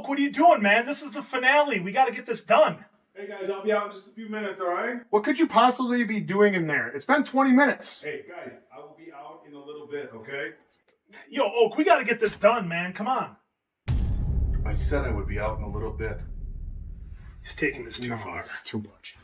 Oak, what are you doing, man? This is the finale. We got to get this done. Hey guys, I'll be out in just a few minutes, alright? What could you possibly be doing in there? It's been 20 minutes. Hey guys, I will be out in a little bit, okay? Yo, Oak, we got to get this done, man. Come on. I said I would be out in a little bit. He's taking this too far. It's too much.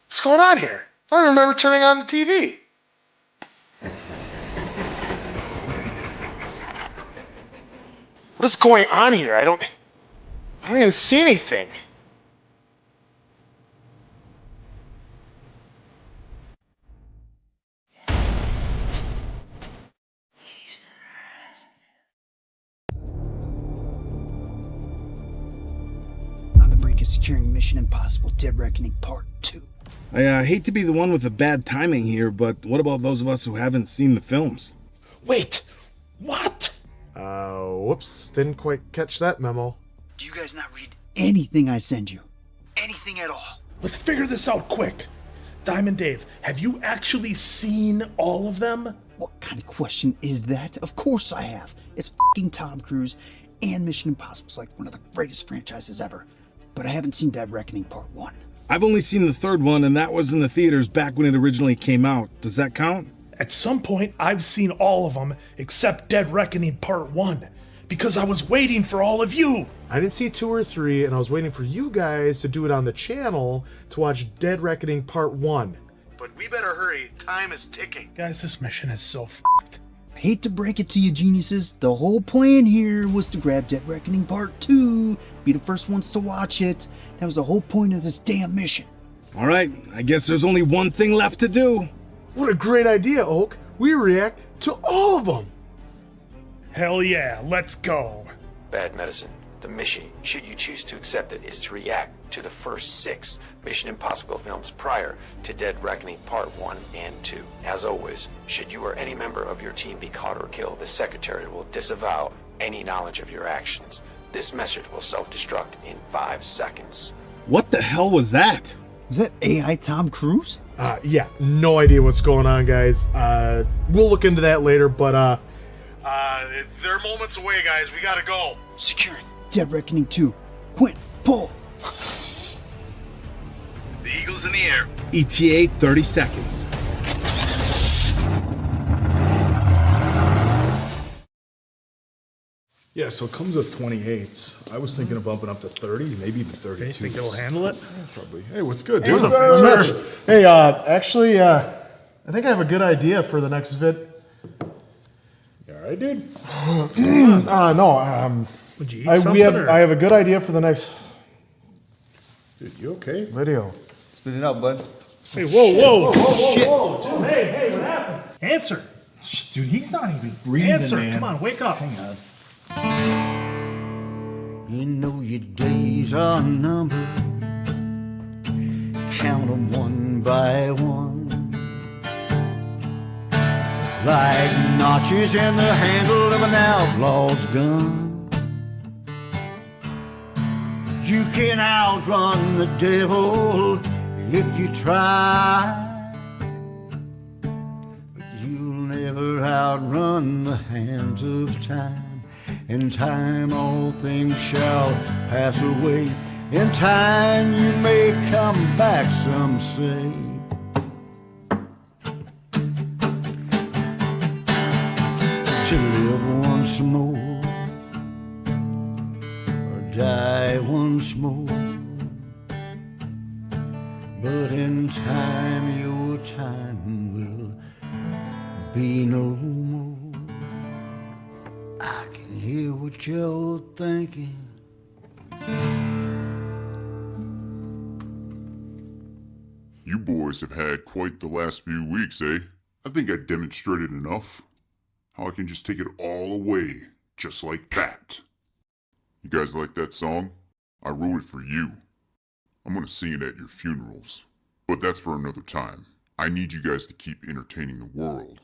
What's going on here? I don't remember turning on the TV. What is going on here? I don't even see anything. On the brink of securing Mission Impossible Dead Reckoning Part 2. I hate to be the one with the bad timing here, but what about those of us who haven't seen the films? Wait! What? Whoops, didn't quite catch that memo. Do you guys not read anything I send you? Anything at all? Let's figure this out quick. Diamond Dave, have you actually seen all of them? What kind of question is that? Of course I have. It's fucking Tom Cruise, and Mission Impossible's like one of the greatest franchises ever. But I haven't seen Dead Reckoning Part 1. I've only seen the third one, and that was in the theaters back when it originally came out. Does that count? At some point, I've seen all of them except Dead Reckoning Part 1 because I was waiting for all of you. I didn't see 2 or 3, and I was waiting for you guys to do it on the channel to watch Dead Reckoning Part 1. But we better hurry. Time is ticking. Guys, this mission is so f***ed. I hate to break it to you geniuses, the whole plan here was to grab Dead Reckoning Part 2, be the first ones to watch it. That was the whole point of this damn mission. All right, I guess there's only one thing left to do. What a great idea, Oak. We react to all of them. Hell yeah, let's go. Bad medicine. The mission, should you choose to accept it, is to react to the first 6 Mission Impossible films prior to Dead Reckoning Part 1 and 2. As always, should you or any member of your team be caught or killed, the Secretary will disavow any knowledge of your actions. This message will self-destruct in 5 seconds. What the hell was that? Was that AI Tom Cruise? Yeah, no idea what's going on, guys. We'll look into that later, but they're moments away, guys. We gotta go. Securing Dead Reckoning 2. Quint, pull. The Eagle's in the air. ETA 30 seconds. yeah, so it comes with 28s. I was thinking of bumping up to 30s, maybe even 32s. You think it'll handle it? Probably. Hey, what's good, What's dude? up, Mitch? Hey, actually, I think I have a good idea for the next vid. You all right, dude? No. Would you eat I something? have a good idea for the next. Dude, you okay? Video. Spit it out, bud. Hey, whoa. Shit. Whoa. Dude, hey, what happened? Answer. Dude, he's not even breathing, Answer. man. Come on, wake up. Hang on. You know your days are numbered. Count them one by one. Like notches in the handle of an outlaw's gun. You can outrun the devil if you try, but you'll never outrun the hands of time. In time all things shall pass away. In time you may come back, some say. To live once more or die once more. But in time your time will be no more. what you're thinking. You boys have had quite the last few weeks, eh? I think I demonstrated enough. How I can just take it all away, just like that. You guys like that song? I wrote it for you. I'm gonna sing it at your funerals. But that's for another time. I need you guys to keep entertaining the world.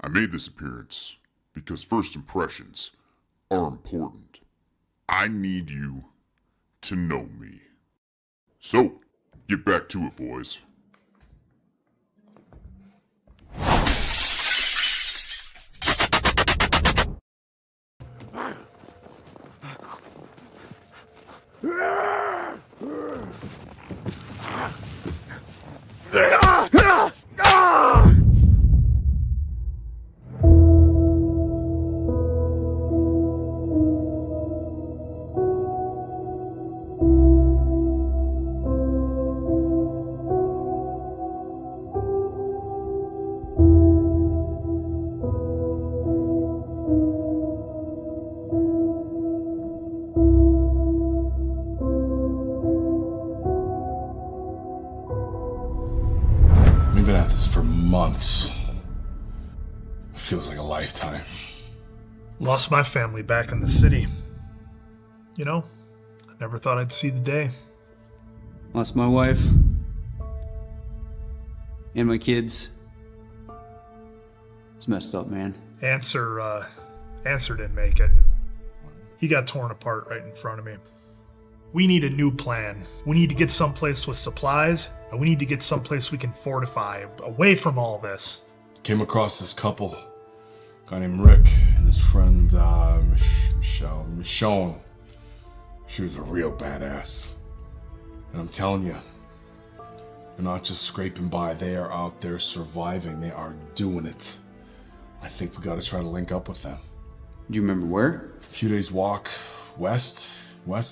I made this appearance because first impressions are important. I need you to know me. So, get back to it, boys. We've been at this for months. It feels like a lifetime. Lost my family back in the city. You know, I never thought I'd see the day. Lost my wife. And my kids. It's messed up, man. Answer didn't make it. He got torn apart right in front of me. We need a new plan. We need to get someplace with supplies, and we need to get someplace we can fortify away from all this. Came across this couple. A guy named Rick and his friend, Michonne. She was a real badass. And I'm telling you, they're not just scraping by, they are out there surviving. They are doing it. I think we gotta try to link up with them. Do you remember where? A few days walk west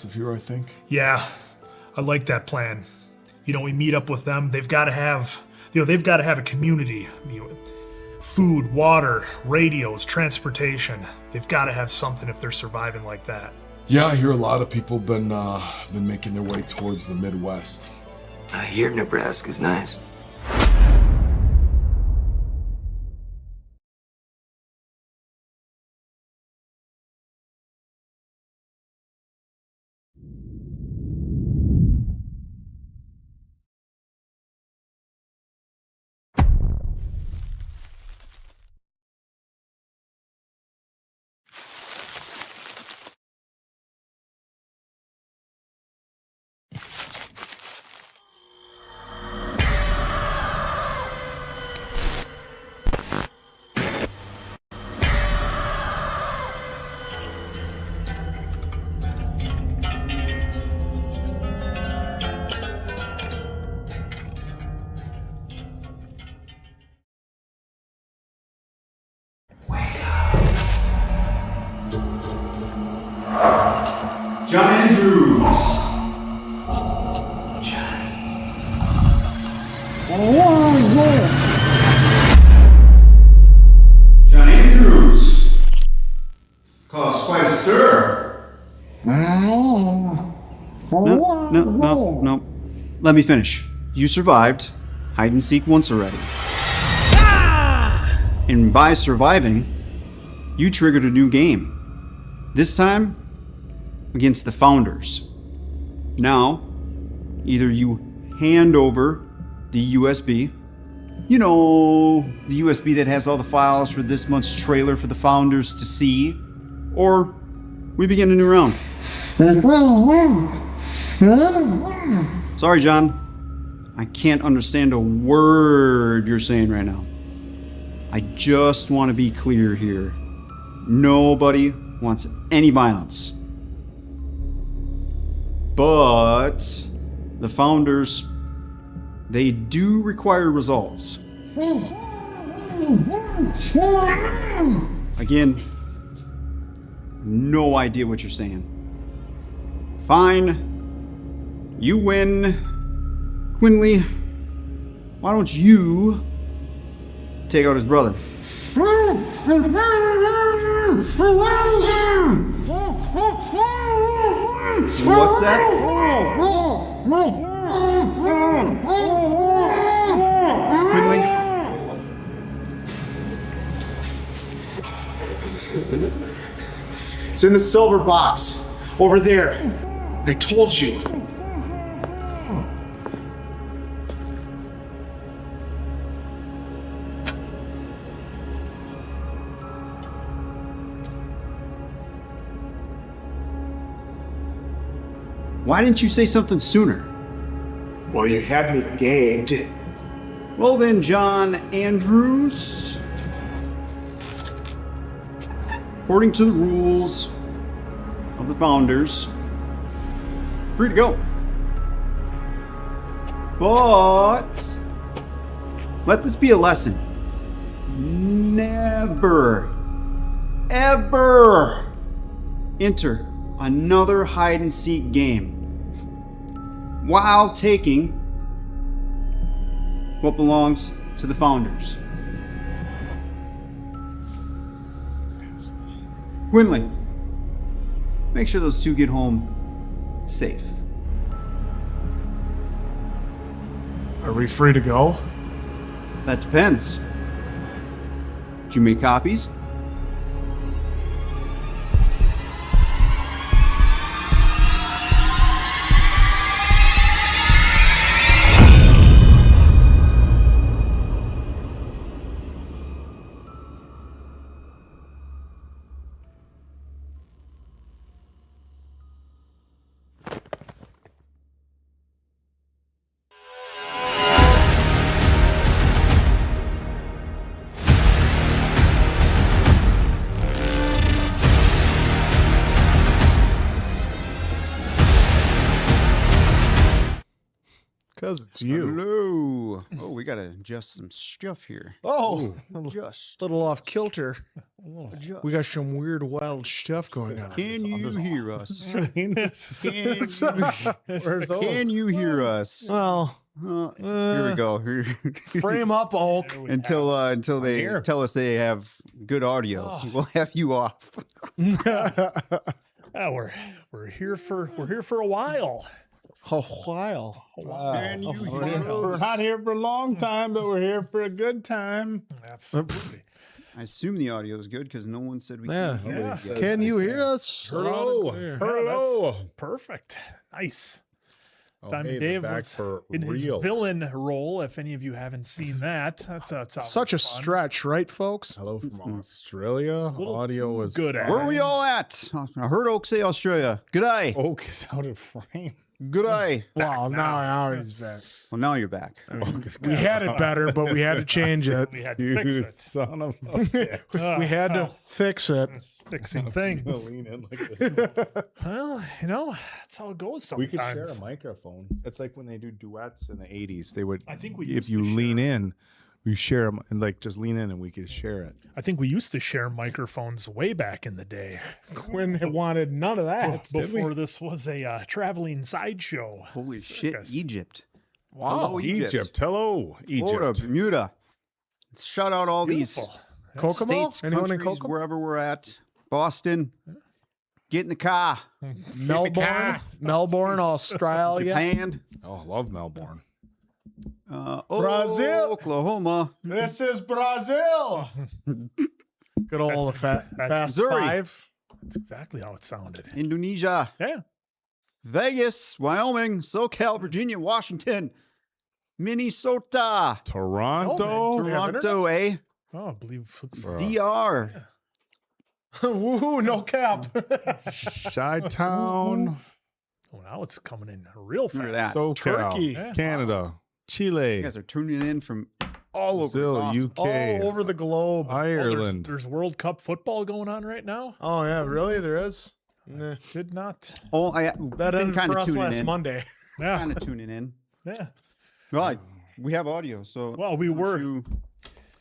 of here, I think. Yeah, I like that plan. You know, we meet up with them. They've got to have a community. You know, food, water, radios, transportation. They've got to have something if they're surviving like that. Yeah, I hear a lot of people been making their way towards the Midwest. I hear Nebraska's nice. John Andrews! John Andrews! Caused quite a stir. No. Let me finish. You survived hide and seek once already. And by surviving, you triggered a new game. This time, against the Founders. Now, either you hand over the USB, you know, the USB that has all the files for this month's trailer for the Founders to see, or we begin a new round. Sorry, John. I can't understand a word you're saying right now. I just want to be clear here. Nobody wants any violence. But the Founders, they do require results. Again, no idea what you're saying. Fine. You win. Quinley, why don't you take out his brother? What's that? Quinlan? It's in the silver box. Over there. I told you. Why didn't you say something sooner? Well, you had me gagged. Well then, John Andrews. According to the rules of the founders, free to go. But let this be a lesson. Never, ever enter another hide and seek game while taking what belongs to the founders. Quinlan, make sure those two get home safe. Are we free to go? That depends. Did you make copies? Because it's you. Hello. Oh, we gotta adjust some stuff here. Oh, Just. a little off kilter. We got some weird, wild stuff going on. Can you hear us? Where's Can you hear us? Well, Here we go. frame up, Hulk. Until they here. tell us they have good audio, we'll have you off. We're here for a while. A while. Can you hear We're us? not here for a long time, but we're here for a good time. Absolutely. I assume the audio is good because no one said we Yeah. can't hear you guys. Can you hear us? Hello. Loud and clear. Hello. Perfect. Nice. Oh, Diamond hey, they're Dave back was for in his real. villain role. If any of you haven't seen that, that's Such a always fun. stretch, right, folks? Hello from Australia. Little Audio too was good at Where are we all at? I heard Oak say Australia. Good eye. Oak is out of frame. Good eye. Wow, now he's back. Well, now you're back. We had it better, but we had to change it. We had to You fix it. son of a bitch. We had to fix it. Fixing things. Lean in like this. Well, that's how it goes We sometimes. could share a microphone. It's like when they do duets in the 80s. They would, I think we if used you to lean share. in, we share them and like just lean in and we could share it. I think we used to share microphones way back in the day. Quinn wanted none of that. Before this was a traveling sideshow. Holy Circus. shit, Egypt. Wow, Hello, Egypt. Hello, Egypt. Florida, Bermuda. Let's shout out all Beautiful. these Kokomo? states, Anyone in countries, Kokomo? wherever we're at. Boston. Get in the car. Melbourne, Australia. Japan. Oh, I love Melbourne. Brazil. Oklahoma. This is Brazil. Good old Fast Missouri. Five. That's exactly how it sounded. Indonesia. Yeah. Vegas. Wyoming. SoCal. Virginia. Washington. Minnesota. Toronto. Toronto, eh? Oh, I believe it's DR. Woohoo, no cap. Chi-Town. oh, now it's coming in real Look at fast. that. SoCal. Turkey. Yeah. Canada. Chile. You guys are tuning in from all over. Brazil, It's awesome. UK. All over the globe. Ireland. There's World Cup football going on right now. Oh, yeah, really? There is? Nah. Did not. Oh, That been ended kind for of us tuning last in. Monday. Yeah. Kind of tuning in. Yeah. Well, we have audio, so Well, we why don't were. you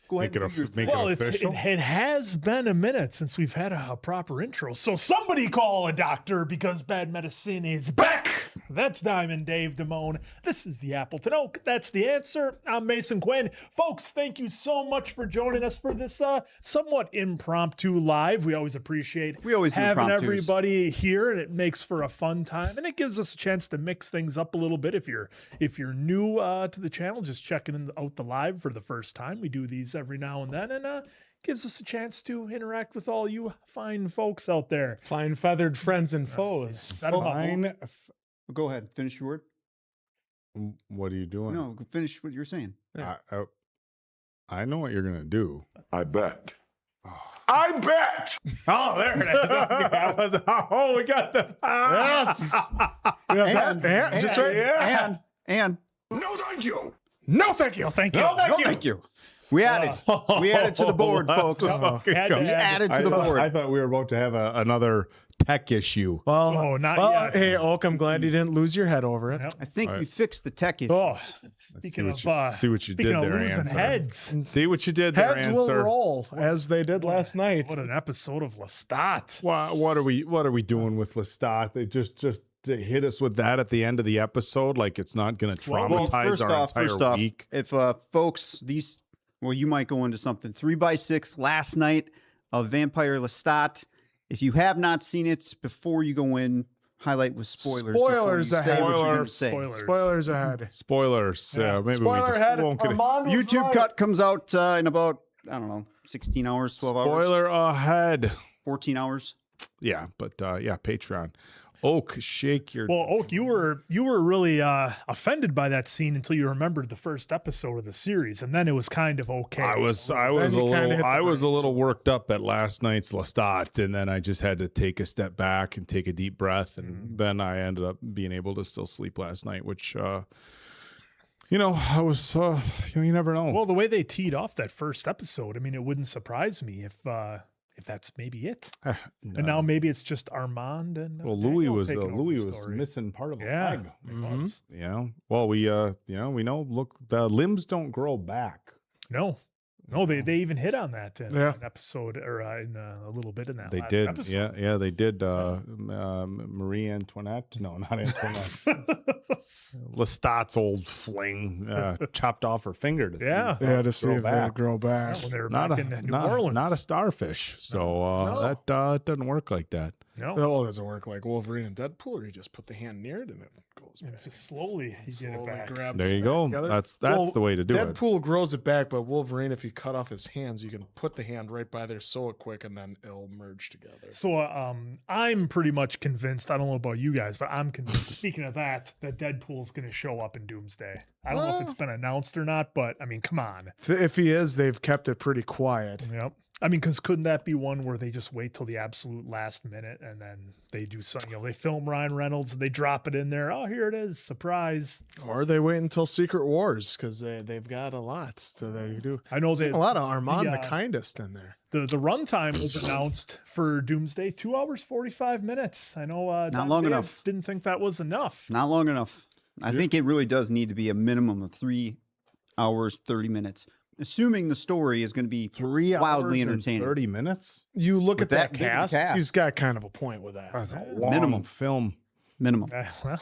go ahead Make it and do your make thing. it Well, official. it has been a minute since we've had a proper intro. So somebody call a doctor because bad medicine is back. That's Diamond Dave Damone. This is the Appleton Oak. That's the answer. I'm Mason Quinn. Folks, thank you so much for joining us for this somewhat impromptu live. We always appreciate having everybody here, and it makes for a fun time, and it gives us a chance to mix things up a little bit. If you're new to the channel, just checking out the live for the first time, we do these every now and then, and gives us a chance to interact with all you fine folks out there. Fine feathered friends and foes. Go ahead. Finish your word. What are you doing? No, finish what you're saying. I know what you're gonna do. I bet. I bet. Oh, there it is. Oh, we got them. Yes. And No, thank you. no, thank you. Thank you. No, thank you. We added to the board, folks. We added to the board. I thought we were about to have another tech issue. Well, not yet. Hey, Oak, I'm glad you didn't lose your head over it. Yep. I think we fixed the tech issue. Oh, speaking of losing heads, See what you did there, Heads will roll as they did last night. what an episode of Lestat. What are we doing with Lestat? They just to hit us with that at the end of the episode, like it's not going to traumatize our entire week. If folks, you might go into something 3x6 last night of Vampire Lestat. If you have not seen it, before you go in, highlight with spoilers. Spoilers before you say ahead. what you're gonna say. Spoilers ahead. Spoilers. Maybe Spoiler we just ahead. won't get it. YouTube cut comes out in about, 16 hours, 12 hours. Spoiler ahead. 14 hours. Yeah, but Patreon. Oak, shake your. Well, Oak, you were really offended by that scene until you remembered the first episode of the series, and then it was kind of okay. I was a little worked up at last night's Lestat, and then I just had to take a step back and take a deep breath, and then I ended up being able to still sleep last night, which I was you never know. Well, the way they teed off that first episode, I mean, it wouldn't surprise me if that's maybe it. No. And now maybe it's just Armand and Louis Daniel was taking over the was story. missing part of a Yeah, leg. it was. Yeah. Well, we know. Look, the limbs don't grow back. No, they even hit on that in Yeah. an episode or in a little bit in that They last did. episode. Yeah, they did. Marie Antoinette. No, not Antoinette. Lestat's old fling chopped off her finger. To see if they grow back. When they were Not back a, in New not, Orleans. not a starfish. So that doesn't work like that. No, Well, does it work like Wolverine and Deadpool, or you just put the hand near it and it goes back? just slowly you get it back. grabs There you it go. together. That's Well, the way to do it. Deadpool grows it back, but Wolverine, if you cut off his hands, you can put the hand right by there, sew it quick, and then it'll merge together. So I'm pretty much convinced. I don't know about you guys, but I'm convinced. Speaking of that Deadpool's going to show up in Doomsday. I don't know if it's been announced or not, but I mean, come on. If he is, they've kept it pretty quiet. Yep. I mean, because couldn't that be one where they just wait till the absolute last minute and then they do something? They film Ryan Reynolds and they drop it in there. Oh, here it is, surprise! Or they wait until Secret Wars because they've got a lot. So they do. I know they a lot of Armand the Kindest in there. The runtime was announced for Doomsday, 2 hours 45 minutes. I know. Not long enough. Didn't think that was enough. Not long enough. I think it really does need to be a minimum of 3 hours, 30 minutes. Assuming the story is going to be 3 hours wildly and entertaining. 30 minutes. You look With at that that big cast, cast. he's got kind of a point with that. That's a long Minimum. film. Minimum.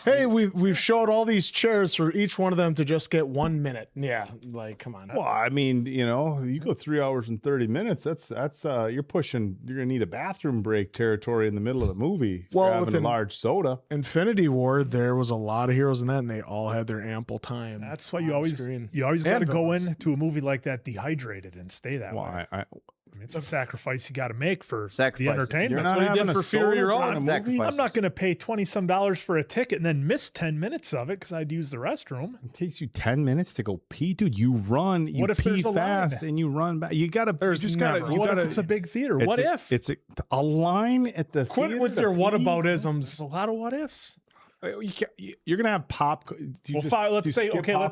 Hey, we've showed all these chairs for each one of them to just get 1 minute. Yeah, like come on. Well, I mean, you go 3 hours and 30 minutes. That's you're gonna need a bathroom break territory in the middle of the movie. If Well, you're having within- a large soda. Infinity War, there was a lot of heroes in that, and they all had their ample time. That's why you on always screen. got to And go villains. into a movie like that dehydrated and stay that Well, way. I I mean, it's a sacrifice you got to make for the Sacrifices. entertainment. You're That's not what he having did a for soda Fury Road. during a movie? Sacrifices. I'm not going to pay $20 for a ticket and then miss 10 minutes of it because I'd use the restroom. It takes you 10 minutes to go pee, dude. You run, you What if pee there's a line? fast, and you run back. You gotta. There's you just never- gotta. You What gotta. if it's a big theater? What if? It's a line at the. Quit theater with to your pee? whataboutisms. There's a lot of what ifs. You can't, you're gonna have pop. Well, let's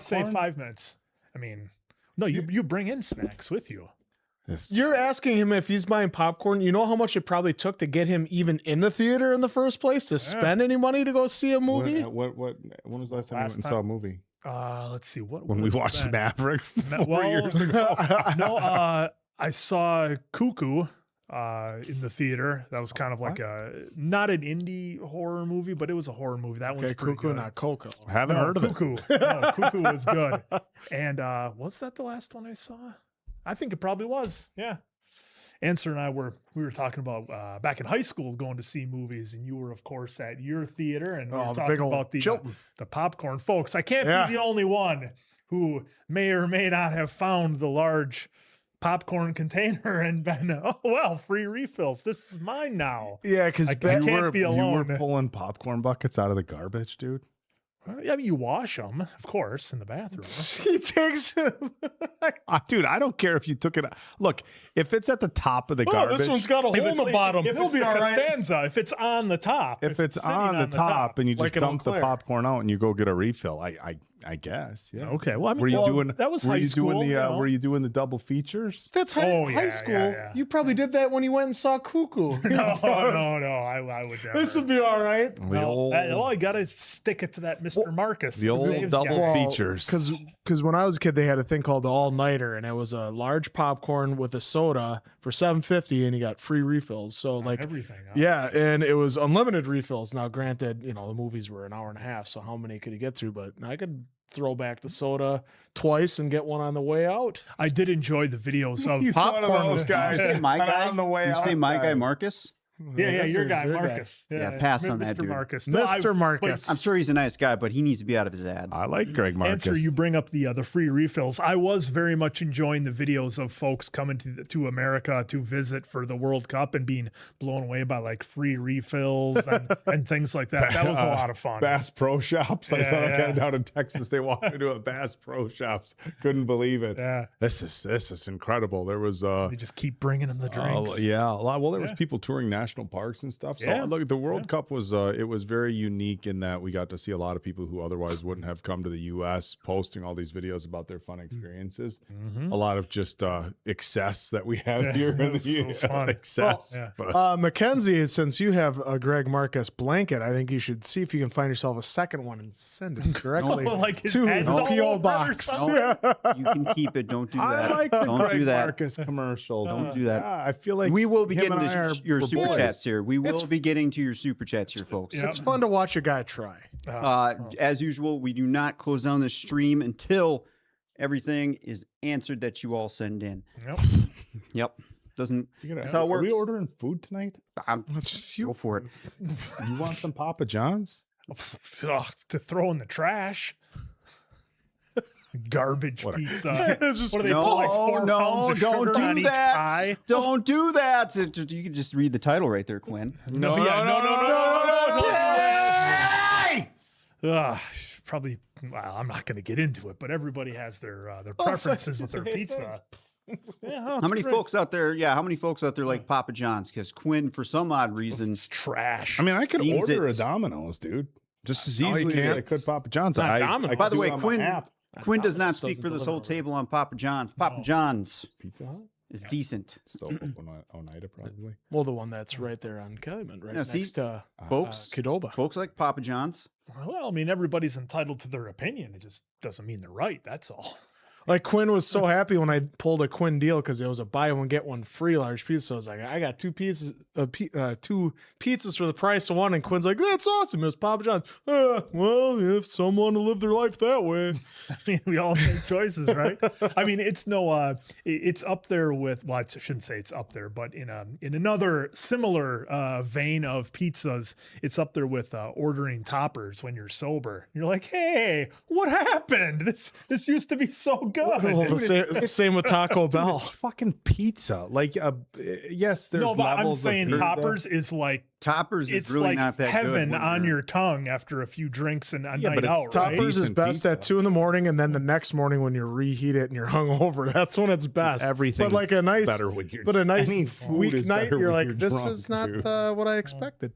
say 5 minutes. I mean, no, you bring in snacks with you. You're asking him if he's buying popcorn. You know how much it probably took to get him even in the theater in the first place to spend any money to go see a movie? When was the last time you went and saw a movie? Let's see. When we watched then? Maverick 4 Well, years ago. No, I saw Cuckoo in the theater. That was kind of like not an indie horror movie, but it was a horror movie. That one's pretty Cuckoo, good. not Coco. Haven't heard of Cuckoo. No, Cuckoo was good. And was that the last one I saw? I think it probably was. Yeah. Answer and I we were talking about back in high school going to see movies, and you were of course at your theater, and we were the talking big old about Chilton. the popcorn. Folks, I can't Yeah. be the only one who may or may not have found the large popcorn container and been, oh well, free refills. This is mine now. Yeah, because I can't be You alone. were pulling popcorn buckets out of the garbage, dude. I mean, you wash them, of course, in the bathroom. he takes. Dude, I don't care if you took it. Look, if it's at the top of the Oh, garbage, this one's got a hole in the bottom. If He'll it's be the all right. Costanza, if it's on the top, if it's sitting on the top and you just like an dump the Eau Claire. popcorn out and you go get a refill, I guess. Yeah. okay. Well, I mean, Were you well, doing that was were high you school. doing the you know. were you doing the double features? That's Oh, high yeah, school. yeah. You probably did that when you went and saw Cuckoo. No, I would never. This would be all right. The old, All you gotta stick it to that Mr. Marcus. the old Saves double ya. features. Because when I was a kid, they had a thing called the all nighter, and it was a large popcorn with a soda for $7.50, and you got free refills. So like everything. Huh? yeah, and it was unlimited refills. Now, granted, the movies were an hour and a half, so how many could you get through? But I could throw back the soda twice and get one on the way out. I did enjoy the videos of Popcorn was guys. You say my guy? On the way You out, say my guy guys. Marcus? Yeah, This your is guy, your Marcus. Yeah, pass on Mr. that dude. Marcus. Mr. Marcus. I'm sure he's a nice guy, but he needs to be out of his ads. I like Greg Marcus. Answer, you bring up the free refills. I was very much enjoying the videos of folks coming to America to visit for the World Cup and being blown away by like free refills and things like that. That was a lot of fun. Bass Pro Shops. I saw that Yeah. guy down in Texas. They walked into a Bass Pro Shops. Couldn't believe it. Yeah. This is incredible. There was They just keep bringing them the drinks. yeah, a lot. Well, there was Yeah. people touring national parks and stuff. So Yeah. look, the World Cup was it was very unique in that we got to see a lot of people who otherwise wouldn't have come to the U.S. posting all these videos about their fun experiences. Mm-hmm. A lot of just excess that we have here in the it was fun. excess. Well, But- Mackenzie, since you have a Greg Marcus blanket, I think you should see if you can find yourself a second one and send it directly like his to head's the all PO over box. or You can keep it. Don't do that. I like the Don't Greg do that. Marcus commercials. Don't do that. Yeah, I feel like We will be him getting and I to are- your we're super boys. chats here. We will be getting to your super chats here, folks. Yeah. It's fun to watch a guy try. As usual, we do not close down the stream until everything is answered that you all send in. Yep. Yep. Doesn't. That's how it Are we works. ordering food tonight? Let's just Go for it. You want some Papa John's? Ugh, to throw in the trash. Garbage pizza. Just What do they put like 4 pounds of don't sugar on do each that. pie? Don't do that. You can just read the title right there, Quinn. No. Ugh, probably. Well, I'm not going to get into it, but everybody has their preferences with their pizza. Yeah, How many folks out there? Yeah, how many folks out there like Papa John's? Because Quinn, for some odd reason, It's trash. I mean, I could Deems order it. a Domino's, dude. Just as No, you easily as I can't. could Papa John's. Not I Domino's. could by the do way, it on my Quinn app. does not Domino's speak doesn't for this deliver whole table on Papa John's. Papa John's Pizza Hut? is decent. Still open Oneida, probably. well, the one that's right there on Kellyman, right Yeah, see? next to Folks, Qdoba. folks like Papa John's. Well, I mean, everybody's entitled to their opinion. It just doesn't mean they're right. That's all. Like Quinn was so happy when I pulled a Quinn deal because it was a buy one get one free large pizza. So I was like, I got two pizzas for the price of one. And Quinn's like, that's awesome. It was Papa John's. Well, if someone to live their life that way. I mean, we all make choices, right? I mean, it's no, it's up there with. Well, I shouldn't say it's up there, but in another similar vein of pizzas, it's up there with ordering toppers when you're sober. You're like, hey, what happened? This used to be so good. Well, same with Taco Bell. It's fucking pizza. Like, yes, there's No, but I'm levels of saying pizza. toppers is like. Toppers It's is really like not that heaven good. on your tongue after a few drinks and a Yeah, night but it's out, right? Toppers is Decent best pizza. at 2 a.m, and then the next morning when you reheat it and you're hungover, that's when it's best. Everything's but like a nice, better when you're- but a nice any food is weeknight, better you're when like, you're this drunk, is not dude. what I expected.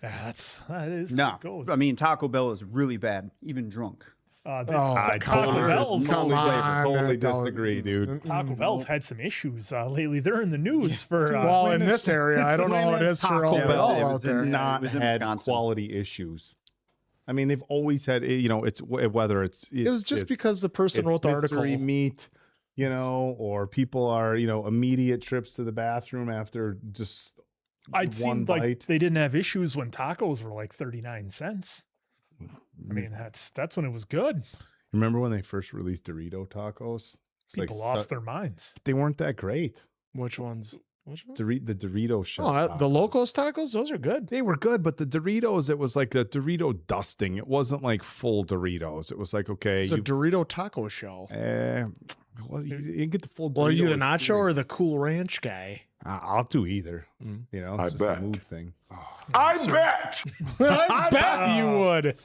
Yeah, that is No, how it goes. I mean Taco Bell is really bad, even drunk. I Taco totally, Bell's totally disagree, dude. Taco Bell's had some issues lately. They're in the news for Well, in this area, I don't know how it is for all Bell Bell it out was there. in- Not it was in had Wisconsin. quality issues. I mean, they've always had. It's whether it's. It was just because the person it's wrote the article. mystery meat, you know, or people are, you know, immediate trips to the bathroom after just I'd one seemed bite. like they didn't have issues when tacos were like 39 cents. I mean, that's when it was good. Remember when they first released Dorito tacos? It's People lost their minds. They weren't that great. Which ones? Which ones? The Dorito shell. Oh, the Locos tacos, those are good. They were good, but the Doritos, it was like the Dorito dusting. It wasn't like full Doritos. It was like, okay, It's a Dorito taco shell. well, you didn't get the full. Well, are you the Dorito nacho or the experience. Cool Ranch guy? I'll do either. Mm. You know, it's I just a bet. mood thing. I bet. I bet you would.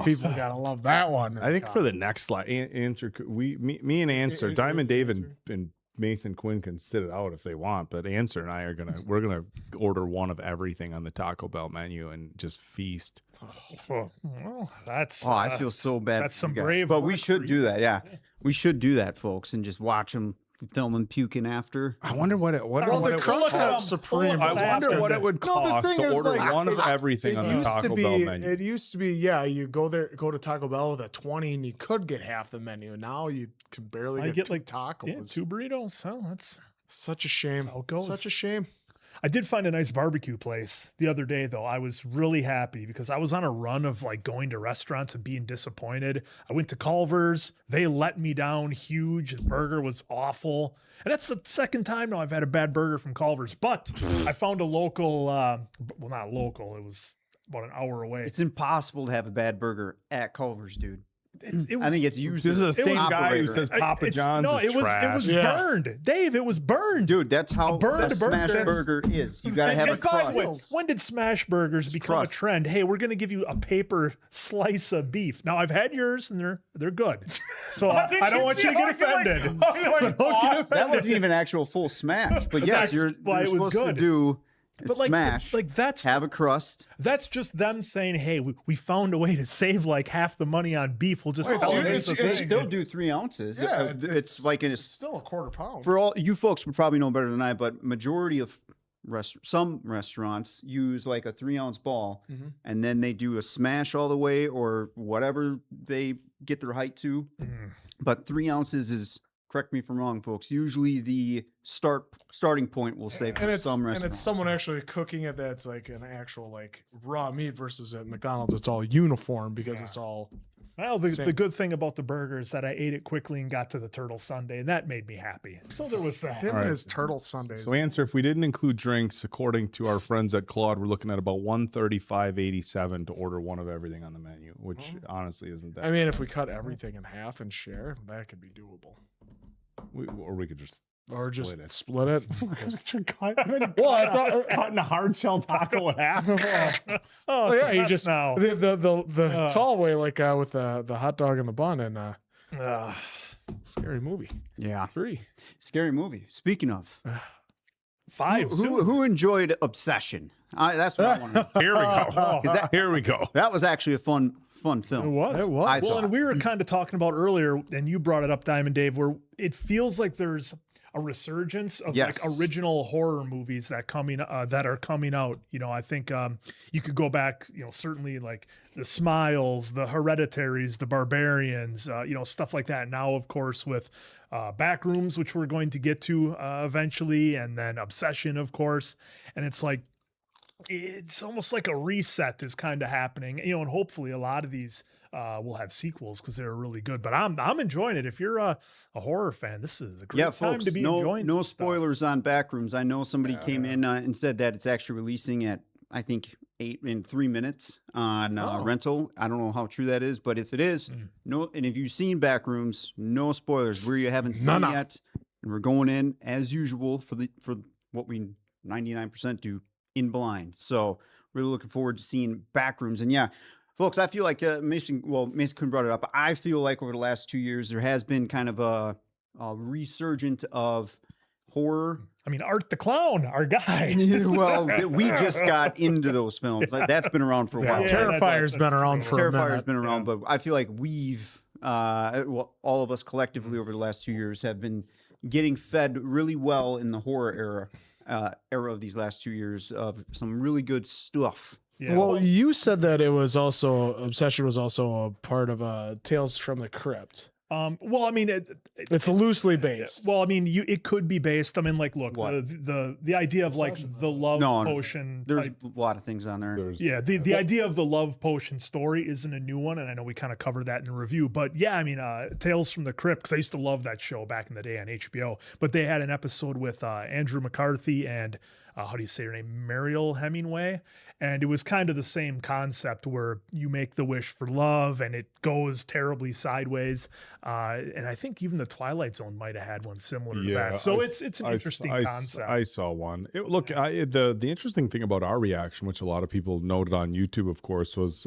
People gotta love that one. I think for the next slide, answer me and Answer, Diamond Dave and Mason Quinn can sit it out if they want, but Answer and I we're gonna order one of everything on the Taco Bell menu and just feast. Well, that's. Oh, I feel so bad. That's for you some guys. brave But we work for should you. do that. Yeah, we should do that, folks, and just watch them filming puking after. I wonder what it Well, the Crunch Wrap Supreme. I was wonder what good. it would No, the cost thing to is, order like, one of everything on the used Taco to be, Bell menu. It used to be, yeah, you go to Taco Bell with a 20 and you could get half the menu. Now you can barely I get get two like tacos. Yeah, 2 burritos. So that's Such a shame. how it goes. Such a shame. I did find a nice barbecue place the other day, though. I was really happy because I was on a run of like going to restaurants and being disappointed. I went to Culver's. They let me down huge. The burger was awful. And that's the second time now I've had a bad burger from Culver's. But I found a local, well, not local. It was about an hour away. It's impossible to have a bad burger at Culver's, dude. It was, I think it's usually This is the same guy who operator. says Papa John's no, is it was trash. burned. Dave, it was burned. Dude, that's how burned a burger. smash That's- burger is. You got to have a And by the way, crust. when did smash burgers become crust. a trend? Hey, we're going to give you a paper slice of beef. Now I've had yours and they're good. So I don't want you to get offended. Don't get That wasn't even actual full smash, but yes, That's you're why it was supposed to good. do a But like, smash, like that's have a crust. just them saying, hey, we found a way to save like half the money on beef. We'll just Wait, tell so you it's- it's They it's- still do 3 ounces. Yeah, It's like in a, It's still a quarter pound. for all you folks would probably know better than I, but majority of some restaurants use like a 3-ounce ball, Mhm. and then they do a smash all the way or whatever they get their height to. But 3 ounces is, correct me if I'm wrong, folks, usually the starting point, we'll say, for and it's some and restaurants. it's someone actually cooking it that's like an actual like raw meat versus at McDonald's it's all uniform because it's all Well, the Same. good thing about the burger is that I ate it quickly and got to the turtle sundae, and that made me happy. So there was that. him and his turtle sundaes. So Answer, if we didn't include drinks, according to our friends at Claude, we're looking at about $135.87 to order one of everything on the menu, which honestly isn't that. I mean, if we cut everything in half and share, that could be doable. Or we could just Or just split it. split it. Just- Well, I thought cutting a hard shell taco in half. Oh, Oh it's yeah, a you mess just now. the tall way like with the hot dog and the bun and scary movie Yeah, 3. scary movie. Speaking of, 5 who enjoyed Obsession? That's what I want to know. Here we go. 'Cause that, Here we go. that was actually a fun film. It was. It was. I Well, saw and it. we were kind of talking about earlier, and you brought it up, Diamond Dave, where it feels like there's a resurgence of Yes. like original horror movies that are coming out. You know, I think you could go back. You know, certainly like the Smiles, the Hereditaries, the Barbarians. You know, stuff like that. Now, of course, with Backrooms, which we're going to get to eventually, and then Obsession, of course. And it's like, it's almost like a reset is kind of happening, you know, and hopefully a lot of these will have sequels because they're really good. But I'm enjoying it. If you're a horror fan, this is a great Yeah, time folks, to be no enjoying. no some stuff. spoilers on Backrooms. I know somebody came in and said that it's actually releasing at, I think, 3 minutes on rental. I don't know how true that is, but if it is, no. And if you've seen Backrooms, no spoilers. Where you haven't seen None. it yet, and we're going in as usual for what we 99% do in blind. So really looking forward to seeing Backrooms. And yeah, folks, I feel like Mason Kuhn brought it up. I feel like over the last 2 years there has been kind of a resurgent of horror. I mean, Art the Clown, our guy. Well, we just got into those films. Like, that's been around for a while. Yeah, Terrifier's that's been around true. for a Terrifier's minute. been around, but I feel like we've, all of us collectively over the last 2 years have been getting fed really well in the horror era of these last 2 years of some really good stuff. Yeah. Well, you said that it was also Obsession was also a part of Tales from the Crypt. Well, I mean, It's loosely based. well, I mean, it could be based. I mean, like, look, the idea of like the love potion. There's type, a lot of things on there. the idea of the love potion story isn't a new one, and I know we kind of covered that in a review. But yeah, I mean, Tales from the Crypt, because I used to love that show back in the day on HBO. But they had an episode with Andrew McCarthy and how do you say her name, Mariel Hemingway, and it was kind of the same concept where you make the wish for love and it goes terribly sideways. And I think even the Twilight Zone might have had one similar to that. So it's an interesting concept. I saw one. The interesting thing about our reaction, which a lot of people noted on YouTube, of course, was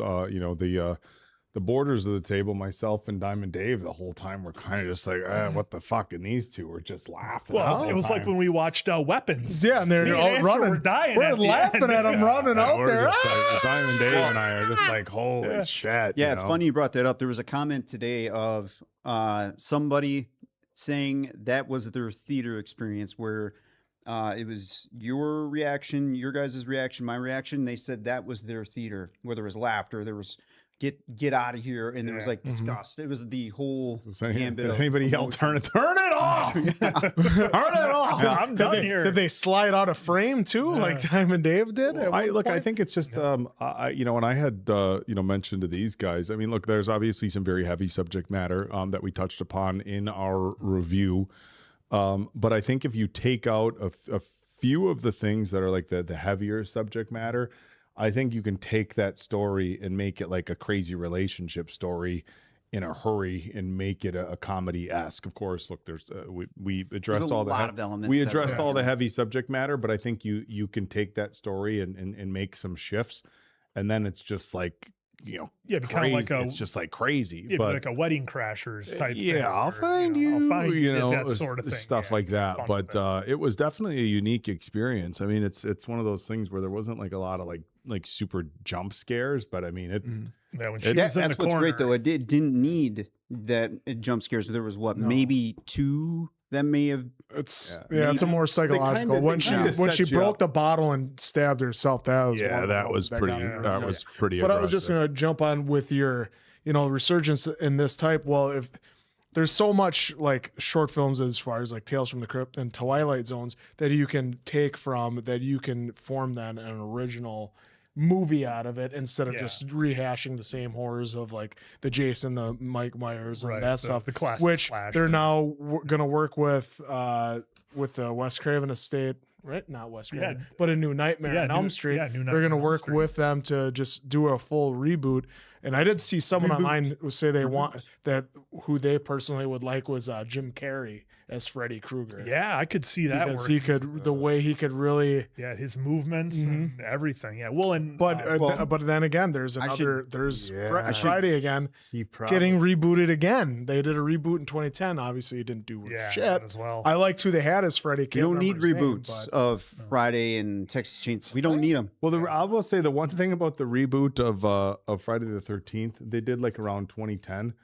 the borders of the table, myself and Diamond Dave, the whole time were kind of just like, what the fuck? And these two were just laughing. Well, it was like when we watched Weapons. Yeah, and they're all running. We're dying. We're laughing at them running out there. Like, Diamond Dave and I are just like, holy shit. Yeah, it's funny you brought that up. There was a comment today of somebody saying that was their theater experience where it was your reaction, your guys' reaction, my reaction. They said that was their theater, where there was laughter, there was get out of here, and there was like disgust. It was the whole gambit. Did anybody yell, turn it off? Turn it off. Yeah, I'm done here. Did they slide out of frame too, like Diamond Dave did? I think it's just, when I had, mentioned to these guys, I mean, look, there's obviously some very heavy subject matter that we touched upon in our review. But I think if you take out a few of the things that are like the heavier subject matter, I think you can take that story and make it like a crazy relationship story in a hurry and make it a comedy-esque. Of course, look, there's we addressed all the heavy subject matter, but I think you can take that story and make some shifts, and then it's just like, kind of like it's just like crazy, but like a Wedding Crashers type. Yeah, thing, I'll find you, that sort of thing, stuff like that. But it was definitely a unique experience. I mean, it's one of those things where there wasn't like a lot of like super jump scares, but I mean it. That's what's great though. It didn't need that jump scares. There was maybe two that may have. It's a more psychological. When she broke the bottle and stabbed herself, that was pretty. But I was just gonna jump on with your resurgence in this type. Well, if there's so much like short films as far as like Tales from the Crypt and Twilight Zones that you can take from, that you can form then an original movie out of it instead of just rehashing the same horrors of like the Jason, the Mike Myers, and that stuff. The classic which slasher. they're now going to work with the Wes Craven estate, right? Not Wes Craven, but a New Nightmare on Elm Street. They're going to work with them to just do a full reboot. And I did see someone online say they want that, who they personally would like was Jim Carrey as Freddy Krueger. Yeah, I could see that because he could, the way he could really, his movements and everything. Yeah, well, and but then again, there's Friday again getting rebooted again. They did a reboot in 2010. Obviously, it didn't do shit as well. I liked who they had as Freddy. We don't need reboots of Friday and Texas Chainsaw. We don't need them. Well, I will say the one thing about the reboot of Friday the 13th, they did like around 2010.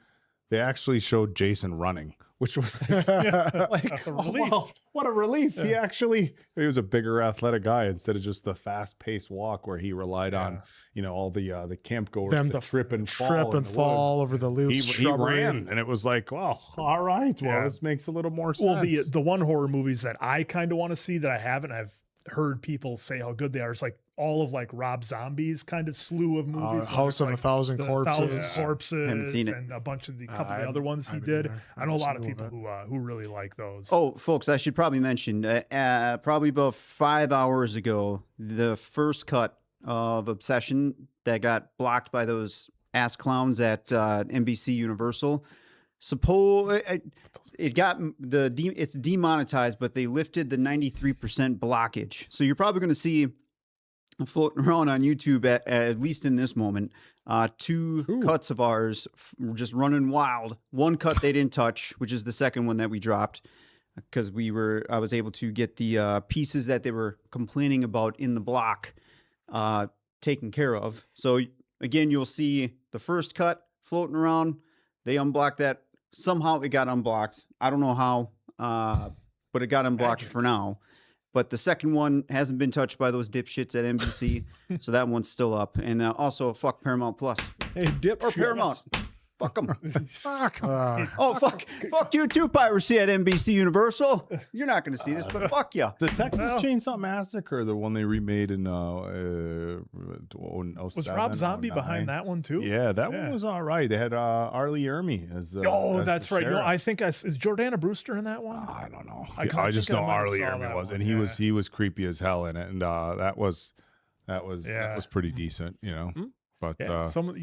They actually showed Jason running, which was like a relief. Wow, what a relief. Yeah. He was a bigger athletic guy instead of just the fast-paced walk where he relied on, all the camp goers to trip and fall over the loose he ran, and it was like, well, all right, well, this makes a little more sense. Well, the one horror movies that I kind of want to see that I haven't, I've heard people say how good they are. It's like all of like Rob Zombie's kind of slew of movies. House of a Thousand Corpses. Haven't seen it. And a bunch of the couple of the other ones he did. I know a lot of people who really like those. Oh, folks, I should probably mention, probably about 5 hours ago, the first cut of Obsession that got blocked by those ass clowns at NBC Universal. It's demonetized, but they lifted the 93% blockage. So you're probably going to see floating around on YouTube at least in this moment, two cuts of ours just running wild. One cut they didn't touch, which is the second one that we dropped because I was able to get the pieces that they were complaining about in the block taken care of. So again, you'll see the first cut floating around. They unblocked that. Somehow it got unblocked. I don't know how, but it got unblocked for now. But the second one hasn't been touched by those dipshits at NBC, so that one's still up. And also, fuck Paramount Plus. Hey, dipshits. Or Paramount. Fuck them. Fuck 'em. Oh, fuck you too, piracy at NBC Universal. You're not going to see this, but fuck you. The Texas Chainsaw Massacre, the one they remade in Was Rob Zombie behind that one too? Yeah, that one was all right. They had Arlie Ermy as that's the right. No, sheriff. I think is Jordana Brewster in that one? I don't know. I I just know think I might have Arlie saw Ermy that was, one, and he was creepy as hell in it, and that was pretty decent, you know. But some of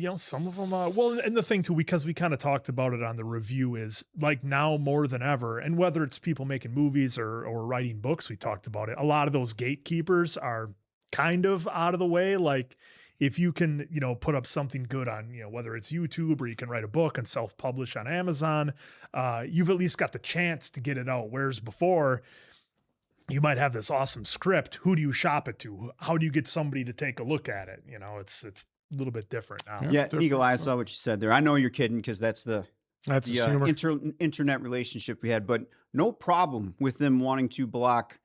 them. Well, and the thing too, because we kind of talked about it on the review, is like now more than ever, and whether it's people making movies or writing books, we talked about it. A lot of those gatekeepers are kind of out of the way. Like if you can, put up something good on, whether it's YouTube or you can write a book and self-publish on Amazon, you've at least got the chance to get it out. Whereas before, you might have this awesome script. Who do you shop it to? How do you get somebody to take a look at it? It's a little bit different now. Yeah, Eagle Eye, I saw what you said there. I know you're kidding because that's the internet relationship we had, but no problem with them wanting to block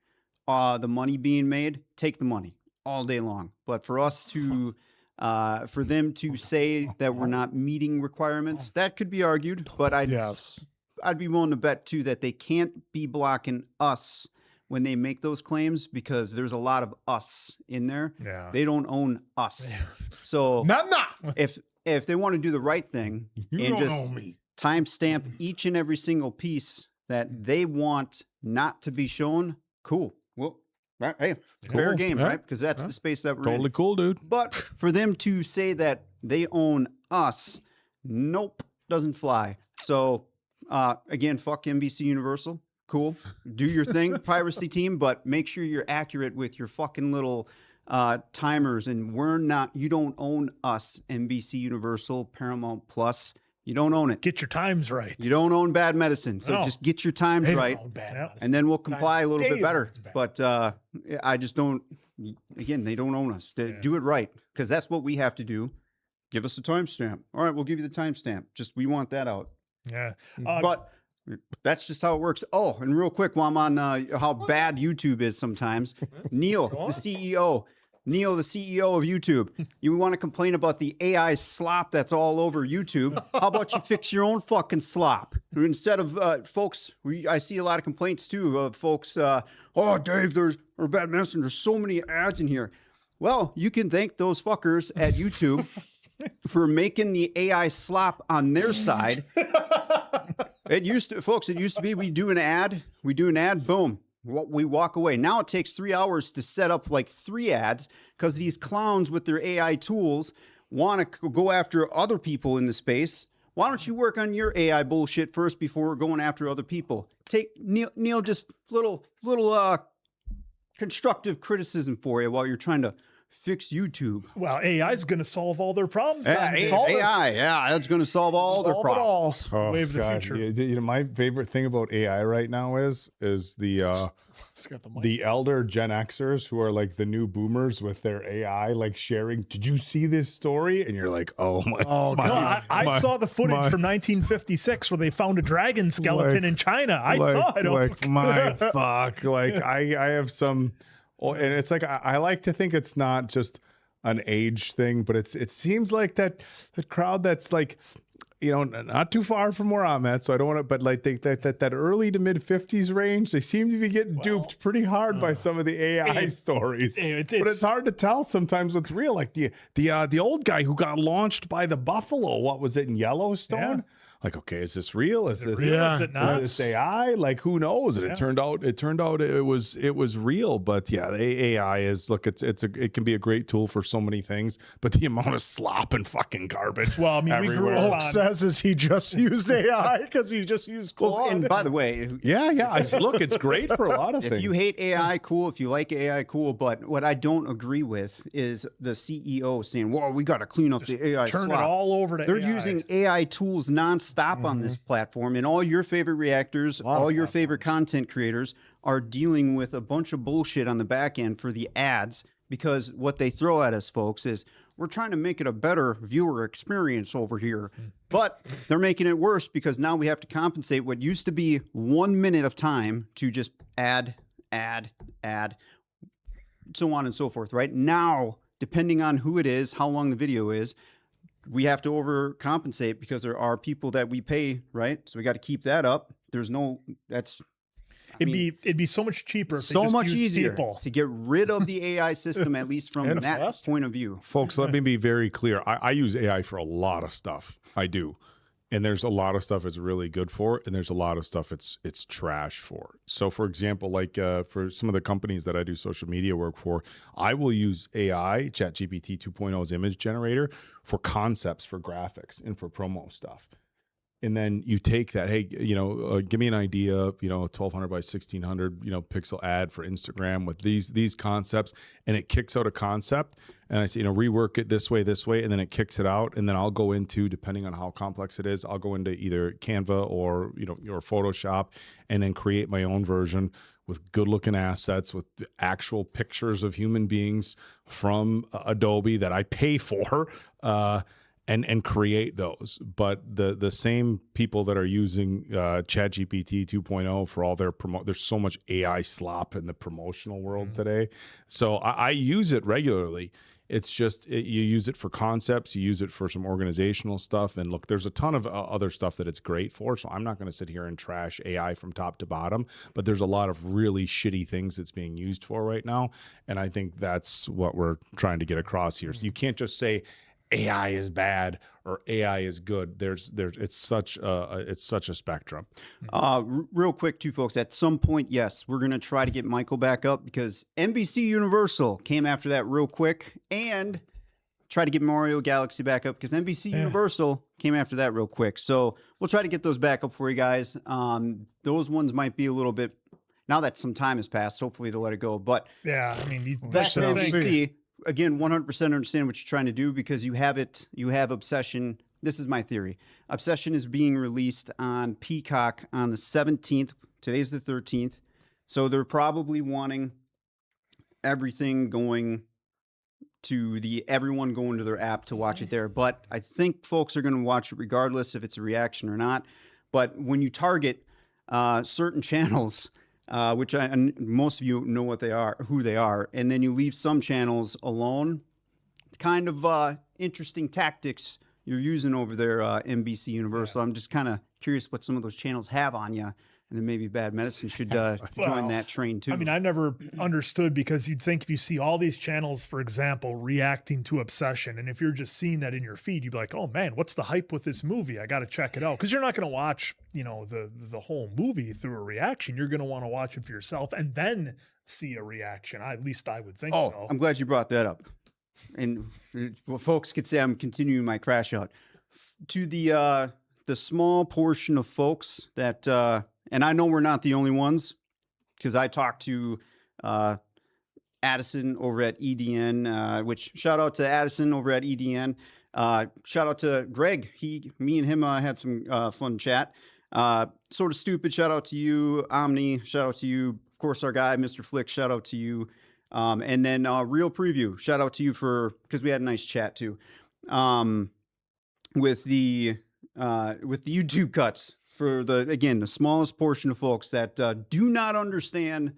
the money being made. Take the money all day long. But for us to, for them to say that we're not meeting requirements, that could be argued. But I'd be willing to bet too that they can't be blocking us when they make those claims because there's a lot of us in there. Yeah. They don't own us. So if they want to do the right thing and just timestamp each and every single piece that they want not to be shown, cool. Well, right, hey, fair game, right? Because that's the space that we're totally in. Cool, dude. But for them to say that they own us, nope, doesn't fly. So again, fuck NBC Universal. Cool. Do your thing, piracy team, but make sure you're accurate with your fucking little timers. And you don't own us, NBC Universal, Paramount Plus. You don't own it. Get your times right. You don't own Bad Medicine. So just get your times right. And then we'll comply a little bit better. But I just don't, again, they don't own us. Do it right. Because that's what we have to do. Give us a timestamp. All right, we'll give you the timestamp. Just, we want that out. Yeah. But that's just how it works. Oh, and real quick, while I'm on how bad YouTube is sometimes, Neil, the CEO of YouTube, you want to complain about the AI slop that's all over YouTube. How about you fix your own fucking slop? Instead of folks, I see a lot of complaints too of folks, oh, Dave, or Bad Medicine, there's so many ads in here. Well, you can thank those fuckers at YouTube for making the AI slop on their side. It used to be we do an ad, boom, we walk away. Now it takes 3 hours to set up like 3 ads because these clowns with their AI tools want to go after other people in the space. Why don't you work on your AI bullshit first before going after other people? Take Neil, just little constructive criticism for you while you're trying to fix YouTube. Well, AI is going to solve all their problems. AI, that's going to solve all their problems. Oh, Wave of the God. future. My favorite thing about AI right now is the elder Gen Xers who are like the new boomers with their AI, like sharing. Did you see this story? And you're like, oh my. Oh God! I saw the footage from 1956 where they found a dragon skeleton in China. I saw it. Like my fuck. Like I have some. And it's like I like to think it's not just an age thing, but it seems like that crowd that's like, not too far from where I'm at. So I don't want to, but like that early to mid 50s range, they seem to be getting duped pretty hard by some of the AI stories. But it's hard to tell sometimes what's real. Like the old guy who got launched by the buffalo. What was it in Yellowstone? Yeah. Like, okay, is this real? Is this is this AI? Like, who knows? And it turned out it was real. But yeah, the AI is it can be a great tool for so many things. But the amount of slop and fucking garbage. Well, I mean, everywhere. Hulk says is he just used AI because he just used Claude. And by the way, look, it's great for a lot of things. If you hate AI, cool. If you like AI, cool. But what I don't agree with is the CEO saying, "Well, we got to clean up the AI turn slop." it all over to They're AI. using AI tools nonstop on this platform, and all your favorite reactors, all your favorite content creators are dealing with a bunch of bullshit on the back end for the ads, because what they throw at us, folks, is we're trying to make it a better viewer experience over here, but they're making it worse because now we have to compensate what used to be 1 minute of time to just add, so on and so forth, right? Now, depending on who it is, how long the video is, we have to overcompensate because there are people that we pay, right? So we got to keep that up. There's no, that's, It'd be so much cheaper. If they so just much used easier people. to get rid of the AI system, at least from And that faster. point of view. Folks, let me be very clear. I use AI for a lot of stuff. I do. And there's a lot of stuff it's really good for, and there's a lot of stuff it's trash for. So, for example, like for some of the companies that I do social media work for, I will use AI, ChatGPT 2.0's image generator, for concepts, for graphics, and for promo stuff. And then you take that, hey, give me an idea of, 1200 by 1600, pixel ad for Instagram with these concepts, and it kicks out a concept, and I say, rework it this way, and then it kicks it out, and then I'll go into, depending on how complex it is, I'll go into either Canva or your Photoshop, and then create my own version with good looking assets, with actual pictures of human beings from Adobe that I pay for. And create those. But the same people that are using ChatGPT 2.0 for all their there's so much AI slop in the promotional world today. So I use it regularly. It's just you use it for concepts, you use it for some organizational stuff. And look, there's a ton of other stuff that it's great for. So I'm not going to sit here and trash AI from top to bottom, but there's a lot of really shitty things it's being used for right now. And I think that's what we're trying to get across here. So you can't just say AI is bad or AI is good. It's such a spectrum. Real quick too, folks, at some point, yes, we're going to try to get Michael back up because NBC Universal came after that real quick, and try to get Mario Galaxy back up because NBC Universal came after that real quick. So we'll try to get those back up for you guys. Those ones might be a little bit, now that some time has passed, hopefully they'll let it go. But yeah, I mean, back to NBC. Again, 100% understand what you're trying to do because you have Obsession. This is my theory. Obsession is being released on Peacock on the 17th. Today's the 13th. So they're probably wanting everything everyone going to their app to watch it there. But I think folks are going to watch it regardless if it's a reaction or not. But when you target certain channels, which most of you know what they are, who they are, and then you leave some channels alone. It's kind of interesting tactics you're using over there, NBC Universal. I'm just kind of curious what some of those channels have on you, and then maybe Bad Medicine should join that train too. I mean, I never understood because you'd think if you see all these channels, for example, reacting to Obsession, and if you're just seeing that in your feed, you'd be like, oh man, what's the hype with this movie? I got to check it out. Because you're not going to watch, the whole movie through a reaction. You're going to want to watch it for yourself and then see a reaction. At least I would think so. I'm glad you brought that up. And folks could say I'm continuing my crash out. To the small portion of folks that, and I know we're not the only ones, because I talked to Addison over at EDN, which shout out to Addison over at EDN. Shout out to Greg. Me and him had some fun chat. Sort of Stupid, shout out to you. Omni, shout out to you. Of course, our guy, Mr. Flick, shout out to you. And then Real Preview, shout out to you because we had a nice chat too. With the YouTube cuts for the smallest portion of folks that do not understand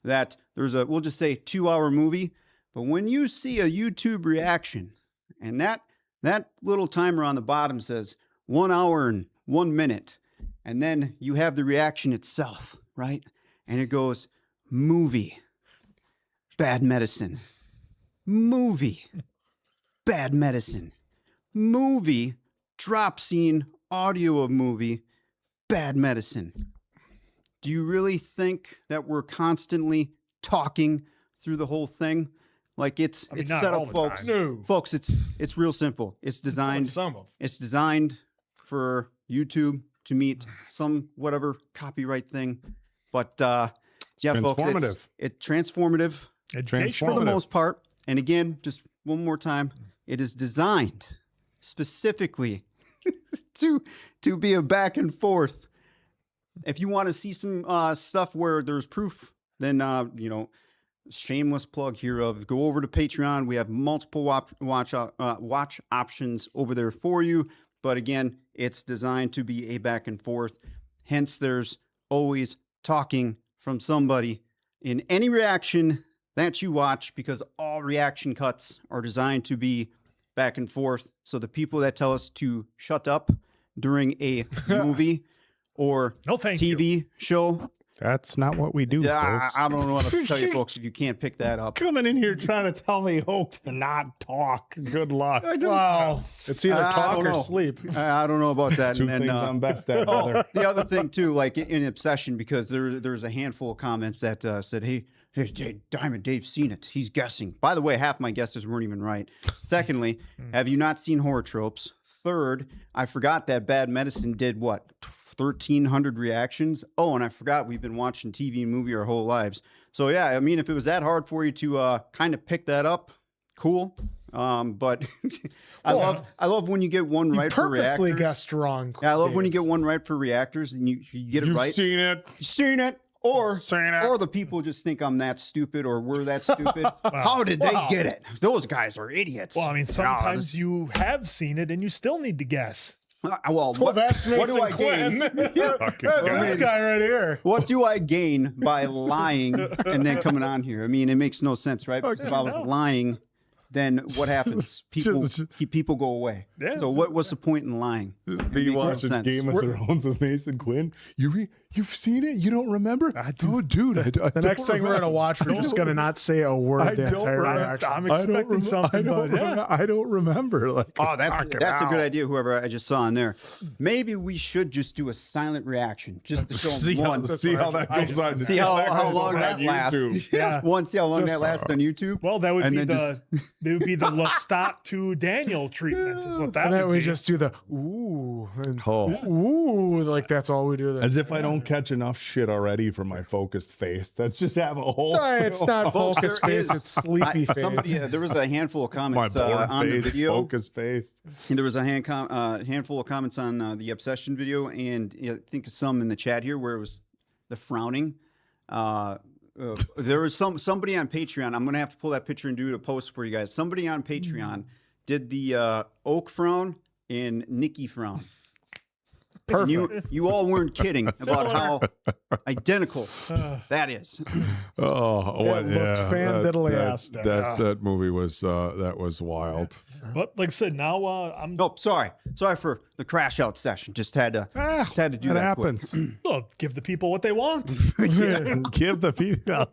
that there's we'll just say 2-hour movie, but when you see a YouTube reaction and that little timer on the bottom says 1 hour and 1 minute, and then you have the reaction itself, right? And it goes movie, Bad Medicine, movie, Bad Medicine, movie, drop scene, audio of movie, Bad Medicine. Do you really think that we're constantly talking through the whole thing? Like it's set up, folks. No. Folks, it's real simple. It's designed for YouTube to meet some whatever copyright thing. But yeah, folks, it's transformative for the most part. And again, just one more time, it is designed specifically to be a back and forth. If you want to see some stuff where there's proof, then shameless plug here of go over to Patreon. We have multiple watch options over there for you. But again, it's designed to be a back and forth. Hence, there's always talking from somebody in any reaction that you watch, because all reaction cuts are designed to be back and forth. So the people that tell us to shut up during a movie or No, thank TV show, That's not what we do, folks. I don't know what to tell you, folks, if you can't pick that up. Coming in here trying to tell me, to not talk. Good luck. Wow. It's either I talk don't or know. sleep. I don't know about that. Two And things then, I'm best at, brother. the other thing too, like in Obsession, because there's a handful of comments that said, hey, Diamond Dave's seen it. He's guessing. By the way, half my guesses weren't even right. Secondly, have you not seen Horror Tropes? Third, I forgot that Bad Medicine did what? 1,300 reactions. Oh, and I forgot we've been watching TV and movie our whole lives. So yeah, I mean, if it was that hard for you to kind of pick that up, cool. But I love when you get one right for Purposely reactors. guessed wrong. Yeah, I love when you get one right for reactors and you get it right. Seen it. You've seen it. Or Seen it. or the people just think I'm that stupid or we're that stupid. How did they get it? Those guys are idiots. Well, I mean, sometimes you have seen it and you still need to guess. Well, That's what do Mason I gain? Quinn. That's this guy right here. What do I gain by lying and then coming on here? I mean, it makes no sense, right? Because if I was lying, then what happens? People go away. Yeah. So what's the point in lying? Me makes no watching sense. Game of Thrones with Mason Quinn. You've seen it? You don't remember? Oh, dude. The next thing we're going to watch, we're just going to not say a word the entire reaction. I'm expecting something, but yeah. I don't remember. Like, Oh, that's a good idea. Whoever I just saw in there, maybe we should just do a silent reaction just to show them one. See how that goes on. See how long that lasts. YouTube. Yeah. One, see how long that lasts on YouTube. Well, that would And be then the Lestat to Daniel treatment is what that And then would we be. just do the ooh, and Oh. ooh, like that's all we do. Then. As if I don't catch enough shit already from my focused face. Let's just have a whole. It's not Folks, focus there face, is- it's sleepy face. There was a handful of My comments bored on the face, video. focused face. And there was a handful of comments on the Obsession video, and I think some in the chat here where it was the frowning. There was somebody on Patreon. I'm gonna have to pull that picture and do a post for you guys. Somebody on Patreon did the Oak frown and Nikki frown. Perfect. You all weren't kidding about how identical that is. Oh, what? looked fan-diddly-ass then. That movie was that was wild. But like I said, now I'm Oh, sorry for the crash out session. Just had to do It that. happens. well, give the people what they want. Give the people.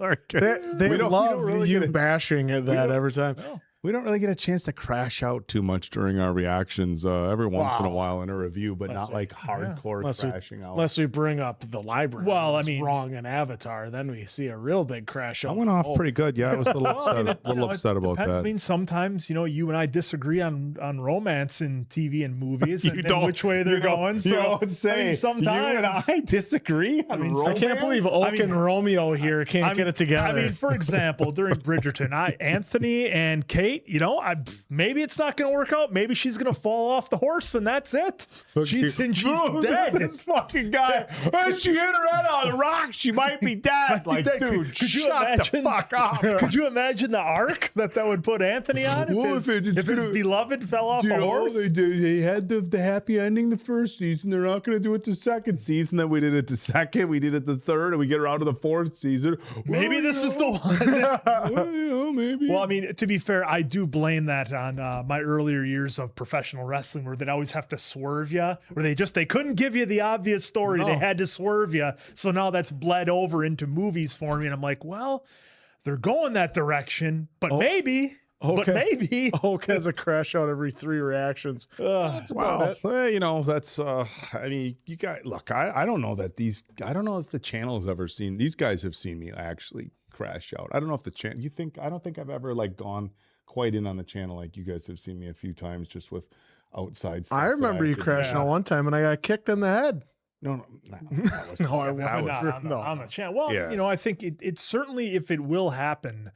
They We don't love really you get it. bashing at that every time. We don't really get a chance to crash out too much during our reactions. Every once in a while in a review, but not like hardcore crashing out. Unless we bring up the library. Well, I that's mean- wrong in Avatar, then we see a real big crash I out. went off Oh, pretty good. Yeah, I was a little upset, It about depends. that. I mean, sometimes you and I disagree on romance in TV and movies, and which way they're going. So You don't say. I mean, sometimes you and I disagree. I mean, I can't believe Oak and Romeo here can't get it together. I mean, for example, during Bridgerton, Anthony and Kate, maybe it's not going to work out. Maybe she's going to fall off the horse, and that's it. She's dead. This fucking guy. She hit her head on the rock. She might be dead. Like, dude, could you shut imagine, the fuck up. Could you imagine the arc that would put Anthony on if his beloved fell off a horse? They had the happy ending the first season. They're not going to do it the second season. Then we did it the second. We did it the third, and we get around to the fourth season. Maybe this is the one. Well, maybe. Well, I mean, to be fair, I do blame that on my earlier years of professional wrestling, where they'd always have to swerve you, where they couldn't give you the obvious story. No. They had to swerve you. So now that's bled over into movies for me. And I'm like, well, they're going that direction, but maybe. But maybe. Oak has a crash out every 3 reactions. That's about it. That's I mean, you guys look, I don't know that I don't know if the channel has ever seen, these guys have seen me actually crash out. I don't know if the channel, I don't think I've ever like gone quite in on the channel like you guys have seen me a few times just with outside stuff. I remember you crashing out one time and I got kicked in the head. No, that was, No, I that wasn't. was- on the channel. Well, Yeah. I think it certainly, if it will happen,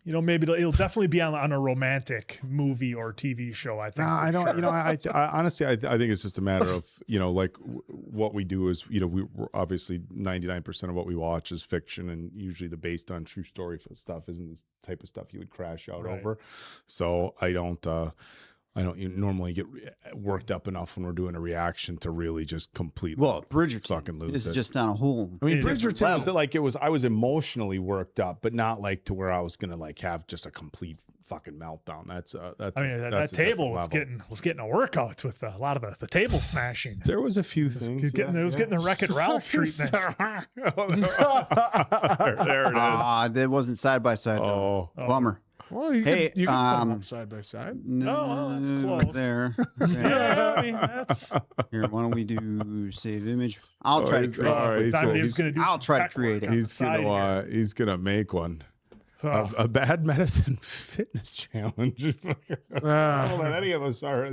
maybe it'll definitely be on a romantic movie or TV show. I think. No, I don't. I honestly, I think it's just a matter of like what we do is we're obviously 99% of what we watch is fiction, and usually the based on true story stuff isn't the type of stuff you would crash out over. So I don't normally get worked up enough when we're doing a reaction to really just completely Bridgerton fucking lose is it. just on a whole. I mean, different Bridgerton was level. like I was emotionally worked up, but not like to where I was gonna like have just a complete fucking meltdown. That's I mean, that that's a table different was level. getting a workout with a lot of the table smashing. There was a few things. It was getting the Wreck-It Ralph treatment. there it is. That wasn't side by side. Oh. Bummer. Well, you Hey, could put them up side by side. well, that's close. There. Yeah, I mean, that's Here, why don't we do save image? I'll try to he's- create. all right, he's Time cool. Dave's gonna do. I'll some try to tech create work it. on the He's side here. gonna make one. Oh. A bad medicine fitness challenge. I don't know that any of us are.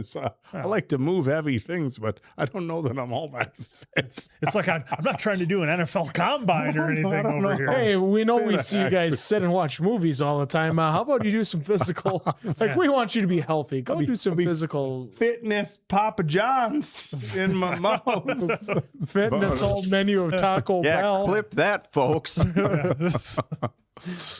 I like to move heavy things, but I don't know that I'm all that fit. It's like I'm not trying to do an NFL combine or anything don't over know. here. Hey, we know we see you guys sit and watch movies all the time. How about you do some physical? Like, we want you to be healthy. Go do some physical Fitness Papa John's in my mouth. fitness whole menu of Taco Yeah, Bell. clip that, folks.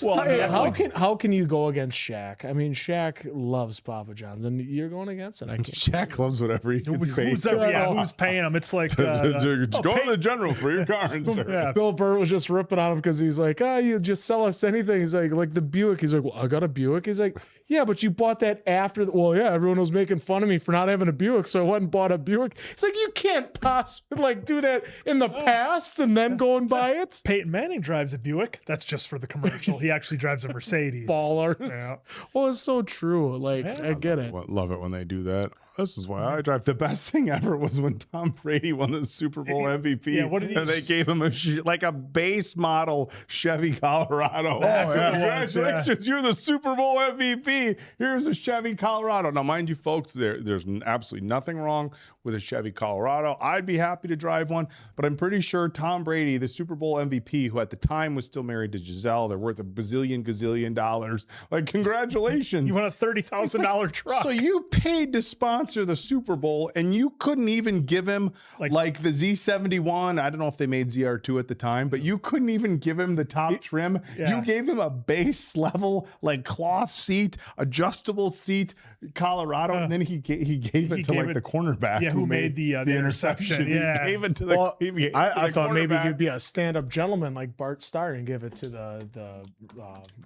Well, Hey, yeah, how can you go against Shaq? I mean, Shaq loves Papa John's, and you're going against it. I can't. Jack loves whatever he can pay. who's paying him? It's like Just go to the general for your car insurance. yeah, Bill Burr was just ripping on him because he's like, you just sell us anything. He's like the Buick. He's like, well, I got a Buick. He's like, yeah, but you bought that after. Well, yeah, everyone was making fun of me for not having a Buick, so I went and bought a Buick. It's like, you can't possibly like do that in the past and then go and buy it. Peyton Manning drives a Buick. That's just for the commercial. He actually drives a Mercedes. Ballers. Yeah. Well, it's so true. Like, I get it. Love it when they do that. This is why I drive. The best thing ever was when Tom Brady won the Super Bowl MVP. Yeah, what did he- and they gave him like a base model Chevy Colorado. That's what it was, Congratulations, you're the Super Bowl MVP. Here's a Chevy Colorado. Now, mind you, folks, there's absolutely nothing wrong with a Chevy Colorado. I'd be happy to drive one, but I'm pretty sure Tom Brady, the Super Bowl MVP, who at the time was still married to Giselle, they're worth gazillion dollars. Like, congratulations. You want a $30,000 truck? So you paid to sponsor the Super Bowl, and you couldn't even give him like the Z71. I don't know if they made ZR2 at the time, but you couldn't even give him the top trim. Yeah. You gave him a base level, like cloth seat, adjustable seat, Colorado, and then he gave it to like the cornerback. Yeah, who made the interception. Yeah. He gave it to the. Well, he gave it to I the thought maybe cornerback. you'd be a stand-up gentleman like Bart Starr and give it to the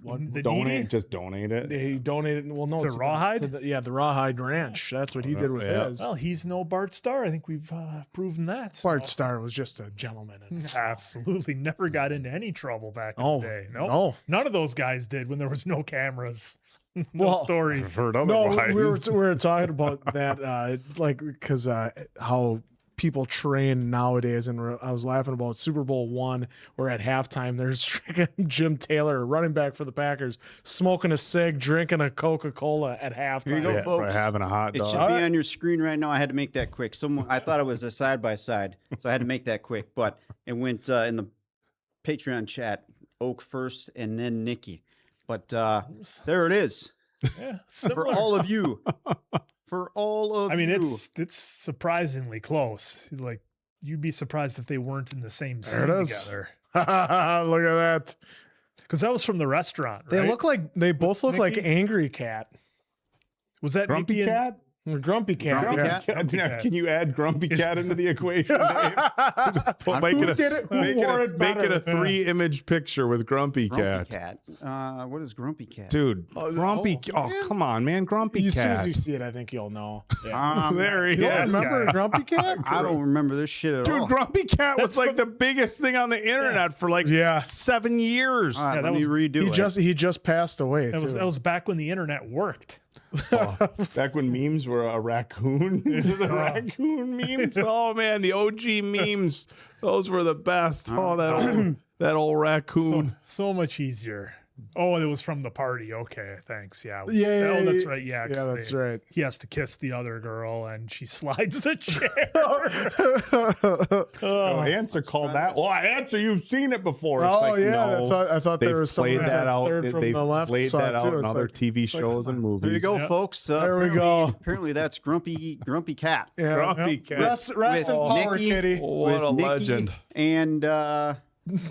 what? The Donate, needy? just donate it. He donated. Well, no, To Rawhide? the Rawhide Ranch. That's what he did with Yeah. his. Well, he's no Bart Starr. I think we've proven that. Bart Starr was just a gentleman. Absolutely never got into any trouble back in Oh, the day. Nope. no. None of those guys did when there was no cameras. No Well, stories. I've heard No, otherwise. we were talking about that, like, because how people train nowadays, and I was laughing about Super Bowl I, where at halftime there's freaking Jim Taylor, running back for the Packers, smoking a cig, drinking a Coca-Cola at halftime. Here you go, Yeah, folks. for having a hot It dog. should be on your screen right now. I had to make that quick. I thought it was a side by side, so I had to make that quick. But it went in the Patreon chat. Oak first, and then Nikki. But there it is Yeah, for similar. all of you. For all of I mean, you. it's surprisingly close. Like, you'd be surprised if they weren't in the same scene There it is. together. Look at that. Because that was from the restaurant, They right? both look like Nikki? Angry Cat. Was that Grumpy Nikki and- Cat? Or Grumpy Cat. Grumpy yeah. Cat? Now, Cat. can you add Grumpy Cat into the equation? Dave? Make Who it did it? Who make wore it make it better? a 3-image picture with Grumpy Grumpy Cat. Cat. What is Grumpy Cat? Dude, Grumpy. oh, Oh, come on, man. Grumpy As soon as Cat. you see it, I think you'll know. Yeah. There he You don't is. remember Grumpy Cat? I don't remember this shit at all. Dude, Grumpy Cat was like the biggest thing on the internet for like 7 years. All right, Yeah, let that me was- redo it. He just passed away. That too. was back when the internet worked. Back when memes were a raccoon. The raccoon memes. Oh man, the OG memes. Those were the best. Oh, that old raccoon. So much easier. Oh, it was from the party. Okay, thanks. Yeah. Yeah, Oh, that's right. Yeah. 'cause yeah, that's right. He has to kiss the other girl, and she slides the chair. Oh, Answer called that. Well, Answer, you've seen it before. It's Oh like, yeah, no. I thought there They've was something played that out. third from They've the left. played saw that it out too. in It's other like, TV shows and movies. There you go, folks. There we apparently- go. Apparently, that's Grumpy Cat. yeah. Grumpy Cat. Rest in power, Nikki. Kitty. What a Nikki legend. And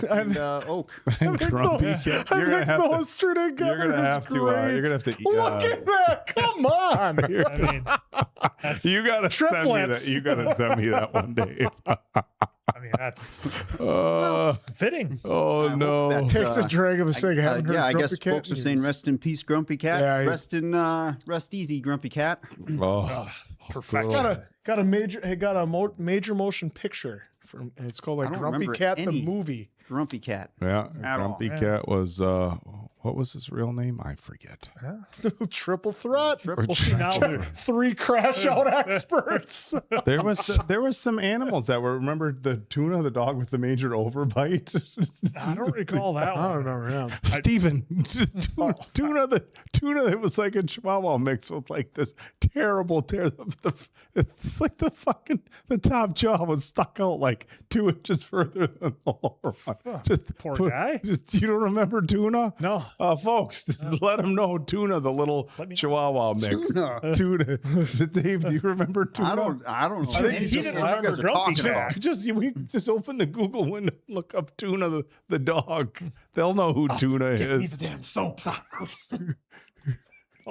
Oak. Grumpy Cat. You're gonna have to. those two together. You're gonna is have to. great. You're gonna have to. Look at that! Come on. I mean, You gotta send me Triplets. that. You gotta send me that one day. I mean, that's fitting. Oh I hope no! that, Takes a drag of a cig. Haven't heard yeah, I guess Grumpy Cat folks are in saying years. rest in peace, Grumpy Cat. Yeah, Rest easy, Grumpy Cat. Oh, Perfect. Got a major motion picture from. It's called I like don't Grumpy remember Cat the any. movie. Grumpy Cat. yeah. At all. Grumpy Cat was what was his real name? I forget. Triple threat. Triple Now they're- 3 crash out experts. There was some animals that were. Remember the tuna, the dog with the major overbite. I don't recall that I one. don't remember him. Steven, tuna that was like a Chihuahua mix with like this terrible it's like the top jaw was stuck out like 2 inches further than the lower one. Poor guy. You don't remember tuna? No. Folks, let them know Tuna, the little Chihuahua mix. Tuna. Dave, do you remember Tuna? I don't know. I think he Just didn't what you remember guys are Grumpy talking Cat. about. We just open the Google window and look up Tuna, the dog. They'll know who Tuna is. Damn soap.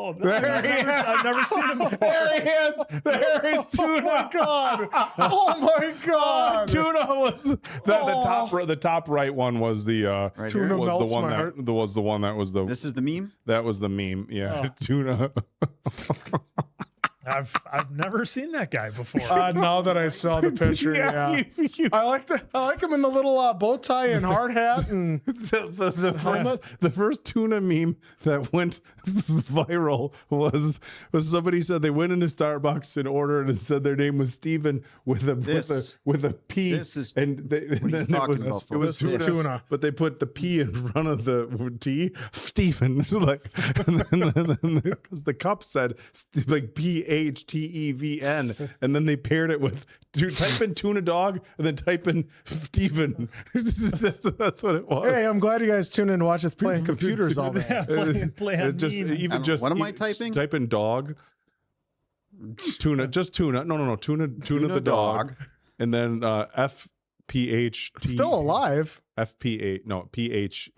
Oh, There he is. I've never seen him before. There he is. There is Tuna. Oh my god! Oh my god! Tuna was the top right one was the Right Tuna here. was melts the one my that heart. was the one that was the This is the meme. that was the meme. Yeah, Oh. Tuna. I've never seen that guy before. Now that I saw the picture, yeah. I like him in the little bow tie and hard hat and The first Tuna meme that went viral was somebody said they went into Starbucks and ordered and said their name was Steven with a P. This is and what he's then talking it about, was This is tuna. but they put the P in front of the T, Steven, like, and then because the cup said like PHTEVN, and then they paired it with type in tuna dog and then type in Steven. That's what it was. hey, I'm glad you guys tune in and watch us playing computers all day. Play on memes. What am I typing? Type in dog. Tuna, just tuna. No. Tuna the dog. And then FPH. Still alive. FPH. No, PH.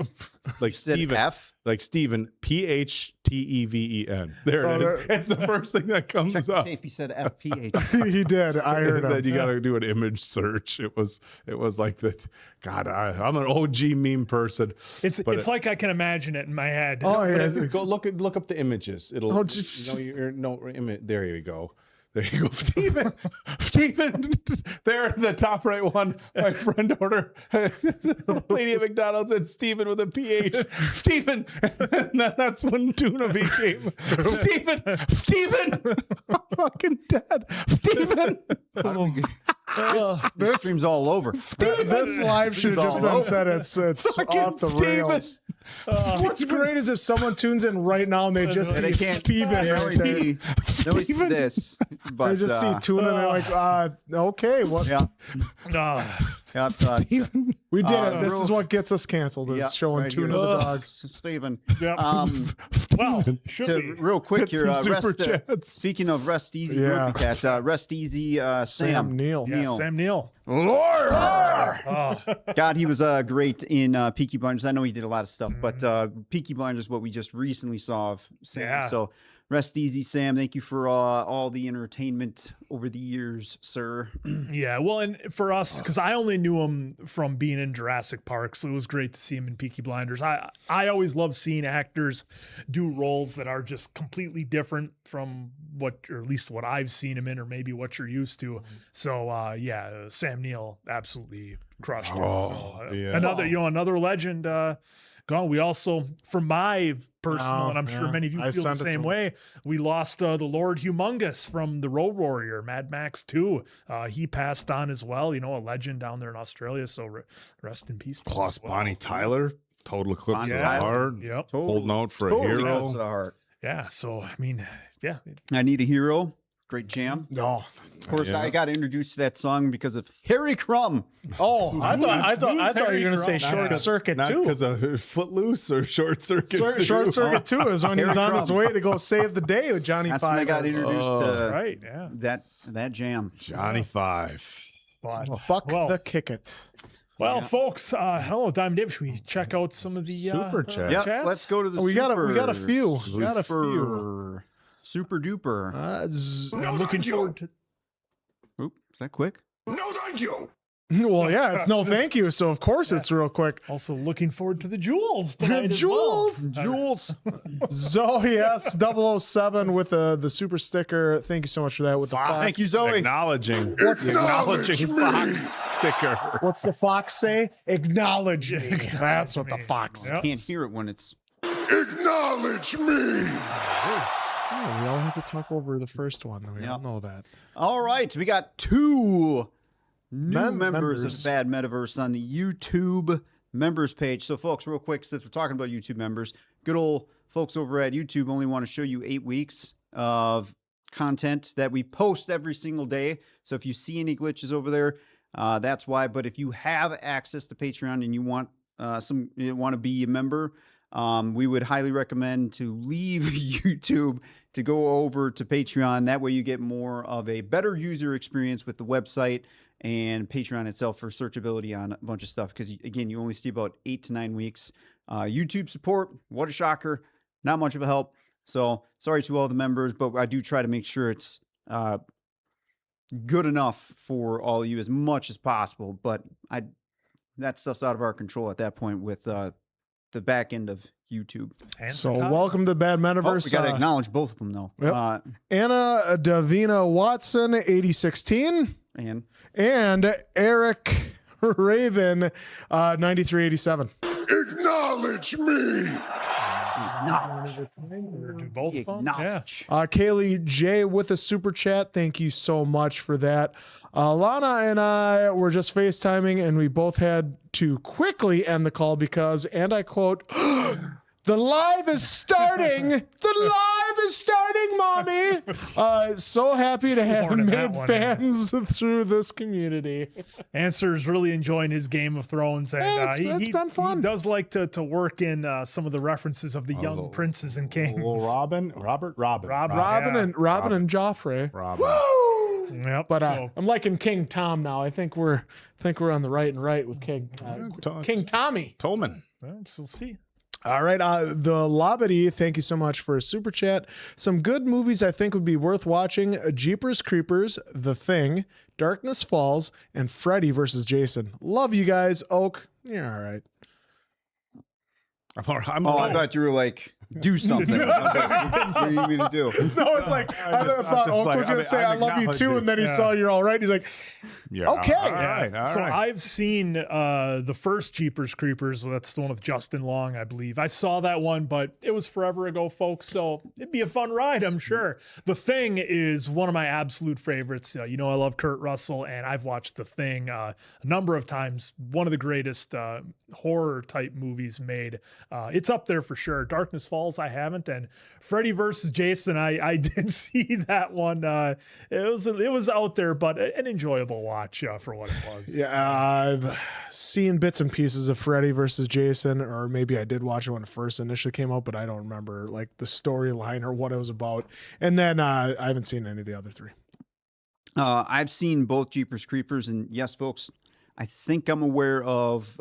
Like Said Steven. F. Like Steven. PHTEVEN. There it is. It's the first thing that comes Check the up. tape. He said FPH. He did. I heard And then him. you gotta do an image search. It was like that. God, I'm an OG meme person. It's But like I can imagine it in my head. Oh, But yeah. if- go look up the images. It'll. Oh, There you go. There you go, Steven. Steven, there in the top right one. My friend order, the lady at McDonald's said Steven with a PH. Steven, and that's when tuna became Steven. I'm fucking dead. Steven. This stream's all over. This live should have just all been over. said it's off the rails. What's great is if someone tunes in right now and they just see They can't. Steven. They only see this. But They just see tuna and they're like, okay, what? yeah. We did it. This is what gets us canceled. Is Yeah, showing right tuna here. the dog. Steven. Yep. well, should be. Real quick Get here, some super chats. speaking of Rest Easy, Yeah. Grumpy Cat, Rest Easy, Sam Neill. Yeah, Sam Neill. God, he was great in Peaky Blinders. I know he did a lot of stuff, but Peaky Blinders, what we just recently saw of Sam. Yeah. So rest easy, Sam. Thank you for all the entertainment over the years, sir. Yeah, well, and for us, because I only knew him from being in Jurassic Park, so it was great to see him in Peaky Blinders. I always love seeing actors do roles that are just completely different from what, or at least what I've seen him in, or maybe what you're used to. So, yeah, Sam Neill absolutely crushed it. yeah. Another legend. Gone. We also, for my personal, and I'm sure many of you I feel the sent it to same him. way, we lost the Lord Humongous from the Road Warrior, Mad Max 2. He passed on as well, a legend down there in Australia. So rest in peace. to him Plus as well. Bonnie Tyler, total eclipse Bonnie of the Tyler. heart. Yep. Holding out for a Totally hero. goes to the heart. Yeah. So, I mean, yeah. I Need a Hero. Great jam. No. Of course, Yeah. I got introduced to that song because of Harry Crumb. Oh, I thought you were Harry going to say Crumb? Short Circuit Not too. because of Footloose or Short Circuit. too? Short Circuit 2 is when he's on his way to go save the day with Johnny That's when I got Five. introduced to Right. Yeah. that jam. Johnny Five. But, Buck well, the Kick It. well, folks, hello, Diamond Dave. Should we check out some of the Super chat. Yeah, chats? let's go to the We got a few. Super duper. I'm looking forward to. Oop, is that quick? No, thank you. Well, yeah, it's no thank you. So of course it's real quick. Also looking forward to the jewels tonight. Jewels. Zoe S007 with the super sticker. Thank you so much for that. With the Fox. Thank you, Zoe. Acknowledging Fox sticker. What's the Fox say? Acknowledge me. That's what the Fox says. Can't hear it when it's. Acknowledge me! Oh, we all have to talk over the first one. We all know that. All right, we got 2 new members members. of the Bad Metaverse on the YouTube members page. So, folks, real quick, since we're talking about YouTube members, good old folks over at YouTube only want to show you 8 weeks of content that we post every single day. So if you see any glitches over there, that's why. But if you have access to Patreon and you want to be a member, we would highly recommend to leave YouTube to go over to Patreon. That way you get more of a better user experience with the website and Patreon itself for searchability on a bunch of stuff. Because again, you only see about 8 to 9 weeks. YouTube support, what a shocker. Not much of a help. So sorry to all the members, but I do try to make sure it's good enough for all of you as much as possible. But that stuff's out of our control at that point with the back end of YouTube. So welcome to Bad Metaverse. We got to acknowledge both of them though. Yep. Anna Davina Watson, 8016. And Eric Raven, 9387. Acknowledge me! Both of them? Yeah. Kaylee J with a super chat. Thank you so much for that. Lana and I were just FaceTiming and we both had to quickly end the call because, and I quote, the live is starting. The live is starting, mommy. So happy to have made fans through this community. Answer's really enjoying his Game of Thrones. And it's been fun. He does like to work in some of the references of the young princes and kings. Robin and Joffrey. Robin. Yep. But I'm liking King Tom now. I think we're on the right with King Tommy. Tolman. Well, we'll see. All right, the Lobby, thank you so much for a super chat. Some good movies I think would be worth watching: Jeepers Creepers, The Thing, Darkness Falls, and Freddy vs. Jason. Love you guys, Oak. You're all right. I thought you were like, do something. What do you mean to do? No, it's like, I thought Oak was going to say, I love you too, and then he saw you're all right. He's like, okay. All right. I've seen the first Jeepers Creepers. That's the one with Justin Long, I believe. I saw that one, but it was forever ago, folks. So it'd be a fun ride, I'm sure. The Thing is one of my absolute favorites. I love Kurt Russell, and I've watched The Thing a number of times. One of the greatest horror type movies made. It's up there for sure. Darkness Falls, I haven't, and Freddy vs. Jason, I did see that one. It was out there, but an enjoyable watch for what it was. Yeah, I've seen bits and pieces of Freddy vs. Jason, or maybe I did watch it when it first initially came out, but I don't remember like the storyline or what it was about. And then I haven't seen any of the other 3. I've seen both Jeepers Creepers, and yes, folks, I think I'm aware of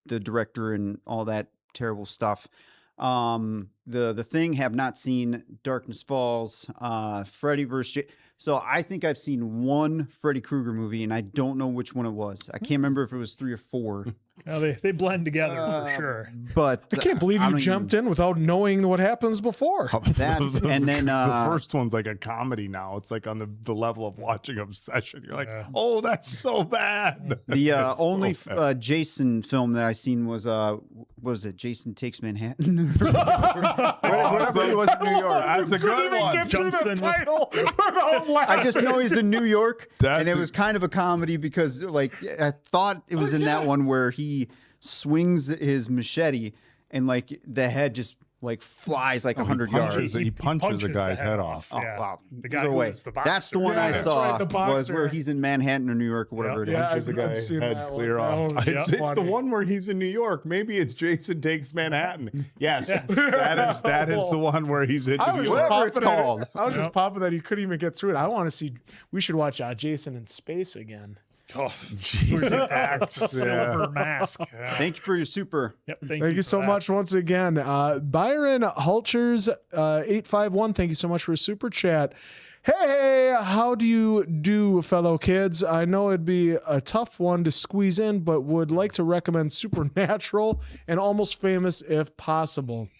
the director and all that terrible stuff. The Thing, have not seen. Darkness Falls, Freddy vs. So I think I've seen one Freddy Krueger movie, and I don't know which one it was. I can't remember if it was 3 or 4. No, they blend together for sure. But I can't believe you jumped in without knowing what happens before. And then the first one's like a comedy now. It's like on the level of watching Obsession. You're like, oh, that's so bad. The only Jason film that I seen was what was it? Jason Takes Manhattan. Whatever it was in New York. That's a good one. Jumps in title. I just know he's in New York, and it was kind of a comedy because, like, I thought it was in that one where he swings his machete and like the head just like flies like 100 yards. He punches the guy's head off. Oh, wow. The guy who was the boxer. That's the one I saw was where he's in Manhattan or New York or whatever it is. Punches the guy's head clear off. It's the one where he's in New York. Maybe it's Jason Takes Manhattan. Yes, that is the one where he's in New York. I was just popping that he couldn't even get through it. I want to see. We should watch Jason in Space again. Oh, Jesus. Silver mask. Yeah. Thank you for your super. Yep, thank you so much once again. Byron Hulchers, 851, thank you so much for a super chat. Hey, how do you do, fellow kids? I know it'd be a tough one to squeeze in, but would like to recommend Supernatural and Almost Famous if possible.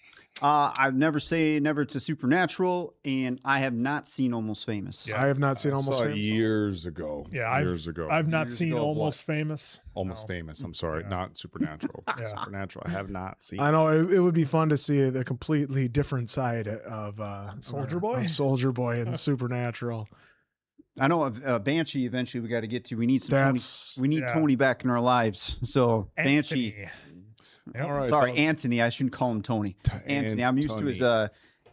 I've never say never to Supernatural, and I have not seen Almost Famous. I have not seen Almost Saw it Famous. years ago. Yeah, years ago. I've not Years seen ago, Almost Famous. Almost Famous. I'm sorry, not Supernatural. Yeah. Supernatural. I have not seen. I know it would be fun to see the completely different side of Soldier Boy? of Soldier Boy and Supernatural. I know Banshee. Eventually, we got to get to. We need some. That's- Tony, we need yeah. Tony back in our lives. So Banshee. Anthony. Yep. All right. Sorry, Anthony. I shouldn't call him Tony. Anthony. I'm used to his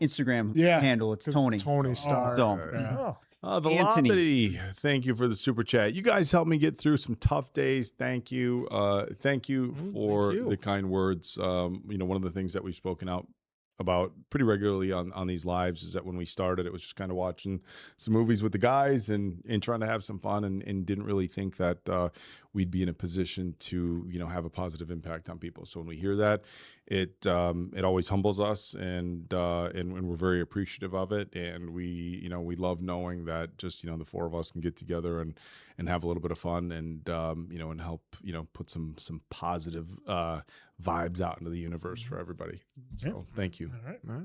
Instagram handle. It's Tony. Tony Starr. So Yeah. Oh, The Anthony. Lobby. Thank you for the super chat. You guys helped me get through some tough days. Thank you. Thank you for you. the kind words. One of the things that we've spoken out about pretty regularly on these lives is that when we started, it was just kind of watching some movies with the guys and trying to have some fun and didn't really think that we'd be in a position to, have a positive impact on people. So when we hear that, it always humbles us and we're very appreciative of it. And we love knowing that just, the four of us can get together and have a little bit of fun and, and help, put some positive vibes out into the universe for everybody. So thank you. All right.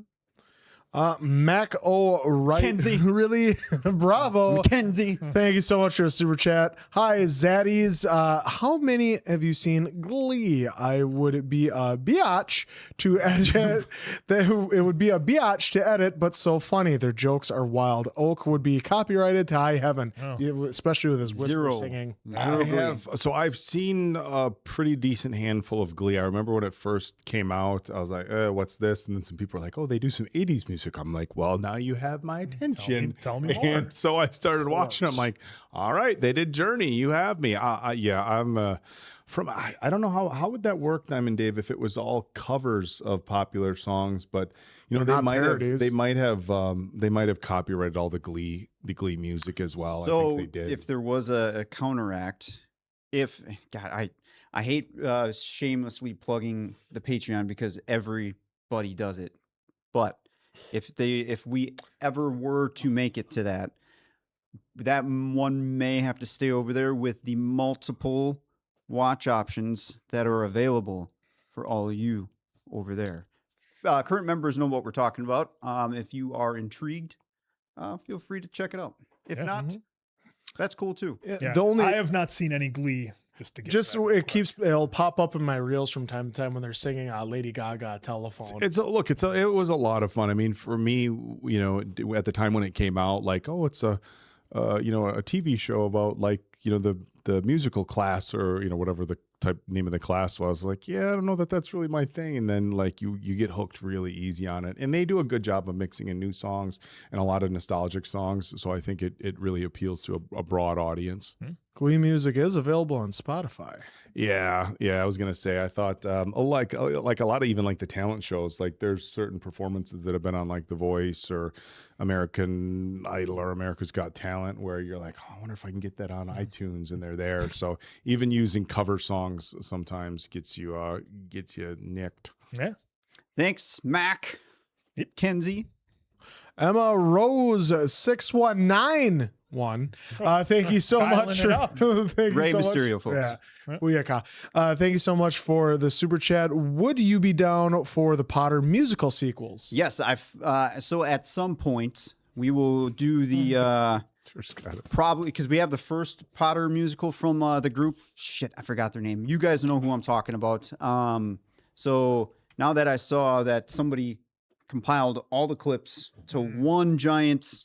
Mac O'Reilly. Kenzie. Really? Bravo. Mackenzie. Thank you so much for a super chat. Hi, Zaddies. How many have you seen Glee? I would be a biatch to edit. It would be a biatch to edit, but so funny. Their jokes are wild. Oak would be copyrighted to high heaven, especially with his whisper Zero. singing. I've seen a pretty decent handful of Glee. I remember when it first came out, I was like, what's this? And then some people were like, oh, they do some 80s music. I'm like, well, now you have my attention. Tell me more. And so I started watching. I'm like, all right, they did Journey. You have me. I'm from. I don't know how would that work, Diamond Dave, if it was all covers of popular songs, but they not might parodies. have they might have copyrighted all the Glee music as well. So I think they did. if there was a counteract, I hate shamelessly plugging the Patreon because everybody does it, but if we ever were to make it to that one may have to stay over there with the multiple watch options that are available for all of you over there. Current members know what we're talking about. If you are intrigued, feel free to check it out. If not, that's cool too. Yeah. The only I have not seen any Glee. It'll pop up in my reels from time to time when they're singing Lady Gaga telephone. It was a lot of fun. I mean, for me, at the time when it came out, like, oh, it's a TV show about the musical class or whatever the name of the class was. Like, yeah, I don't know that that's really my thing. And then you get hooked really easy on it. And they do a good job of mixing in new songs and a lot of nostalgic songs. So I think it really appeals to a broad audience. Glee music is available on Spotify. Yeah. I was gonna say, I thought like a lot of even like the talent shows, like there's certain performances that have been on like The Voice or American Idol or America's Got Talent where you're like, oh, I wonder if I can get that on iTunes, and they're there. So even using cover songs sometimes gets you nicked. Yeah. Thanks, Mac. Kenzie. Emma Rose 6191. Thank you so much. Thank you Ray so Mysterio, much. folks. Yeah. Booyaka. Thank you so much for the super chat. Would you be down for the Potter musical sequels? Yes, so at some point we will do the probably because we have the first Potter musical from the group. Shit, I forgot their name. You guys know who I'm talking about. So now that I saw that somebody compiled all the clips to one giant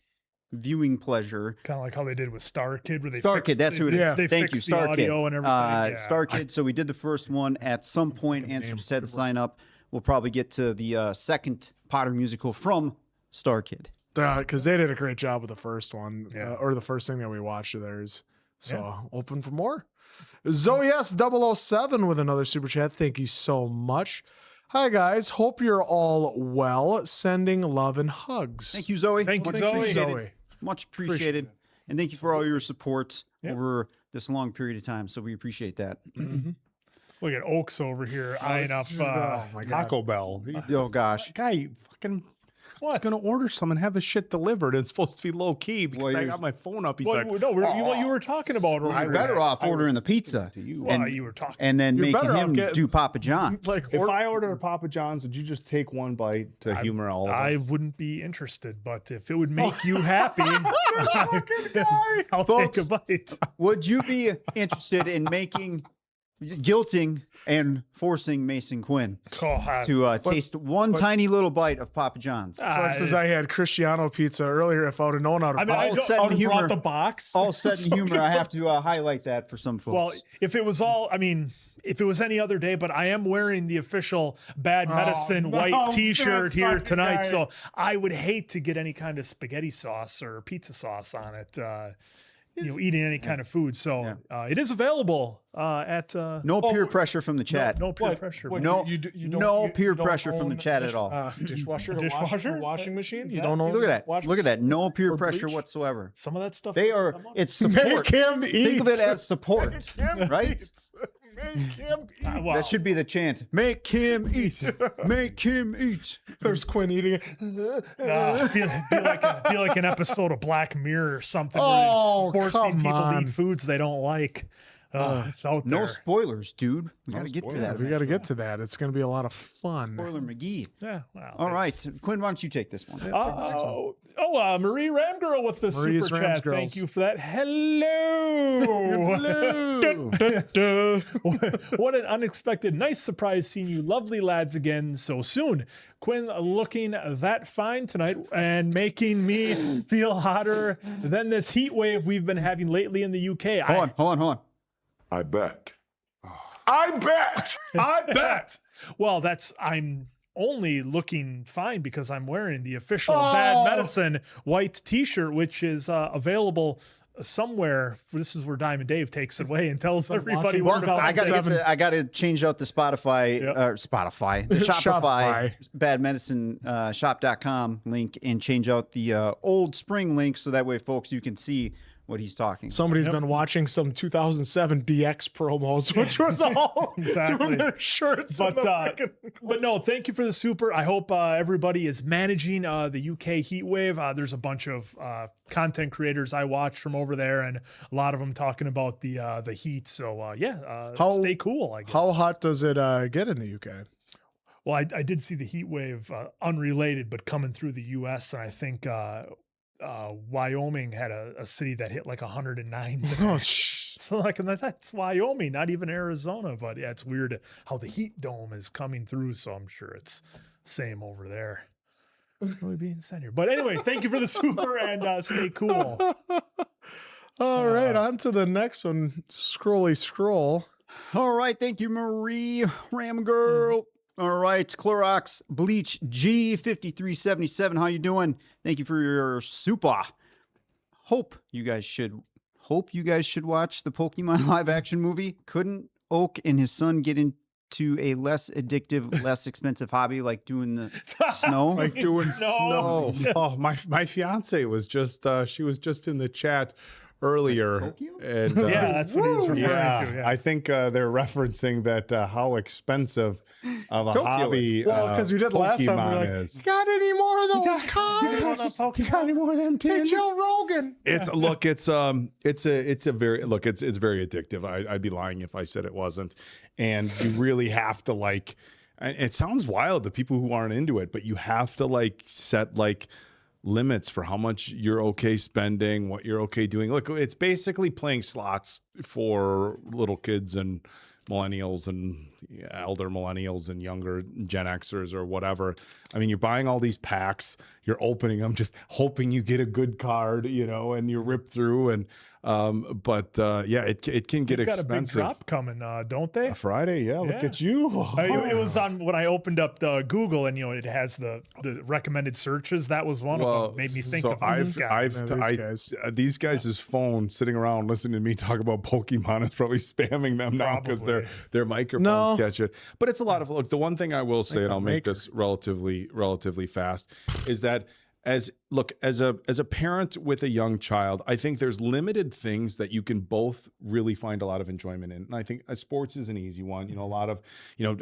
viewing pleasure. Kind of like how they did with Star Kid, where they Star Kid, that's who it is. Yeah. They Thank you, fixed the Star Kid. audio and everything. Star Kid. So we did the first one. At some point, Answer just had to sign up. We'll probably get to the second Potter musical from Star Kid. Because they did a great job with the first one, or the first thing that we watched of theirs. So open for more. Zoe S007 with another super chat. Thank you so much. Hi guys, hope you're all well. Sending love and hugs. Thank you, Zoe. Thank you, Much Zoe. appreciated. Much appreciated. And thank you for all your support over this long period of time. So we appreciate that. Look at Oaks over here eyeing up oh my God. Taco Bell. Oh gosh. Guy fucking I was gonna order some and have the shit delivered. It's supposed to be low key because I got my phone up. He's Well, like, no, what you were talking about. You're better off ordering the pizza. Well, you were talking. And then You're making better off him getting- do Papa John's. Like, if I ordered a Papa John's, would you just take one bite to humor all of us? I wouldn't be interested, but if it would make you happy, I'll Folks, take a bite. would you be interested in guilting and forcing Mason Quinn to taste one tiny little bite of Papa John's? sucks as I had Cristiano pizza earlier. If I would have known how to, I mean, I all don't- set I in would've humor. brought the box. All set in humor. I have to highlight that for some folks. Well, if it was all, I mean, if it was any other day, but I am wearing the official Bad Medicine no, white T-shirt that's here not the tonight, guy. so I would hate to get any kind of spaghetti sauce or pizza sauce on it. Eating any kind of food. So it is available at no peer pressure from the chat. No peer pressure. No, no peer pressure from the chat at all. Dishwasher, Dishwasher? washing machine. You that- don't See, own look at that. washing Look at that. No peer or pressure bleach? whatsoever. Some of that stuff. They doesn't are. come up. It's Make support. him Think of eat. it as support, right? Make him eat. Well, That should be the chant. Make him eat. Make him eat. There's Quinn eating it. be like an episode of Black Mirror or something. Oh, where you're forcing come people to on. eat foods they don't like. It's out No there. spoilers, dude. We got to get to that. We got to get to that. It's going to be a lot of fun. Spoiler McGee. Yeah. Well, All right, Quinn, why don't you take this one? Marie Ramgirl with the Marie's super chat. Ramsgirls. Thank you for that. Hello. What an unexpected, nice surprise seeing you lovely lads again so soon. Quinn looking that fine tonight and making me feel hotter than this heat wave we've been having lately in the UK. Hold on. I bet. I bet. Well, I'm only looking fine because I'm wearing the official Bad Medicine white T-shirt, which is available somewhere. This is where Diamond Dave takes it away and tells everybody Well, where I got to change out the Shopify, the Shopify Bad Medicine shop.com link and change out the old spring link so that way, folks, you can see what he's talking. Somebody's been watching some 2007 DX promos, which was all doing their shirts. But no, thank you for the super. I hope everybody is managing the UK heat wave. There's a bunch of content creators I watch from over there, and a lot of them talking about the heat. So stay cool. I guess. How hot does it get in the UK? Well, I did see the heat wave, unrelated, but coming through the U.S. And I think Wyoming had a city that hit like 109. Oh, So that's Wyoming, not even Arizona. But yeah, it's weird how the heat dome is coming through. So I'm sure it's same over there. Really being sent here. But anyway, thank you for the super and stay cool. All right, on to the next one. Scrolly scroll. All right, thank you, Marie Ramgirl. All right, Clorox Bleach G5377. How you doing? Thank you for your super. Hope you guys should watch the Pokemon live action movie. Couldn't Oak and his son get into a less addictive, less expensive hobby like doing the snow? Like doing Snow. snow. Oh, my fiance was just she was just in the chat earlier, and Yeah, that's what he was referring to. Yeah. I think they're referencing that how expensive of a hobby. Well, because we did last time. We were Pokemon like, is. got any more of those cards? You got any more of them, Hey, Joe Rogan. It's very addictive. I'd be lying if I said it wasn't. And you really have to like. And it sounds wild to people who aren't into it, but you have to like set like limits for how much you're okay spending, what you're okay doing. Look, it's basically playing slots for little kids and millennials and elder millennials and younger Gen Xers or whatever. I mean, you're buying all these packs, you're opening them, just hoping you get a good card, and you rip through. And it can get They've got expensive. a big drop coming, don't they? Friday, look Yeah. at you. It was on when I opened up the Google, and it has the recommended searches. That was one of them. Made me think of these guys' phone sitting around listening to me talk about Pokemon is probably spamming them now because their microphones catch it. But it's a lot of look. The one thing I will say, and I'll make this relatively fast, is that as a parent with a young child, I think there's limited things that you can both really find a lot of enjoyment in. And I think sports is an easy one. You know, a lot of,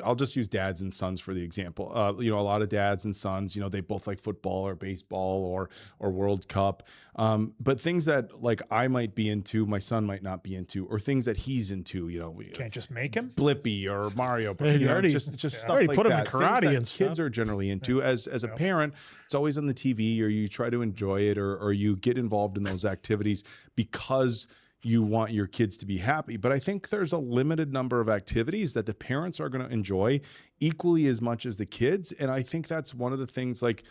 I'll just use dads and sons for the example. A lot of dads and sons, they both like football or baseball or World Cup. But things that like I might be into, my son might not be into, or things that he's into, Can't just make him Blippi or Mario, but just stuff already like put him in that. Things karate that and stuff. kids are generally into. As a parent, it's always on the TV, or you try to enjoy it, or you get involved in those activities because you want your kids to be happy. But I think there's a limited number of activities that the parents are going to enjoy equally as much as the kids. And I think that's one of the things, like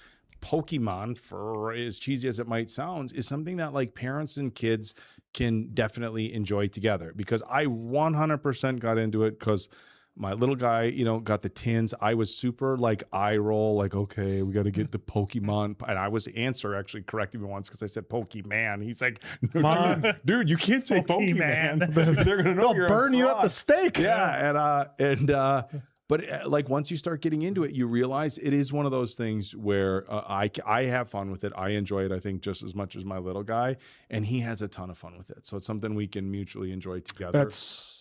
Pokemon, for as cheesy as it might sound, is something that like parents and kids can definitely enjoy together. Because I 100% got into it because my little guy, got the tins. I was super like eye roll, like, okay, we got to get the Pokemon. And I was actually corrected me once because I said Pokemon. He's like, Mom, dude, you can't say Pokemon. They're gonna know They'll burn you at the stake. Yeah, but like once you start getting into it, you realize it is one of those things where I have fun with it. I enjoy it, I think, just as much as my little guy, and he has a ton of fun with it. So it's something we can mutually enjoy together.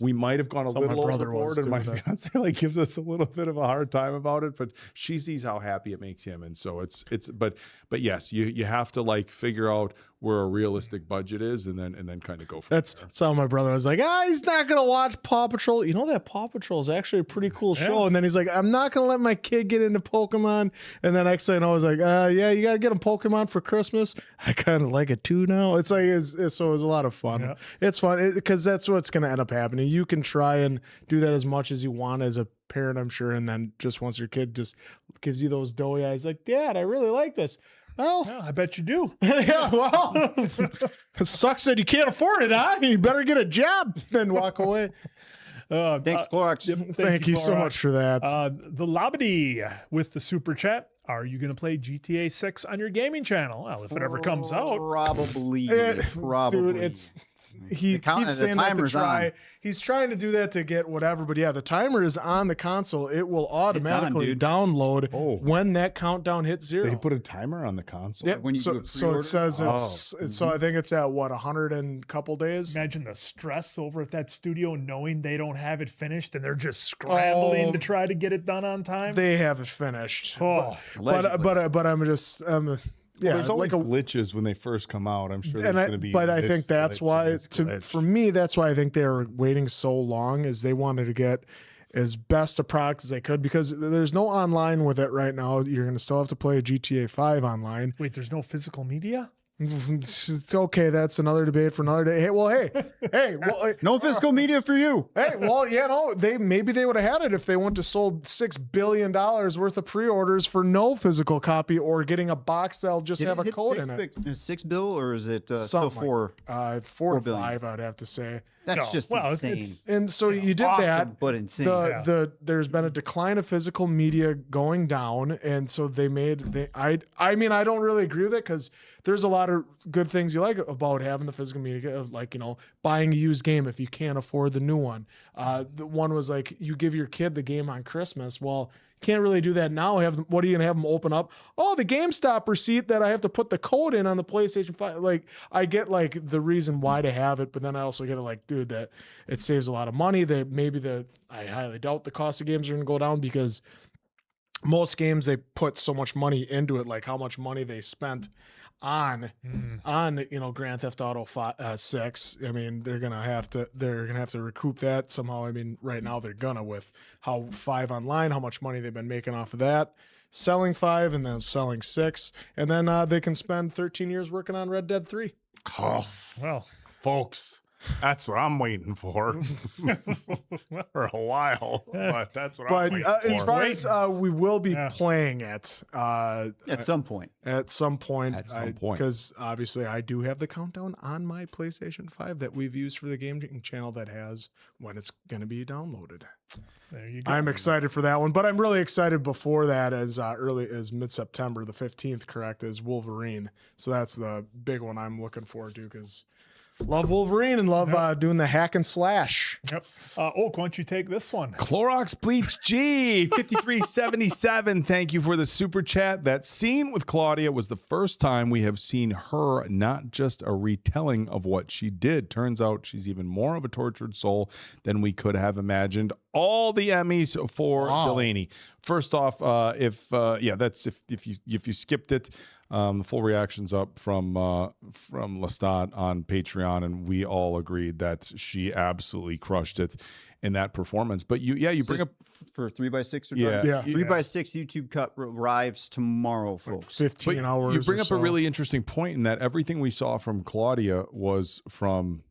We might have gone a little overboard, and my fiance like gives us a little bit of a hard time about it, but she sees how happy it makes him, and so but yes, you have to like figure out where a realistic budget is, and then kind of go from there. That's how my brother was like, he's not gonna watch Paw Patrol. That Paw Patrol is actually a pretty cool show. And then he's like, I'm not gonna let my kid get into Pokemon. And then next thing I know, I was like, yeah, you gotta get him Pokemon for Christmas. I kind of like it too now. It's like so it was a lot of fun. Yeah. It's fun because that's what's gonna end up happening. You can try and do that as much as you want as a parent, I'm sure, and then just once your kid just gives you those doughy eyes, like, Dad, I really like this. Well, I bet you do. Yeah, well, it sucks that you can't afford it, huh? You better get a job and walk away. Thanks, Clorox. Thank you so much for that. The Labadee with the super chat. Are you going to play GTA 6 on your gaming channel? Well, if it ever comes out. Probably. Dude, he keeps saying that to try. He's trying to do that to get whatever, but yeah, the timer is on the console. It will automatically download when that countdown hits 0. They put a timer on the console. Yep. When you do a so it says so I think it's at 100 and couple days. Imagine the stress over at that studio knowing they don't have it finished and they're just scrambling to try to get it done on time. They have it finished. But I'm just yeah, there's always glitches when they first come out. I'm sure there's going to be. But I think that's why, for me, that's why I think they were waiting so long, is they wanted to get as best a product as they could, because there's no online with it right now. You're going to still have to play GTA 5 online. Wait, there's no physical media? It's okay, that's another debate for another day. Hey, well, no physical media for you. Hey, well, maybe they would have had it if they went to sold $6 billion worth of pre-orders for no physical copy, or getting a box that'll just have a code in it. Is $6 billion, or is it still 4? Like, 4 to 5, I'd have to say. That's just insane. And so you did awesome, that, but insane. There's been a decline of physical media going down, and so I don't really agree with it, because there's a lot of good things you like about having the physical media, of like, buying a used game if you can't afford the new one. The one was like, you give your kid the game on Christmas. Well, can't really do that now. What are you gonna have them open up? Oh, the GameStop receipt that I have to put the code in on the PlayStation 5. Like, I get like the reason why to have it, but then I also get it like, dude, that it saves a lot of money. I highly doubt the cost of games are gonna go down, because most games, they put so much money into it, like how much money they spent on Grand Theft Auto 6. I mean, they're gonna have to recoup that somehow. I mean, right now they're gonna, with how 5 online, how much money they've been making off of that, selling 5 and then selling 6, and then they can spend 13 years working on Red Dead 3. Oh, well, folks, that's what I'm waiting for for a while. But that's what I'm waiting for. As far as we will be playing it at some point. Because obviously I do have the countdown on my PlayStation 5 that we've used for the gaming channel that has when it's going to be downloaded. There you go. I'm excited for that one, but I'm really excited before that, as early as mid-September, the 15th, correct, is Wolverine. So that's the big one I'm looking forward to, because Love Wolverine and love doing the hack and slash. Yep. Oak, why don't you take this one? Clorox Bleach G 5377. Thank you for the super chat. That scene with Claudia was the first time we have seen her, not just a retelling of what she did. Turns out she's even more of a tortured soul than we could have imagined. All the Emmys for Delaney. First off, if you skipped it, the full reaction's up from Lestat on Patreon, and we all agreed that she absolutely crushed it in that performance. But you bring up for 3x6 or yeah. 3x6 YouTube cut arrives tomorrow, folks. 15 hours. You bring or up so. a really interesting point in that everything we saw from Claudia was from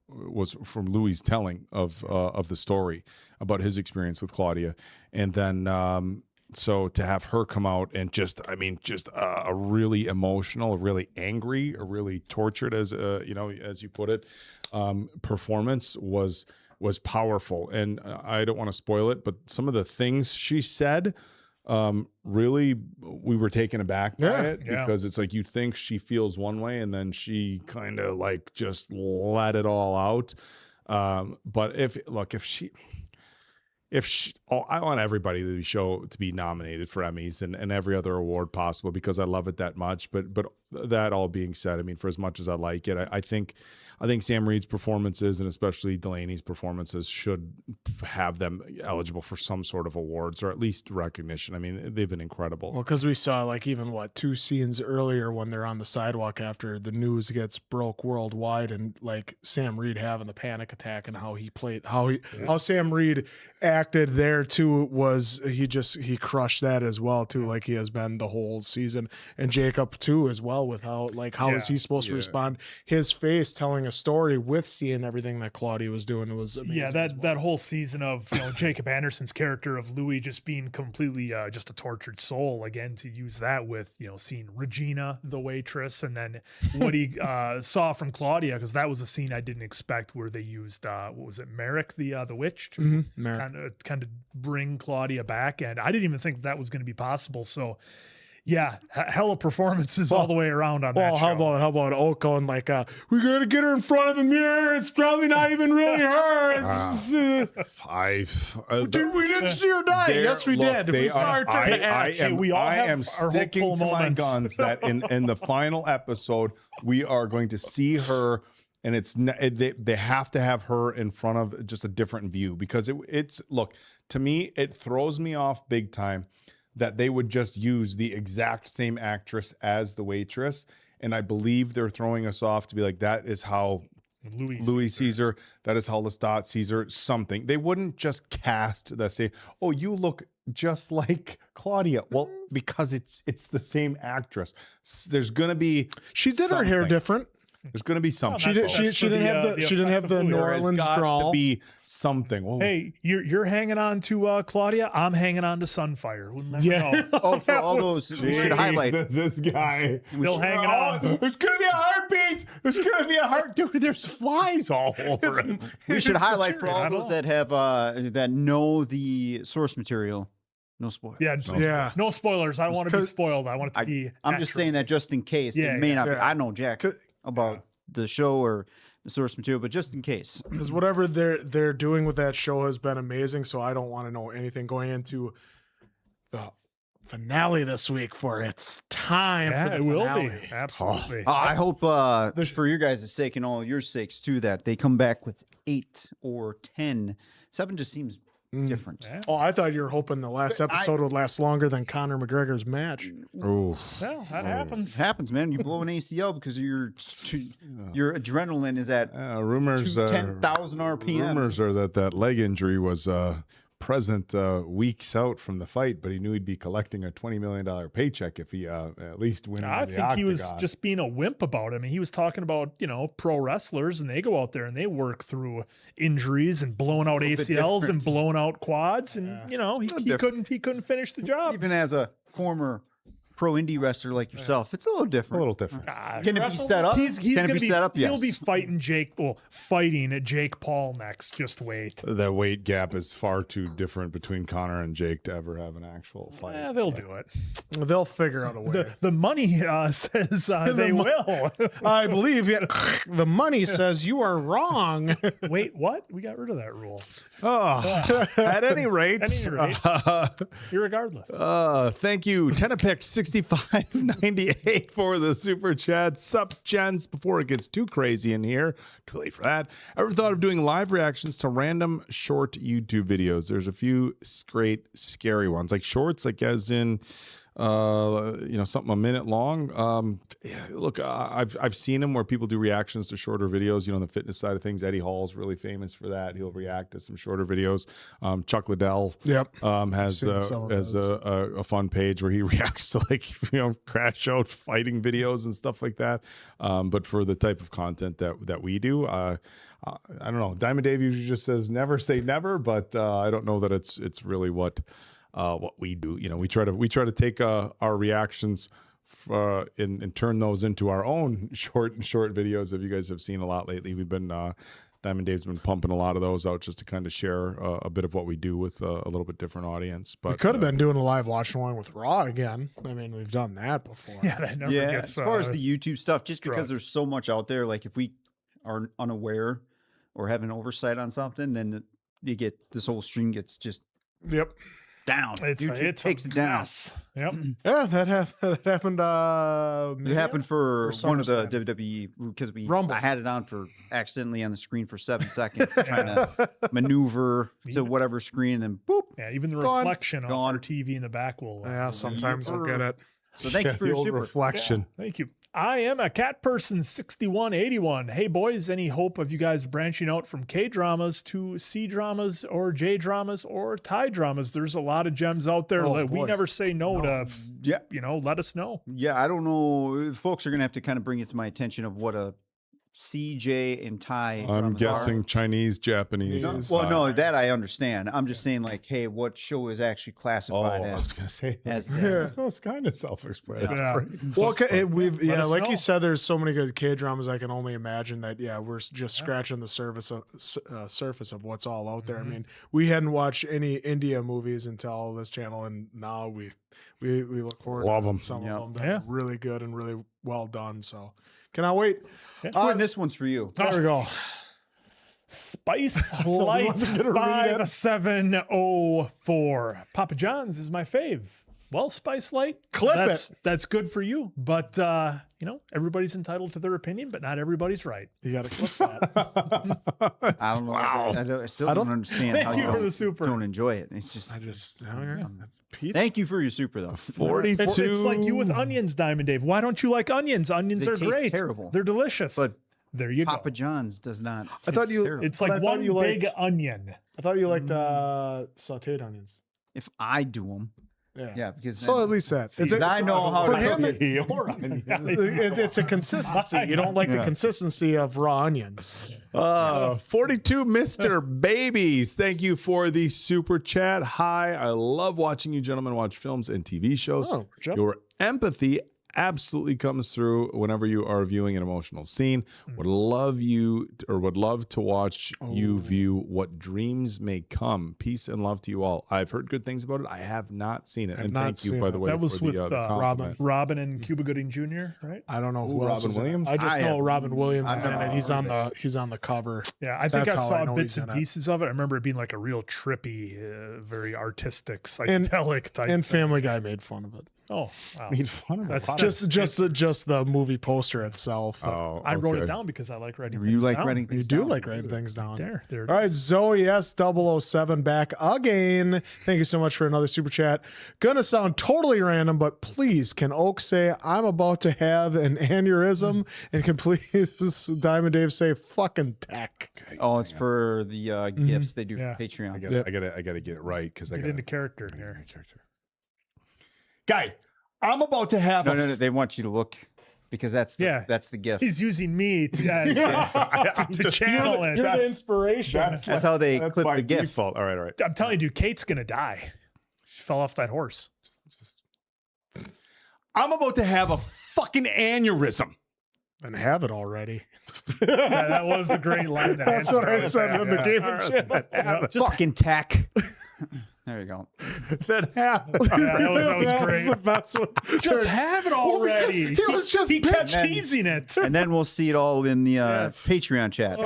Louis' telling of the story about his experience with Claudia, and then so to have her come out and just a really emotional, a really angry, a really tortured, as you put it, performance was powerful. And I don't want to spoil it, but some of the things she said, really, we were taken aback by it, because it's like you think she feels one way and then she kind of like just let it all out. But I want everybody to be nominated for Emmys and every other award possible, because I love it that much. But that all being said, I mean, for as much as I like it, I think Sam Reed's performances, and especially Delaney's performances, should have them eligible for some sort of awards, or at least recognition. I mean, they've been incredible. Well, because we saw like even 2 scenes earlier when they're on the sidewalk after the news gets broke worldwide, and like Sam Reed having the panic attack, and how he played, how Sam Reed acted there too, was he crushed that as well too, like he has been the whole season. And Jacob too as well, with how is he supposed to respond? His face telling a story with seeing everything that Claudia was doing was amazing. Yeah, that whole season of Jacob Anderson's character of Louis just being completely just a tortured soul. Again, to use that with seeing Regina the waitress, and then what he saw from Claudia, because that was a scene I didn't expect, where they used what was it, Merrick the witch to kind of bring Claudia back, and I didn't even think that was going to be possible. So. Yeah, hella performances all the way around on that show. How about Oak going like, we gotta get her in front of the mirror. It's probably not even really her. Dude, we didn't see her die. Yes, we did. I am sticking to my guns that in the final episode we are going to see her, and they have to have her in front of just a different view, because it's look, to me it throws me off big time that they would just use the exact same actress as the waitress. And I believe they're throwing us off to be like, that is how Louis sees her. That is how Lestat sees her. Something. They wouldn't just cast that, say, oh, you look just like Claudia. Well, because it's the same actress. There's going to be She did her hair different. There's going to be something. She didn't have the New Orleans drawl. To be something. Whoa. Hey, you're hanging on to Claudia. I'm hanging on to Sunfire. We'll never know. Oh, for all those, we should highlight this guy still hanging on. There's gonna be a heartbeat. There's gonna be a heart. Dude, there's flies all over it. We should highlight for all those that have that know the source material. No spoilers. Yeah. No spoilers. I don't want to be spoiled. I want it to be. I'm just saying that just in case. It may not be. I know Jack about the show or the source material, but just in case, because whatever they're doing with that show has been amazing. So I don't want to know anything going into the finale this week, for it's time for the finale. Will be absolutely. I hope for your guys' sake and all your sakes too, that they come back with 8 or 10. 7 just seems different. Yeah. Oh, I thought you were hoping the last episode would last longer than Conor McGregor's match. Oh, well, that happens. It happens, man. You blow an ACL because your adrenaline is at rumors 10,000 RPM. Rumors are that leg injury was present weeks out from the fight, but he knew he'd be collecting a $20 million paycheck if he at least win. I think he was just being a wimp about it. I mean, he was talking about pro wrestlers, and they go out there and they work through injuries and blowing out ACLs and blowing out quads, and he couldn't finish the job. Even as a former pro indie wrestler like yourself, it's a little different. A little different. Can it be set up? He's Can it gonna be set up? He'll Yes. be fighting Jake Paul next. Just wait. The weight gap is far too different between Connor and Jake to ever have an actual fight. Yeah, they'll do it. They'll figure out a way. The money says they will. I believe the money says you are wrong. Wait, what? We got rid of that rule. Oh, at any rate, Irregardless. thank you, Tenapix6598 for the super chat. Sup, gents, before it gets too crazy in here, too late for that. Ever thought of doing live reactions to random short YouTube videos? There's a few great scary ones, like shorts, like as in something a minute long. Look, I've seen them where people do reactions to shorter videos, on the fitness side of things. Eddie Hall's really famous for that. He'll react to some shorter videos. Chuck Liddell has a fun page where he reacts to crash out fighting videos and stuff like that. But for the type of content that we do, I don't know. Diamond Dave usually just says never say never, but I don't know that it's really what we do. We try to take our reactions and turn those into our own short videos. If you guys have seen a lot lately, we've been Diamond Dave's been pumping a lot of those out just to kind of share a bit of what we do with a little bit different audience. But we could have been doing a live watch along with Raw again. I mean, we've done that before. Yeah, that never gets. As far as the YouTube stuff, just because there's so much out there, like if we are unaware or have an oversight on something, then you get this whole stream gets just down. It takes it down. Yep. Yeah, that happened. It happened for one of the SummerSlam. WWE because Rumble. I had it on for accidentally on the screen for 7 seconds, trying to maneuver to whatever screen, and then boop. Yeah, even the Gone. reflection on our TV in the back will. Yeah, sometimes we'll get it. So thank you for the your old super. reflection. Thank you. I am a cat person 6181. Hey boys, any hope of you guys branching out from K dramas to C dramas or J dramas or Thai dramas? There's a lot of gems out there. Oh, We boy. never say no to, Yeah. let us know. Yeah, I don't know. Folks are gonna have to kind of bring it to my attention of what a CJ and Thai. I'm dramas guessing are. Chinese, Japanese. and Well, no, Thai. that I understand. I'm just saying, like, hey, what show is actually classified I was as? gonna say as that. Well, it's kind of self-explanatory. Well, we've us like know. you said, there's so many good K dramas. I can only imagine that. Yeah, we're just scratching the surface of what's all out there. I mean, we hadn't watched any India movies until this channel, and now we look forward Love to 'em. some Yeah. of them. That are really good and really well done. So, cannot wait. And this one's for you. There we go. Spice Light wasn't gonna read it. 5704. Papa John's is my fave. Well, Spice Light, Clip that's good for you, but everybody's entitled to their opinion, but not everybody's right. You got to clip that. I don't know. I still don't understand Thank how you you for the super. don't enjoy it. It's just. That's pizza. Thank you for your super though. 42. It's like you with onions, Diamond Dave. Why don't you like onions? Onions They are taste great. terrible. They're delicious. But there you Papa go. John's does not. I thought taste you- terrible. It's But I like thought one you big liked- onion. I thought you liked sauteed onions. if I do them. Yeah. Yeah, because So then- at least that. See, I know how for to him. cook It's a consistency. You don't like the consistency of raw onions. 42 Mr. Babies. Thank you for the super chat. Hi, I love watching you gentlemen watch films and TV shows. Oh, Joe. Your empathy absolutely comes through whenever you are viewing an emotional scene. Would love to watch you view what dreams may come. Peace and love to you all. I've heard good things about it. I have not seen it. I've And not thank you, seen by it. the way, That was for with the Robin. Robin and Cuba Gooding Jr., right? I don't know who Ooh, else Robin is in it. Williams? I just I know have- Robin Williams is in I've it. He's never on the cover. Yeah, I think That's I how I saw know bits he's and in it. pieces of it. I remember it being like a real trippy, very artistic, psychedelic type. And thing. Family Guy made fun of it. Oh, wow. Made fun of That's it. Just the movie poster itself. Oh, I wrote it okay. down because I like writing You things like down. writing You things do down? like writing things down. There it All right, is. Zoe S007 back again. Thank you so much for another super chat. Gonna sound totally random, but please, can Oak say I'm about to have an aneurysm? And can please Diamond Dave say fucking tech? Oh, it's for the gifts they do Yeah. for Patreon. I gotta get it right because I Get gotta into character here. Guy, I'm about to have No, they want you to look because that's the gift. He's using me to channel it. You're the inspiration. That's how they That's clip my the gift. default. All right. I'm telling you, dude, Kate's gonna die. She fell off that horse. I'm about to have a fucking aneurysm. And have it already. Yeah, that was the great line. That's what I said in the game of chat. Fucking tech. There you go. That happened. Yeah, that was great. the best one. Just have it already. It was just he kept then- teasing it. And then we'll see it all in the Patreon chat.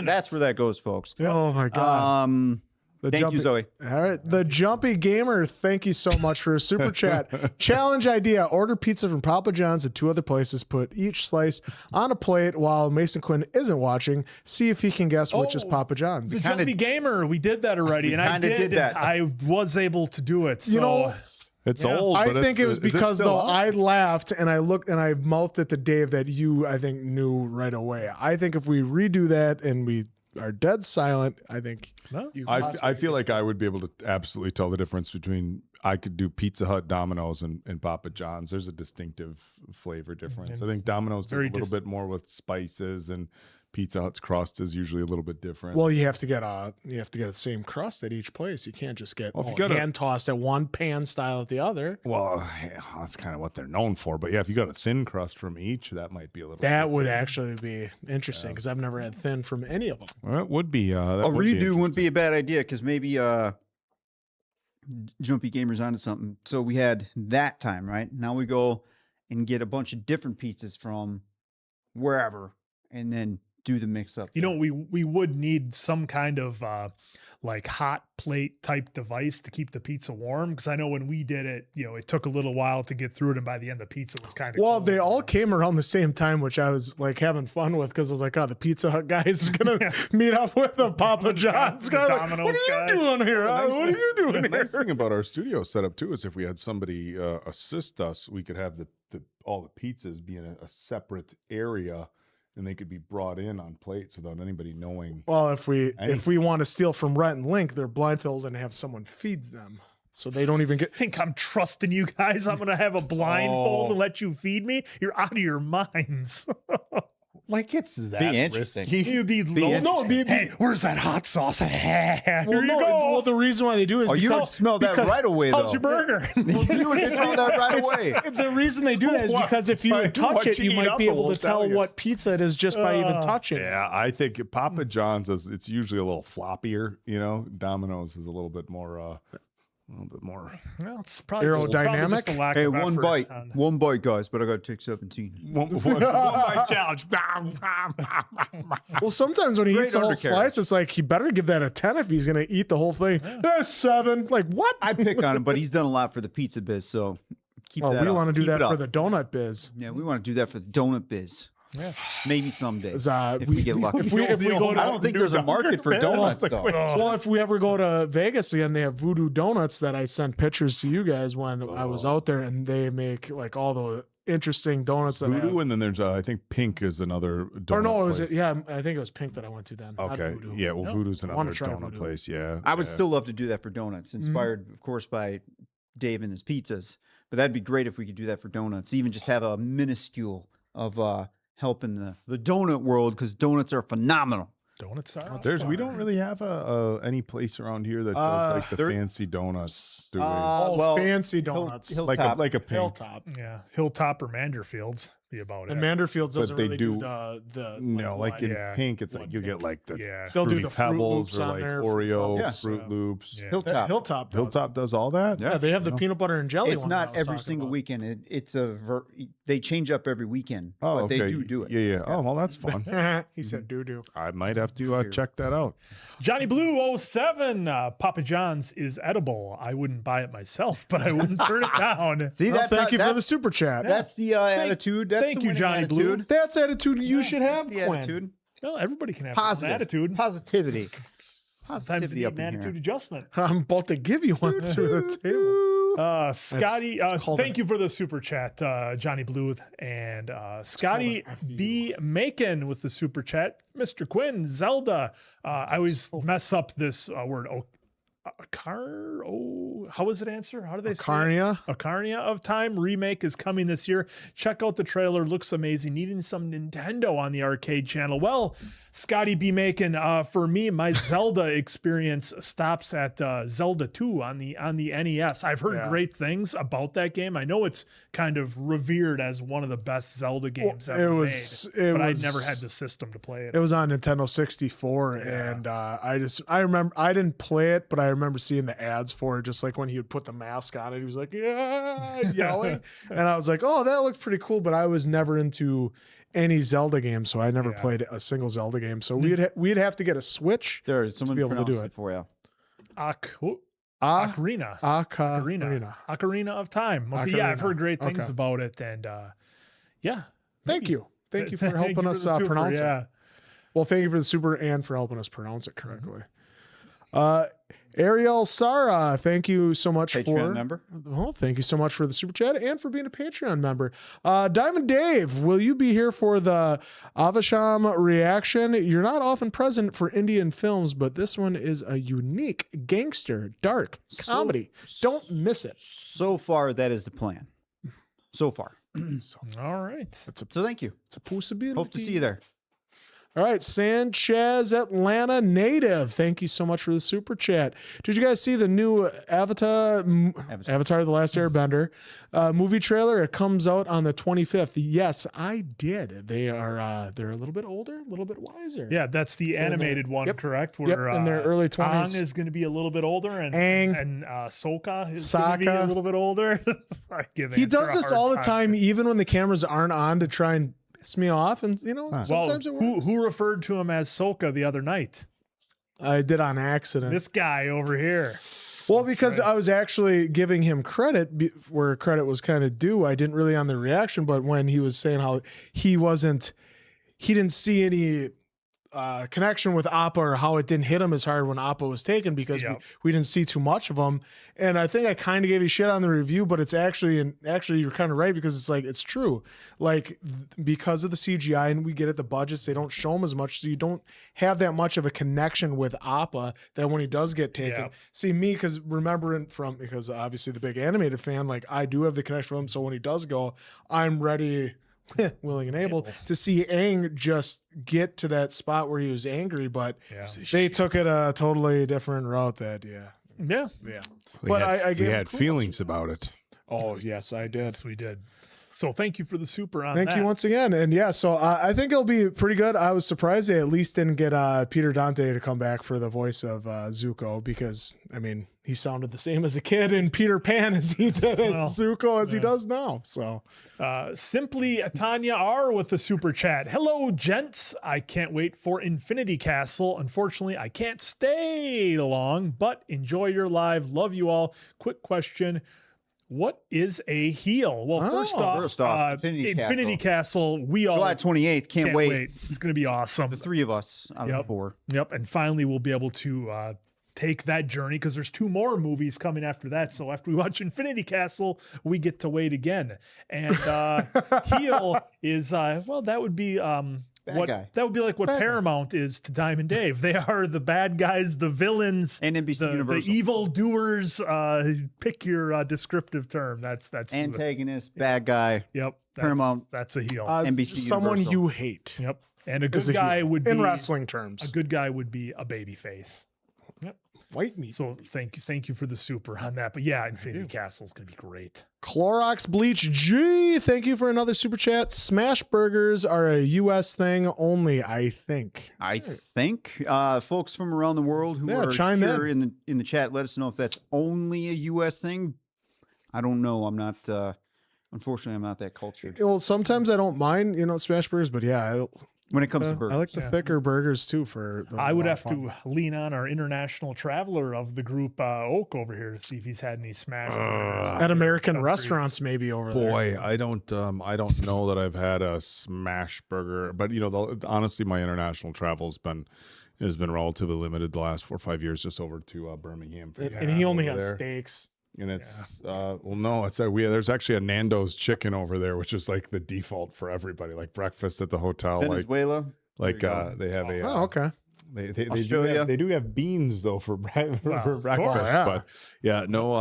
That's where that goes, folks. Oh my god. Thank you, Zoe. All right. The Jumpy Gamer, thank you so much for a super chat. Challenge idea. Order pizza from Papa John's at 2 other places. Put each slice on a plate while Mason Quinn isn't watching. See if he can guess which is Papa John's. The Jumpy Gamer, we did that already. And I did that. I was able to do it. So. You know, It's old. I but think it was is because still though up? I laughed and I looked and I mouthed it to Dave that you, I think, knew right away. I think if we redo that and we are dead silent, I think you I feel like I would be able to absolutely tell the difference between I could do Pizza Hut, Domino's, and Papa John's. There's a distinctive flavor difference. I think Domino's does a little bit more with spices, and Pizza Hut's crust is usually a little bit different. well, you have to get the same crust at each place. You can't just get Well, if you got a- hand tossed at one pan style at the other. Well, yeah, that's kind of what they're known for. But yeah, if you got a thin crust from each, that might be a little. That would actually be interesting because I've never had thin from any of them. Well, it would be. A redo wouldn't be a bad idea because maybe Jumpy Gamer's onto something. So we had that time, right? Now we go and get a bunch of different pizzas from wherever and then do the mix up. You know, we would need some kind of like hot plate type device to keep the pizza warm, because I know when we did it, you know, it took a little while to get through it, and by the end the pizza was kind of Well, they all came around the same time, which I was like having fun with because I was like, oh, the Pizza Hut guys are gonna meet up with the Papa John's guy. Like, Domino's what are you guy. doing here? Well, What are you doing The here? nice thing about our studio setup too is if we had somebody assist us, we could have all the pizzas be in a separate area, and they could be brought in on plates without anybody knowing. Well, if we want to steal from Rhett and Link, they're blindfolded and have someone feeds them, so they don't even get. think I'm trusting you guys. I'm gonna have a blindfold and let you feed me. You're out of your minds. Like it's that Be interesting. risky. You'd be low. No, hey, where's that hot sauce? Here Well, you no, go. well, the reason why they do it is Oh, you because would smell that because- right away, How's though. your burger? You would smell that right away. The reason they do that is because if you What touch it, you you eat might up be it able will to tell tell you. what pizza it is just by even touching it. Yeah, I think Papa John's it's usually a little floppier. You know, Domino's is a little bit more. Well, it's probably Aerodynamic? just a lack Hey, of one effort bite. on- One bite, guys, but I got to take 17. One bite challenge. Well, sometimes when he Great eats the whole undercarriage. slice, it's like he better give that a 10 if he's going to eat the whole thing. 7. Like, what? I pick on him, but he's done a lot for the pizza biz, so keep Well, that we up. want to do Keep that it for up. the donut biz. Yeah, we want to do that for the donut biz. Yeah. Maybe someday. If we get lucky. If we go to, I don't think there's a market for donuts, though. well, if we ever go to Vegas again, they have Voodoo Donuts that I sent pictures to you guys when I was out there, and they make like all the interesting donuts. That I Voodoo, have. and then there's I think Pink is another. Donut Or no, it was place. yeah. I think it was Pink that I went to then. not Okay, Voodoo. yeah. Well, Voodoo's wanna another try donut Voodoo. place. Yeah, I would yeah. still love to do that for donuts, inspired, of course, by Dave and his pizzas. But that'd be great if we could do that for donuts. Even just have a minuscule of helping the donut world, because donuts are phenomenal. Donuts are. We don't really have any place around here that does like the fancy donuts. Do we? Oh, fancy donuts. Hilltop. like a Pink. Hilltop. Yeah, Hilltop or Manderfields be about And it. Manderfields But doesn't they really do do- the No, like in Yeah. Pink, it's like you get like the Yeah. They'll do Fruity the Fruit Pebbles Loops or on like there. Oreo, Yeah. Fruit Loops. Yeah. Hilltop. Hilltop. Does. Hilltop does all that. Yeah, they have the peanut butter and jelly. It's one that not I was every talking single about. weekend. It's they change up every weekend. Oh, but okay. they do it. Yeah, yeah. Oh, well, that's fun. He said doo doo. I might have to check that out. Johnny Blue 07. Papa John's is edible. I wouldn't buy it myself, but I wouldn't turn it down. See, Well, that's thank you for the that's, super chat. that's the attitude. That's thank the you, winning Johnny Blue. attitude. That's attitude you should have. That's the Quinn. attitude. Well, everybody can have their own Positive attitude. Positivity. Sometimes Positivity you up need an in attitude here. adjustment. I'm about to give you one through the table. Scotty, it's called thank you for the super chat, Johnny Blue, and Scotty B. Macon with the super chat. Mr. Quinn, Zelda. I always mess up this word. how was it answer? How do they say it? Ocarina. Ocarina of Time remake is coming this year. Check out the trailer. Looks amazing. Needing some Nintendo on the arcade channel. Well, Scotty B. Macon, for me, my Zelda experience stops at Zelda 2 on the NES. I've heard great things about that game. I know it's kind of revered as one of the best Zelda games ever made, but I never had the system to play it. It was on Nintendo 64, and I remember I didn't play it, but I remember seeing the ads for it. Just like when he would put the mask on it, he was like, yeah, yelling, and I was like, oh, that looks pretty cool. But I was never into any Zelda game, so I never played a single Zelda game. So we'd have to get a Switch. There, someone to be able to do it for you. Ocarina. Ocarina. Ocarina of Time. Okay, Ocarina. yeah, I've heard great things about it, and Thank you for helping us pronounce it. Well, thank you for the super and for helping us pronounce it correctly. Ariel Sara, thank you so much Patreon member. Well, thank you so much for the super chat and for being a Patreon member. Diamond Dave, will you be here for the Avasham reaction? You're not often present for Indian films, but this one is a unique gangster, dark comedy. Don't miss it. So far, that is the plan. So far. All right. So thank you. It's a possibility. Hope to see you there. All right, Sanchez Atlanta native. Thank you so much for the super chat. Did you guys see the new Avatar The Last Airbender movie trailer? It comes out on the 25th. Yes, I did. They're a little bit older, a little bit wiser. Yeah, that's the animated one, correct? Where in their early 20s. Aang is going to be a little bit older, and Sokka is going to be Sokka. a little bit older. He does this all the time, even when the cameras aren't on, to try and piss me off, and sometimes it works. Who referred to him as Sokka the other night? I did on accident. This guy over here. Well, because I was actually giving him credit where credit was kind of due. I didn't really on the reaction, but when he was saying how he didn't see any connection with Appa, or how it didn't hit him as hard when Appa was taken, because we didn't see too much of him. And I think I kind of gave you shit on the review, but it's actually you're kind of right, because it's like, it's true. Like, because of the CGI, and we get at the budgets, they don't show him as much, so you don't have that much of a connection with Appa that when he does get taken. See, me, because obviously the big animated fan, like, I do have the connection with him, so when he does go, I'm ready, willing and able to see Aang just get to that spot where he was angry, but they took it a totally different route. We had feelings about it. Oh yes, I did. Yes, we did. So thank you for the super on Thank you once again. And so I think it'll be pretty good. I was surprised they at least didn't get Peter Dante to come back for the voice of Zuko, because, I mean, he sounded the same as a kid in Peter Pan as he did as Zuko as he does now. So Simply Tanya R with the super chat. Hello, gents. I can't wait for Infinity Castle. Unfortunately, I can't stay long, but enjoy your live. Love you all. Quick question. What is a heel? Well, first off, Infinity Castle. We all July 28th. Can't wait. It's going to be awesome. The three of us out of the four. Yep. And finally, we'll be able to take that journey, because there's 2 more movies coming after that. So after we watch Infinity Castle, we get to wait again. And heel is that would be that would be like what Paramount is to Diamond Dave. They are the bad guys, the villains, and NBC Universal, the evil doers. Pick your descriptive term. That's antagonist, bad guy. Yep, Paramount. That's a heel. NBC someone Universal. you hate. Yep, and a good guy would be, in wrestling terms, a good guy would be a baby face. Yep. White meat. So thank you for the super on that. But yeah, Infinity Castle is going to be great. Clorox Bleach G, thank you for another super chat. Smash burgers are a U.S. thing only, I think. Folks from around the world who are here in the chat, let us know if that's only a U.S. thing. I don't know. I'm not. Unfortunately, I'm not that cultured. Well, sometimes I don't mind, smash burgers, but when it comes to burgers, I like the thicker burgers too. I would have to lean on our international traveler of the group, Oak, over here to see if he's had any smash burgers at American restaurants, maybe over there. Boy, I don't know that I've had a smash burger, but honestly, my international travel has been relatively limited the last 4 or 5 years, just over to Birmingham. And he only has steaks. And it's there's actually a Nando's chicken over there, which is like the default for everybody, like breakfast at the hotel, Venezuela. Like they have a okay. They do Australia. have beans though for Well, breakfast, yeah. but yeah, no,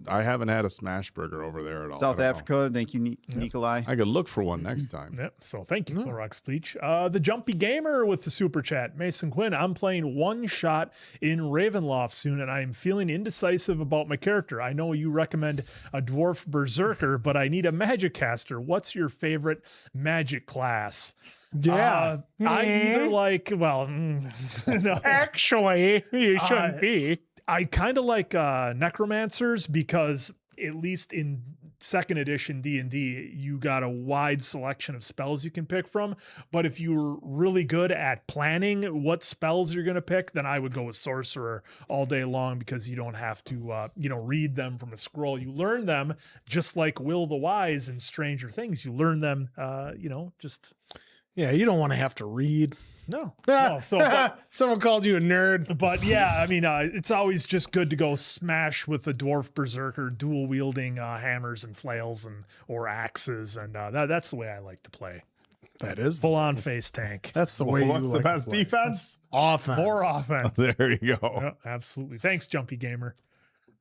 I haven't had a smash burger over there at all. South I don't know. Africa. Thank you, Nikolai. I could look for one next time. Yep. So thank you, Clorox Bleach. The Jumpy Gamer with the super chat. Mason Quinn, I'm playing one shot in Ravenloft soon, and I am feeling indecisive about my character. I know you recommend a dwarf berserker, but I need a magic caster. What's your favorite magic class? Yeah. I either like, well, no. Actually, you shouldn't be. I kind of like necromancers because at least in second edition D&D, you got a wide selection of spells you can pick from. But if you're really good at planning what spells you're going to pick, then I would go with sorcerer all day long because you don't have to, read them from a scroll. You learn them just like Will the Wise and Stranger Things. You learn them, just... Yeah, you don't want to have to read. No. So, Someone called you a nerd. but yeah, I mean, it's always just good to go smash with the dwarf berserker, dual wielding hammers and flails or axes, and that's the way I like to play. That is Full on face tank. That's the way you What's the like to best play. defense? Offense. More offense. There you go. Yep, absolutely. Thanks, Jumpy Gamer.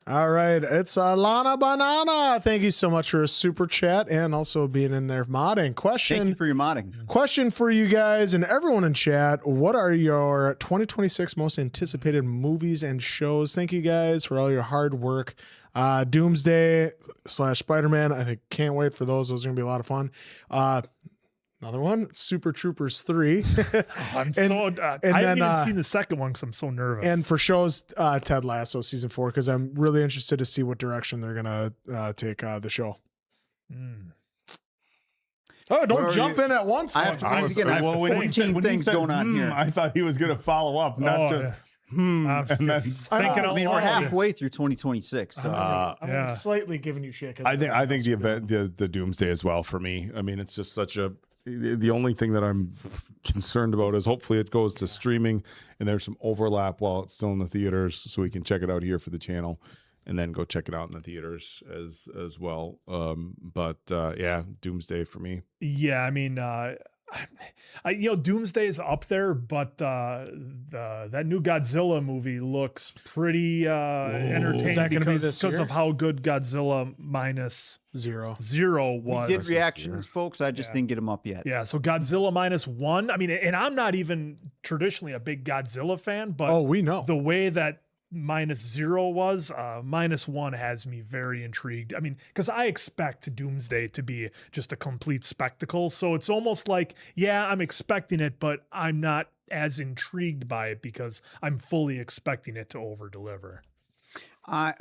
All right, it's Lana Banana. Thank you so much for a super chat and also being in there modding. Thank you for your modding. Question for you guys and everyone in chat. What are your 2026 most anticipated movies and shows? Thank you guys for all your hard work. Doomsday / Spider-Man. I think can't wait for those. Those are gonna be a lot of fun. Another one, Super Troopers 3. I haven't even seen the second one because I'm so nervous. And for shows, Ted Lasso season 4, because I'm really interested to see what direction they're gonna take the show. Oh, don't jump in at once. I have to think again. I have 14 things going on here. I thought he was going to follow up, not just I'm and then thinking I mean, we're halfway through 2026. So. I'm slightly giving you shit. I think the event, the Doomsday as well for me. I mean, it's just such a. The only thing that I'm concerned about is hopefully it goes to streaming and there's some overlap while it's still in the theaters, so we can check it out here for the channel, and then go check it out in the theaters as well. Yeah, Doomsday for me. Yeah, I mean, Doomsday is up there, but that new Godzilla movie looks pretty entertaining. Is that gonna be this because year? of how good Godzilla -0 was. We did reactions, folks. I just didn't get them up yet. Yeah, so Godzilla -1. I mean, and I'm not even traditionally a big Godzilla fan, but we know the way that -0 was, -1 has me very intrigued. I mean, because I expect Doomsday to be just a complete spectacle. So it's almost like, yeah, I'm expecting it, but I'm not as intrigued by it because I'm fully expecting it to over deliver. I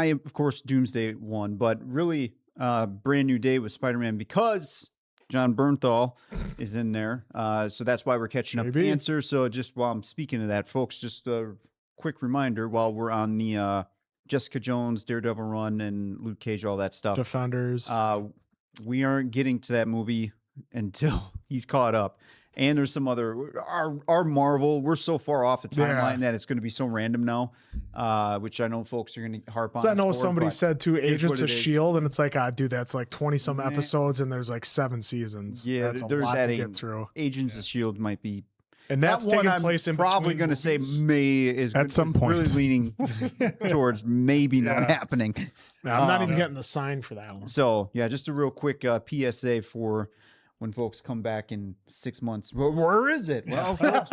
of course Doomsday won, but really Brand New Day with Spider-Man because John Bernthal is in there. So that's why we're catching up Maybe. answers. So just while I'm speaking of that, folks, just a quick reminder while we're on the Jessica Jones, Daredevil run and Luke Cage, all that stuff. Defenders. We aren't getting to that movie until he's caught up. And there's some other our Marvel. We're so far off the timeline that it's going to be so random now, which I know folks are going to harp on. So I know us for, somebody but said to it is Agents what of it is. Shield, and it's like, dude, that's like 20 some episodes, and there's like 7 seasons. Yeah, that's a there- lot that to ain't- get through. Agents of Shield might be. And that's that one taking I'm place in probably between going to say movies. may is At some is point. really leaning towards maybe not happening. I'm not even getting the sign for that one. So yeah, just a real quick PSA for when folks come back in 6 months. Where is it? Well, folks,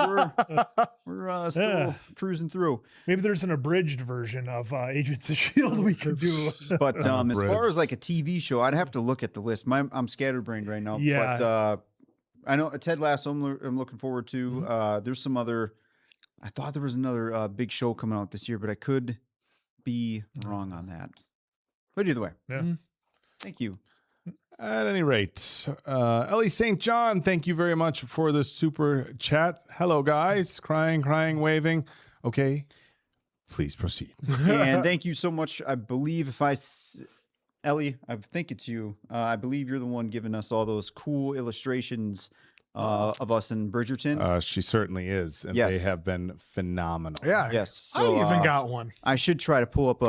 we're still cruising through. Maybe there's an abridged version of Agents of Shield we could do. But as far as like a TV show, I'd have to look at the list. I'm scatterbrained right now. Yeah. But I know Ted Lasso I'm looking forward to. There's some other. I thought there was another big show coming out this year, but I could be wrong on that. But either way, Yeah. Thank you. At any rate, Ellie St. John, thank you very much for the super chat. Hello, guys. Crying, waving. Okay, please proceed. And thank you so much. I believe Ellie, I think it's you. I believe you're the one giving us all those cool illustrations of us in Bridgerton. She certainly is, and Yes. they have been phenomenal. Yeah. Yes. So, I even got one. I should try to pull up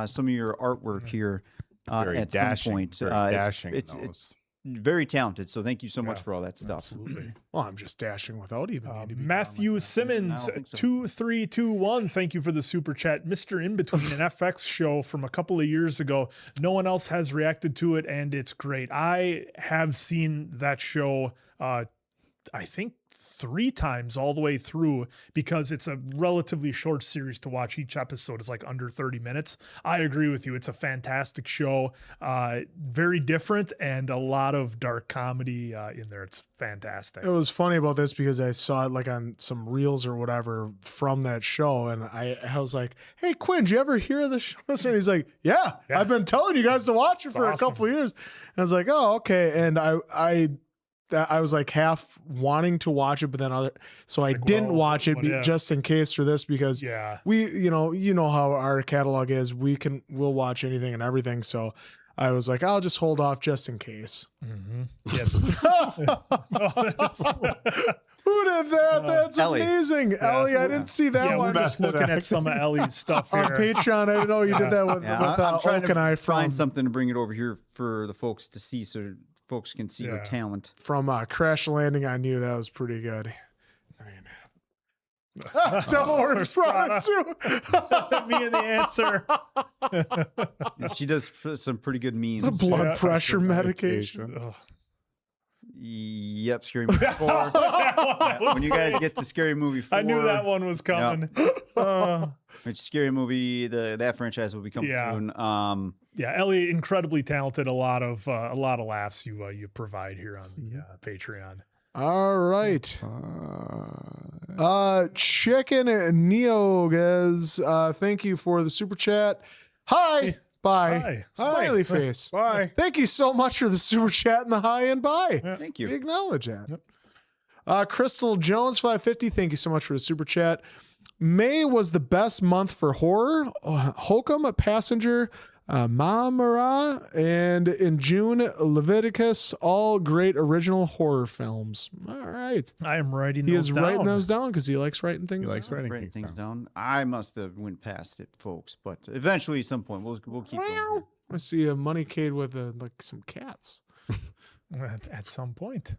some of your artwork here Very at dashing, some point. very It's- dashing. it's- those. very talented. So thank you so much Yeah, for all that stuff. Absolutely. Well, I'm just dashing without even need to be Matthew drawn like that. Simmons, I don't think so. 2321. Thank you for the super chat. Mr. In Between, an FX show from a couple of years ago. No one else has reacted to it, and it's great. I have seen that show, I think 3 times all the way through, because it's a relatively short series to watch. Each episode is like under 30 minutes. I agree with you. It's a fantastic show. Very different, and a lot of dark comedy in there. It's fantastic. It was funny about this because I saw it like on some reels or whatever from that show, and I was like, "Hey Quinn, did you ever hear the show?" And he's like, "Yeah, I've been telling you guys to watch it for awesome. a couple of years." And I was like, "Oh, okay." And I was like half wanting to watch it, but then so I didn't well, watch it what if? just in case for this, because Yeah. we, you know how our catalog is. We'll watch anything and everything. So I was like, I'll just hold off just in case. Yes. Who did that? That's Ellie. amazing. Ellie, I didn't see that Yeah, one. we're just looking at some of Ellie's stuff here. on Patreon. I didn't know you did that with, Yeah, with I'm trying Oak and I to find from something to bring it over here for the folks to see, so folks can see her Yeah. talent. Crash Landing on You. That was pretty good. Devil Wears Prada too. Me and the answer. And she does some pretty good The memes. blood pressure medication. Ugh. Yep, Scary Movie 4. Yeah, when you guys get to Scary Movie 4, I knew that one was coming. which Scary Movie, that franchise will become Yeah. soon. Yeah, Ellie, incredibly talented. A lot of laughs you provide here on the Patreon. All right. Chicken Neogas, thank you for the super chat. Hi. Bye. Hi. Smiley face. Bye. Thank you so much for the super chat and the hi and bye. Thank We you. acknowledge that. Crystal Jones 550, thank you so much for the super chat. May was the best month for horror. Hokum, Passenger, Mamara, and in June, Leviticus, all great original horror films. All right. I am writing He those is down. writing those down because he likes writing things He likes down. writing Writing things things down. down. I must have went past it, folks, but eventually, at some point, we'll keep going. I see a Moneycade with like some cats. At some point.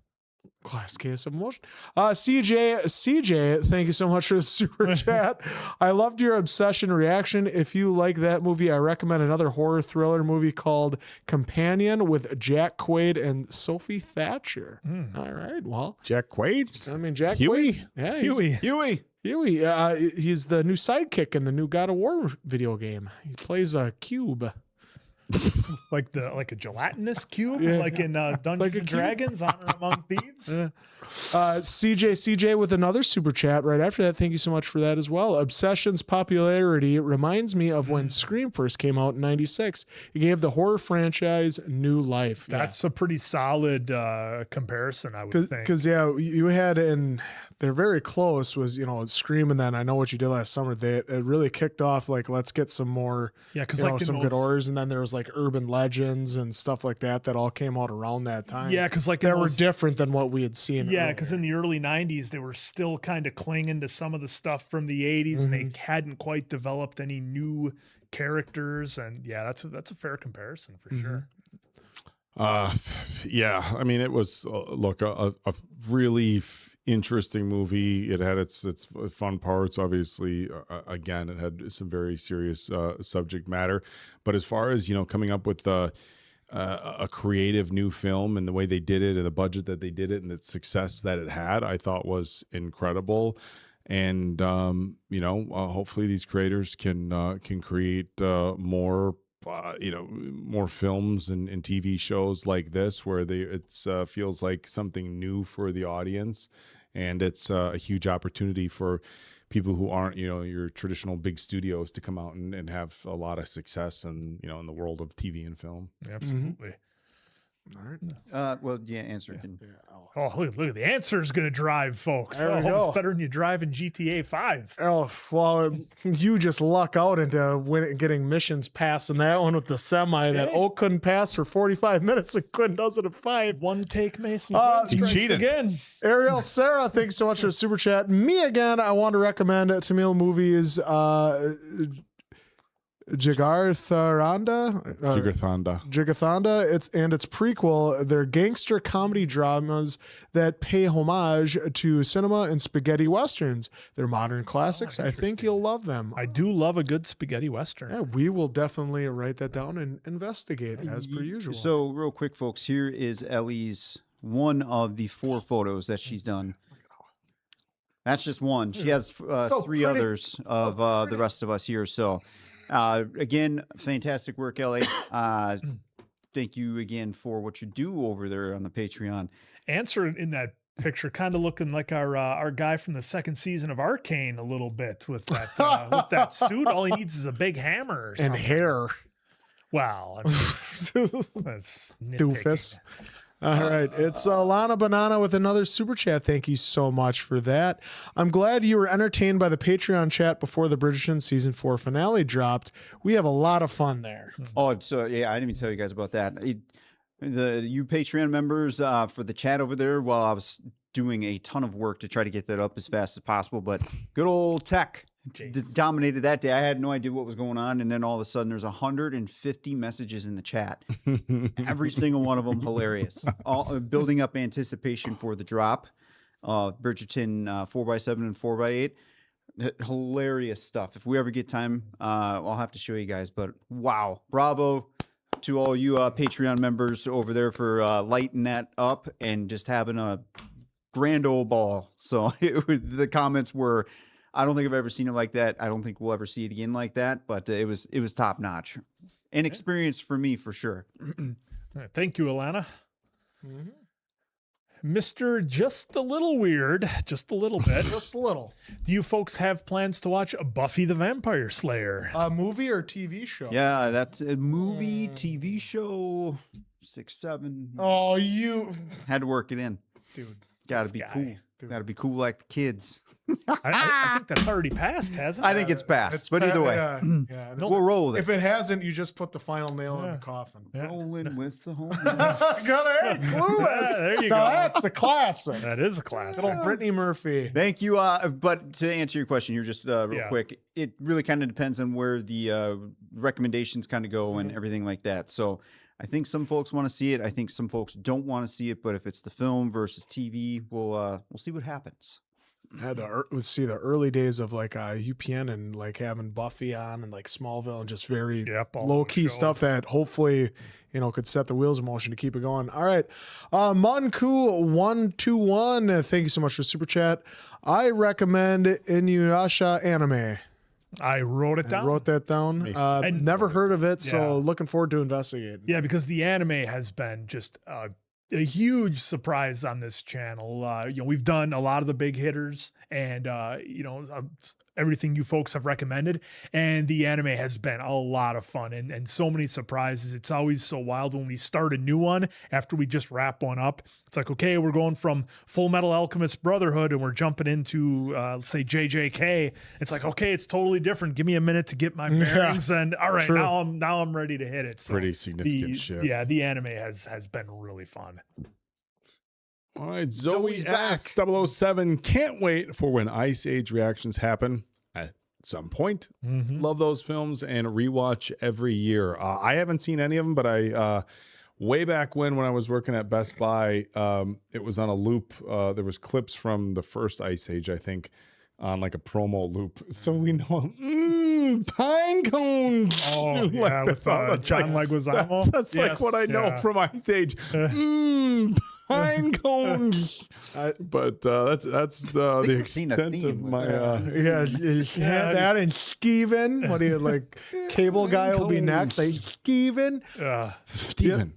Class case of emotion. CJ, thank you so much for the super chat. I loved your obsession reaction. If you like that movie, I recommend another horror thriller movie called Companion with Jack Quaid and Sophie Thatcher. All right, well, Jack Quaid? I mean Jack Huey? Quaid. Yeah, he's, Huey. Huey. He's the new sidekick in the new God of War video game. He plays a cube. Like a gelatinous cube, Yeah. like in Dungeons Like a and cube. Dragons, Honor Among Thieves. CJ with another super chat right after that. Thank you so much for that as well. Obsession's popularity reminds me of when Scream first came out in '96. It gave the horror franchise new life. That's a pretty solid comparison, I would think. Because you had they're very close. Was Scream, and then I Know What You Did Last Summer. It really kicked off like let's get some more Because some good horrors, and then there was like urban legends and stuff like that all came out around that time. Yeah, because like that were different than what we had seen. Yeah, because in the early '90s, they were still kind of clinging to some of the stuff from the '80s, and they hadn't quite developed any new characters. And yeah, that's a fair comparison for sure. Yeah, I mean, it was look a really interesting movie. It had its fun parts. Obviously, again, it had some very serious subject matter. But as far as coming up with a creative new film and the way they did it and the budget that they did it and the success that it had, I thought was incredible. And hopefully these creators can create more. More films and TV shows like this where it feels like something new for the audience, and it's a huge opportunity for people who aren't your traditional big studios to come out and have a lot of success in the world of TV and film. Absolutely. All right. Well, yeah, answer can. Oh, look! The answer is going to drive, folks. There we It's go. better than you drive in GTA 5. Oh, well, you just luck out into getting missions passing that one with the semi that Oak couldn't pass for 45 minutes and Quinn does it at 5. One take, Mason. He strikes cheated. again. Ariel Sarah, thanks so much for the super chat. Me again, I want to recommend Tamil movies. Jigarthanda. Jigarthanda. It's prequel. They're gangster comedy dramas that pay homage to cinema and spaghetti westerns. They're modern classics. I think you'll love them. I do love a good spaghetti western. Yeah, we will definitely write that down and investigate as per usual. So real quick, folks, here is Ellie's one of the 4 photos that she's done. That's just one. She has 3 others of the rest of us here. So again, fantastic work, Ellie. Thank you again for what you do over there on the Patreon. Answer in that picture, kind of looking like our guy from the 2nd season of Arcane a little bit with that suit. All he needs is a big hammer and hair. Wow. I mean, doofus. All right. It's Lana Banana with another super chat. Thank you so much for that. I'm glad you were entertained by the Patreon chat before the Bridgerton season 4 finale dropped. We have a lot of fun there. Oh, so yeah, I didn't even tell you guys about that. You Patreon members for the chat over there, while I was doing a ton of work to try to get that up as fast as possible, but good old tech dominated that day. I had no idea what was going on, and then all of a sudden there's 150 messages in the chat. Every single one of them hilarious. All building up anticipation for the drop. Bridgerton 4x7 and 4x8. Hilarious stuff. If we ever get time, I'll have to show you guys, but wow. Bravo to all you Patreon members over there for lighting that up and just having a grand old ball. So the comments were, I don't think I've ever seen it like that. I don't think we'll ever see it again like that, but it was top notch. An experience for me for sure. Thank you, Alana. Mr. Just a Little Weird, just a little bit. Just a little. Do you folks have plans to watch Buffy the Vampire Slayer? A movie or TV show? Yeah, that's a movie, TV show, 6, 7. Oh, you had to work it in. Dude. Gotta be cool. Dude. Gotta be cool like the kids. I think that's already passed, hasn't it? I think it's passed, but either way, yeah. we'll roll with it. If it hasn't, you just put the final nail in the coffin. Rolling with the home. Got it. Clueless. There you now go. That's a classic. That is a classic. Little Brittany Murphy. Thank you. But to answer your question here, just real quick, it really kind of depends on where the recommendations kind of go and everything like that. So I think some folks want to see it. I think some folks don't want to see it. But if it's the film versus TV, we'll see what happens. Let's see the early days of like UPN and like having Buffy on and like Smallville and just very low key stuff that hopefully could set the wheels in motion to keep it going. All right, Monku121. Thank you so much for super chat. I recommend Inuyasha anime. I wrote it down. Wrote that down. Never heard of it, so looking forward to investigating. Yeah, because the anime has been just a huge surprise on this channel. We've done a lot of the big hitters and, everything you folks have recommended. And the anime has been a lot of fun and so many surprises. It's always so wild when we start a new one after we just wrap one up. It's like, okay, we're going from Full Metal Alchemist Brotherhood and we're jumping into, let's say, JJK. It's like, okay, it's totally different. Give me a minute to get my bearings. And all right, now I'm ready to hit it. So pretty significant shift. Yeah, the anime has been really fun. All right, Zoe S 007 can't wait for when Ice Age reactions happen at some point. Love those films and rewatch every year. I haven't seen any of them, but I way back when I was working at Best Buy, it was on a loop. There was clips from the first Ice Age, I think, on like a promo loop. So we know pine cones. Oh, yeah, with John Leguizamo. That's like what I know from Ice Age. Pine cones. But that's the extent of my that and Steven. What do you like? Cable guy will be next. Like Steven. Steven.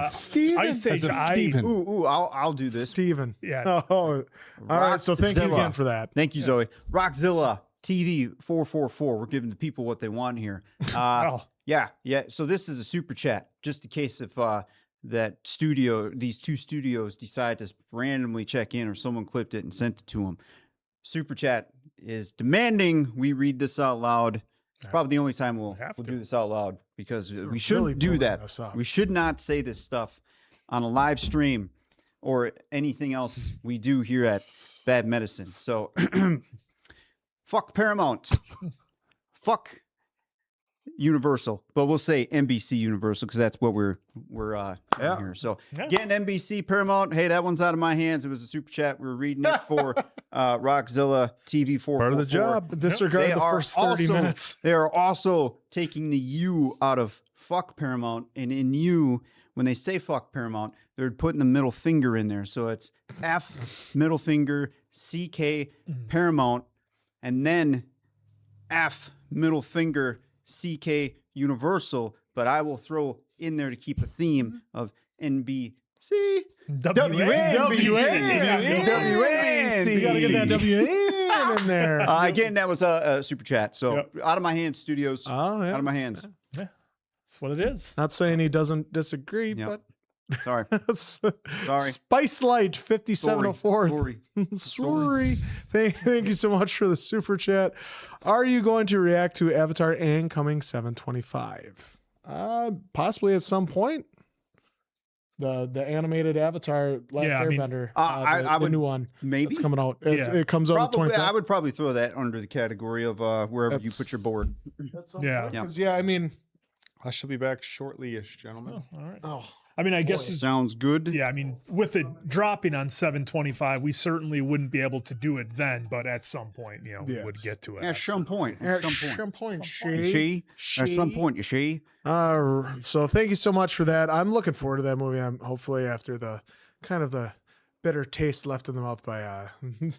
Steven. Ice Age. Steven. Ooh, I'll do this. Steven. Yeah. All right. So thank you again for that. Thank you, Zoe. Rockzilla TV 444. We're giving the people what they want here. Yeah. So this is a super chat, just in case if these two studios decide to randomly check in or someone clipped it and sent it to them. Super chat is demanding we read this out loud. It's probably the only time we'll do this out loud because we shouldn't really do that. We should not say this stuff on a live stream or anything else we do here at Bad Medicine. So fuck Paramount. Fuck Universal, but we'll say NBC Universal because that's what we're here. So again, NBC Paramount. Hey, that one's out of my hands. It was a super chat. We were reading it for Rockzilla TV 4. Part of the job. Disregard the first 30 minutes. They are also taking the U out of fuck Paramount, and in U, when they say fuck Paramount, they're putting the middle finger in there. So it's F middle finger CK Paramount, and then F middle finger CK Universal, but I will throw in there to keep a theme of NBC. WNBC. You gotta get that WN in there. Again, that was a super chat. So out of my hands, studios. Out of my hands. Yeah, that's what it is. Not saying he doesn't disagree, but sorry. Spice Light 5704. Sorry. Thank you so much for the super chat. Are you going to react to Avatar Incoming 725? Possibly at some point. The animated Avatar Last Airbender. I would, the new one. Maybe it's coming out. It comes out probably. the 25th. I would probably throw that under the category of wherever you put your board. I mean, I shall be back shortly-ish, gentlemen. All right. I mean, I guess sounds good. Yeah, I mean, with it dropping on 725, we certainly wouldn't be able to do it then, but at some point, we would get to it. At some point. At some point. At some point, you see. So thank you so much for that. I'm looking forward to that movie. I'm hopefully after the kind of the bitter taste left in the mouth by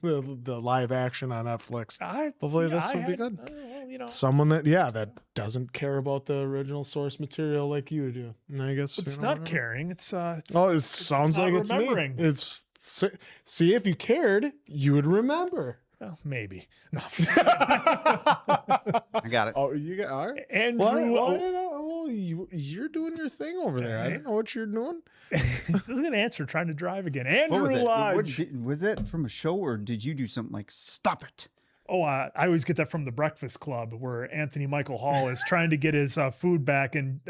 the live action on Netflix. Hopefully this will be good. Someone that doesn't care about the original source material like you do. And I guess it's not caring. It sounds like it's remembering. See, if you cared, you would remember. Well, maybe. No. I got it. Oh, you got all right. Andrew. Well, you're doing your thing over there. I don't know what you're doing. This is an answer. Trying to drive again. Andrew Lodge. Was that from a show, or did you do something like "Stop it"? Oh, I always get that from the Breakfast Club, where Anthony Michael Hall is trying to get his food back, and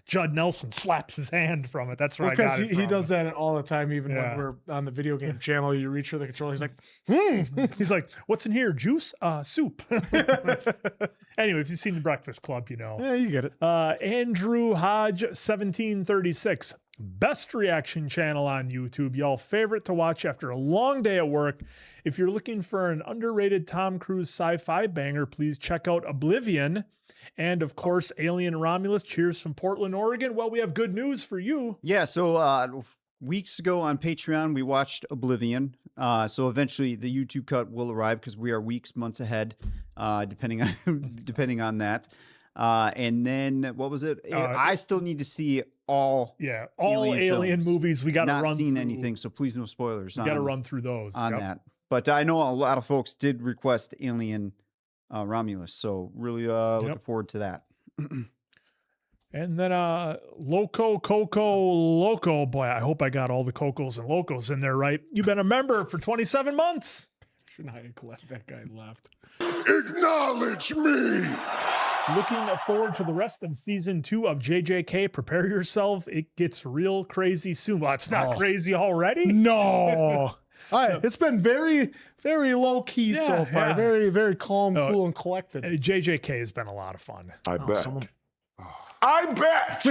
Judd Nelson slaps his hand from it. That's where I got it from. He does that all the time, even when we're on the video game channel. You reach for the controller, he's like, He's like, "What's in here? Juice? Soup." Anyway, if you've seen the Breakfast Club, you know. Yeah, you get it. Andrew Hodge 1736. Best reaction channel on YouTube. Y'all favorite to watch after a long day at work. If you're looking for an underrated Tom Cruise sci-fi banger, please check out Oblivion. And of course, Alien Romulus. Cheers from Portland, Oregon. Well, we have good news for you. Yeah, so weeks ago on Patreon, we watched Oblivion. So eventually the YouTube cut will arrive because we are months ahead, depending on that. And then what was it? I still need to see all alien movies. We got to run. Not seen anything, so please no spoilers. We got to run through those on that. But I know a lot of folks did request Alien Romulus, so really looking forward to that. And then Loco Coco Loco. Boy, I hope I got all the Cocos and Locos in there right. You've been a member for 27 months. Shouldn't I have left that guy left? Acknowledge me! Looking forward to the rest of season 2 of JJK. Prepare yourself. It gets real crazy soon. Well, it's not crazy already. No. It's been very, very low key so far. Yeah. Very, very calm, cool, and collected. JJK has been a lot of fun. I bet. I bet.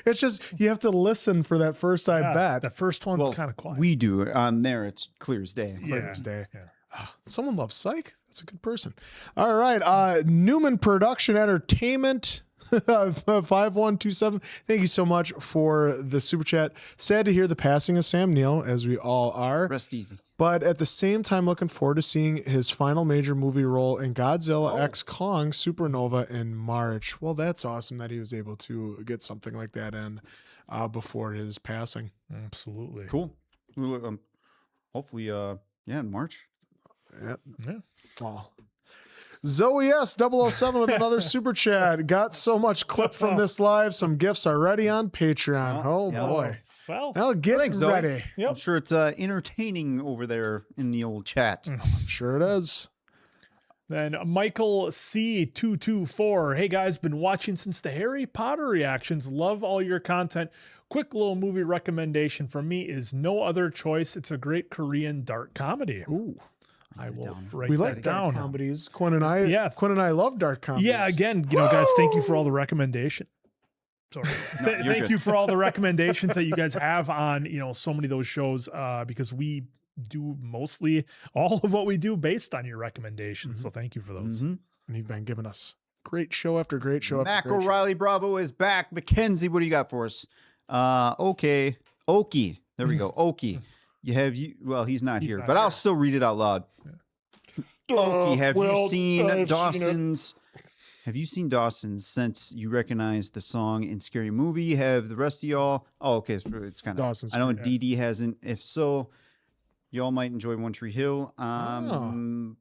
It's just you have to listen for that first I bet. The first one's kind of quiet. We do it on there. It's clear as day. Clear as day. Yeah. Someone loves Psych. That's a good person. All right. Newman Production Entertainment 5127. Thank you so much for the super chat. Sad to hear the passing of Sam Neill, as we all are. Rest easy. But at the same time, looking forward to seeing his final major movie role in Godzilla X Kong Supernova in March. Well, that's awesome that he was able to get something like that in before his passing. Absolutely. Cool. Hopefully, in March. Yeah. Wow. Zoe S 007 with another super chat. Got so much clip from this live. Some gifts are ready on Patreon. Boy. Well, I'll get ready. I'm sure it's entertaining over there in the old chat. I'm sure it is. Then Michael C224. Hey guys, been watching since the Harry Potter reactions. Love all your content. Quick little movie recommendation from me is No Other Choice. It's a great Korean dark comedy. Ooh. I will down. write We that like dark down. comedies. Quinn and I love dark comedies. Yeah, again, guys, thank you for all the recommendations. Sorry. you're Thank good. you for all the recommendations that you guys have on, so many of those shows, because we do mostly all of what we do based on your recommendations. So thank you for those. And you've been giving us great show after great show Mac after great show. O'Reilly Bravo is back. Mackenzie, what do you got for us? Okay. Okie. There we go. Okie. Well, he's not here, not but I'll here. still read it out loud. Okie, have you seen Dawson's? Have you seen Dawson's since you recognize the song in Scary Movie? Have the rest of y'all? Oh, okay. It's kind of Dawson's I know Creek, DD hasn't. If so, y'all might enjoy One Tree Hill.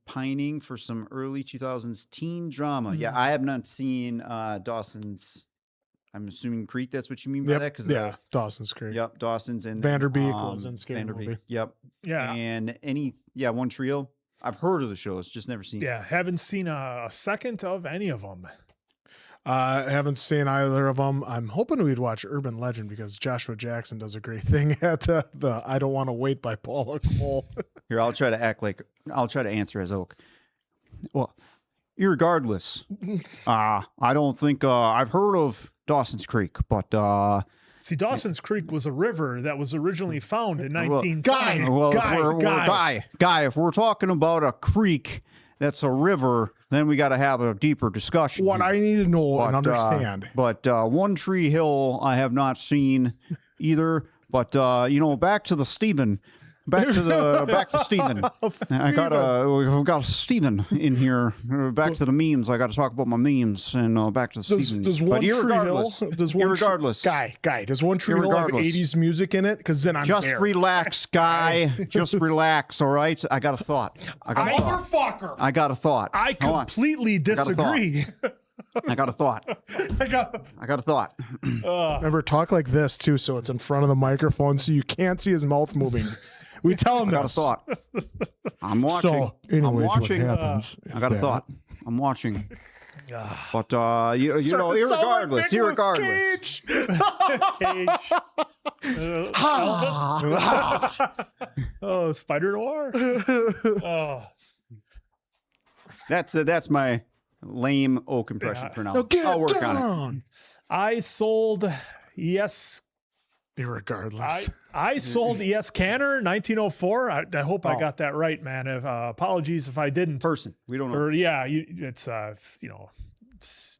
Pining for some early 2000s teen drama. Yeah, I have not seen Dawson's. I'm assuming Creek. That's what you mean by that? Yeah, Dawson's Creek. Yep, Dawson's and Vanderbeek was in Scary Movie. Yep. Yeah. And One Tree Hill. I've heard of the shows, just never seen. Yeah, haven't seen a second of any of them. I haven't seen either of them. I'm hoping we'd watch Urban Legend because Joshua Jackson does a great thing at the I Don't Want to Wait by Paula Cole. Here, I'll try to answer as Oak. Well, irregardless, I don't think I've heard of Dawson's Creek, but See, Dawson's Creek was a river that was originally found in 1920. If we're talking about a creek that's a river, then we got to have a deeper discussion. What here. I need to know and But, understand. But One Tree Hill, I have not seen either. But back to the Stephen. Back to Stephen. We've got Stephen in here. Back to the memes. I got to talk about my memes and back to the Stephen. Does One Tree Hill? Does One Tree Hill have 80s music in it? Because then I'm just there. relax, guy. Just relax. All right. I got a thought. Motherfucker! I got a thought. I Hold on. completely disagree. I got a thought. I got a thought. Remember, talk like this too, so it's in front of the microphone, so you can't see his mouth moving. We tell him I got a this. thought. I'm watching. So, anyways, I'm watching. what happens? I got a thought. I'm watching. But irregardless. Oh, Spider Noir. Oh, That's my lame Oak impression for now. Now get I'll work down. on it. I sold Irregardless. I sold ES Canner 1904. I hope I got that right, man. Apologies if I didn't. Person. We don't know. Or it's it's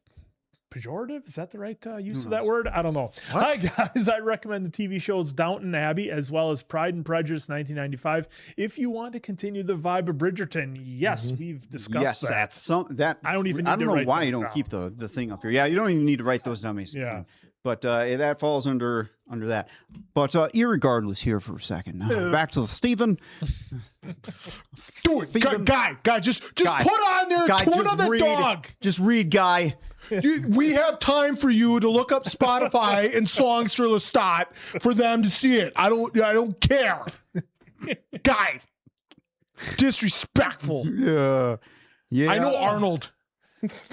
pejorative. Is that the right use of that word? I don't know. Hi guys, I recommend the TV shows Downton Abbey as well as Pride and Prejudice 1995. If you want to continue the vibe of Bridgerton, yes, we've discussed that. That's I don't even. Need I don't to know write why those you don't down. keep the thing up here. Yeah, you don't even need to write those down, Mason. Yeah. But that falls under that. But irregardless, here for a second. Back to the Stephen. Do it, guy. Just Guy. put on there Guy, to just another read. dog. Just read, guy. We have time for you to look up Spotify and songs for Lestat for them to see it. I don't care. Guy. Disrespectful. Yeah. I know Arnold.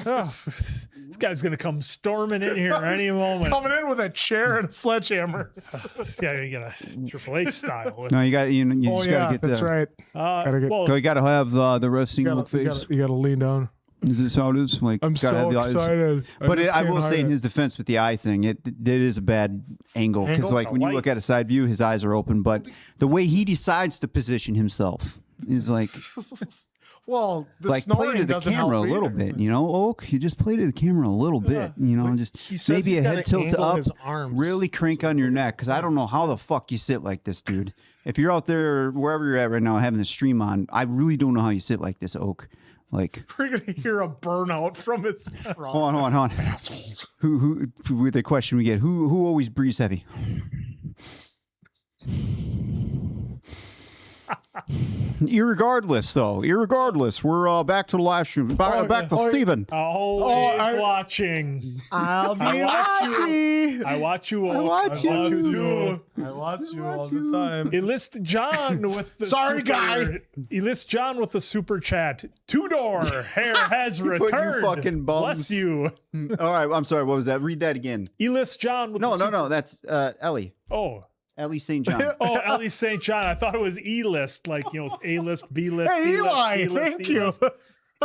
This guy's gonna come storming in here any moment. Coming in with a chair and a sledgehammer. Yeah, you got a Triple H style. With, No, you got you just got to get that's the. right. well, You got to have the resting You look face. gotta lean down. Is this how it is? Like, I'm gotta have so the eyes. excited. But just I can't will say, hide in it. his defense, with the eye thing, it is a bad angle because, Angle? like, when you look at a side view, his eyes are open. But the way he decides to position himself is like, Well, the play snoring to the doesn't camera a help little either. bit, Oak. You just play to the camera a little bit, just He says maybe he's a gotta head tilt angle up, his arms. really crank on your neck because I don't know how the fuck you sit like this, dude. If you're out there wherever you're at right now having the stream on, I really don't know how you sit like this, Oak. Like, We're gonna hear a burnout from his hold on. assholes. Who with the question we get? Who always breathes heavy? Irregardless, we're back to the live stream. Back to Stephen. always watching. I'll be watching. I watch you all. I watch you. I watch you all the time. Enlist John with the Sorry, guy. Enlist John with the super chat. Two-door hair has You returned. fucking bums. Bless you. All right, I'm sorry. What was that? Read that again. Enlist John with No, the super... That's Ellie. Oh, Ellie St. John. Oh, Ellie St. John. I thought it was E-list, like, A-list, B-list. Hey, C-list, Eli, D-list, thank you. E-list.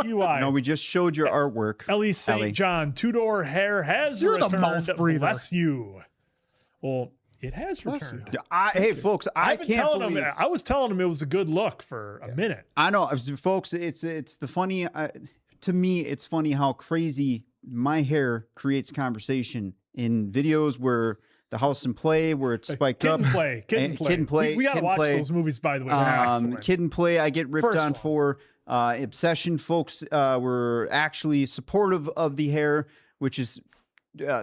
EY. No, we just showed your artwork. Ellie St. Ellie. John, two-door hair has You're the returned. mouth breather. Bless you. Well, it has Bless returned. Hey, folks, I I've been can't telling believe. him. I was telling him it was a good look for a minute. I know, folks. It's the funny. To me, it's funny how crazy my hair creates conversation in videos where the house and play, where it's spiked Kid up. and play. Kid and play. Kid and play. We got to Kid and watch play. those movies, by the way. They're excellent. Kid and play. I get ripped First on one. for. Obsession folks were actually supportive of the hair, which is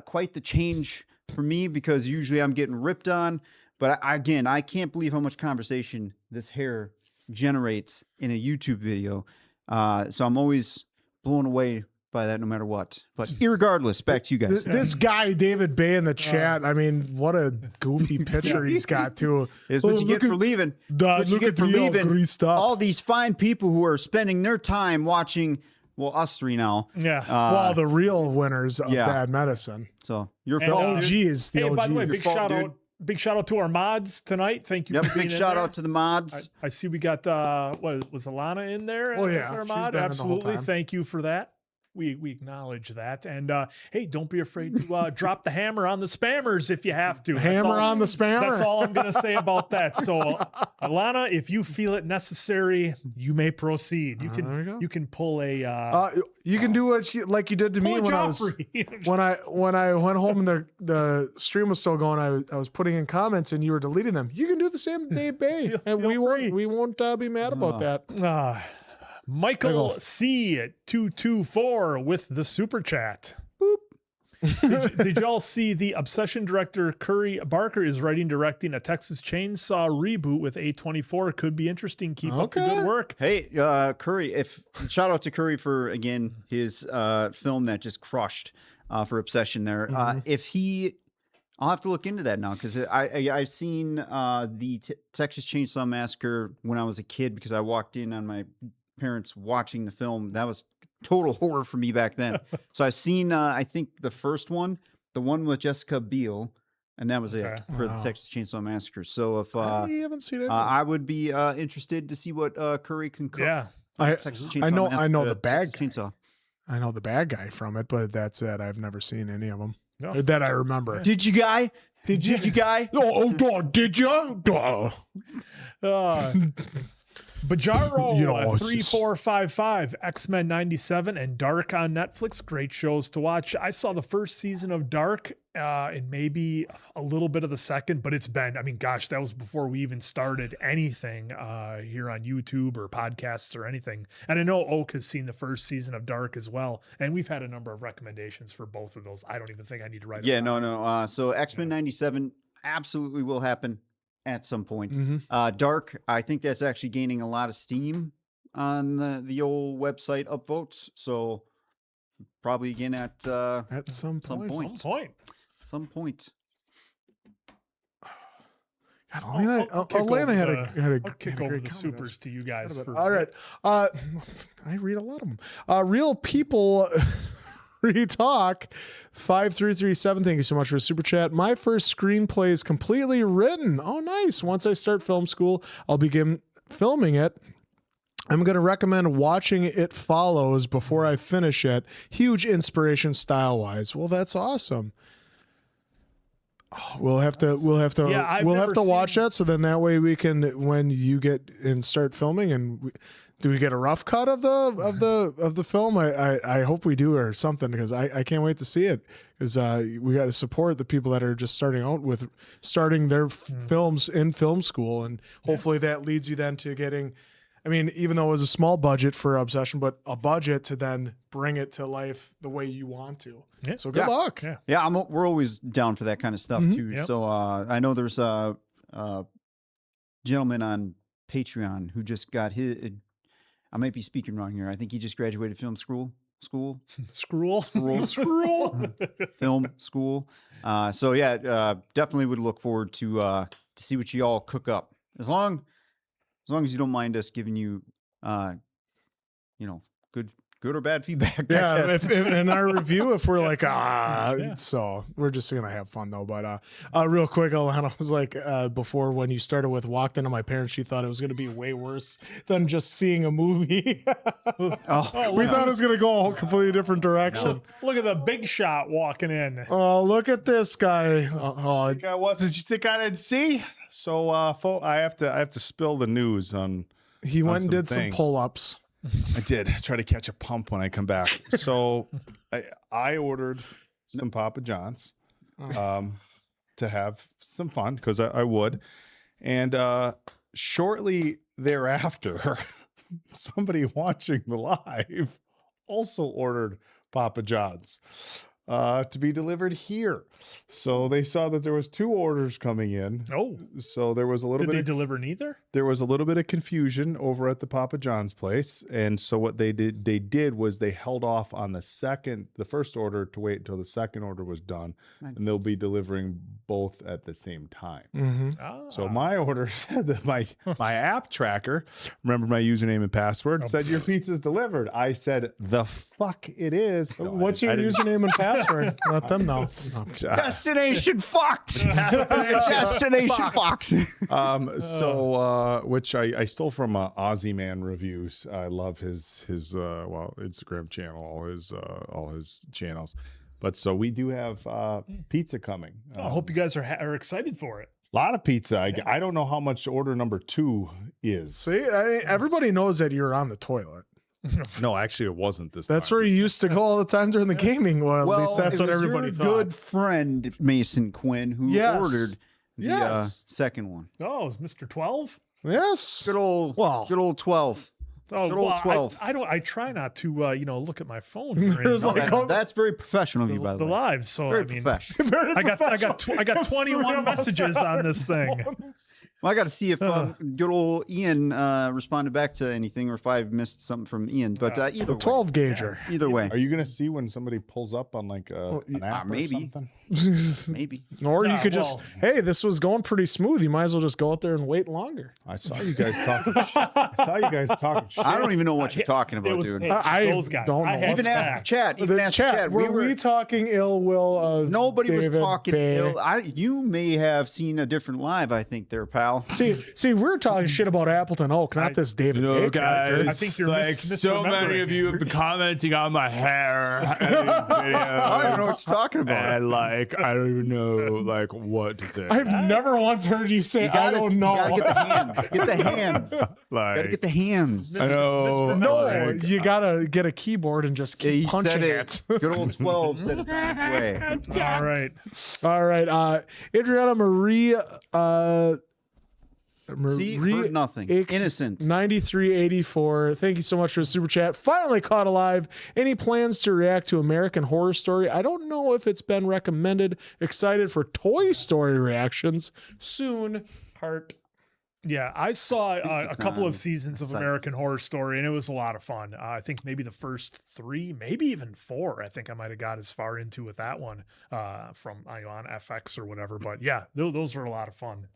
quite the change for me because usually I'm getting ripped on. But again, I can't believe how much conversation this hair generates in a YouTube video. So I'm always blown away by that no matter what. But irregardless, back to you guys. This guy, David Bay, in the chat, I mean, what a goofy picture he's got, too. Is what you get for leaving. What you get for leaving all these fine people who are spending their time watching, well, us three now. Yeah. Well, the real winners of yeah. Bad Medicine. So you're The OGs. The Hey, OGs. by the way, Your fault, dude. big shout out to our mods tonight. Thank you. Yep, for being big in shout there. out to the mods. I see we got what was Alana in there? Oh, as yeah, our she's mod? been in the whole Absolutely. time. Thank you for that. We acknowledge that. And hey, don't be afraid to drop the hammer on the spammers if you have to. Hammer on the spammer. That's all I'm going to say about that. So, Alana, if you feel it necessary, you may proceed. You can pull a you can do what like you did to me pull a when Joffrey. when I went home and the stream was still going. I was putting in comments and you were deleting them. You can do the same, Dave Bay, and we won't be mad about that. Michael C224 with the super chat. Boop. Did y'all see the Obsession director Curry Barker is directing a Texas Chainsaw reboot with A24? Could be interesting. Keep up the good work. Hey, Curry, shout out to Curry for, again, his film that just crushed for Obsession there. I'll have to look into that now because I've seen the Texas Chainsaw Massacre when I was a kid because I walked in on my parents watching the film. That was total horror for me back then. So I've seen, I think the first one, the one with Jessica Biel, and that was it for the Texas Chainsaw Massacre. So if I haven't seen it, I would be interested to see what Curry can cook. Yeah, I know the bad guy. Chainsaw. I know the bad guy from it, but that's it. I've never seen any of them No. that I remember. Did you, guy? Did you, guy? Oh, did you? Bajaro You know, it's just- 3455, X-Men 97, and Dark on Netflix. Great shows to watch. I saw the first season of Dark and maybe a little bit of the second, but it's been, I mean, gosh, that was before we even started anything here on YouTube or podcasts or anything. And I know Oak has seen the first season of Dark as well. And we've had a number of recommendations for both of those. I don't even think I need to write it Yeah, down. no. So X-Men 97 absolutely will happen at some point. Mhm. Dark, I think that's actually gaining a lot of steam on the old website upvotes. So probably again at some point. Some point. God, Atlanta had a I'll kick had a over great the comment. supers to you guys. For All right. I read a lot of them. Real people retalk 5337. Thank you so much for the super chat. My first screenplay is completely written. Oh, nice. Once I start film school, I'll begin filming it. I'm going to recommend watching It Follows before I finish it. Huge inspiration style wise. Well, that's awesome. Oh, we'll have to I've never watch seen- that, so then that way we can, when you get and start filming, and do we get a rough cut of the film? I hope we do, or something, because I can't wait to see it, because we got to support the people that are just starting out with starting their films in film school, and hopefully that leads you then to getting, I mean, even though it was a small budget for Obsession, but a budget to then bring it to life the way you want to. Yeah. So good luck. Yeah. We're always down for that kind of stuff too. Yep. So I know there's a gentleman on Patreon who just got his. I might be speaking wrong here. I think he just graduated film school. Scroll. Film school. So yeah, definitely would look forward to see what you all cook up. As long as you don't mind us giving you, good good or bad feedback. I Yeah, guess. if in our review, if we're like, so we're just gonna have fun though. But real quick, Alana was like, before when you started with Walked Into My Parents, she thought it was gonna be way worse than just seeing a movie. We thought it was gonna go a whole completely different direction. Look at the big shot walking in. Oh, look at this guy. Oh, Think I was? Did you think I didn't see? So, I have to spill the news on. he went and some did some things. pull-ups. I did try to catch a pump when I come back. So, I ordered some Papa John's, to have some fun because I would, and shortly thereafter, somebody watching the live also ordered Papa John's to be delivered here. So they saw that there was 2 orders coming in. Oh, So there was a little did they bit. deliver neither? There was a little bit of confusion over at the Papa John's place, and so what they did was they held off on the first order to wait until the second order was done, and they'll be delivering both at the same time. So my order, my app tracker, remember my username and password, said your pizza's delivered. I said the fuck it is. No, What's your I didn't- username and password? Let them know. Destination fucked. Destination fucked. Which I stole from Aussie Man Reviews. I love his Instagram channel, all his channels. But so we do have pizza coming. I hope you guys are excited for it. A lot of pizza. I don't know how much order number 2 is. See, everybody knows that you're on the toilet. No, actually, it wasn't this. That's time. where you used to go all the time during the gaming. Well, at least that's it what was everybody your thought. good friend Mason Quinn who Yes. ordered the Yes. second one. Oh, it was Mr. 12? Yes. Good old 12. Oh, Good old well, 12. I try not to, look at my phone during There's like That's very professional of you, by the way. live. So Very I mean, professional. I got 21 messages on this thing. Well, I got to see if good old Ian responded back to anything, or if I missed something from Ian. But either the way. 12 gauger. Either way, Are you going to see when somebody pulls up on like an app maybe. or something? maybe. Or you could just, hey, this was going pretty smooth. You might as well just go out there and wait longer. I saw you guys talking. I saw you guys talking shit. I don't even know what you're talking about, dude. I those guys. don't know. I had Even ask the back. chat. Even ask the chat. Were we talking ill will of Nobody was David talking Bay? ill. You may have seen a different live, I think, there, pal. See, we're talking shit about Appleton Oak, not this David Bay character. I think you're so many of you have been commenting on my hair in these videos. I don't even know what you're talking about. And like, I don't even know like what to say. I've never once heard you say, I don't know. You gotta get the hands. Like, Gotta get the hands. I know. No, like, you gotta get a keyboard and just Yeah, keep he punching said it. Good old 12 said it's on its way. All right. All right. Adriana Marie See, heard nothing. Innocent. 9384. Thank you so much for the super chat. Finally caught alive. Any plans to react to American Horror Story? I don't know if it's been recommended. Excited for Toy Story reactions soon. Heart. Yeah, I saw a couple on of seasons of site. American Horror Story, and it was a lot of fun. I think maybe the first 3, maybe even 4. I think I might have got as far into with that one from on FX or whatever. But yeah, those were a lot of fun.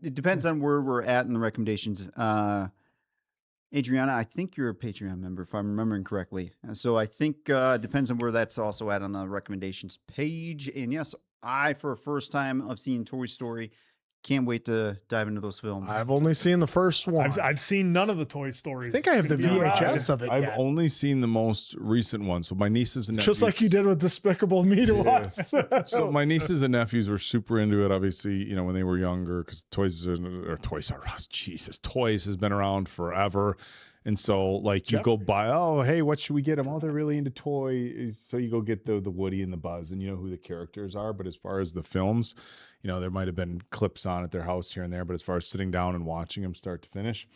It depends on where we're at in the recommendations. Adriana, I think you're a Patreon member, if I'm remembering correctly. So I think it depends on where that's also at on the recommendations page. And yes, for a first time of seeing Toy Story, can't wait to dive into those films. I've only seen the first one. I've seen none of the Toy Stories. I think I have the to be honest. VHS of it. I've yet. only seen the most recent one. So my nieces and nephews, Just like you did with Despicable Me to us. So my nieces and nephews were super into it. Obviously, when they were younger, because Toys R Us, Jesus, toys has been around forever. And so, like, you go buy, oh, hey, what should we get them? Oh, they're really into toys. So you go get the Woody and the Buzz, and you know who the characters are. But as far as the films, there might have been clips on at their house here and there. But as far as sitting down and watching them start to finish,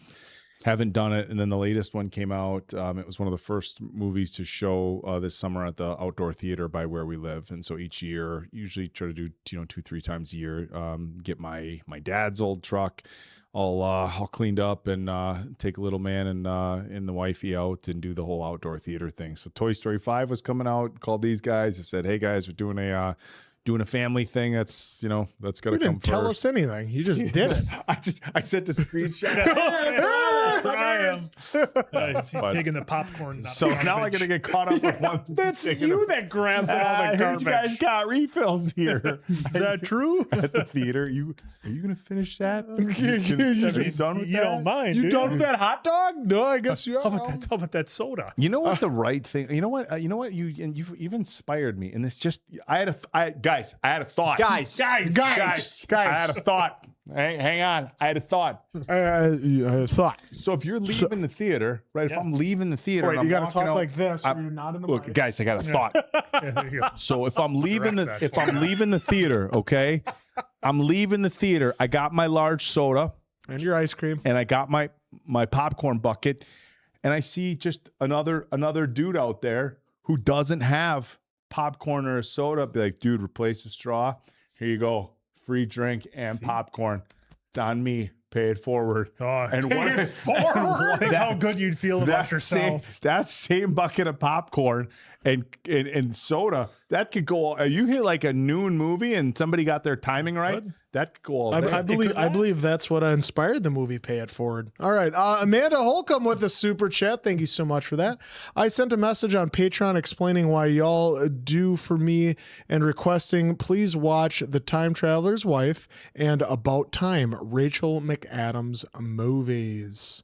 haven't done it. And then the latest one came out. It was one of the first movies to show this summer at the outdoor theater by where we live. And so each year, usually try to do 2-3 times a year, get my dad's old truck all cleaned up and take a little man and the wifey out and do the whole outdoor theater thing. So Toy Story 5 was coming out. Called these guys. I said, hey guys, we're doing a doing a family thing. That's that's got to You come didn't tell us anything. You just did it. I sent a screenshot. He's taking the popcorn. So now I'm gonna get caught up with one. That's you that grabs all the garbage. You guys got refills here. Is that true? At the theater, are you gonna finish that? Are you done with You that? don't mind? You do done you? with that hot dog? No, I guess you are. How about that soda? You know what the right thing? You know what? You've inspired me, and this just I had a thought. Guys. I had a thought. Hang on, I had a thought. Thought. So if you're leaving the theater, right? If I'm leaving the theater, Wait, and you I'm got to talk walking out- like this. I'm- You're not in the Look, mic. guys, I got a thought. There you go. So if I'm leaving Direct that if for I'm leaving the theater, okay, I'm leaving the theater. I got my large soda And your ice cream. and I got my popcorn bucket, and I see just another dude out there who doesn't have popcorn or a soda. Be like, dude, replace the straw. Here you go, free drink and popcorn. It's on me. Pay it forward. Oh, And what? think how good you'd feel about yourself. That same bucket of popcorn and soda, that could go. You hit like a noon movie and somebody got their timing right. That could go all day. I believe that's what inspired the movie Pay It Forward. All right. Amanda Holcomb with the super chat. Thank you so much for that. I sent a message on Patreon explaining why y'all do for me and requesting please watch The Time Traveler's Wife and About Time, Rachel McAdams movies.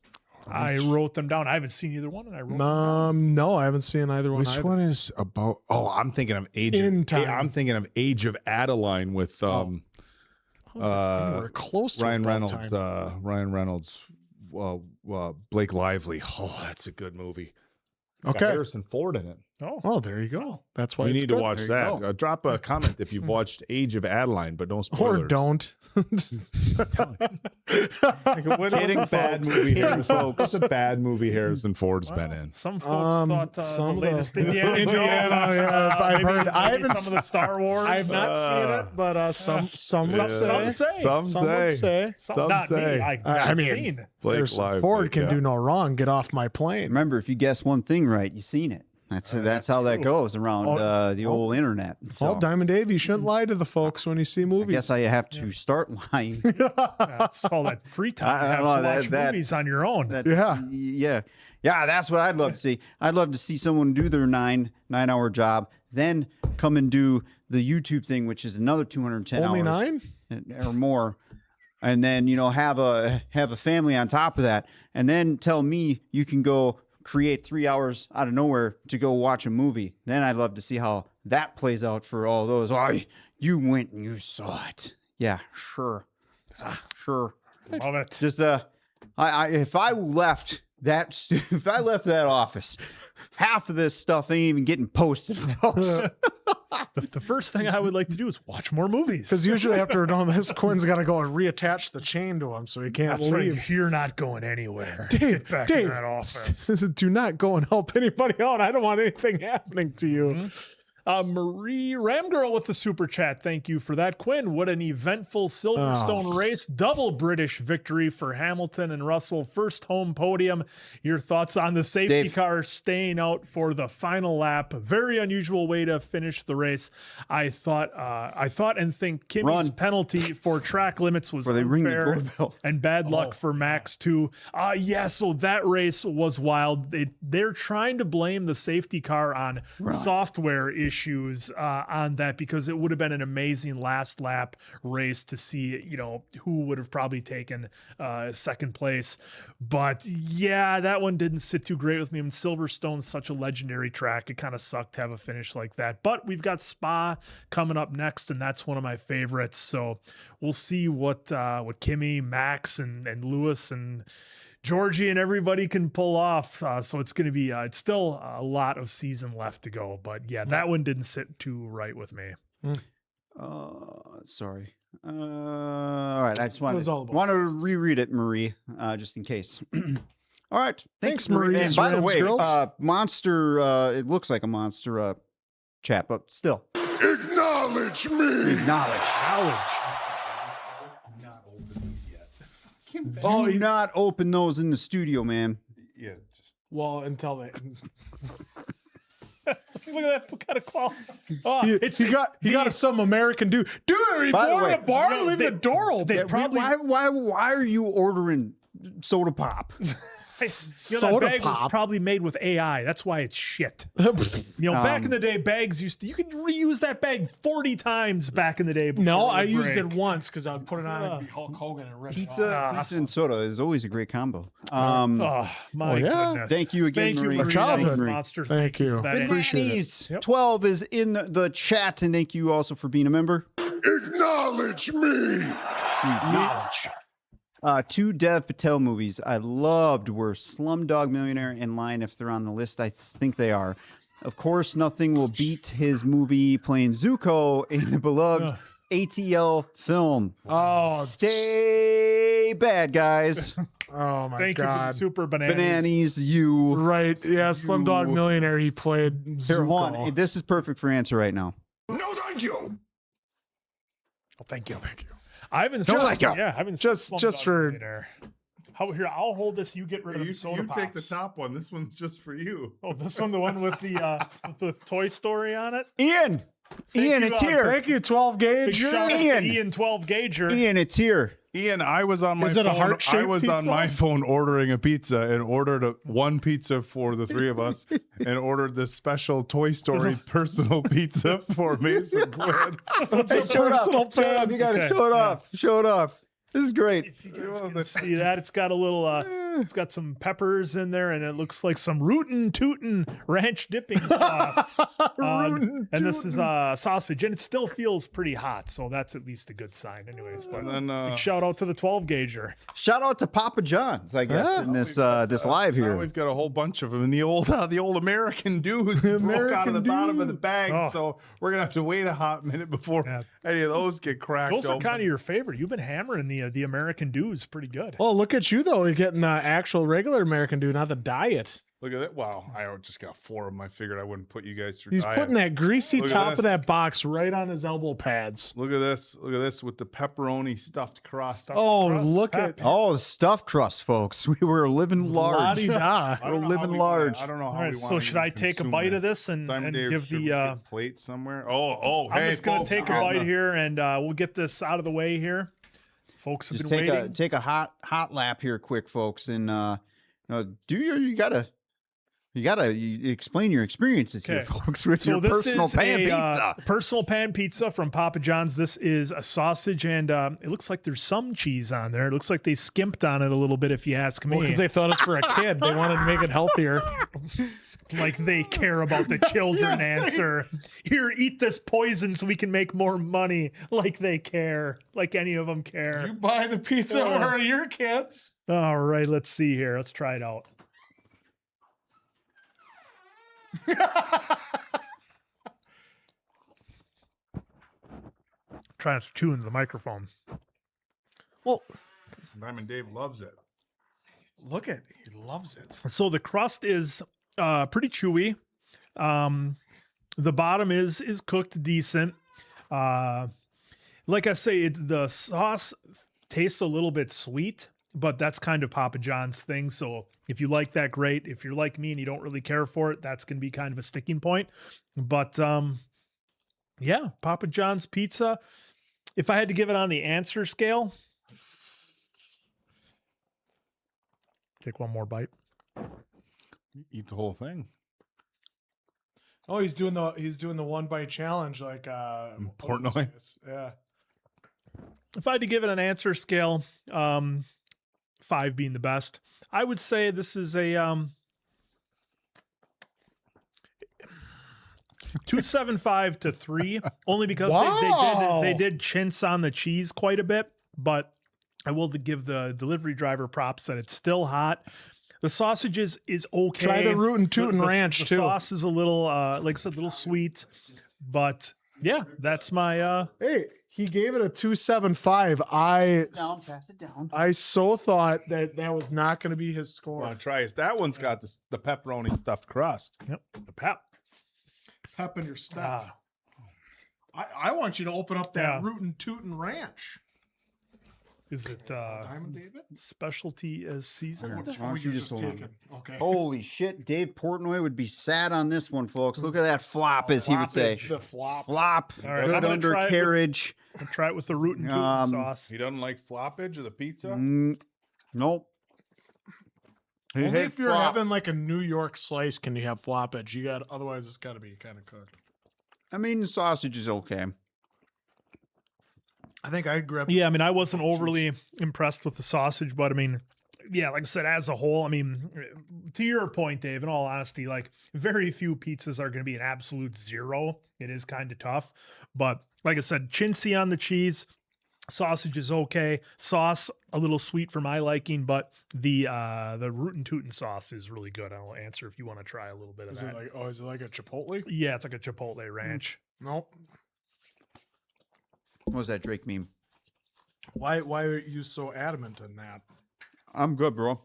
I wrote them down. I haven't seen either one, and I wrote them down. No, I haven't seen either one. Which either. one is about? Oh, I'm thinking of In Time. I'm thinking of Age of Adeline with Anywhere close to Ryan About Reynolds. Time. Ryan Reynolds. Blake Lively. Oh, that's a good movie. Got Okay. Harrison Ford in it. Oh, there you go. That's why You it's need good. to watch There you that. go. Drop a comment if you've watched Age of Adeline, but don't spoilers. Or don't. Kidding, bad movie. Harrison. That's a bad movie Harrison Ford's been in. Some folks thought some the of latest the- Indiana Jones. yeah, I've maybe- heard. I maybe haven't. some of the Star Wars. I've not seen it, but some would Some say. say. Some would say. Some not say. me. I I haven't mean, seen. Blake Harrison Lively, Ford can yeah. do no wrong. Get off my plane. Remember, if you guess one thing right, you seen it. That's how that goes around the old internet. So Well, Diamond Dave, you shouldn't lie to the folks when you see I movies. guess I have to start lying. That's all that free time. I You have don't to know, watch that- movies on your own. Yeah. Yeah. That's what I'd love to see. I'd love to see someone do their 9-hour job, then come and do the YouTube thing, which is another 210 Only hours 9? or more, and then have a family on top of that, and then tell me you can go create 3 hours out of nowhere to go watch a movie. Then I'd love to see how that plays out for all those. Oh, you went and you saw it. Yeah, sure. Sure. Love it. Just if I left that office, half of this stuff ain't even getting posted, folks. The first thing I would like to do is watch more movies. Because usually after we're done with this, Quinn's got to go and reattach the chain to him so he can't That's leave. right. You're not going anywhere. Dave, Get back in Dave, that office. do not go and help anybody out. I don't want anything happening to you. Marie Ramgirl with the super chat. Thank you for that. Quinn, what an eventful Silverstone race. Double British victory for Hamilton and Russell. First home podium. Your thoughts on the safety Dave. car staying out for the final lap. Very unusual way to finish the race. I thought and think Kimmy's Run. penalty for track limits was Before they ring the unfair doorbell. and bad luck for Max too. So that race was wild. They're trying to blame the safety car on software issues on that, because it would have been an amazing last lap race to see, who would have probably taken second place. But yeah, that one didn't sit too great with me. I mean, Silverstone's such a legendary track. It kind of sucked to have a finish like that. But we've got Spa coming up next, and that's one of my favorites. So we'll see what Kimmy, Max, and Lewis and Georgie and everybody can pull off. So it's going to be, it's still a lot of season left to go. But yeah, that one didn't sit too right with me. Sorry. All right. I just want was all about to reread it, Marie, just in case. All right. Thanks, Marie. And by the way, Ramsgirls. monster. It looks like a monster chat, but still. Acknowledge me! Acknowledge. Do not open those in the studio, man. Yeah. Just, Well, until they. Look at that. What kind of quality? Oh, he got some American dude. Dude, he By the bought way, a bar, leave the door open. They probably why are you ordering soda pop? that bag was probably made with AI. That's why it's shit. Back in the day, bags you could reuse that bag 40 times back in the day. No, I used it once because I would put it on and be Hulk Hogan and rip it off. Pizza and soda is always a great combo. My goodness. Thank you again, Thank you, Marie. Marie. childhood. Monster. Thank you. for that Appreciate answer. it. 12 is in the chat, and thank you also for being a member. Acknowledge me! Two Dev Patel movies I loved were Slumdog Millionaire and Lion. If they're on the list, I think they are. Of course, nothing will beat his movie playing Zuko in the beloved ATL film. Oh, Stay bad, guys. Oh my Thank you for the God. super bananas. Bananas, you. Right. Yeah, Slumdog Millionaire. He played Here, hold on. Zuko. This is perfect for answer right now. No, thank you! Oh, thank you. Thank you. I haven't Don't seen let go. Yeah, I haven't Just seen Slumdog for- Millionaire. Here, I'll hold this. You get rid of You, the soda you take the pops. top one. This one's just for you. Oh, this one, the one with the Toy Story on it. Ian, it's here. Thank you, 12 Big gauge. shout out to Ian. Ian 12 Gauger. Ian, it's here. Ian, I was on my Is it a phone. heart-shaped I was on pizza? my phone ordering a pizza and ordered one pizza for the three of us and ordered this special Toy Story personal pizza for Mason Quinn. Hey, show it up. Show it up. You got to Okay. show it off. Show it off. This is great. If you guys can see that, it's got a little, it's got some peppers in there, and it looks like some rootin' tootin' ranch dipping sauce. And this is sausage, and it still feels pretty hot, so that's at least a good sign, anyways. But And then, big shout out to the 12 gauger. Shout out to Papa John's, I guess, in this this live Now here. we've got a whole bunch of them, and the old American dudes broke out of the bottom of the bag. Oh. So we're gonna have to wait a hot minute before any of those get cracked. Those are open. kind of your favorite. You've been hammering the American Dews pretty good. Oh, look at you though. You're getting the actual regular American dude, not the diet. Look at that! Wow, I just got 4 of them. I figured I wouldn't put you guys through. He's diet. putting that greasy Look at top this. of that box right on his elbow pads. Look at this! Look at this with the pepperoni stuffed crust. Oh, crust, look pep. at Oh, the stuffed crust, folks. We were living large. la-di-da. I don't We're know how living we large. wanna- I don't know how All right, we so wanna should even I take a consume bite of this and Diamond Dave, give should we the? get a plate somewhere? Oh, I'm hey, just gonna folks, take a we're bite getting here, and we'll get this out of the way here. Folks have Just been waiting. take a hot lap here, quick, folks, and you gotta explain your experiences here, Okay. folks, with So your this personal is pan a pizza. personal pan pizza from Papa John's. This is a sausage, and it looks like there's some cheese on there. It looks like they skimped on it a little bit, if you ask me. because they thought it's for a kid. They wanted to make it healthier. Like they care about the children. Answer here, eat this poison so we can make more money. Like they care. Like any of them care. You buy the pizza or your kids. All right, let's see here. Let's try it out. Trying to chew into the microphone. Well, Diamond Dave loves it. look at he loves it. So the crust is pretty chewy. The bottom is cooked decent. Like I say, the sauce tastes a little bit sweet, but that's kind of Papa John's thing. So if you like that, great. If you're like me and you don't really care for it, that's going to be kind of a sticking point. But yeah, Papa John's pizza. If I had to give it on the answer scale, take one more bite. Eat the whole thing. Oh, he's doing the 1 bite challenge like Portnoy. Yeah. If I had to give it an answer scale, 5 being the best, I would say this is a 2.75 to 3, only because they did chintz on the cheese quite a bit, but I will give the delivery driver props that it's still hot. The sausage is okay. Try the rootin' tootin' ranch the too. sauce is a little, like I said, a little sweet, but yeah, that's my Hey, he gave it a 2.75. Pass it down. I so thought that was not going to be his score. Want to try it? That one's got the pepperoni stuffed crust. Yep, the pep. Pep in your stuff. I want you to open up that Yeah. rootin' tootin' ranch. Is it specialty as seasoned? Why don't you just hold on? Okay. Holy shit, Dave Portnoy would be sad on this one, folks. Look at that flop, as he would say. The flop. Flop. All right, Good I'm gonna try it with- undercarriage. I'll try it with the root and tootin' sauce. He doesn't like floppage of the pizza. Nope. He Only hates if you're flop. having like a New York slice can you have floppage. You got otherwise it's got to be kind of cooked. I mean, the sausage is okay. I think I'd grab. Yeah, I mean, I wasn't overly impressed with the sausage, but I mean, yeah, like I said, as a whole, I mean, to your point, Dave, in all honesty, like very few pizzas are going to be an absolute zero. It is kind of tough, but like I said, chintzy on the cheese, sausage is okay. Sauce a little sweet for my liking, but the rootin' tootin' sauce is really good. I'll answer if you want to try a little bit of Is that. it like a Chipotle? Yeah, it's like a Chipotle ranch. Nope. What was that Drake meme? Why are you so adamant on that? I'm good, bro.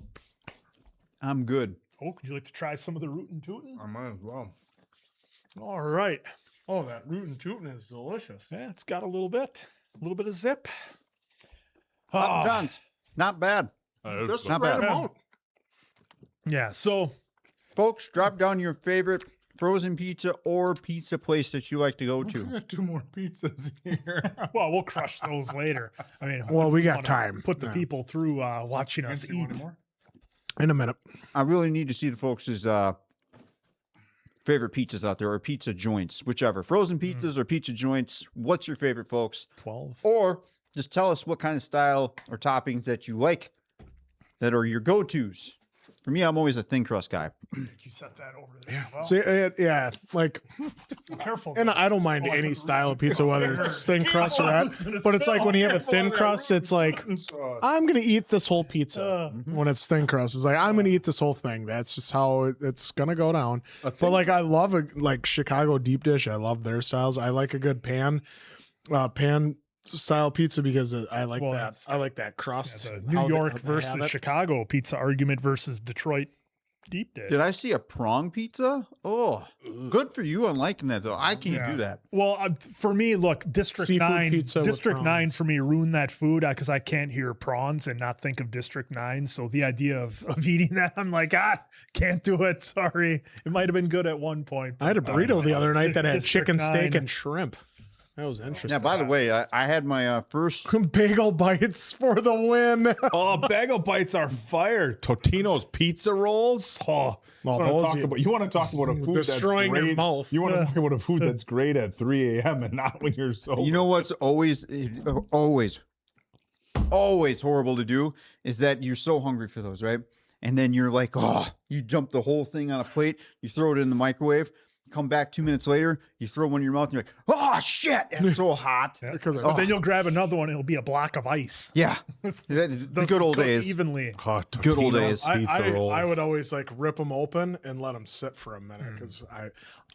I'm good. Oh, would you like to try some of the rootin' tootin'? I might as well. All right. Oh, that rootin' tootin' is delicious. Yeah, it's got a little bit of zip. Papa John's. Not bad. Just the not right bad. amount. Yeah, so Folks, drop down your favorite frozen pizza or pizza place that you like to go to. got 2 more pizzas here. well, we'll crush those later. I mean, Well, we got wanna time. Put the Yeah. people through watching us eat. In a minute. I really need to see the folks' favorite pizzas out there, or pizza joints, whichever. Frozen pizzas or pizza joints. What's your favorite, folks? 12. Or just tell us what kind of style or toppings that you like that are your go-tos. For me, I'm always a thin crust guy. You set that over there. Well, See, yeah, like, careful. and I don't mind any style of pizza, whether it's thin crust or that. But it's like when you have a thin crust, it's like, I'm going to eat this whole pizza. When it's thin crust, it's like, I'm going to eat this whole thing. That's just how it's going to go down. But like, I love like Chicago deep dish. I love their styles. I like a good pan style pizza because I like that. I like that crust. the New York versus Chicago pizza argument versus Detroit deep dish. Did I see a prong pizza? Oh, good for you on liking that, though. I can't do that. Well, for me, look, District Seafood 9, pizza with District 9 prawns. for me ruined that food because I can't hear prawns and not think of District 9. So the idea of eating that, I'm like, can't do it. Sorry. It might have been good at one point. I had a burrito the other night that had District chicken 9. steak and shrimp. That was interesting. Now, by the way, I had my first. Bagel bites for the win. Oh, bagel bites are fire. Totino's pizza rolls. Oh, Well, you want to talk about a food destroying that's your great. mouth. You want to talk about a food that's great at 3 a.m. and not when you're so. You know what's always horrible to do is that you're so hungry for those, right? And then you're like, oh, you dump the whole thing on a plate, you throw it in the microwave, come back 2 minutes later, you throw one in your mouth, and you're like, oh shit, it's so hot. Because But then you'll grab another one, it'll be a block of ice. Yeah, that is the good old Cook days. Evenly. Good old days. Pizza rolls. I would always like rip them open and let them sit for a minute because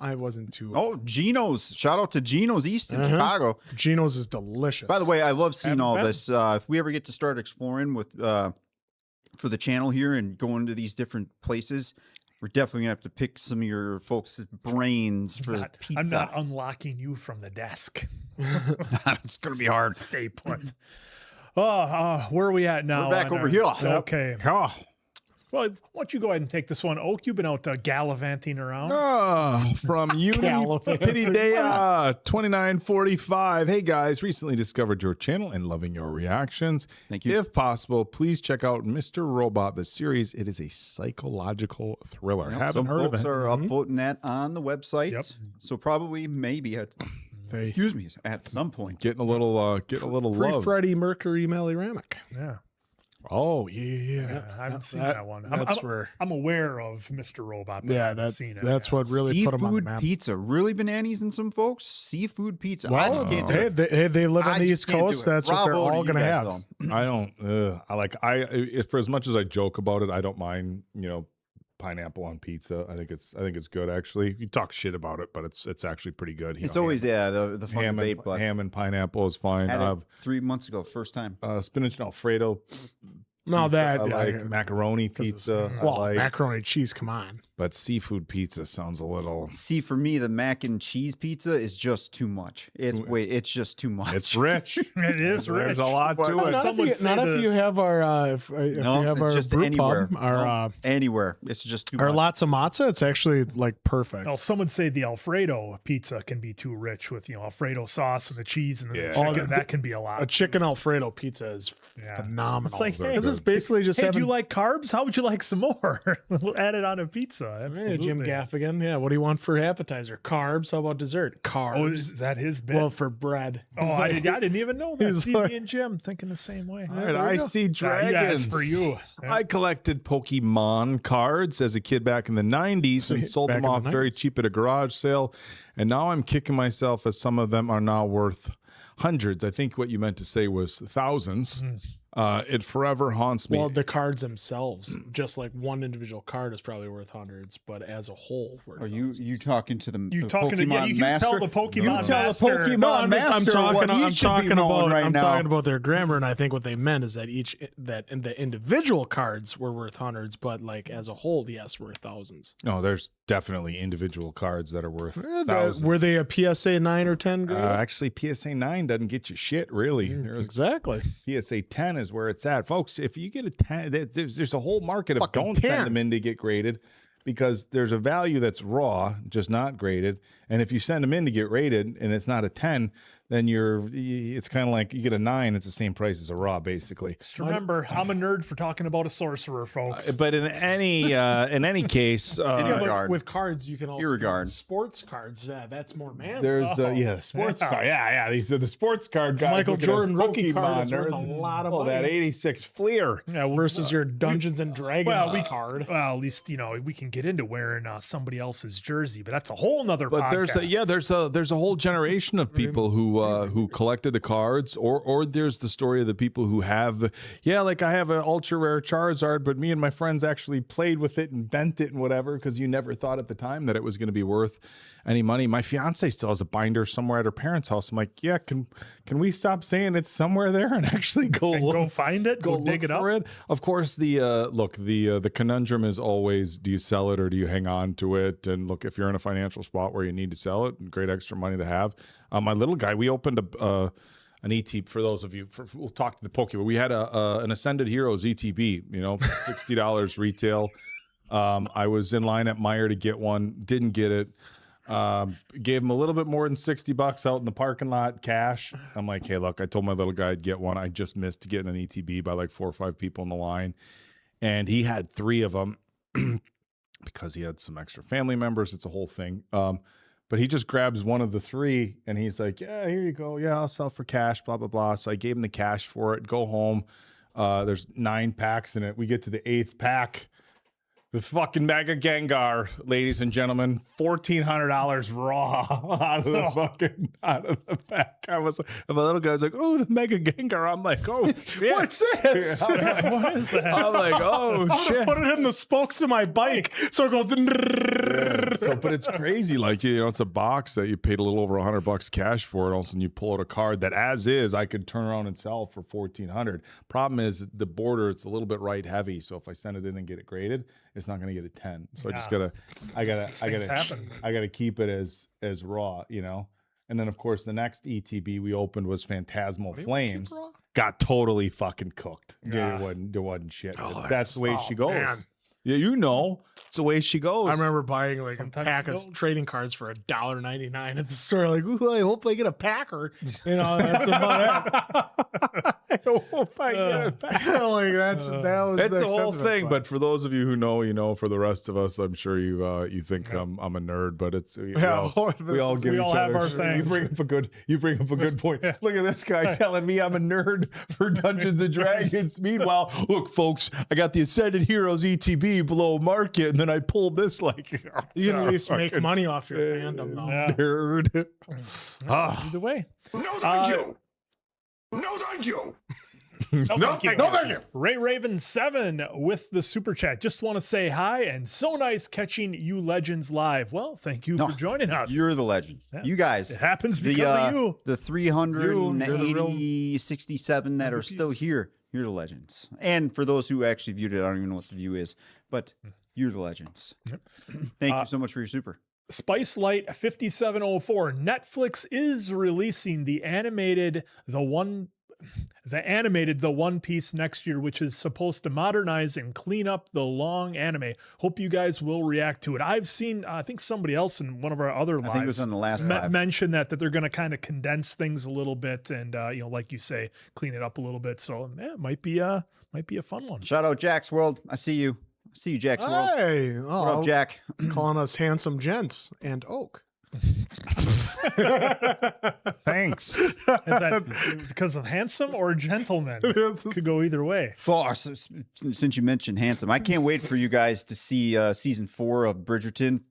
I wasn't too. Oh, Geno's! Shout out to Geno's East in Chicago. Geno's is delicious. By the way, I love seeing Haven't all been. this. If we ever get to start exploring with for the channel here and going to these different places, we're definitely gonna have to pick some of your folks' brains for pizza. I'm not unlocking you from the desk. It's gonna be hard. Stay put. Where are we at now? We're back on over our- here. Okay. Well, why don't you go ahead and take this one, Oak? You've been out gallivanting around. From Uni Pity Day 2945. Hey guys, recently discovered your channel and loving your reactions. Thank you. If possible, please check out Mr. Robot, the series. It is a psychological thriller. Yep, Haven't some heard of folks it. are upvoting that on the website. Yep. So probably, maybe at some point. Getting a little love. Freddie Mercury Melly-Ramick. Yeah. Oh yeah. I haven't seen that- that one. that's where- I'm aware of Mr. Robot. But I Yeah, haven't seen it. that's what really put him on the Seafood map. pizza. Really bananas in some folks? Seafood pizza. I just can't do Hey, it. they live on I the just East can't do Coast. it. That's what they're Bravo to all you going to guys, have. though. I don't. If for as much as I joke about it, I don't mind. Pineapple on pizza. I think it's good actually. You talk shit about it, but it's actually pretty good. It's always the fun ham debate, but ham and pineapple is fine. had it 3 months ago, first time. Spinach and Alfredo. No, pizza, that I yeah, like macaroni pizza. I well, like macaroni cheese. Come on. But seafood pizza sounds a little. See, for me, the mac and cheese pizza is just too much. It's just too much. It's rich. It is rich. There's a lot to it. Not if you have our if you have our just brew anywhere. pub, our Anywhere. It's just too our much. lots of matzo. It's actually like perfect. Well, some would say the Alfredo pizza can be too rich with Alfredo sauce and the cheese and the Yeah. chicken. That can be a lot. A chicken Alfredo pizza is Yeah. phenomenal. It's like, hey, this is basically just hey, having do you like carbs? How would you like some more? We'll add it on a pizza. Hey, Absolutely. Jim Gaffigan. Yeah, what do you want for appetizer? Carbs. How about dessert? Carbs. Oh, is that his bit? Well, for bread. Oh, I didn't even know that. He's See, like- me and Jim thinking the same way. All right, I see dragons. Yeah, it's for you. Yeah. I collected Pokemon cards as a kid back in the 90s and sold back them in off the very 90s. cheap at a garage sale. And now I'm kicking myself as some of them are now worth hundreds. I think what you meant to say was thousands. It forever haunts me. Well, the cards themselves, just like one individual card is probably worth hundreds, but as a whole, worth Are thousands. you talking to the talking to- Pokemon yeah, you master? tell the Pokemon You tell master. the Pokemon No, I'm master what he should be mowing right now. talking about their grammar, and I think what they meant is that the individual cards were worth hundreds, but like as a whole, yes, worth thousands. No, there's definitely individual cards that are worth thousands. Were they a PSA 9 or 10 grade? Actually, PSA 9 doesn't get you shit, really. Exactly. PSA 10 is where it's at. Folks, if you get a 10, there's a whole market of Fucking don't 10. send them in to get graded because there's a value that's raw, just not graded. And if you send them in to get rated and it's not a 10, then it's kind of like you get a 9, it's the same price as a raw, basically. Just remember, I'm a nerd for talking about a sorcerer, folks. But in any case, Yeah, but Irregard. with cards, you can also Irregard. sports cards. Yeah, that's more manly. there's the sports Yeah. card. Yeah. These are the sports card guys. Michael looking at Jordan those rookie card is worth Pokemon. a lot of Oh, that money. 86 Fleer. Yeah, versus your Dungeons and Dragons card. Well, at least we can get into wearing somebody else's jersey, but that's a whole nother. But podcast. there's a whole generation of people who collected the cards, or there's the story of the people who have like I have an ultra rare Charizard, but me and my friends actually played with it and bent it and whatever because you never thought at the time that it was going to be worth any money. My fiance still has a binder somewhere at her parents' house. I'm like, yeah, can we stop saying it's somewhere there and actually go find it, go dig it up. for it? Of course, the conundrum is always: do you sell it or do you hang on to it? And look, if you're in a financial spot where you need to sell it, great extra money to have. My little guy, we opened an ET for those of you. We'll talk to the Pokemon. We had an Ascended Heroes ETB, $60 retail. I was in line at Meijer to get one, didn't get it. Gave him a little bit more than $60 out in the parking lot, cash. I'm like, hey, look, I told my little guy I'd get one. I just missed getting an ETB by like 4 or 5 people in the line, and he had 3 of them because he had some extra family members. It's a whole thing. But he just grabs one of the 3 and he's like, yeah, here you go. Yeah, I'll sell for cash, blah, blah, blah. So I gave him the cash for it. Go home. There's 9 packs in it. We get to the 8th pack. The fucking Mega Gengar, ladies and gentlemen, $1,400 raw out of the pack. And my little guy's like, oh, the Mega Gengar. I'm like, oh, shit. What's this? What is that? I'm like, oh, I'm gonna shit. put it in the spokes of my bike, so I go. But it's crazy. Like, it's a box that you paid a little over $100 cash for, and all of a sudden you pull out a card that, as is, I could turn around and sell for $1,400. Problem is the border; it's a little bit right heavy. So if I send it in and get it graded, it's not going to get a 10. So I gotta keep it as raw, And then of course the next ETB we opened was Phantasmal Flames. Got totally fucking cooked. Yeah. It wasn't shit. Oh, That's the way she goes. man. Yeah, it's the way she goes. I remember buying like Sometimes a pack it of goes. trading cards for $1.99 at the store. Like, ooh, I hope I get a packer. That's about it. I hope I get it back. that was It's the a whole extent of it, thing, but for those of you who know, for the rest of us, I'm sure you think I'm a nerd, but it's we all give we each all have other our shit. things. You bring up a good point. Look at this guy telling me I'm a nerd for Dungeons and Dragons. Meanwhile, look, folks, I got the Ascended Heroes ETB below market, and then I pulled this like you can at least make money off your fandom, though. Yeah. nerd. Either way. No, thank you. No, thank you. No, thank you. Ray Raven 7 with the super chat. Just want to say hi and so nice catching you legends live. Well, thank you for joining us. You're the legend. Yeah. You guys. It happens because of you. The You're the real 367 that are still MVPs. here. You're the legends. And for those who actually viewed it, I don't even know what the view is, but You're the legends. Thank you so much for your super. Spice Light 5704. Netflix is releasing the animated The One Piece next year, which is supposed to modernize and clean up the long anime. Hope you guys will react to it. I've seen, I think somebody else in one of our other lives, I think it was on the last live, mentioned that they're going to kind of condense things a little bit and like you say, clean it up a little bit. So yeah, it might be a fun one. Shout out Jack's World. I see you. See you, Jack's World. Hey, What up, Jack? Calling us handsome gents and Oak. Thanks. Is that because of handsome or gentleman? Could go either way. Boss, since you mentioned handsome, I can't wait for you guys to see season 4 of Bridgerton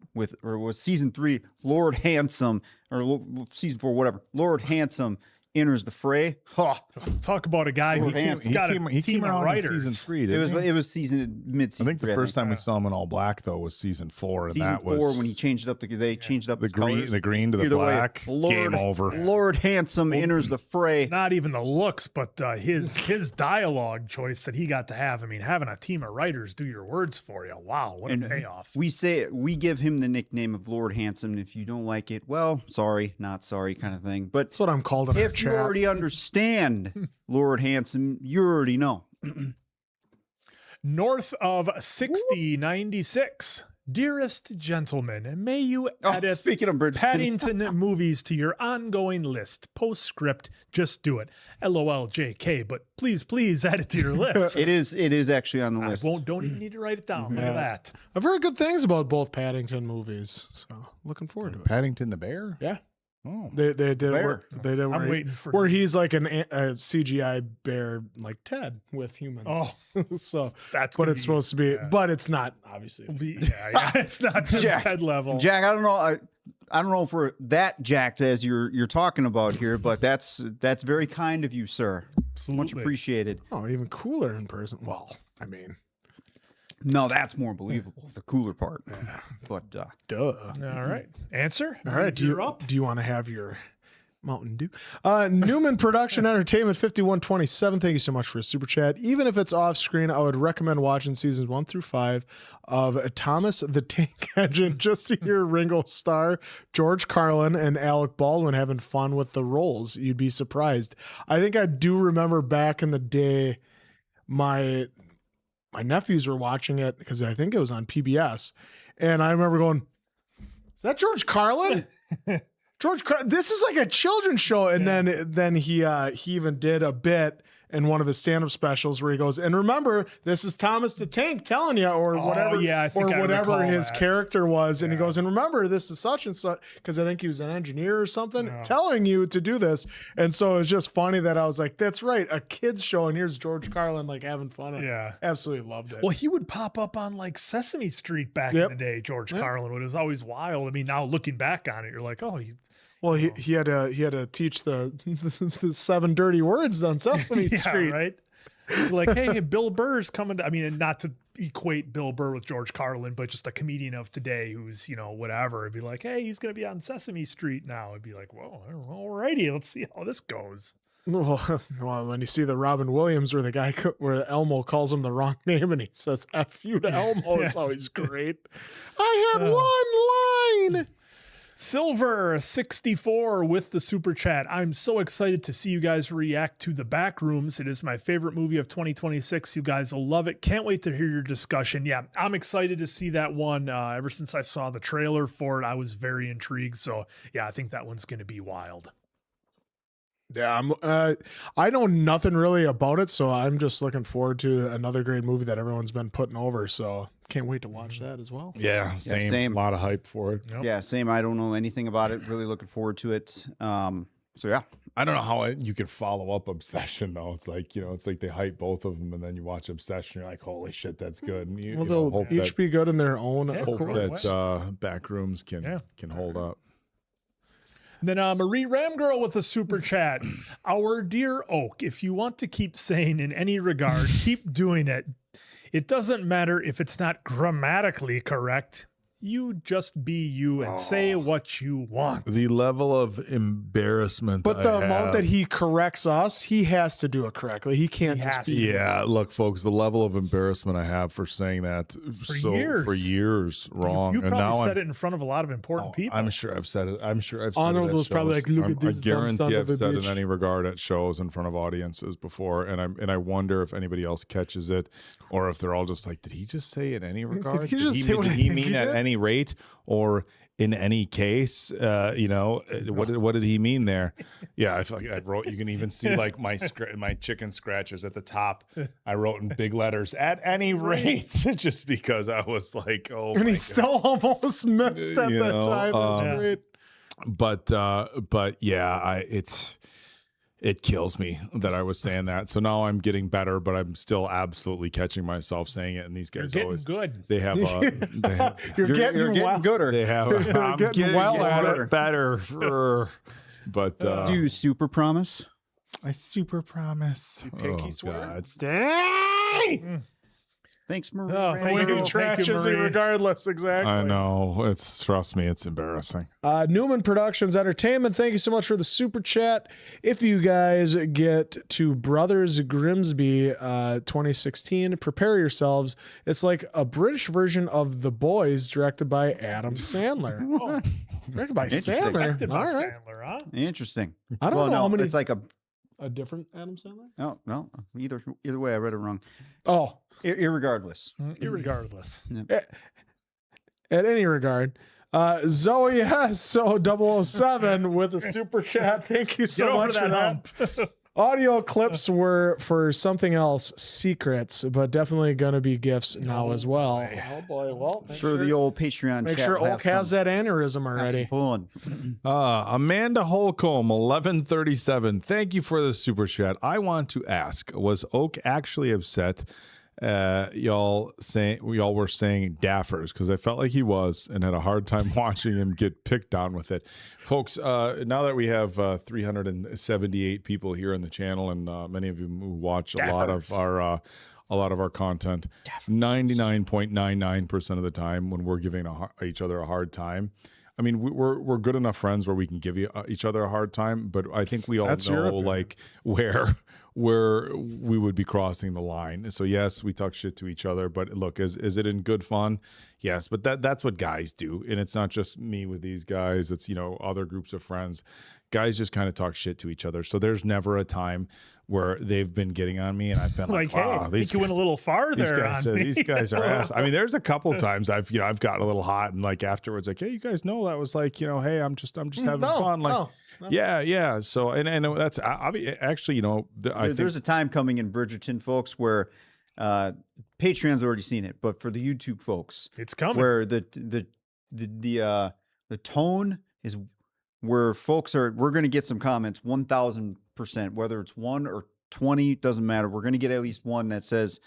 or was season 3 Lord Handsome or season 4 whatever. Lord Handsome enters the fray. Talk about a guy who got a team of writers. In season 3. Didn't It was season mid-season. I think the first time we saw him in all black though was season 4, and season that 4 was when he changed up they changed up the his green, colors. the green to the Either way, black. Game over. Lord Handsome enters the fray. Not even the looks, but his dialogue choice that he got to have. I mean, having a team of writers do your words for you. Wow, what a payoff. We give him the nickname of Lord Handsome. And if you don't like it, well, sorry, not sorry, kind of thing. But That's what I'm called in our if you chat. already understand Lord Handsome, you already know. North of 6096. Dearest gentlemen, may you add speaking of Bridgerton. Paddington movies to your ongoing list. Postscript, just do it. LOL JK, but please add it to your list. It is actually on the list. Don't even need to write it down. Look at that. I've heard good things about both Paddington movies, so looking forward to it. Paddington the Bear? Yeah. Oh. They did Bear. I'm waiting for where he's like a CGI bear like Ted with humans. Oh, so that's but gonna it's be- supposed to be, yeah. but it's not obviously. Yeah, it's not to Jack. Ted level. Jack, I don't know. I don't know if we're that jacked as you're talking about here, but that's very kind of you, sir. Absolutely. Much appreciated. Oh, even cooler in person. Well, I mean, No, that's more believable. The cooler part. But duh. All right. Answer? All right. You're up. Do you want to have your Mountain Dew? Newman Production Entertainment 5127. Thank you so much for a super chat. Even if it's off screen, I would recommend watching seasons 1 through 5 of Thomas the Tank Engine just to hear Ringo Starr, George Carlin, and Alec Baldwin having fun with the roles. You'd be surprised. I think I do remember back in the day, my nephews were watching it because I think it was on PBS, and I remember going, "Is that George Carlin?" This is like a children's show. And then he even did a bit in one of his stand-up specials where he goes, and remember, this is Thomas the Tank telling you, or whatever, I think I whatever recall his that. character was. And he goes, and remember, this is such and such, because I think he was an engineer or something, telling you to do this. And so it was just funny that I was like, that's right, a kid's show, and here's George Carlin like having fun. Yeah. Absolutely loved it. Well, he would pop up on like Sesame Street back in the day, George Carlin. It was always wild. I mean, now looking back on it, you're like, oh, Well, he had to teach the 7 dirty words on Sesame Street. right? Like, hey, Bill Burr's coming. I mean, and not to equate Bill Burr with George Carlin, but just a comedian of today who's, whatever. It'd be like, hey, he's going to be on Sesame Street now. It'd be like, whoa, alrighty, let's see how this goes. Well, when you see the Robin Williams where Elmo calls him the wrong name and he says F you to Elmo, it's always great. I had one line. Silver 64 with the super chat. I'm so excited to see you guys react to The Backrooms. It is my favorite movie of 2026. You guys will love it. Can't wait to hear your discussion. Yeah, I'm excited to see that one. Ever since I saw the trailer for it, I was very intrigued. So yeah, I think that one's going to be wild. Yeah, I know nothing really about it, so I'm just looking forward to another great movie that everyone's been putting over. So can't wait to watch that as well. Yeah, same. A lot of hype for it. Yep. yeah, same. I don't know anything about it. Really looking forward to it. So yeah. I don't know how you could follow up Obsession though. It's like they hype both of them, and then you watch Obsession, you're like, holy shit, that's good. And Well, they'll each be good in their own hope accord. that Backrooms can hold up. And then Marie Ramgirl with a super chat. Our dear Oak, if you want to keep sane in any regard, keep doing it. It doesn't matter if it's not grammatically correct. you just be you and say what you want. The level of embarrassment. But the I amount have- that he corrects us, he has to do it correctly. He can't just be. Yeah, look, folks, the level of embarrassment I have for saying that for years wrong. You and probably now said it in front of a lot of important people. I'm sure I've said it. I'm sure I've said Arnold it at was probably shows. like, "Look at I this dumb son guarantee of I've a said in bitch." any regard at shows in front of audiences before, and I wonder if anybody else catches it, or if they're all just like, did he just say in any regard? he just say what did I he think mean he at did? any rate, or in any case? What did he mean there? Yeah, I feel like I wrote. You can even see like my chicken scratches at the top. I wrote in big letters "at any rate," just because I was like, oh, And my he God. still almost missed at You that know, time. That's great. But yeah, it kills me that I was saying that. So now I'm getting better, but I'm still absolutely catching myself saying it. And these guys You're always getting good. they have You're getting well. gooder. they have I'm getting well at it. better. But Do you super promise? I super promise. pinky swear? God. Thanks, Marie. Oh, The thank way you. he trashes you Marie. regardless, exactly. I know. Trust me, it's embarrassing. Newman Productions Entertainment, thank you so much for the super chat. If you guys get to Brothers Grimsby 2016, prepare yourselves. It's like a British version of The Boys, directed by Adam Sandler. Directed by Sandler. Directed by All right. Sandler, huh? Interesting. I don't well, know no, how many. It's like A different Adam Sandler? no. Either way, I read it wrong. Oh, Irregardless. Irregardless. at any regard. Zoe S. So 007 with a super chat. Thank you so Get over much that for that. hump. Audio clips were for something else, secrets, but definitely going to be gifts now as well. Oh boy, well, Sure, the old Patreon make chat sure will have Oak has some- that aneurysm have already. some fun. Amanda Holcomb, 1137. Thank you for the super chat. I want to ask, was Oak actually upset? Y'all were saying daffers, because I felt like he was and had a hard time watching him get picked on with it. Folks, now that we have 378 people here in the channel, and many of you who watch a lot of our content, 99.99% of the time when we're giving each other a hard time, I mean, we're good enough friends where we can give each other a hard time, but I think we all That's know your opinion. like where we would be crossing the line. So yes, we talk shit to each other, but look, is it in good fun? Yes, but that's what guys do, and it's not just me with these guys. It's other groups of friends. Guys just kind of talk shit to each other. So there's never a time where they've been getting on me and I've been like, Like, wow, hey, I these think you went a guys- little farther these guys on me. are ass. I mean, there's a couple of times I've gotten a little hot and like afterwards, like, hey, you guys know that was like, hey, I'm just having fun. Like, yeah. So and that's actually, There's a time coming in Bridgerton, folks, where Patreon's already seen it, but for the YouTube folks, It's coming. where the tone is where folks we're going to get some comments 1,000%, whether it's 1 or 20, doesn't matter. We're going to get at least one that says,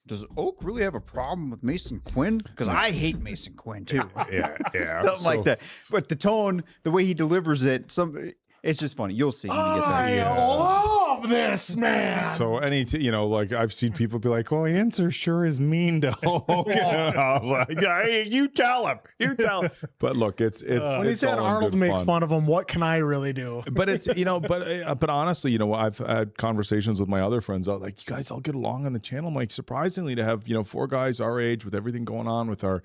does Oak really have a problem with Mason Quinn? Because I hate Mason Quinn too. yeah. Something like that. But the tone, the way he delivers it, it's just funny. You'll see when you get that. love this man. So like I've seen people be like, well, answer sure is mean to Hulk. I'm like, hey, you tell him. But look, it's When he it's said all in Arnold good make fun of him, what can I really do? But it's but honestly, I've had conversations with my other friends out like, you guys all get along on the channel. I'm like, surprisingly, to have 4 guys our age with everything going on with our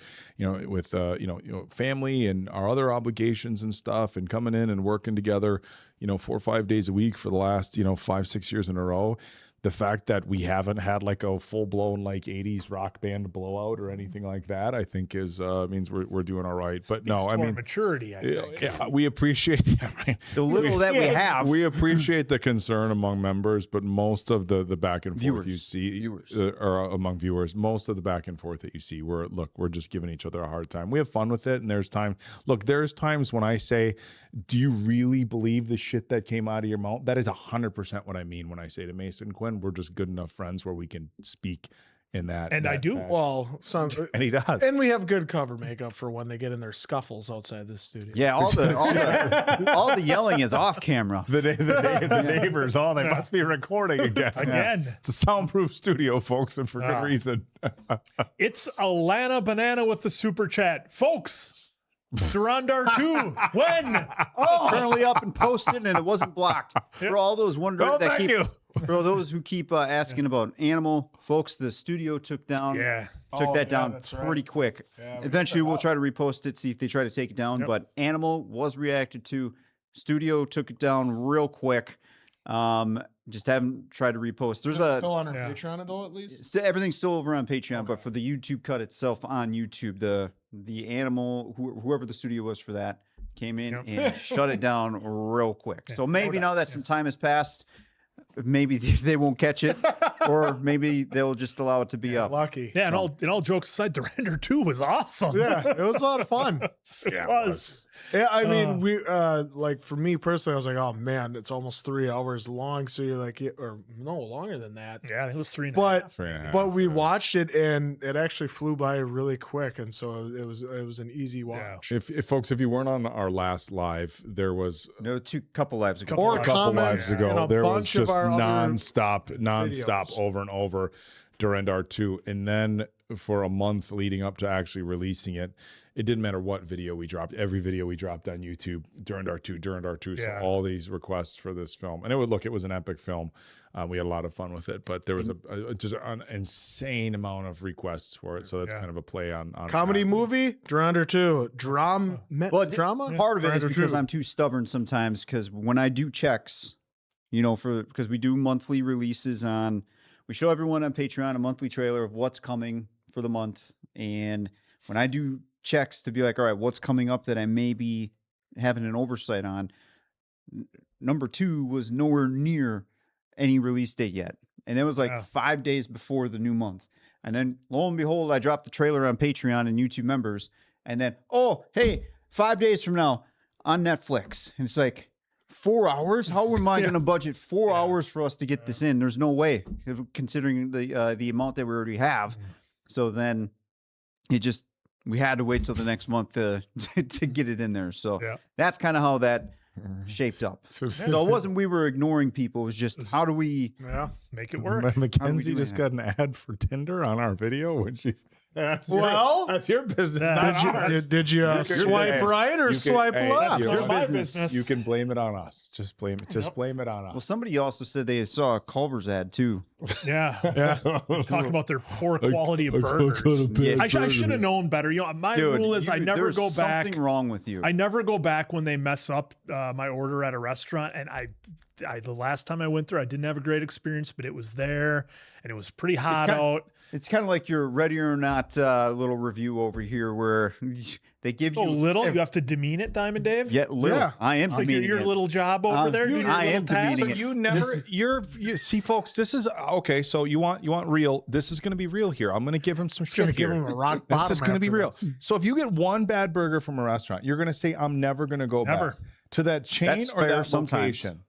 family and our other obligations and stuff, and coming in and working together 4 or 5 days a week for the last 5-6 years in a row. The fact that we haven't had like a full blown like 80s rock band blowout or anything like that, I think is means we're doing all right. But no, I mean, maturity. I think. yeah, we appreciate The little that we have. we appreciate the concern among members, but most of the back and forth you see, or among viewers, most of the back and forth that you see, we're just giving each other a hard time. We have fun with it, and there's times when I say, do you really believe the shit that came out of your mouth? That is 100% what I mean when I say to Mason Quinn, we're just good enough friends where we can speak in that. And I do. match. Well, some And he does. and we have good cover makeup for when they get in their scuffles outside the studio. Yeah, all the yelling is off camera. The neighbors, they must be recording again. Again. It's a soundproof studio, folks, and for good reason. It's Alana Banana with the super chat. Folks, Durandar 2. When? Currently up and posted, and it wasn't blocked. For all those wondering that thank keep, you. for those who keep asking about Animal, folks, the studio took that down that's pretty right. quick. Yeah, Eventually, we'll try to repost it, see if they try to take it down. But Animal was reacted to. Studio took it down real quick. Just haven't tried to repost. There's It's still on our Patreon though, at least. everything's still over on Patreon, but for the YouTube cut itself on YouTube, the Animal, whoever the studio was for that, came in and shut it down real quick. So maybe now that some time has passed, maybe they won't catch it, or maybe they'll just allow it to be up. Lucky. Yeah, and all jokes aside, Durandar 2 was awesome. Yeah, it was a lot of fun. It was. Yeah, I mean, we like for me personally, I was like, oh man, it's almost 3 hours long. So you're like, or no, longer than that. Yeah, it was 3.5. But 3.5, but we watched it and it actually flew by really quick, and so it was an easy watch. If folks, if you weren't on our last live, there was No, couple lives ago. Or a couple comments lives and ago, a there was bunch of just our other nonstop, videos. over and over Durandar 2. And then for a month leading up to actually releasing it, it didn't matter what video we dropped. Every video we dropped on YouTube, Durandar 2. So all these requests for this film. And it was an epic film. We had a lot of fun with it, but there was just an insane amount of requests for it. So that's kind of a play on Comedy movie, Durandar 2. Drama? Part of it is Durandar because 2. I'm too stubborn sometimes. Because when I do checks, because we do monthly releases we show everyone on Patreon a monthly trailer of what's coming for the month, and when I do checks to be like, all right, what's coming up that I may be having an oversight on, number 2 was nowhere near any release date yet, and it was like 5 days before the new month. And then lo and behold, I dropped the trailer on Patreon and YouTube members, and then hey, 5 days from now on Netflix, and it's like 4 hours. How am I going to budget 4 hours for us to get this in? There's no way, considering the amount that we already have. So then we had to wait till the next month to get it in there. So that's kind of how that shaped up. So it wasn't we were ignoring people. It was just how do we make it work? Mackenzie just got an ad for Tinder on our video when she's that's your business. Did you swipe right or swipe left? Your my business. business. You can blame it on us. Just blame it on us. Well, somebody also said they saw a Culver's ad too. Talk about their poor quality of burgers. I should have known better. My rule is I never go back. Something wrong with you. I never go back when they mess up my order at a restaurant. And I the last time I went there, I didn't have a great experience, but it was there and it was pretty hot out. It's kind of like your Ready or Not little review over here where they give you little. You have to demean it, Diamond Dave. Yeah, little. Yeah. I am Like demeaning your it. little job over there. I am demeaning it. You never. You see, folks. This is okay. So you want real. This is going to be real here. I'm going to give him some shit give here. him a rock This bottom is going to be after real. this. So if you get one bad burger from a restaurant, you're going to say, "I'm never going to go back to that chain That's or fair that sometimes. location."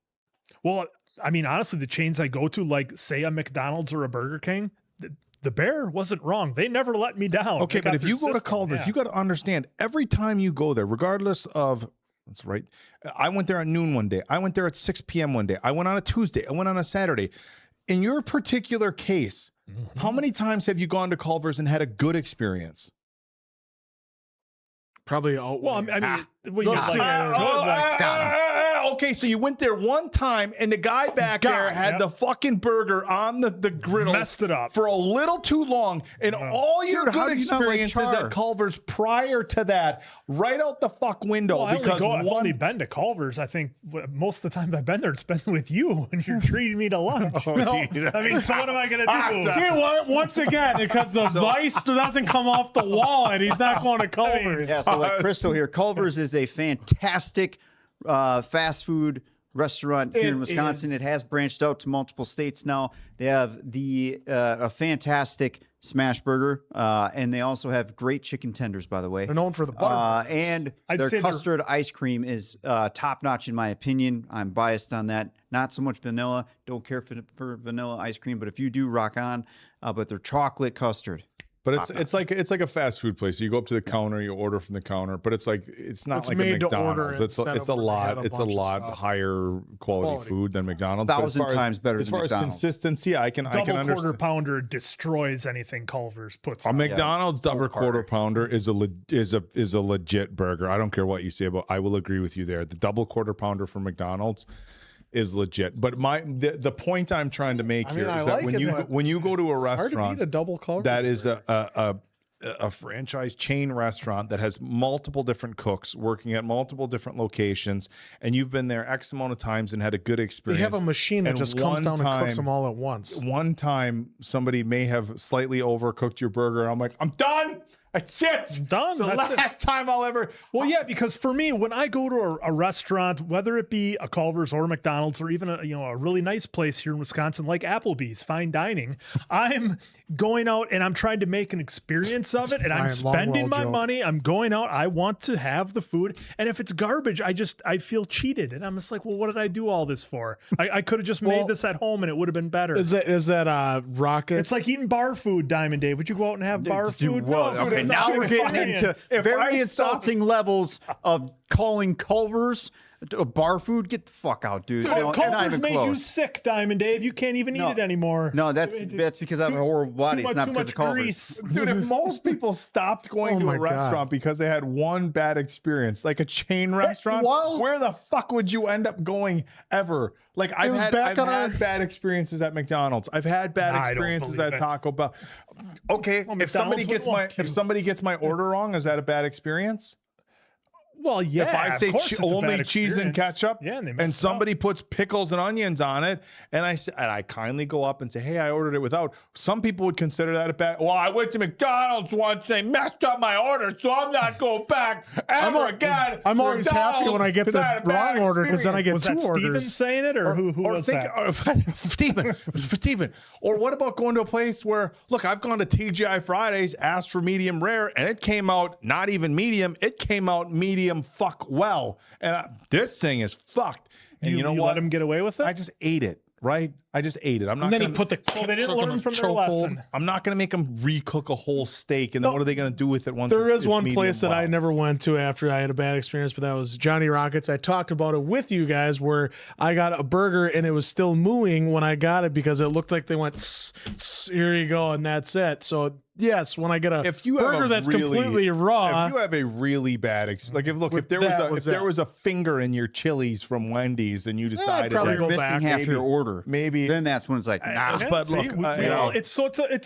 Well, I mean, honestly, the chains I go to, like say a McDonald's or a Burger King, the Bear wasn't wrong. They never let me down. Okay, They but got if their you go to system, Culver's, you got to understand every time you go there, regardless of, that's right. I went there at noon one day. I went there at 6 p.m. one day. I went on a Tuesday. I went on a Saturday. In your particular case, how many times have you gone to Culver's and had a good experience? Probably okay, so you went there one time and the guy back there had the fucking burger on the griddle. Messed it up. For a little too long. And all your Dude, how good do you not like experiences char? at Culver's prior to that, right out the fuck window. Well, because I've only been to Culver's. I think most of the time I've been there, it's been with you and you're treating me to lunch. I mean, so what am I going to do? See, once again, because the vice doesn't come off the wall and he's not going to Culver's. Yeah, so like Crystal here, Culver's is a fantastic fast food restaurant here in Wisconsin. It has branched out to multiple states now. They have a fantastic smash burger, and they also have great chicken tenders, by the way. They're known for the butter. And their custard ice cream is top notch in my opinion. I'm biased on that. Not so much vanilla. Don't care for vanilla ice cream, but if you do, rock on. But their chocolate custard. But it's like a fast food place. So you go up to the counter, you order from the counter, but it's like it's not like a McDonald's. It's a lot higher quality food than McDonald's. 1,000 times better than McDonald's. As far as consistency, I can understand. Double quarter pounder destroys anything Culver's puts. A McDonald's double quarter pounder is a legit burger. I don't care what you say about. I will agree with you there. The double quarter pounder from McDonald's is legit. But the point I'm trying to make here is that when you go to a restaurant that is a franchise chain restaurant that has multiple different cooks working at multiple different locations, and you've been there X amount of times and had a good experience. They have a machine that just comes down and cooks them all at once. One time somebody may have slightly overcooked your burger, and I'm like, I'm done. That's it. Done. It's the That's last time I'll ever. Well, yeah, because for me, when I go to a restaurant, whether it be a Culver's or McDonald's or even a really nice place here in Wisconsin like Applebee's, fine dining, I'm going out and I'm trying to make an experience of it, and I'm spending my money. I'm going out. I want to have the food, and if it's garbage, I feel cheated, and I'm just like, well, what did I do all this for? I could have just made this at home, and it would have been better. Is that Rocket? It's like eating bar food, Diamond Dave. Would you go out and have bar food? Okay, now we're getting into very insulting levels of calling Culver's a bar food. Get the fuck out, dude. Culver's made you sick, Diamond Dave. You can't even eat it anymore. No, that's because I have a horrible body. It's not because of Culver's. Dude, if most people stopped going to a restaurant because they had one bad experience, like a chain restaurant, where the fuck would you end up going ever? Like I've had bad experiences at McDonald's. I've had bad experiences at Taco Bell. Okay, if somebody gets my order wrong, is that a bad experience? Well, yeah. If I say only cheese and ketchup, and somebody puts pickles and onions on it, and I kindly go up and say, "Hey, I ordered it without." Some people would consider that a bad. Well, I went to McDonald's once, they messed up my order, so I'm not going back ever again. I'm always happy when I get the wrong order because then I get two orders. Steven saying it, or who was that? Steven. Or what about going to a place where, look, I've gone to TGI Fridays, asked for medium rare, and it came out not even medium. It came out medium fuck well, and this thing is fucked. And you know what? Let him get away with it? I just ate it, right? I just ate it. I'm not. And then he put the. So they didn't learn from their lesson. I'm not going to make them recook a whole steak, and then what are they going to do with it once? There is one place that I never went to after I had a bad experience, but that was Johnny Rockets. I talked about it with you guys, where I got a burger and it was still mooing when I got it because it looked like they went, here you go, and that's it. So yes, when I get a burger that's completely raw, if you have a really bad if there was a finger in your Chili's from Wendy's and you decided probably go back half your order, maybe then that's when it's like, nah. But look, it's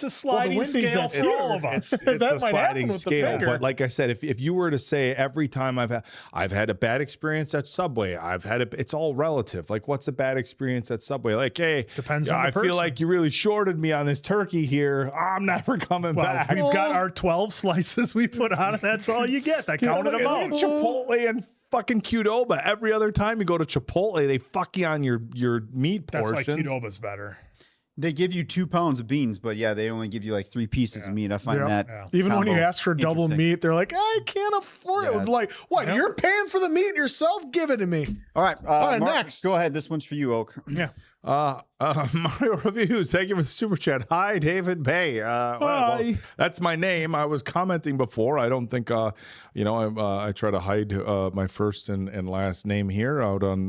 a sliding scale for all of us. It's a sliding scale. But like I said, if you were to say every time I've had a bad experience at Subway, it's all relative. Like, what's a bad experience at Subway? Like, hey, depends on the person. I feel like you really shorted me on this turkey here. I'm never coming back. We've got our 12 slices we put on, and that's all you get. I counted them out. Chipotle and fucking Qdoba. Every other time you go to Chipotle, they fuck you on your meat portions. That's why Qdoba's better. They give you 2 pounds of beans, but yeah, they only give you like 3 pieces of meat. I find that even when you ask for double meat, they're like, I can't afford it. Like, what? You're paying for the meat yourself? Give it to me. All right, Mark, next. Go ahead. This one's for you, Oak. Yeah. Mario Reviews, thank you for the super chat. Hi, David Bay. Well, that's my name. I was commenting before. I don't think, I try to hide my first and last name here out on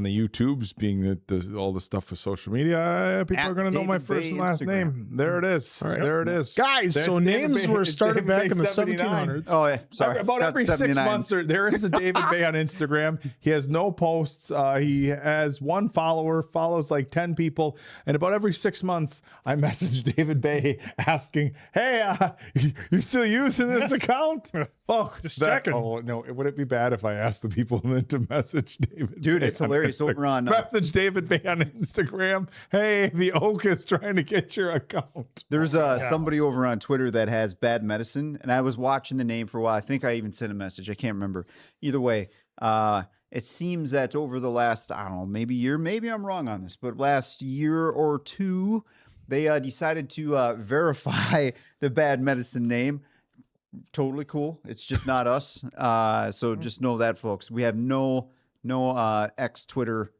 the YouTubes, being all the stuff for social media. People are going to know my first and last name. There it is. All right. There it is. Guys, so names were started back in the 1700s. Oh, yeah. Sorry. About every 6 months, there is a David Bay on Instagram. He has no posts. He has 1 follower, follows like 10 people. And about every 6 months, I message David Bay asking, hey, you still using this account? Oh, just checking. Oh, no. Would it be bad if I asked the people then to message David? Dude, it's hilarious. Over on message David Bay on Instagram. Hey, the Oak is trying to get your account. There's somebody over on Twitter that has bad medicine, and I was watching the name for a while. I think I even sent a message. I can't remember. Either way, it seems that over the last, I don't know, maybe year, maybe I'm wrong on this, but last year or two, they decided to verify the Bad Medicine name. Totally cool. It's just not us. So just know that, folks. We have no ex-Twitter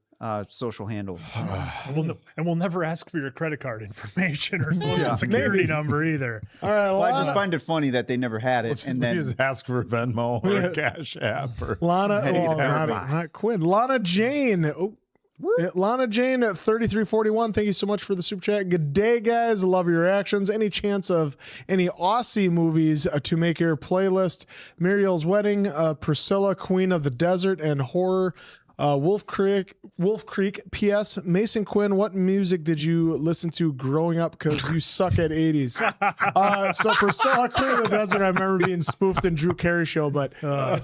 social handle. And we'll never ask for your credit card information or social security number either. All right, Well, I just find it funny that they never had it. And then just ask for Venmo or Cash App or not Quinn. Lana Jane. Oh. Lana Jane at 3341. Thank you so much for the super chat. Good day, guys. Love your reactions. Any chance of any Aussie movies to make your playlist? Muriel's Wedding, Priscilla, Queen of the Desert, and Horror. Wolf Creek. P.S. Mason Quinn, what music did you listen to growing up? Because you suck at 80s. So Priscilla, Queen of the Desert, I remember being spoofed in Drew Carey show. But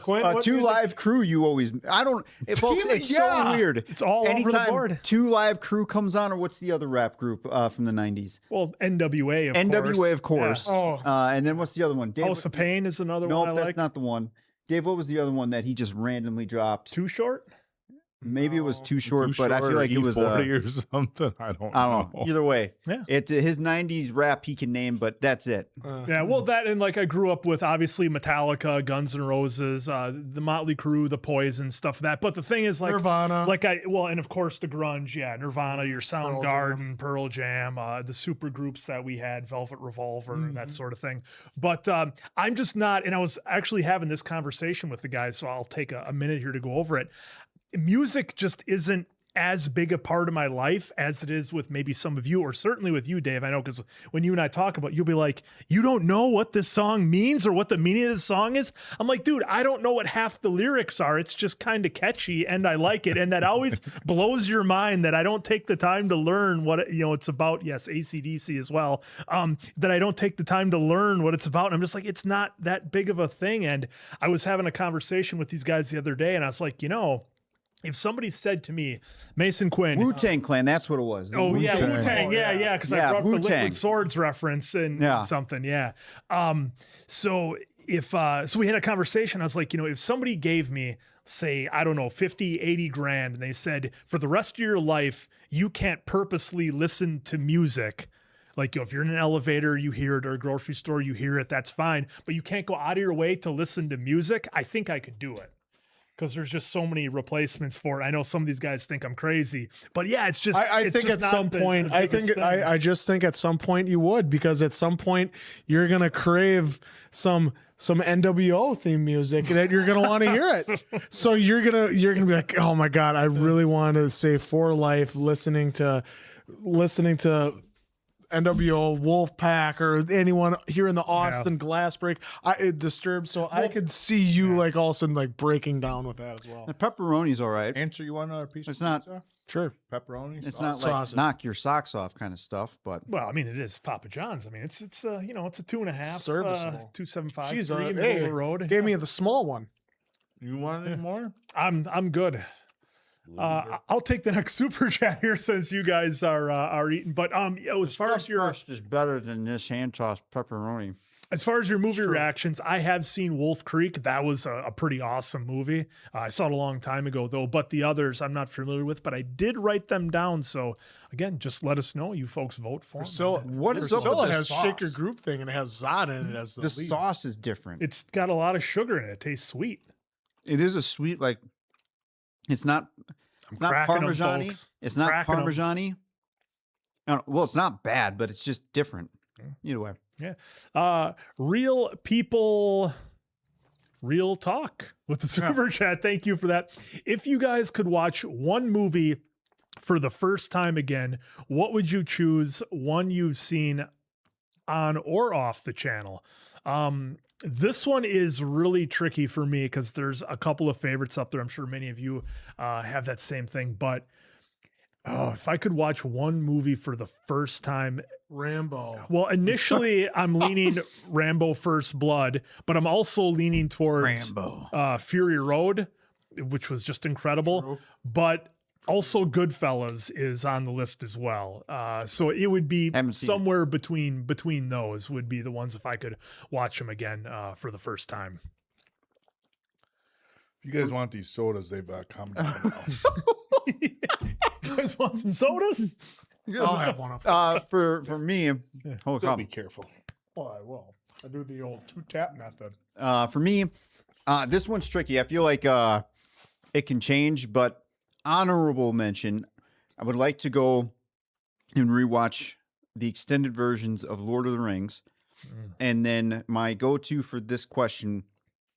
Quinn, what Two music? Live Crew, you always. I don't. Folks, it's so weird. It's all over the board. Two Live Crew comes on, or what's the other rap group from the 90s? Well, NWA, of course. NWA, of course. Yeah. And then what's the other one? Dave, House of Pain is another no, one I that's like. not the one. Dave, what was the other one that he just randomly dropped? Too Short? Maybe it was Too Short, but I feel like it was E40 or something. I don't know. Either way, Yeah. it's his 90s rap he can name, but that's it. Yeah, well, that and like I grew up with obviously Metallica, Guns N' Roses, the Motley Crue, the Poison, stuff like that. But the thing is, like Nirvana. And of course the grunge, Nirvana, your Soundgarden, Pearl Jam, the super groups that we had, Velvet Revolver, that sort of thing. But I'm just not, and I was actually having this conversation with the guys, so I'll take a minute here to go over it. Music just isn't as big a part of my life as it is with maybe some of you, or certainly with you, Dave. I know, because when you and I talk about it, you'll be like, you don't know what this song means or what the meaning of this song is. I'm like, dude, I don't know what half the lyrics are. It's just kind of catchy and I like it. And that always blows your mind that I don't take the time to learn what it's about. Yes, AC/DC as well. That I don't take the time to learn what it's about. And I'm just like, it's not that big of a thing. And I was having a conversation with these guys the other day and I was like, if somebody said to me, Mason Quinn, Wu-Tang Clan, that's what it was. Wu-Tang, yeah, because I brought Wu-Tang. the Liquid Swords reference and something, So so we had a conversation. I was like, if somebody gave me, say, I don't know, 50, 80 grand, and they said, for the rest of your life, you can't purposely listen to music. Like, if you're in an elevator, you hear it, or a grocery store, you hear it, that's fine. But you can't go out of your way to listen to music. I think I could do it. Because there's just so many replacements for it. I know some of these guys think I'm crazy, but yeah, it's just. I think at some point, I just think at some point you would, because at some point you're gonna crave some NWO theme music that you're gonna want to hear it. So you're gonna be like, oh my god, I really want to say For Life, listening to NWO, Wolfpack, or anyone here in the Austin Glass Break. It disturbs, so I could see you like all of a sudden like breaking down with that as well. The pepperoni's all right. Answer, you want another piece It's of not pizza? Sure. Pepperoni? It's not like knock your socks off kind of stuff, but Well, I mean, it is Papa John's. I mean, it's a 2.5, Serviceable. 275. Jeez, $3 in the hey, middle of the road. gave me the small one. You want any more? I'm good. I'll take the next super chat here since you guys are eating. But as far as your crust is better than this hand tossed pepperoni. As far as your movie reactions, I have seen Wolf Creek. That was a pretty awesome movie. I saw it a long time ago, though. But the others I'm not familiar with, but I did write them down. So, again, just let us know. You folks vote for Priscilla, them. what is Priscilla has sauce? Shake Your Groove thing, and it has Zod in it as the lead. Sauce is different. It's got a lot of sugar in it. It tastes sweet. It is a sweet, like, it's not cracking 'em, Parmesan-y. folks. It's not Cracking 'em. Parmesan-y. No, well, it's not bad, but it's just different. Either way. Yeah. Real people, real talk with the super chat. Thank you for that. If you guys could watch one movie for the first time again, what would you choose? One you've seen on or off the channel? This one is really tricky for me because there's a couple of favorites up there. I'm sure many of you have that same thing, but if I could watch one movie for the first time, Rambo. Well, initially I'm leaning Rambo First Blood, but I'm also leaning towards Fury Road, which was just incredible. True. But also Goodfellas is on the list as well. So it would be somewhere between those would be the ones if I could watch them again for the first time. If you guys want these sodas, they've calmed down now. You guys want some sodas? I'll have one of For me, hold Still on. be careful. Well, I will. I do the old 2-tap method. For me, this one's tricky. I feel like it can change, but honorable mention, I would like to go and rewatch the extended versions of Lord of the Rings. And then my go-to for this question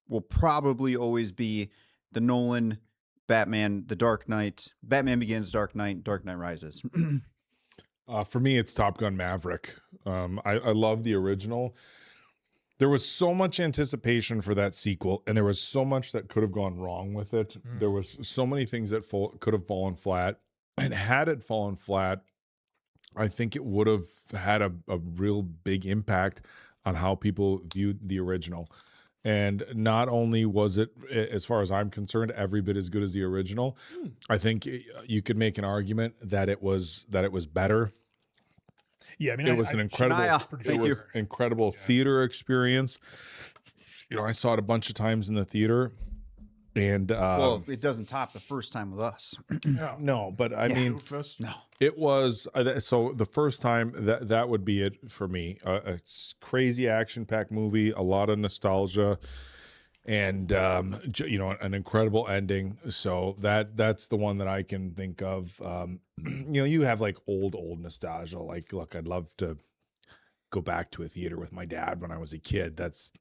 will probably always be the Nolan Batman, The Dark Knight, Batman Begins, Dark Knight Rises. For me, it's Top Gun Maverick. I love the original. There was so much anticipation for that sequel, and there was so much that could have gone wrong with it. There was so many things that could have fallen flat. And had it fallen flat, I think it would have had a real big impact on how people viewed the original. And not only was it, as far as I'm concerned, every bit as good as the original, I think you could make an argument that it was better. Yeah, I mean, It was an incredible theater experience. You know, I saw it a bunch of times in the theater, and Well, it doesn't top the first time with us. no, but I mean, No. it was so the first time that would be it for me. A crazy action-packed movie, a lot of nostalgia, and you know, an incredible ending. So that's the one that I can think of. You know, you have like old nostalgia. Like, look, I'd love to go back to a theater with my dad when I was a kid. That's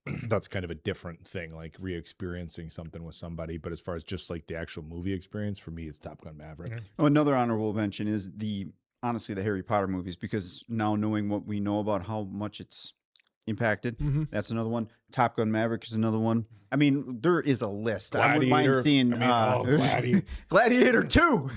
kind of a different thing, like re-experiencing something with somebody. But as far as just like the actual movie experience, for me, it's Top Gun Maverick. Oh, another honorable mention is honestly the Harry Potter movies, because now knowing what we know about how much it's impacted, that's another one. Top Gun Maverick is another one. I mean, there is a list. I wouldn't mind seeing Gladiator 2.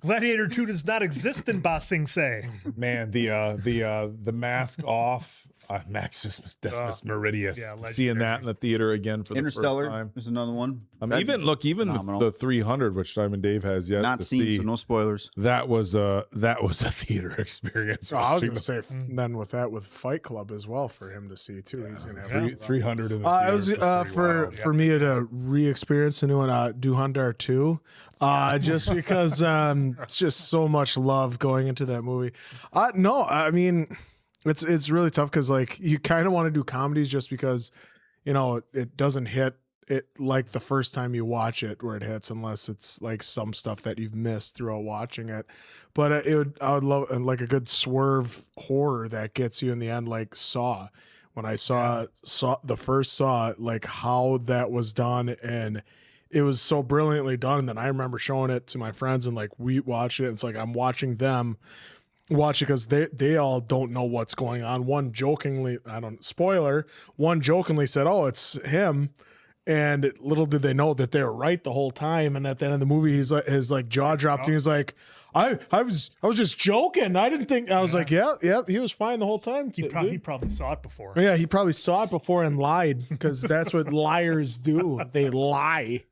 Gladiator 2 does not exist in Ba Sing Se. Man, the mask off, Maximus Decimus Meridius. Seeing that in the theater again for the first Interstellar time. is another one. Even the 300, which Simon Dave has yet Not to seen, see. so no spoilers. That was a theater experience. So I was going to say, then with Fight Club as well for him to see too. He's going to have 300 in the I was for me to re-experience a new one, Duhundar 2, just because it's just so much love going into that movie. No, I mean it's really tough because like you kind of want to do comedies just because you know it doesn't hit it like the first time you watch it where it hits, unless it's like some stuff that you've missed throughout watching it. But I would love like a good swerve horror that gets you in the end, like Saw. When I saw the first Saw, like how that was done, and it was so brilliantly done. And then I remember showing it to my friends, and like we watched it. It's like I'm watching them watch it because they all don't know what's going on. One jokingly said, "Oh, it's him." And little did they know that they were right the whole time. And at the end of the movie, his jaw dropped. And he's like, I was just joking. I didn't think. I was like, yeah, he was fine the whole time. He probably saw it before. Yeah, he probably saw it before and lied, because that's what liars do. They lie.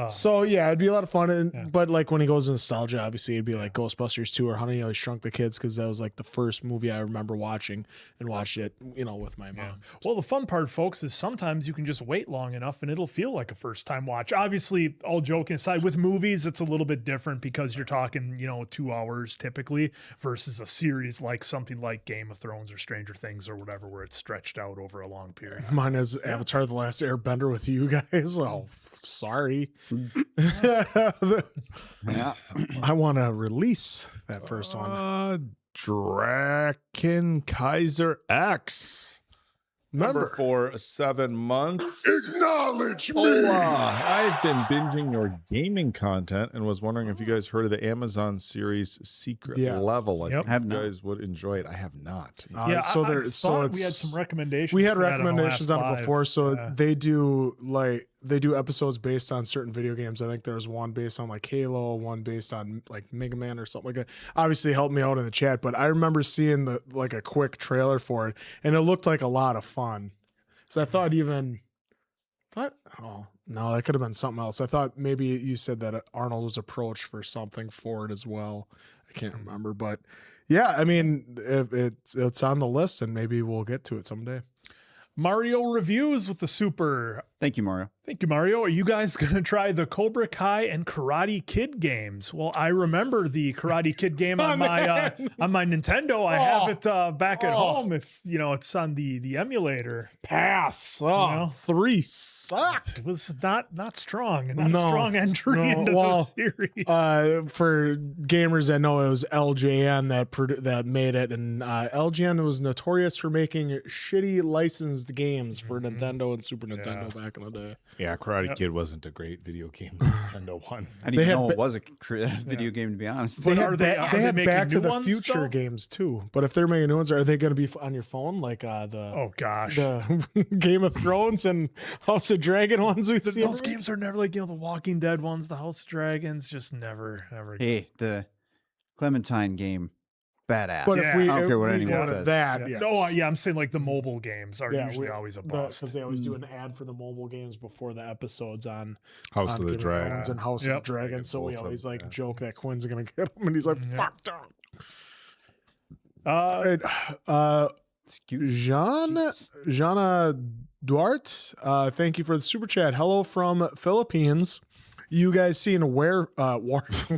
So yeah, it'd be a lot of fun. But like when he goes to nostalgia, obviously it'd be like Ghostbusters 2 or Honey, I Shrunk the Kids, because that was like the first movie I remember watching, and watched it, with my mom. Well, the fun part, folks, is sometimes you can just wait long enough and it'll feel like a first time watch. Obviously, all joking aside, with movies, it's a little bit different because you're talking, 2 hours typically versus a series like something like Game of Thrones or Stranger Things or whatever, where it's stretched out over a long period. Mine is Avatar: The Last Airbender with you guys. Oh, sorry. I want to release that first one. Draken Kaiser X. Remember for 7 months. Acknowledge me! Hola. I've been binging your gaming content and was wondering if you guys heard of the Amazon series Secret Level. I think you guys would enjoy it. I have not. We had some recommendations. We had recommendations on it before. So they do episodes based on certain video games. I think there's one based on like Halo, one based on like Mega Man or something like that. Obviously help me out in the chat, but I remember seeing a quick trailer for it, and it looked like a lot of fun. So I thought oh no, that could have been something else. I thought maybe you said that Arnold was approached for something for it as well. I can't remember, but yeah, I mean, it's on the list, and maybe we'll get to it someday. Mario reviews with the super. Thank you, Mario. Thank you, Mario. Are you guys going to try the Cobra Kai and Karate Kid games? Well, I remember the Karate Kid game on my Nintendo. I have it back at home. If it's on the emulator. Pass. Oh, 3 sucked. It was not strong. Not a strong entry into the series. For gamers that know, it was LJN that made it, and LJN was notorious for making shitty licensed games for Nintendo and Super Nintendo back in the day. Yeah, Karate Kid wasn't a great video game. Nintendo one. I didn't even know it was a video game, to be honest. They But had making Back to new the ones, Future though? games too. But if they're making new ones, are they going to be on your phone like the Oh gosh, the Game of Thrones and House of Dragon ones we see? those games are never like the Walking Dead ones, the House of Dragons, just never. Hey, the Clementine game, badass. But if we I don't care what we anyone go to says. that, yes. No, yeah, I'm saying like the mobile games are usually we- always a bust. because they always do an ad for the mobile games before the episodes on House on of the Game Dragon. Thrones and House Yep. of Dragons. So we both of always them, like yeah. joke that Quinn's gonna get him, and he's like, "Fuck down." Jana Duarte, thank you for the super chat. Hello from Philippines. You guys seen warfare? Warfare.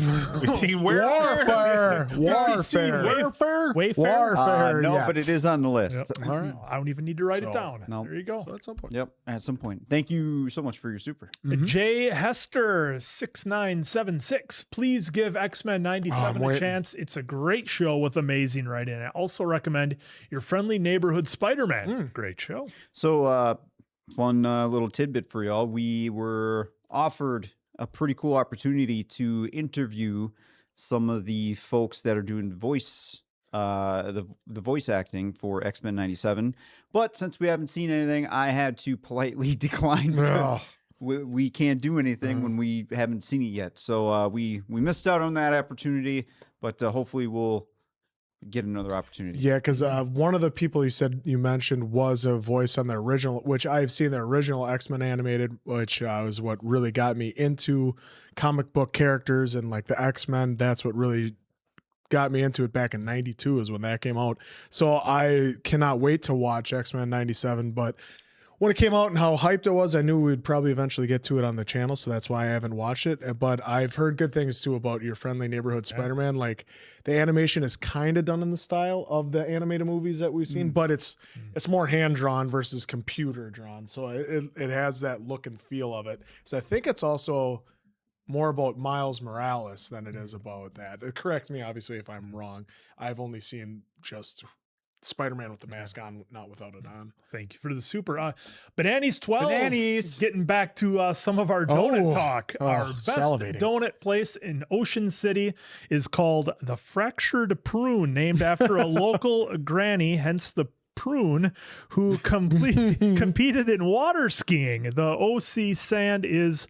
Warfare. No, yet. but it is on the list. Yep. All right. I don't even need to write it So, down. no. There you go. So at some point. Yep, at some point. Thank you so much for your super. Jay Hester 6976. Please give X-Men 97 a waiting. chance. It's a great show with amazing writing. I also recommend Your Friendly Neighborhood Spider-Man. Great show. So, fun little tidbit for y'all. We were offered a pretty cool opportunity to interview some of the folks that are doing voice, the voice acting for X-Men 97. But since we haven't seen anything, I had to politely decline because we can't do anything when we haven't seen it yet. So we missed out on that opportunity, but hopefully we'll get another opportunity. Yeah, because one of the people you mentioned was a voice on the original, which I've seen the original X-Men animated, which was what really got me into comic book characters and like the X-Men. That's what really got me into it back in 92 is when that came out. So I cannot wait to watch X-Men 97, but when it came out and how hyped it was, I knew we'd probably eventually get to it on the channel, so that's why I haven't watched it. But I've heard good things too about Your Friendly Neighborhood Spider-Man. Like the animation is kind of done in the style of the animated movies that we've seen, but it's more hand drawn versus computer drawn, so it has that look and feel of it. So I think it's also more about Miles Morales than it is about that. Correct me, obviously, if I'm wrong. I've only seen just Spider-Man with the mask on, not without it on. Thank you for the super. Bananas 12. Bananas. Getting back to some of our donut talk. Our best salivating. donut place in Ocean City is called the Fractured Prune, named after a local granny, hence the prune, who competed in water skiing. The OC sand is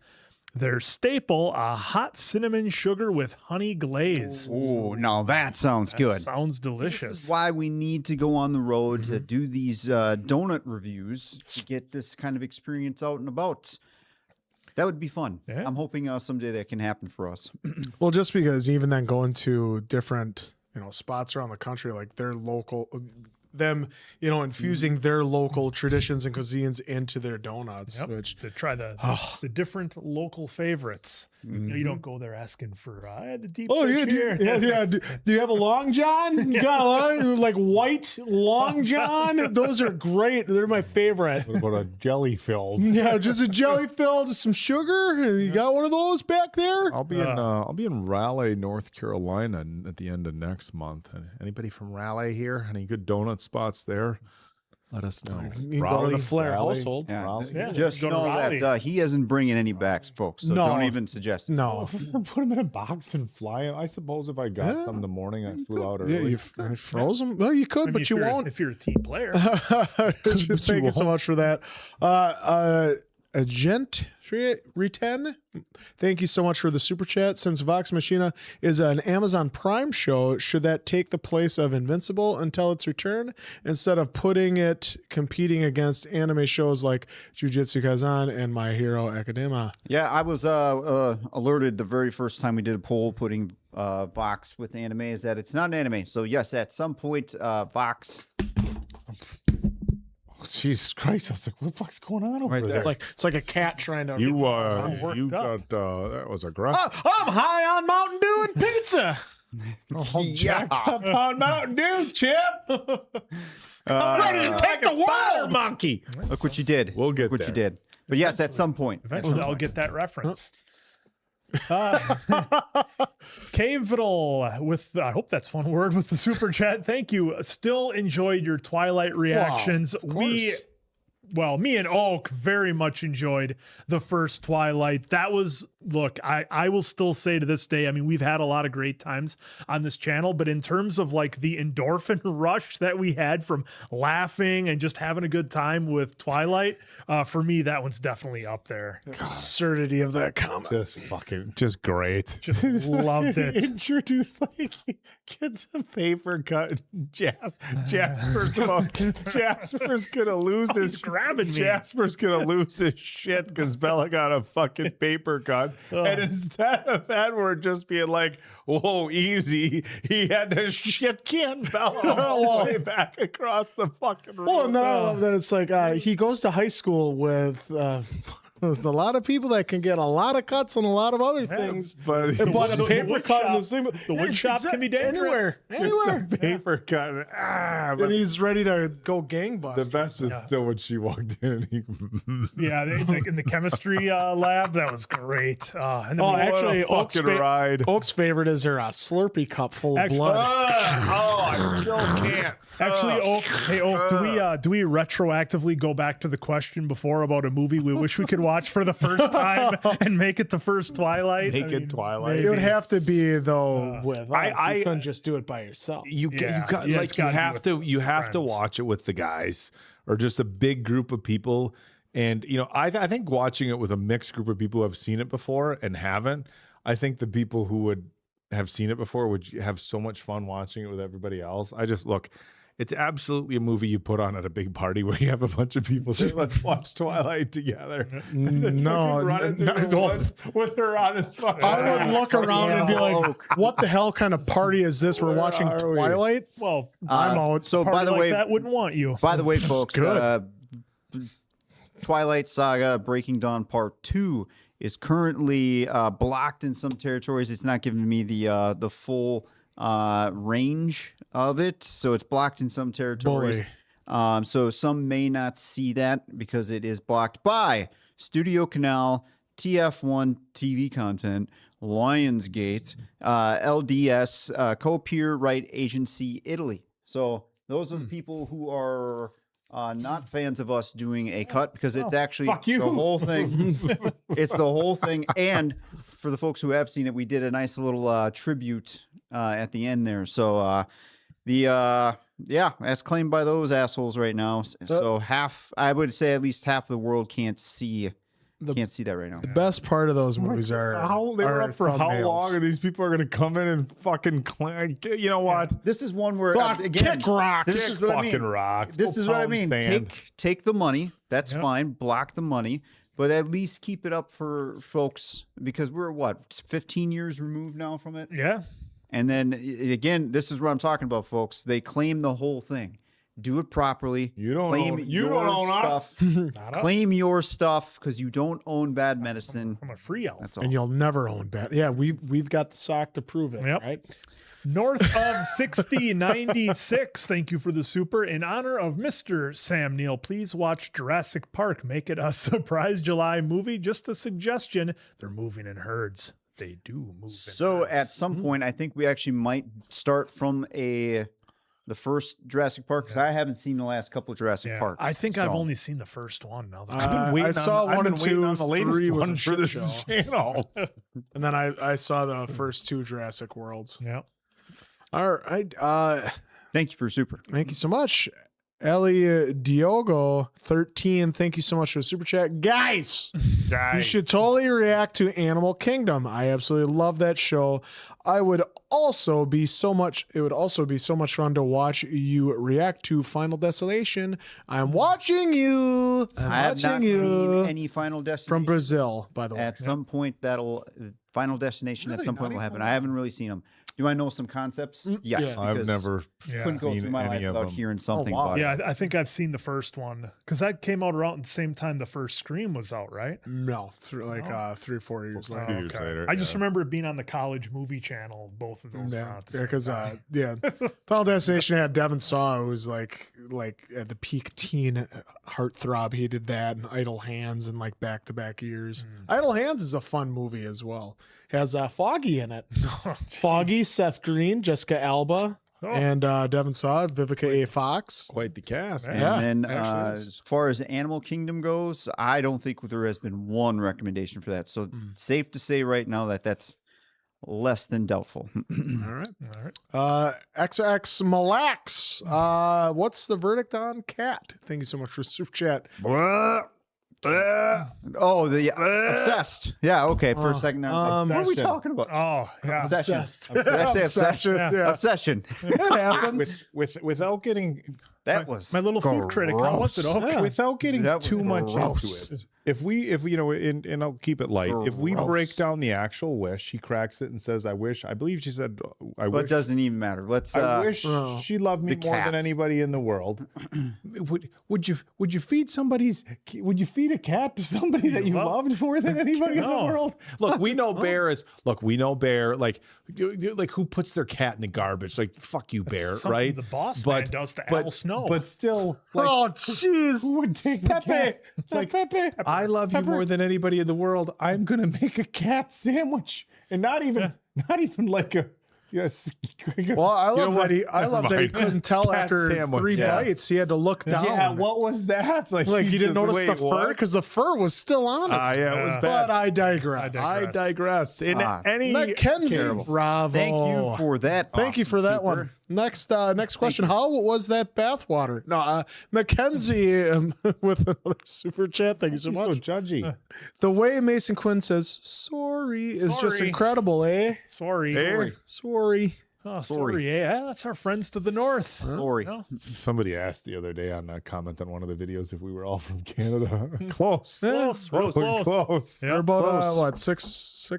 their staple, a hot cinnamon sugar with honey glaze. Oh, now that sounds good. Sounds This delicious. is why we need to go on the road to do these donut reviews to get this kind of experience out and about. That would be fun. Yeah. I'm hoping someday that can happen for us. Well, just because even then going to different, spots around the country, like their local, them, infusing their local traditions and cuisines into their donuts, Yep, which to try the different local favorites. You don't go there asking for I had the deep dish here. Do you have a Long John? You got a long, like white Long John? Those are great. They're my favorite. What about a jelly filled? Yeah, just a jelly filled, some sugar. You got one of those back there? I'll be in Raleigh, North Carolina at the end of next month. Anybody from Raleigh here? Any good donut spots there? Let us know. You can go to the Flair household. Yeah, Raleigh? Yeah, just go to know Raleigh. that he isn't bringing any back, folks. So No. don't even suggest it. No. Put them in a box and fly them. I suppose if I got some in the morning, I flew out Yeah, early. you froze them? Well, you could, I mean, but if you you're- won't. if you're a team player. Thank you so much for that. Agent Reten, thank you so much for the super chat. Since Vox Machina is an Amazon Prime show, should that take the place of Invincible until its return instead of putting it competing against anime shows like Jujutsu Kaisen and My Hero Academia? Yeah, I was alerted the very first time we did a poll putting Vox with anime is that it's not an anime. So yes, at some point, Vox Jesus Christ! I was like, what the fuck's going on over Right there? there. It's like a cat trying to. You worked got that was aggressive. I'm high on Mountain Dew and pizza. Jackpot on Mountain Dew, Chip. I'm ready to take the world, monkey. Look what you did. We'll get Look what there. you did. But yes, at some point. Eventually, I'll get that reference. Cavital with I hope that's one word with the super chat. Thank you. Still enjoyed your Twilight reactions. Me and Oak very much enjoyed the first Twilight. That was, look, I will still say to this day, I mean, we've had a lot of great times on this channel, but in terms of like the endorphin rush that we had from laughing and just having a good time with Twilight, for me, that one's definitely up there. The absurdity of that comment. Just great. Just loved it. Introduced like gets a paper cut. Jasper's gonna lose his grabbing me. Jasper's gonna lose his shit because Bella got a fucking paper cut. And instead of Edward just being like, whoa, easy, he had to shit can Bella all the way back across the fucking room. Well, no, I love that it's like he goes to high school with a lot of people that can get a lot of cuts on a lot of other things. But a paper cut in the same. The wood shop can be dangerous. Anywhere. It's a paper cut. And he's ready to go gangbusters. The best is still when she walked in. Yeah, in the chemistry lab, that was great. And then Actually, ride. Oak's favorite is her Slurpee cup full of blood. I still can't. Actually, Oak, hey Oak, do we retroactively go back to the question before about a movie we wish we could watch for the first time and make it the first Twilight? Twilight. It would have to be though with us. You couldn't just do it by yourself. You have to watch it with the guys or just a big group of people. And I think watching it with a mixed group of people who have seen it before and haven't, I think the people who would have seen it before would have so much fun watching it with everybody else. It's absolutely a movie you put on at a big party where you have a bunch of people say, let's watch Twilight together. No, with her on his phone. I would look around and be like, what the hell kind of party is this? We're watching Twilight? Well, I'm out. So party by the like way, that wouldn't want you. By the way, folks, Good. Twilight Saga Breaking Dawn Part 2 is currently blocked in some territories. It's not giving me the full range of it, so it's blocked in some territories. So some may not see that because it is blocked by Studio Canal, TF1 TV content, Lionsgate, LDS, Copyright Agency Italy. So those are the people who are not fans of us doing a cut because it's actually the whole thing. It's the whole thing. And for the folks who have seen it, we did a nice little tribute at the end there. So that's claimed by those assholes right now. So I would say at least half the world can't see that right now. The best part of those movies are They were up for how thumbnails. long? And these people are going to come in and fucking you know what? This is one where Kick rocks. This is what I mean. Rocks. This Go is what I pound mean. sand. Take the money. That's fine. Block the money, but at least keep it up for folks because we're 15 years removed now from it. Yeah. And then again, this is what I'm talking about, folks. They claim the whole thing. Do it properly. You don't claim own, your us. stuff. Claim your stuff because you don't own bad medicine. I'm a free elf. That's all. And you'll never own bad. Yeah, we've got the sock to prove it. Yep. Right. North of 6096, thank you for the super. In honor of Mr. Sam Neill, please watch Jurassic Park. Make it a surprise July movie. Just a suggestion. They're moving in herds. They do move. So at some point, I think we actually might start from the first Jurassic Park because I haven't seen the last couple of Jurassic Parks. I think I've only seen the first one. Now that I've been waiting. I saw I've one been and waiting two. on the latest 3 was one a for shit this show. channel. And then I saw the first 2 Jurassic Worlds. Yeah. All right. Thank you for super. Thank you so much. Ellie Diogo 13. Thank you so much for the super chat. Guys, you should totally react to Animal Kingdom. I absolutely love that show. It would also be so much fun to watch you react to Final Destination. I'm watching you. I have not seen any Final Destination from Brazil, by the way. At some point, Final Destination at some point will happen. I haven't really seen them. Do I know some concepts? Yes. yeah. I've because never couldn't go seen through my life any of without them. hearing something wow. about it. Yeah, I think I've seen the first one because that came out around the same time the first Scream was out, right? No, like 3 or 4 years later. Years later, I just remember it being on the college movie channel. Both of those. were Yeah, on at the same because time. Final Destination had Devin Saw, who was like at the peak teen heartthrob. He did that and Idle Hands in like back-to-back years. Idle Hands is a fun movie as well. Has Foggy in it. Foggy, Seth Green, Jessica Alba, and Devin Saw, Vivica A. Fox. Quite the cast. Yeah, And then actually is. as far as Animal Kingdom goes, I don't think there has been one recommendation for that. So safe to say right now that that's less than doubtful. All right. XX Malax. What's the verdict on Cat? Thank you so much for super chat. Oh, the obsessed. Yeah, okay. For a second, there, I was like, what are we talking about? Oh, yeah. Obsession. Did I say obsession? Yeah. Obsession. It happens. Without getting That was My little food critic. How was it? Okay. without getting That was too much gross. into it. If you know, and I'll keep it light. If we break down the actual wish, he cracks it and says, "I wish." I believe she said, "I But it wish." doesn't even matter. Let's. I wish she loved me the more cat. than anybody in the world. Would you feed a cat to somebody that you loved more than anybody in the world? Look, we know Bear like who puts their cat in the garbage? Like fuck you, Bear, Something right? the boss man does to Al Snow. But still, like, Oh, jeez. who would take the cat? Like I love you more than anybody in the world. I'm gonna make a cat sandwich, and not even like a. Yes. Well, I love that he couldn't tell Cat after sandwich, 3 yeah. bites. He had to look down. Yeah, what was that? Like you didn't notice the fur because the fur was still on it. Yeah, it was Yeah. bad. But I digress. I digress. In any Mackenzie, Terrible. bravo. Thank you for that. Thank you awesome for that super. one. Next question. How was that bathwater? No, Mackenzie with another super chat. Thank you so He's so much. judgy. The way Mason Quinn says sorry is just Sorry. incredible, eh? Sorry. Sorry. Oh, sorry. Yeah, that's our friends to the north. Glory. No? Somebody asked the other day on a comment on one of the videos if we were all from Canada. Close. Close. Real close. Close. Yeah. We're about Close. what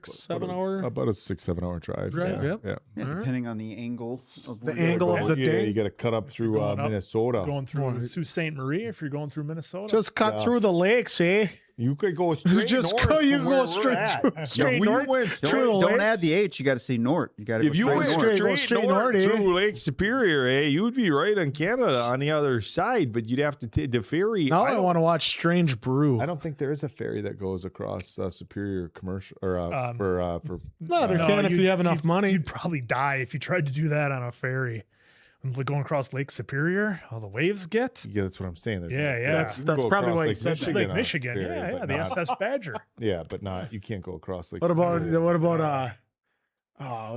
7 hour? About a 6-7 hour drive. Drive, yeah. yep. Yeah. Yeah, depending on the angle of The where you're angle of going. the Yeah, day. you got to cut up through Going up, Minnesota. Going through Sault Ste. Marie if you're going through Minnesota. Just cut through the lakes, eh? You could go straight Just north go. You from go where we're straight at. straight we north. went through the Don't lakes. add the H. You got to say Nort. You got to If you went north. straight north through Lake Superior, you'd be right on Canada on the other side, but you'd have to take the ferry. Now I want to watch Strange Brew. I don't think there is a ferry that goes across Superior commercial or for. No, there can if you have enough money. You'd probably die if you tried to do that on a ferry. And going across Lake Superior, all the waves get. Yeah, that's what I'm saying. There's Yeah, no- yeah. That's You can go probably across why he Lake said Michigan Lake on a Michigan. ferry, Yeah, but the not- SS Badger. Yeah, but not. You can't go across Lake. What about Superior.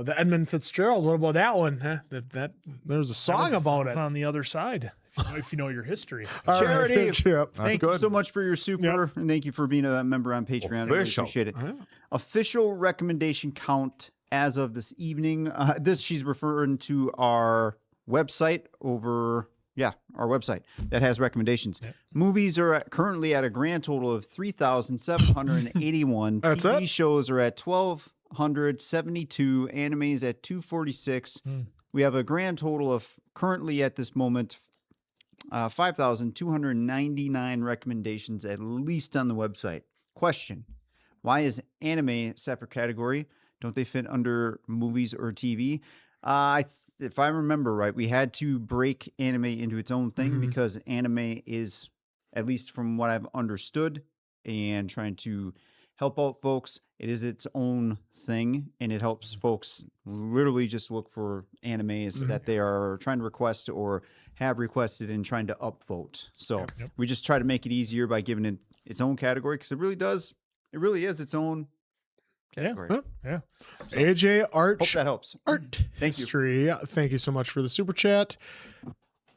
the Edmund Fitzgerald? What about that one? Huh? That there's a song about It's it. on the other side. If you know your history. All right, Charity. yep. Thank you so much for your super, and thank you for being a member on Patreon. I really Official. appreciate it. Official recommendation count as of this evening. This she's referring to our website our website that has recommendations. Movies are currently at a grand total of 3,781. That's TV it? shows are at 1,272. Animes at 246. We have a grand total of currently at this moment 5,299 recommendations at least on the website. Question: why is anime a separate category? Don't they fit under movies or TV? If I remember right, we had to break anime into its own thing because anime is, at least from what I've understood and trying to help out folks, it is its own thing, and it helps folks literally just look for animes that they are trying to request or have requested and trying to upvote. So we just try to make it easier by giving it its own category because it really is its own category. Yeah. AJ Arch. Hope that helps. Art Thank you. History. Thank you so much for the super chat.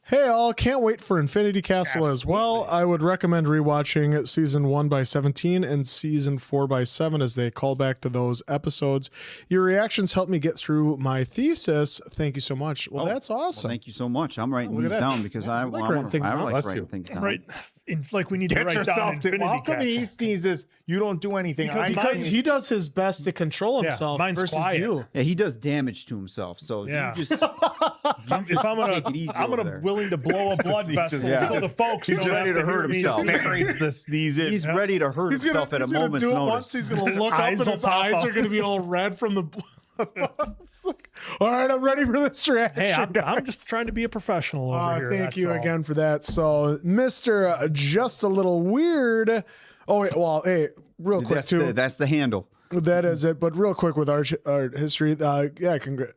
Hey all, can't wait for Infinity Castle as well. I would recommend rewatching season 1 by 17 and season 4 by 7 as they call back to those episodes. Your reactions helped me get through my thesis. Thank you so much. Well, that's awesome. Well, thank you so much. I'm writing look at these that. down because I like like writing things down. writing Bless you. things down. Right. like we need to Get write down yourself to. infinity How come he caps. sneezes? You don't do anything. Because he does his best to control himself mine's versus quiet. you. Yeah, he does damage to himself. So Yeah. you just, If I'm take it easy I'm over gonna there. willing to blow a blood vessel yeah. so the folks He's don't ready have to hurt hear me himself. sneeze. Buries the sneeze in. He's ready to hurt himself at a moment's do it notice. once. He's gonna look up Eyes and will his pop eyes up. are gonna be all red from the blood. All right, I'm ready for this reaction. Hey, I'm guys. just trying to be a professional over here. Thank that's you all. again for that. So, Mr. Just a Little Weird. Oh, wait, well, hey, real quick, too. That's the handle. That is it. But real quick with our history,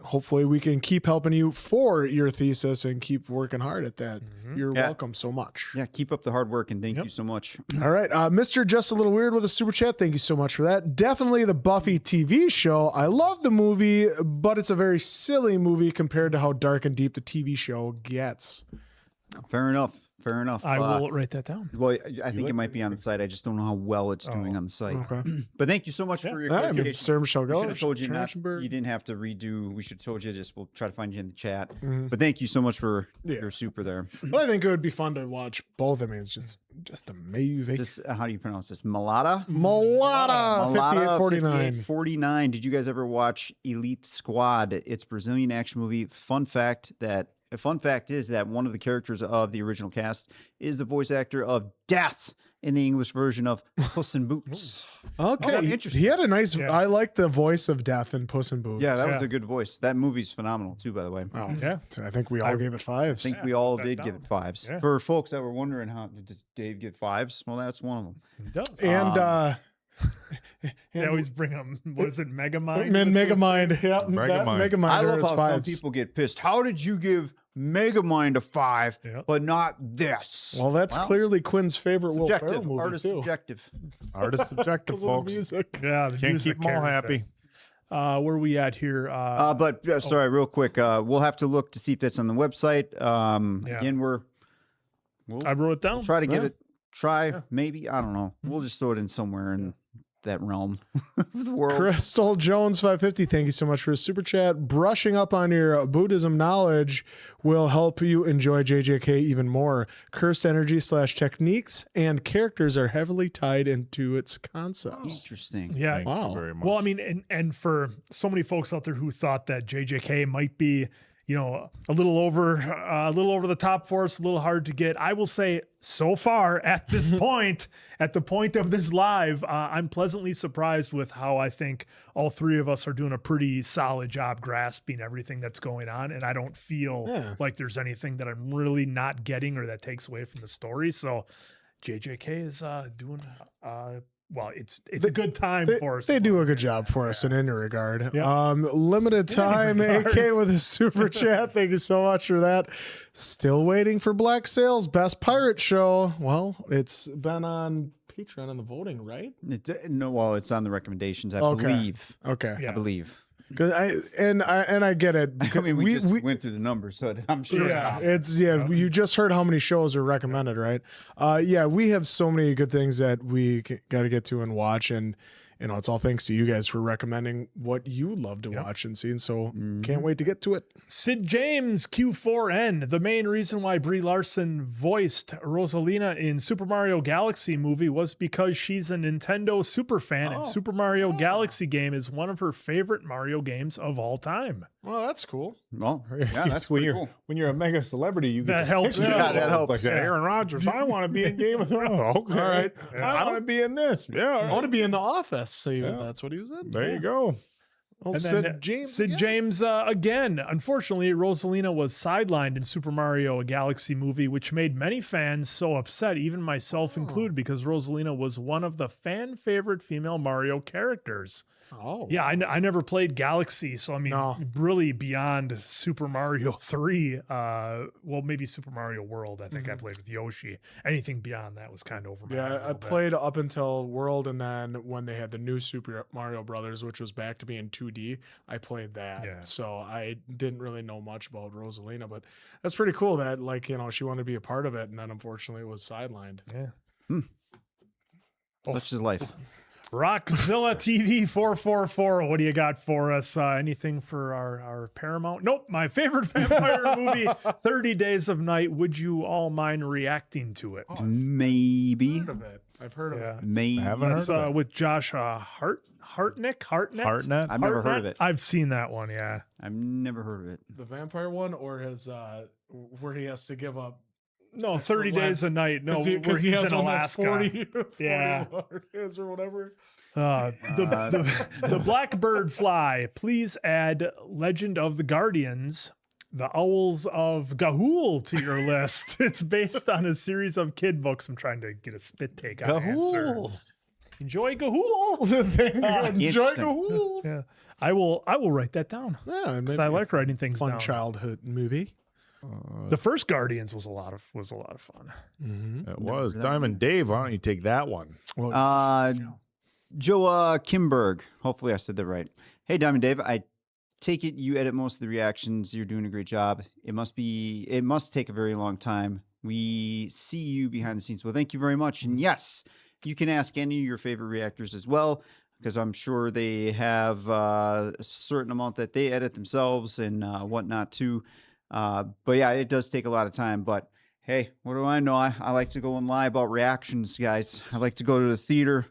hopefully we can keep helping you for your thesis and keep working hard at that. You're welcome so much. Yeah, keep up the hard work and thank you so much. All right. Mr. Just a Little Weird with a super chat. Thank you so much for that. Definitely the Buffy TV show. I love the movie, but it's a very silly movie compared to how dark and deep the TV show gets. Fair enough. Fair enough. I will write that down. Well, I think it might be on the site. I just don't know how well it's doing on the site. Okay. But thank you so much for your I mean, clarification. Sarah Michelle We should Gellar, have told you Trachtenberg. you didn't have to redo. We should have told you just we'll try to find you in the chat. But thank you so much for your super there. But I think it would be fun to watch both. I mean, it's just amazing. Just how do you pronounce this? Malata? Malata 5849. 5849. Did you guys ever watch Elite Squad? It's a Brazilian action movie. A fun fact is that one of the characters of the original cast is the voice actor of Death in the English version of Puss in Boots. Okay, interesting. He had a nice. I like the voice of Death in Puss in Boots. Yeah, that was a good voice. That movie's phenomenal too, by the way. Oh, yeah. So I think we all gave it fives. I think we all did give it fives. Yeah. For folks that were wondering how does Dave give fives, well, that's one of them. It does. And They always bring them. What is it? Megamind. Megamind. Yeah, Megamind. Megamind. I love is how fives. some people get pissed. How did you give Megamind a 5, but not this? Well, that's clearly Quinn's favorite Will Ferrell subjective. movie Art is too. subjective. Artist subjective, Little folks. music. Yeah, the Can't music keep them all carries happy. it. Where are we at here? Sorry, real quick. We'll have to look to see if that's on the website. Again, I wrote it down. try to get it. Maybe. I don't know. We'll just throw it in somewhere in that realm of the world. Crystal Jones 550. Thank you so much for a super chat. Brushing up on your Buddhism knowledge will help you enjoy JJK even more. Cursed energy / techniques and characters are heavily tied into its concepts. Interesting. Yeah. Thank you very much. Well, I mean, and for so many folks out there who thought that JJK might be, a little over the top for us, a little hard to get. I will say, so far at this point, at the point of this live, I'm pleasantly surprised with how I think all three of us are doing a pretty solid job grasping everything that's going on, and I don't feel like there's anything that I'm really not getting or that takes away from the story. So, JJK is doing. Well, it's a good time for us. They do a good job for us in any regard. Limited time, AK with a super chat. Thank you so much for that. Still waiting for Black Sail's Best Pirate Show. Well, it's been on Patreon in the voting, right? It's on the recommendations, I believe. Okay. I believe. Cause I get it. I mean, we just went through the numbers, so I'm sure. You just heard how many shows are recommended, right? We have so many good things that we got to get to and watch, and it's all thanks to you guys for recommending what you love to watch and see. And so can't wait to get to it. Sid James, Q4N. The main reason why Brie Larson voiced Rosalina in Super Mario Galaxy movie was because she's a Nintendo super fan, and Super Mario Galaxy game is one of her favorite Mario games of all time. Well, that's cool. Well, yeah, that's when pretty you're cool. when you're a mega celebrity, you That get helps too. Yeah, that helps. Like Aaron Rodgers, I want to be in Game of Thrones. Okay, All right. I want to be in this. Yeah, I want to be in The Office. So that's what he was in. there you go. Well, And Sid then James. Sid James again. Unfortunately, Rosalina was sidelined in Super Mario: A Galaxy movie, which made many fans so upset, even myself included, because Rosalina was one of the fan favorite female Mario characters. Oh, Yeah, I never played Galaxy, so I mean, really beyond Super Mario 3. Well, maybe Super Mario World. I think I played with Yoshi. Anything beyond that was kind of over my head a Yeah, I little bit. played up until World, and then when they had the new Super Mario Brothers, which was back to being 2D, I played that. Yeah. So I didn't really know much about Rosalina, but that's pretty cool that she wanted to be a part of it, and then unfortunately was sidelined. Yeah. Such is life. Rockzilla TV 444. What do you got for us? Anything for our Paramount? Nope. My favorite vampire movie, 30 Days of Night. Would you all mind reacting to it? Maybe. I've heard of it. Maybe. That's with Josh Hartnett. I've never heard of it. I've seen that one. Yeah. I've never heard of it. The vampire one, or his where he has to give up. No, 30 Days a Night. No, because he he's has in one that's Alaska. 40 Yeah. or whatever. The Blackbird Fly. Please add Legend of the Guardians, the Owls of Ga'Hoole to your list. It's based on a series of kid books. I'm trying to get a spit take on Ga'Hoole. Enjoy Ga'Hools. Enjoy Ga'Hools. Yeah. I will write that down. Yeah, Because I like writing things fun down. childhood movie. The first Guardians was a lot of fun. It was. Diamond Dave, why don't you take that one? Joe Kimberg. Hopefully I said that right. Hey, Diamond Dave. I take it you edit most of the reactions. You're doing a great job. It must take a very long time. We see you behind the scenes. Well, thank you very much. And yes, you can ask any of your favorite reactors as well, because I'm sure they have a certain amount that they edit themselves and whatnot too. But yeah, it does take a lot of time. But hey, what do I know? I like to go and lie about reactions, guys. I like to go to the theater.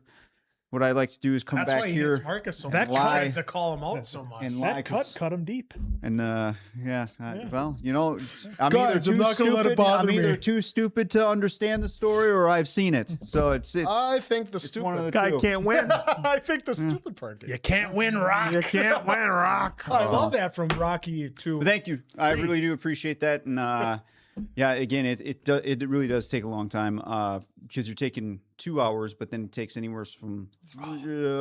What I like to do is come That's back why he here. gets Marcus so That much. He lie. tries to call him out so much. And lie, That cut him deep. and well, you know, I'm Guys, either I'm too not gonna let it stupid. bother I'm me. either too stupid to understand the story, or I've seen it. So it's I think the one stupid of the Guy two. can't win. I think the stupid part. You can't win, Rock. You can't win, Rock. I love that from Rocky too. But thank you. I really do appreciate that. And yeah, again, it really does take a long time because you're taking 2 hours, but then it takes anywhere from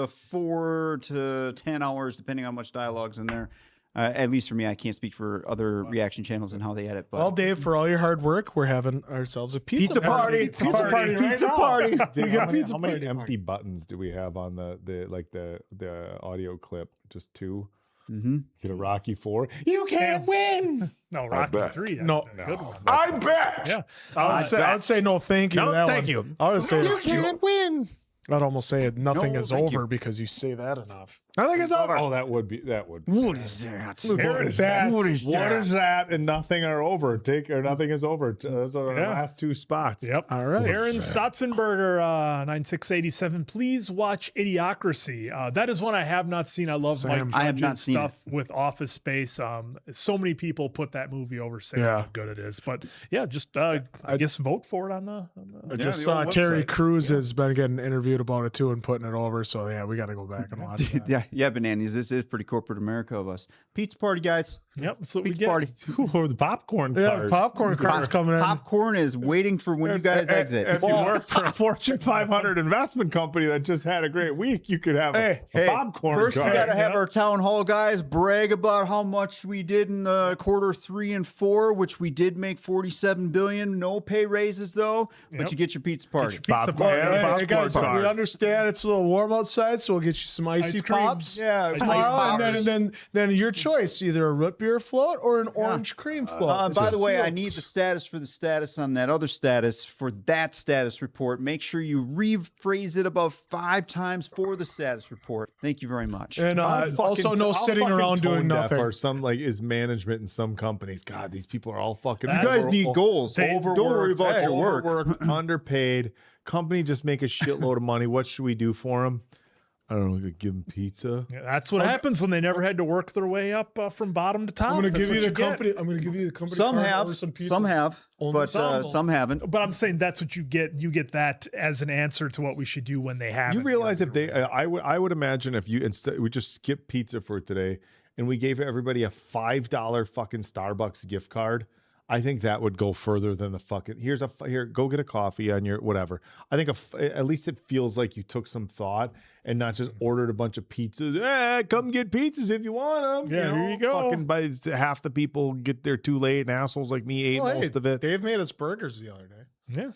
4 to 10 hours, depending on how much dialogue's in there. At least for me, I can't speak for other reaction channels and how they edit. But Well, Dave, for all your hard work, we're having ourselves a pizza party. Pizza party right now. Dave, We got pizza how many party. empty buttons do we have on the audio clip? Just 2. Mm-hmm. Get a Rocky 4. You can't win. No, Rocky bet. 3. That's No. the good one. I bet. Yeah. I would say no, thank you. No, to that thank one. you. I would say it's, win. I'd almost say nothing No, is thank over you. because you say that enough. I think it's over. Oh, that would. What is that? Aaron, What is what is that? And nothing are over. Nothing is over. Those are our Yeah. last 2 spots. Yep. All right. Aaron Stotzenberger, 9687. Please watch Idiocracy. That is one I have not seen. I love Same. Mike I have Judge's not seen stuff with Office Space. So many people put that movie over saying Yeah. how good it is. But yeah, just I guess vote for it on the I just the saw old Terry website. Crews has been getting interviewed about it too and putting it over. So yeah, we got to go back and watch that. Yeah, bananas. This is pretty corporate America of us. Pizza party, guys. Yep, that's what we Pizza get. party. Ooh, the popcorn Yeah, card. popcorn cart's coming in. Popcorn is waiting for when you guys exit. If you work for a Fortune 500 investment company that just had a great week, you could have a popcorn First, card. we got to have our town hall guys brag about how much we did in the quarter 3 and 4, which we did make $47 billion. No pay raises though, but you get your pizza party. popcorn. Hey, guys, card. we understand it's a little warm outside, so we'll get you some icy Ice cream. pops. Yeah, tomorrow, and then your choice, either a root beer float or an orange cream float. By the way, I need the status for the status on that other status for that status report. Make sure you rephrase it about 5 times for the status report. Thank you very much. And also no sitting around doing nothing. Or some is management in some companies. God, these people are all fucking. You guys need goals. Don't worry about your work. Overworked, underpaid. Company just make a shitload of money. What should we do for them? I don't know. Give them pizza. Yeah, that's what happens when they never had to work their way up from bottom to top. I'm going to That's give you what the get. company. I'm going to give you the company. Some card have, over some pizzas. some have, Only but some. some haven't. But I'm saying that's what you get. You get that as an answer to what we should do when they have. You realize if they, I would imagine if you instead we just skip pizza for today and we gave everybody a $5 fucking Starbucks gift card. I think that would go further than the fucking here go get a coffee on your whatever. I think at least it feels like you took some thought and not just ordered a bunch of pizzas. Come get pizzas if you want them. Yeah, here you go. Fucking by half the people get there too late and assholes like me ate most of it. Dave made us burgers the other day. Yeah.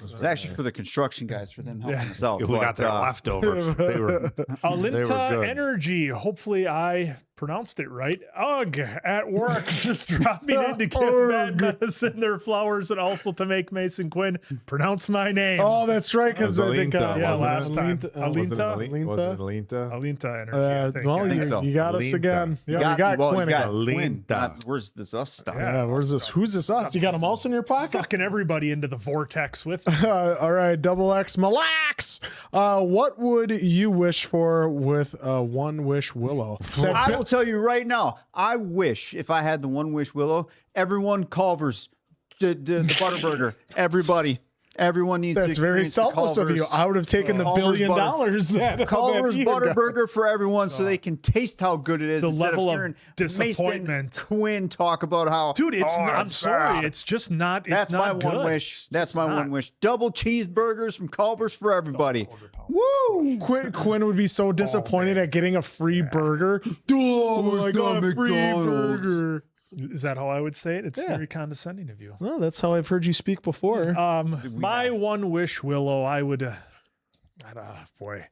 It's actually for the construction guys, for them helping us out. We but, got their leftovers. They were Alinta good. Energy. Hopefully, I pronounced it right. Ugh, at work, just dropping in to give bad medicine their flowers and also to make Mason Quinn pronounce my name. Oh, that's right. Because I think last time. Alinta. Was it Alinta? Alinta Energy. Well, I think so. you got us Alinta. again. Yeah, we got Quinn again. Quinn. Alinta. Where's this us stuff? Yeah, where's this? Who's this us? You got a mouse in your pocket? Sucking everybody into the vortex with me. All right, double X Malax. What would you wish for with One Wish Willow? I will tell you right now, I wish if I had the One Wish Willow, everyone Culver's, the Butterburger, everyone needs to That's very experience the selfless of you. Culver's. I would have taken the $1 billion. Culver's Butterburger for everyone so they can taste how good it is. The instead level of hearing disappointment. Mason Quinn talk about how, Dude, it's not, I'm it's sorry. bad. It's just not. It's That's my not one good. wish. That's It's my not. one wish. Double cheeseburgers from Culver's for everybody. Woo! Quinn would be so disappointed at getting a free burger. Oh, I got a free burger. Is that how I would say it? It's very condescending of you. Well, that's how I've heard you speak before. My one wish, Willow, I would. Boy.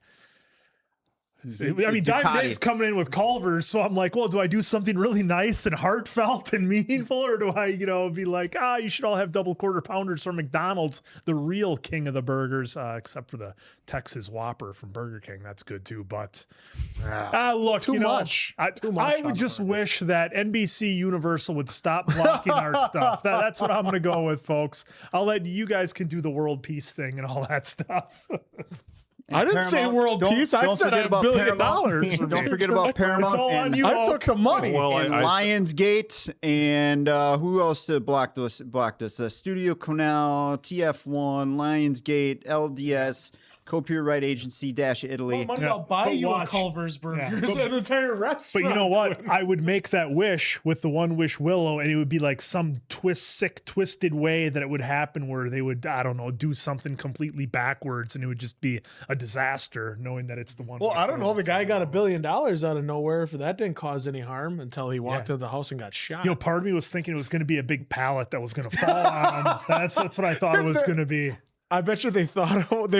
I mean, Diamond Dave's coming in with Culver's, so I'm like, well, do I do something really nice and heartfelt and meaningful, or do I, be like, you should all have double quarter pounders from McDonald's, the real king of the burgers, except for the Texas Whopper from Burger King. That's good too, but look, Too much. I on would the just burger. wish that NBC Universal would stop blocking our stuff. That's what I'm going to go with, folks. I'll let you guys can do the world peace thing and all that stuff. I didn't say world peace. I said forget $1 billion. Don't forget about Paramount. It's all on and- you. I took the money. and Lionsgate, and who else blocked us? Studio Canal, TF1, Lionsgate, LDS, Copyright Agency Italy. Money, Yeah, I'll buy but you watch. a Culver's burgers, but- an entire restaurant. But you know what? I would make that wish with the One Wish Willow, and it would be like some twisted way that it would happen where they would, I don't know, do something completely backwards, and it would just be a disaster knowing that it's the one. Well, Wish I don't know. Willow. The guy got $1 billion out of nowhere for that didn't cause any harm until he walked into the house and got shot. Part of me was thinking it was going to be a big pallet that was going to fall on him. That's what I thought it was going to be. I bet you they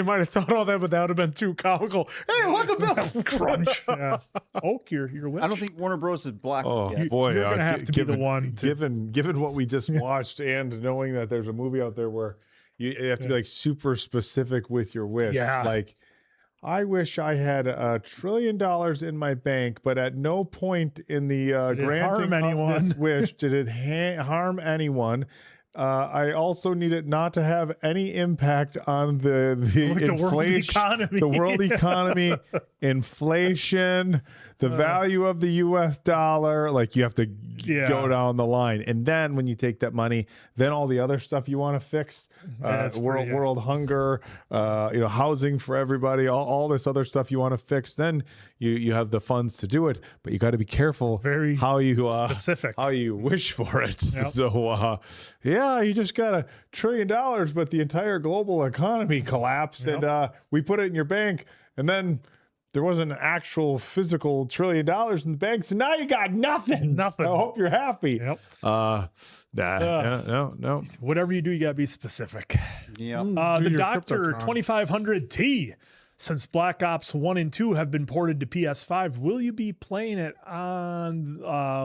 might have thought all that, but that would have been too comical. Hey, look at that Crunch. Yeah. Oak, you're I don't think Warner Bros. has blocked Oh us yet. boy, You're gonna have to be the one to- Given what we just watched, and knowing that there's a movie out there where you have to be like super specific with your wish. Yeah. Like, I wish I had $1 trillion in my bank, but at no point in the it granting harm of this anyone? wish did it harm anyone. I also need it not to have any impact on the Like the world inflation, economy. the world economy, inflation, the value of the U.S. dollar. Like, you have to go down the line, and then when you take that money, then all the other stuff you want to fix, That's pretty- world hunger, housing for everybody, all this other stuff you want to fix. Then you have the funds to do it, but you got to be careful Very how you specific. how you wish for it. Yep. So you just got $1 trillion, but the entire global economy collapsed, and we put it in your bank, and then there wasn't an actual physical $1 trillion in the bank, so now you got nothing. Nothing. I hope you're happy. Yep. No. Whatever you do, you got to be specific. Yeah. The your Doctor Cryptocurrency. 2500T. Since Black Ops 1 and 2 have been ported to PS5, will you be playing it on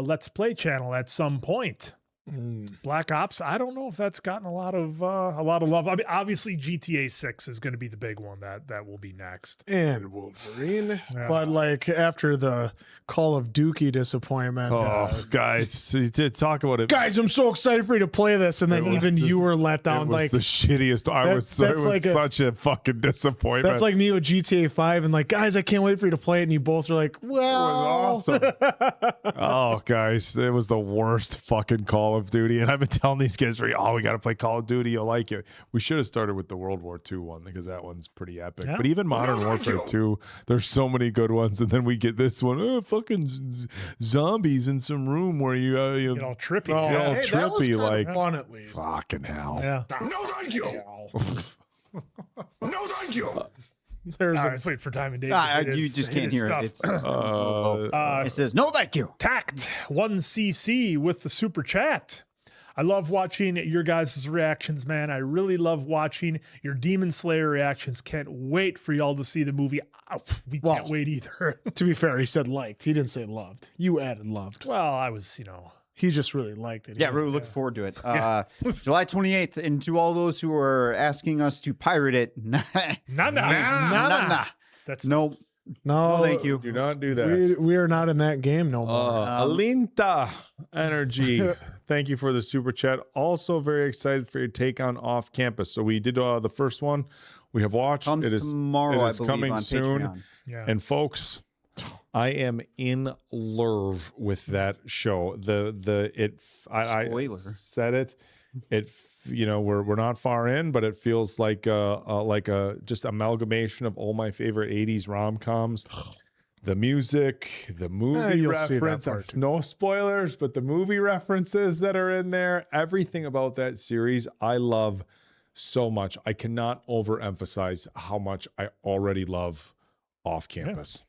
Let's Play channel at some point? Black Ops, I don't know if that's gotten a lot of love. I mean, obviously GTA 6 is going to be the big one that will be next. and Wolverine. But like after the Call of Duty disappointment, Guys, talk about it. guys, I'm so excited for you to play this, and then It was even just- you were let It down. was Like the shittiest. It was such a fucking disappointment. that's like me with GTA 5, and like, guys, I can't wait for you to play it, and you both are like, well, It was awesome. Oh, guys, it was the worst fucking Call of Duty. And I've been telling these guys, we got to play Call of Duty. You'll like it. We should have started with the World War II one because that one's pretty epic. Yeah. But even Modern Warfare 2, there's so many good ones. And then we get this one, fucking zombies in some room where you Get all trippy. Get all hey, that was trippy, kind like of fun at least. fucking hell. Yeah. No, thank you. No, thank you. There's All a right, let's wait for Time and Dave. You just can't hear it. It's, it says, no, thank you. Tact 1cc with the super chat. I love watching your guys' reactions, man. I really love watching your Demon Slayer reactions. Can't wait for y'all to see the movie. We can't wait either. To be fair, he said liked. He didn't say loved. You added loved. Well, I was, He just really liked it. Yeah, really looking forward to it. July 28th. And to all those who are asking us to pirate it, nah. That's No, thank you. Do not do that. We are not in that game no more. Alinta Energy. Thank you for the super chat. Also very excited for your take on Off Campus. So we did the first one. We have watched. Comes it is tomorrow, It is I believe, coming on soon. Patreon. Yeah. And folks, I am in love with that show. I Spoiler. said it. We're not far in, but it feels like a just amalgamation of all my favorite 80s rom-coms. The music, the movie you'll see that reference. part There's no spoilers, but the movie references that are in there, everything about that series, I love so much. I cannot overemphasize how much I already love Off Campus.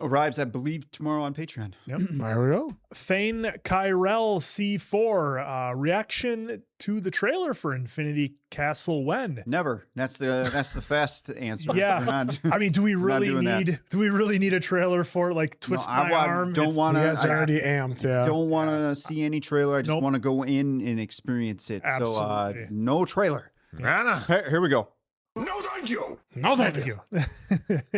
Arrives, I believe, tomorrow on Patreon. Yep. There we go. Thane Kyrell C4 reaction to the trailer for Infinity Castle when? Never. That's the fast answer. Yeah. We're not- I mean, do we we're not really doing that. need a trailer for it? Like twist my arm? Don't want He to. has already amped. Yeah. Don't want to see any trailer. I just Nope. want to go in and experience it. Absolutely. So no trailer. Anna. Here we go. No, thank you. No, Thank you.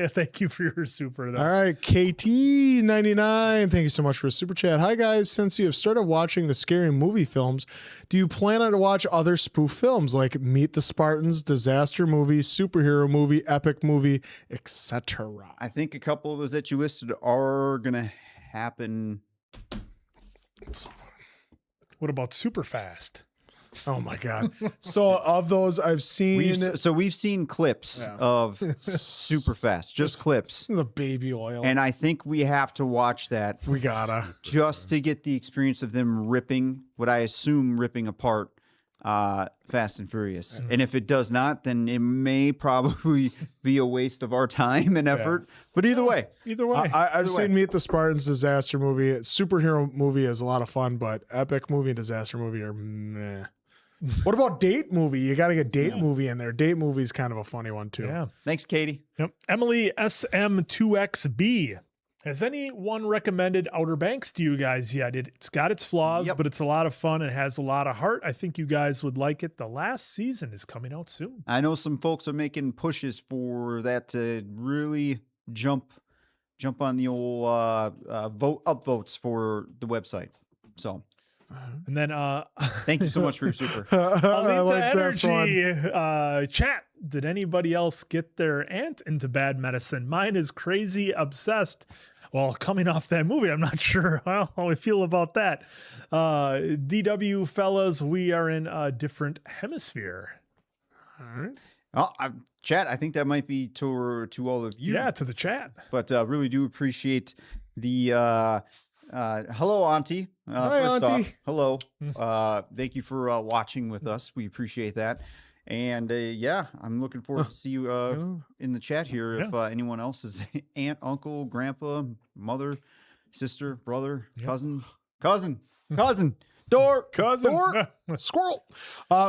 Thank you for your super. Though. All right, KT99. Thank you so much for a super chat. Hi guys, since you have started watching the scary movie films, do you plan on to watch other spoof films like Meet the Spartans, disaster movie, superhero movie, epic movie, etc.? I think a couple of those that you listed are gonna happen. What about super fast? Oh my god. So of those I've seen We've seen clips of super fast, just clips. the baby oil. And I think we have to watch that. We gotta. Just to get the experience of them ripping, what I assume ripping apart Fast and Furious. And if it does not, then it may probably be a waste of our time and effort. But either way. Either way. I've seen Meet the Spartans, disaster movie. Superhero movie is a lot of fun, but epic movie and disaster movie are meh. What about date movie? You got to get date movie in there. Date movie is kind of a funny one too. Yeah. Thanks, Katie. Yep. Emily SM2XB. Has anyone recommended Outer Banks to you guys yet? It's got its flaws, but it's a lot of fun and has a lot of heart. I think you guys would like it. The last season is coming out soon. I know some folks are making pushes for that to really jump on the old upvotes for the website. So And then thank you so much for your super. Alita Energy chat. Did anybody else get their aunt into bad medicine? Mine is crazy obsessed. Well, coming off that movie, I'm not sure how I feel about that. DW fellas, we are in a different hemisphere. All right. Well, chat, I think that might be to all of you. Yeah, to the chat. But really do appreciate the hello, Auntie. Hi, First Auntie. off, hello. Thank you for watching with us. We appreciate that. And yeah, I'm looking forward to see you in the chat here. If anyone else is aunt, uncle, grandpa, mother, sister, brother, cousin, door, Squirrel.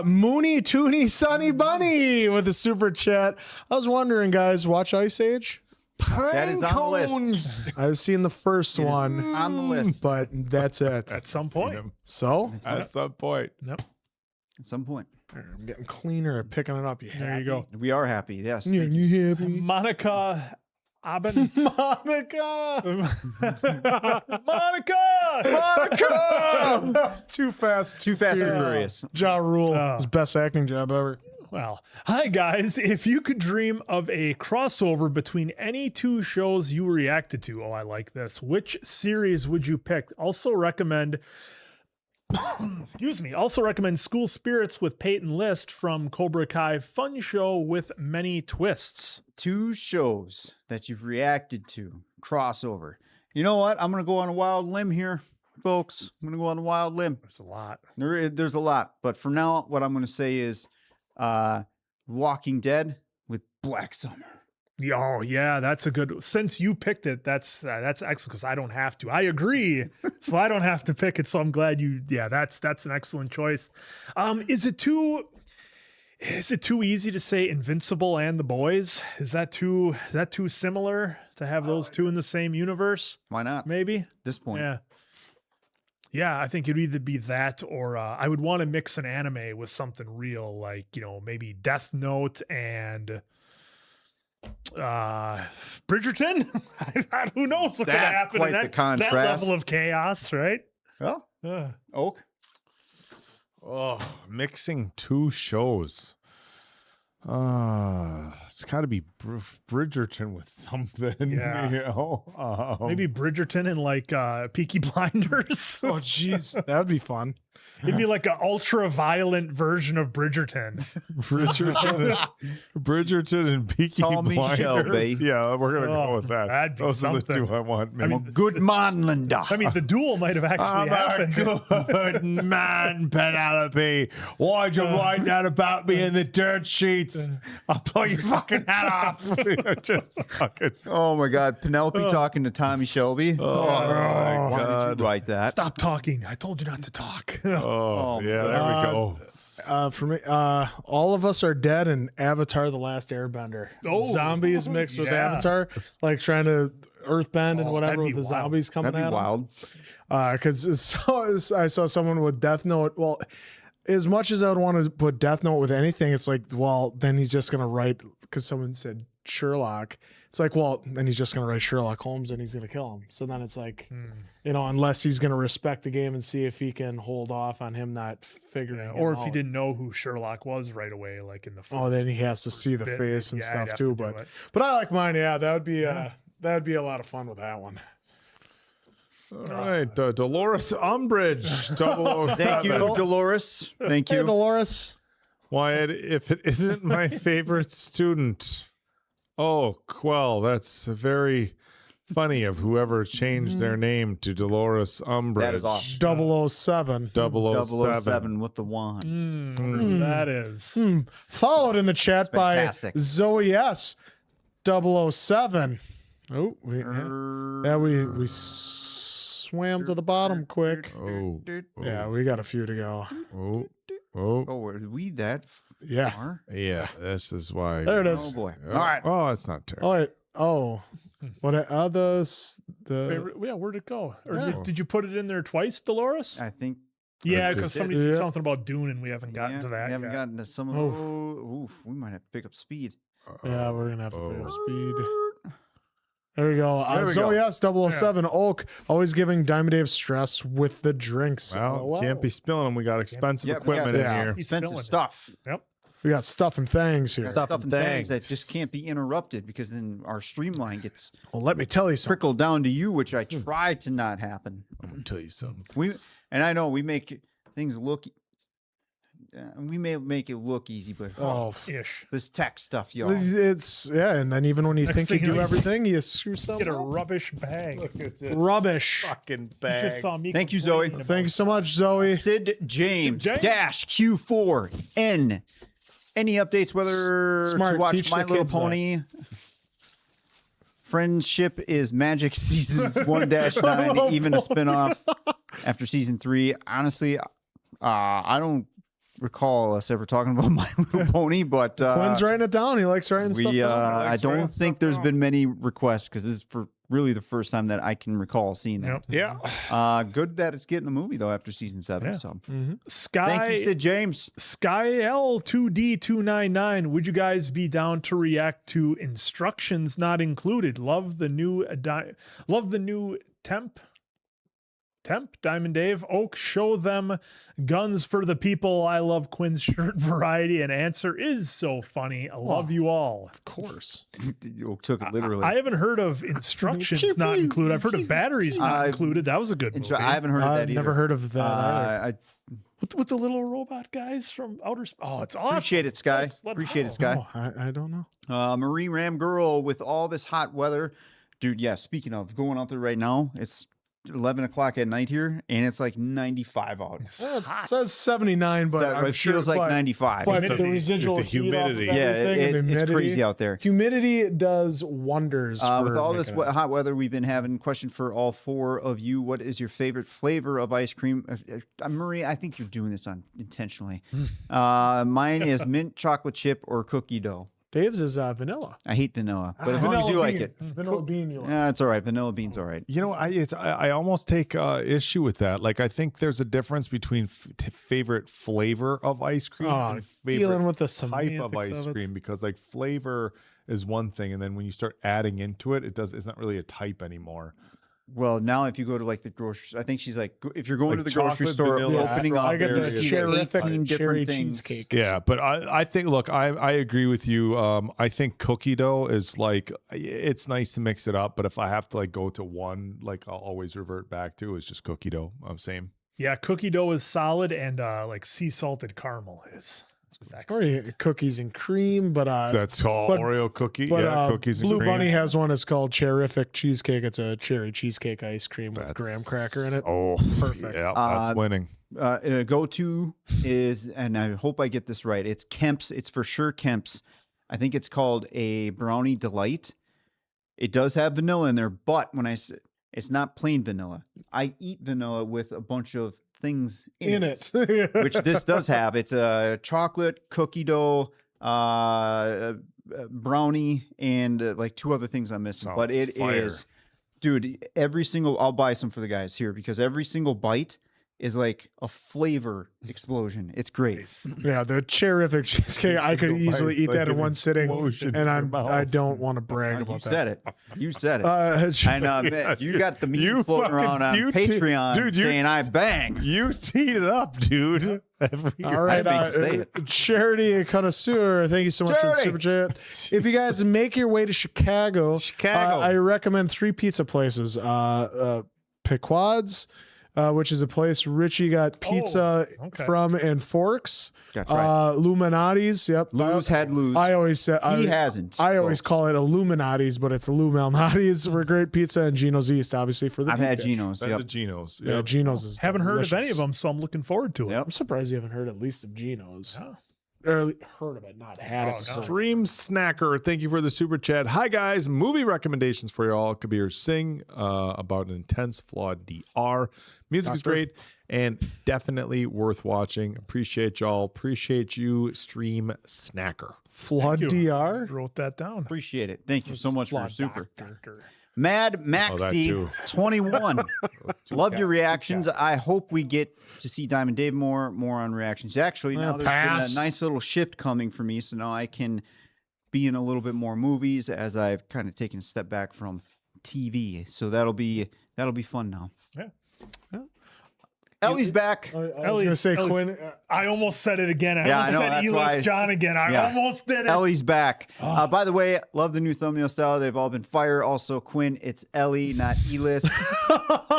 Mooney Tooney Sunny Bunny with a super chat. I was wondering, guys, watch Ice Age? That is on the list. I've seen the first one on the list, but that's it. At some point. So At some point. Yep. At some point. I'm getting cleaner at picking it up. There you go. We are happy. Yes. Yeah, you happy? Monica Aben. Monica. Monica. Too fast. Too fast and furious. Ja Rule. His best acting job ever. Well, hi guys. If you could dream of a crossover between any two shows you reacted to, I like this. Which series would you pick? Also recommend School Spirits with Peyton List from Cobra Kai. Fun show with many twists. Two shows that you've reacted to crossover. You know what? I'm going to go on a wild limb here, folks. I'm going to go on a wild limb. There's a lot. There's a lot. But for now, what I'm going to say is Walking Dead with Black Summer. Oh yeah, that's a good. Since you picked it, that's excellent because I don't have to. I agree, so I don't have to pick it. So I'm glad you. Yeah, that's an excellent choice. Is it too easy to say Invincible and The Boys? Is that too similar to have those two in the same universe? Why not? Maybe At this point. Yeah. Yeah, I think it'd either be that or I would want to mix an anime with something real, like maybe Death Note and Bridgerton. Who knows what could That's happen quite in the contrast. that level of chaos, right? Well, Oak. Oh, mixing two shows. It's got to be Bridgerton with something. Yeah. Maybe Bridgerton and like Peaky Blinders. Oh, jeez, that'd be fun. It'd be like an ultra violent version of Bridgerton. Bridgerton and Peaky Tommy Blinders. Shelby. Yeah, we're gonna go with that. That'd be Those are the something. two I want. I mean, Good man, Linda. I mean, the duel might have actually happened. Good man, Penelope. Why'd you write that about me in the dirt sheets? I'll blow your fucking head off. Just fucking. Oh my God, Penelope talking to Tommy Shelby. Why did you write that? Stop talking. I told you not to talk. Oh, yeah, there we go. For me, all of us are dead in Avatar: The Last Airbender. Oh, zombies mixed with yeah. Avatar, like trying to earthbend and whatever that'd be with the wild. zombies coming That'd be at 'em. wild. Because I saw someone with Death Note. Well, as much as I would want to put Death Note with anything, it's like, well, then he's just gonna write, because someone said Sherlock. It's like, well, then he's just gonna write Sherlock Holmes and he's gonna kill him. So then it's like, unless he's gonna respect the game and see if he can hold off on him not figuring it Or if out. he didn't know who Sherlock was right away, like in the first. Oh, then he has to see the bit, face and yeah, I'd stuff have too. to do it. But I like mine. Yeah, that would be a lot of fun with that one. All right, Dolores Umbridge, 007. Thank you, Dolores. Thank Hey, you. Dolores. Wyatt, if it isn't my favorite student. Oh, well, that's very funny of whoever changed their name to Dolores Umbridge. That is awesome. 007. 007. 007 with the wand. That is. Followed in the chat by fantastic. Zoe S. 007. Oh, we swam to the bottom quick. Oh, Yeah, we got a few to go. oh. Oh, were we that Yeah. far? Yeah, this is why. There it Oh is. boy. Oh, All right. Oh, it's not terrible. Oh, wait. Oh. What are the Favorite, yeah, where'd it go? Or Yeah. did you put it in there twice, Dolores? I think Yeah, did. because somebody said Yeah. something about Dune and we haven't gotten to that we haven't yet. gotten to some of Oof. those. Oof, we might have to pick up speed. Yeah, we're gonna have to pick up Oh. speed. There we go. There we Zoe go. S. 007 Oak, always giving Diamond Dave stress with the drinks. Well, can't be spilling them. We got expensive Yeah, we got- equipment in yeah. here. He's Expensive spilling it. stuff. Yep. We got stuff and things here. Stuff and things that things. just can't be interrupted because then our streamline gets Well, let me tell you something. trickled down to you, which I try to not happen. I'm gonna tell you something. I know we make things look. We may make it look easy, but Oh, Ish. this tech stuff, y'all. it's and then even when you Next think you thing you do know, everything, you screw something Get a up. rubbish bag. Rubbish. Fucking You just bag. saw me Thank you, Zoe. complaining Thank you so much, Zoe. Sid James, James. dash Q4N. Any updates whether Smart, to watch teach My the Little kids that. Pony? Friendship is Magic seasons 1-9, even a spinoff after season 3. Honestly, I don't recall us ever talking about My Little Pony, but Quinn's writing it down. He likes writing stuff we down. I likes don't writing think stuff there's down. been many requests because this is for really the first time that I can recall seeing that. Yep. Yeah. Good that it's getting a movie though after season 7. Yeah. So Sky. thank you, Sid James. Sky L2D299. Would you guys be down to react to instructions not included? Love the new temp Diamond Dave Oak. Show them guns for the people. I love Quinn's shirt variety and answer is so funny. I love you all. Of course. You took it literally. I haven't heard of instructions not included. I've heard of batteries not included. That was a good movie. I haven't heard of that I've either. never heard of that either. I with the little robot guys from outer space. Oh, it's awesome. appreciate it, Sky. Folks, let 'em Appreciate know. it, Sky. Oh, I don't know. Marine Ram Girl with all this hot weather. Dude, yeah, speaking of going out there right now, it's 11 o'clock at night here, and it's like 95 out. Well, it says 79, but So I'm it sure feels like 95. But the Humidity. residual It's the heat off of humidity. Yeah, everything and the it's crazy humidity. out there. Humidity does wonders. With for all this making it. hot weather we've been having, question for all four of you: what is your favorite flavor of ice cream? Marie, I think you're doing this intentionally. Mine is mint chocolate chip or cookie dough. Dave's is vanilla. I hate vanilla, but as long as you like it, Vanilla bean, you like. yeah, it's all right. Vanilla bean's all right. You know, I almost take issue with that. Like, I think there's a difference between favorite flavor of ice cream Oh, and dealing favorite with the type of semantics ice of it. cream, because like flavor is one thing, and then when you start adding into it, it's not really a type anymore. Well, now if you go to like the grocery, I think she's like, if you're going Like to the grocery chocolate, store, vanilla, opening up, I get the strawberry, see terrific 18 cherry different things. cheesecake. Yeah, but I think, look, I agree with you. I think cookie dough is like, it's nice to mix it up, but if I have to like go to one, like I'll always revert back to is just cookie dough. Same. Yeah, cookie dough is solid, and like sea salted caramel is Or cookies and cream, but That's all but- Oreo cookie. but Yeah, cookies and Blue cream. Bunny has one. It's called Cherrific Cheesecake. It's a cherry cheesecake ice cream with graham cracker in it. Oh, Perfect. Yeah, that's winning. Go-to is, and I hope I get this right, it's Kemp's. It's for sure Kemp's. I think it's called a Brownie Delight. It does have vanilla in there, but when I say it's not plain vanilla, I eat vanilla with a bunch of things in it. Which this does have. It's a chocolate, cookie dough, brownie, and like two other things I'm missing. But it is, dude, I'll buy some for the guys here because every single bite is like a flavor explosion. It's great. Yeah, the Cherrific Cheesecake. I could easily eat that in one sitting, and I don't want to brag about that. You said it. You said it. And man, you got the meme floating around on Patreon saying I bang. You teed it up, dude. All right, Charity Connoisseur, thank you so much for the super chat. If you guys make your way to Chicago, I recommend 3 pizza places. Pequod's, which is a place Richie got pizza from, and Forks. That's right. Illuminati's. Yep. Lou's had Lou's. I always said He hasn't. I always call it Illuminati's, but it's Lou Malnati's for great pizza, and Gino's East, obviously, for the I've deep had dish. Geno's. Been Yep. to Geno's. Yeah, Yep. Gino's is Haven't heard of any delicious. of them, so I'm looking forward to it. I'm surprised you haven't heard at least of Gino's. Or heard of it, not had it. no. Dream Snacker, thank you for the super chat. Hi guys, movie recommendations for y'all. Kabir Singh about an intense, flawed DR. Music is great and definitely worth watching. Appreciate y'all. Appreciate you, Stream Snacker. Flawed Thank you. DR. Wrote that down. Appreciate it. Thank you so much for your super. Doctor. Mad that Maxi too. 21. Loved your reactions. I hope we get to see Diamond Dave more on reactions. Actually, now there's been a nice little shift coming for me, so now I can be in a little bit more movies as I've kind of taken a step back from TV. So that'll be fun now. Yeah. Ellie's back. I was going to say Quinn. I almost said it again. I Yeah, I almost know, said that's E-list why- John again. I Yeah. almost did it. Ellie's back. By the way, love the new thumbnail style. They've all been fire. Also, Quinn, it's Ellie, not E-list.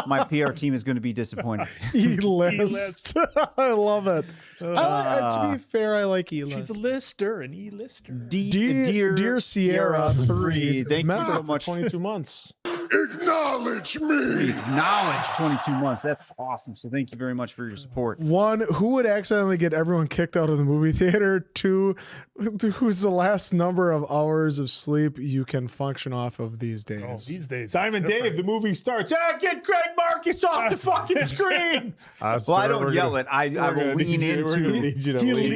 My PR team is going to be disappointed. E-list. I love it. To be fair, I like E-list. She's a lister, an E-lister. Dear Sierra 3. Thank you member so for much. 22 months. Acknowledge me! Acknowledge 22 months. That's awesome. So thank you very much for your support. 1, who would accidentally get everyone kicked out of the movie theater? 2, who's the last number of hours of sleep you can function off of these days? Oh, these days. Diamond Dave, the movie starts. Get Greg Marcus off the fucking screen. Well, I don't yell it. I will lean into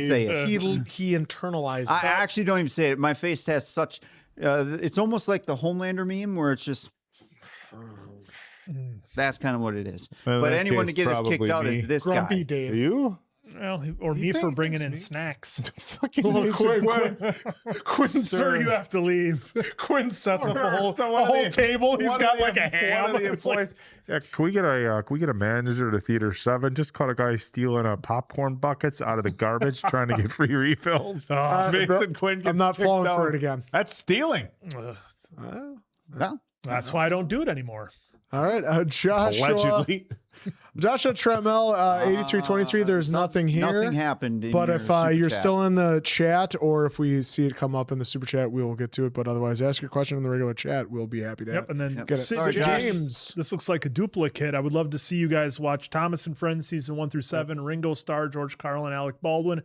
say it. He internalized I that. actually don't even say it. My face has such. It's almost like the Homelander meme where it's just. That's kind of what it is. In But that anyone to case, get us kicked probably out me. is this Grumpy guy. Dave. You? Well, or me for bringing in snacks. Quinn, sir, you have to leave. Quinn sets up a whole table. He's got like a ham. It's like- Yeah, can we get a manager to Theater 7? Just caught a guy stealing popcorn buckets out of the garbage, trying to get free refills. Mason Quinn gets I'm not kicked falling out. for it again. That's stealing. Well, That's why I don't do it anymore. All right, Joshua. Allegedly. Joshua Tremel, 8323. There's nothing here. Nothing happened. In But your if super you're chat. still in the chat, or if we see it come up in the super chat, we will get to it. But otherwise, ask your question in the regular chat. We'll be happy to. Yep, and then get it. Sid Sorry, Josh. James. This looks like a duplicate. I would love to see you guys watch Thomas and Friends season 1 through 7. Ringo Starr, George Carlin, Alec Baldwin.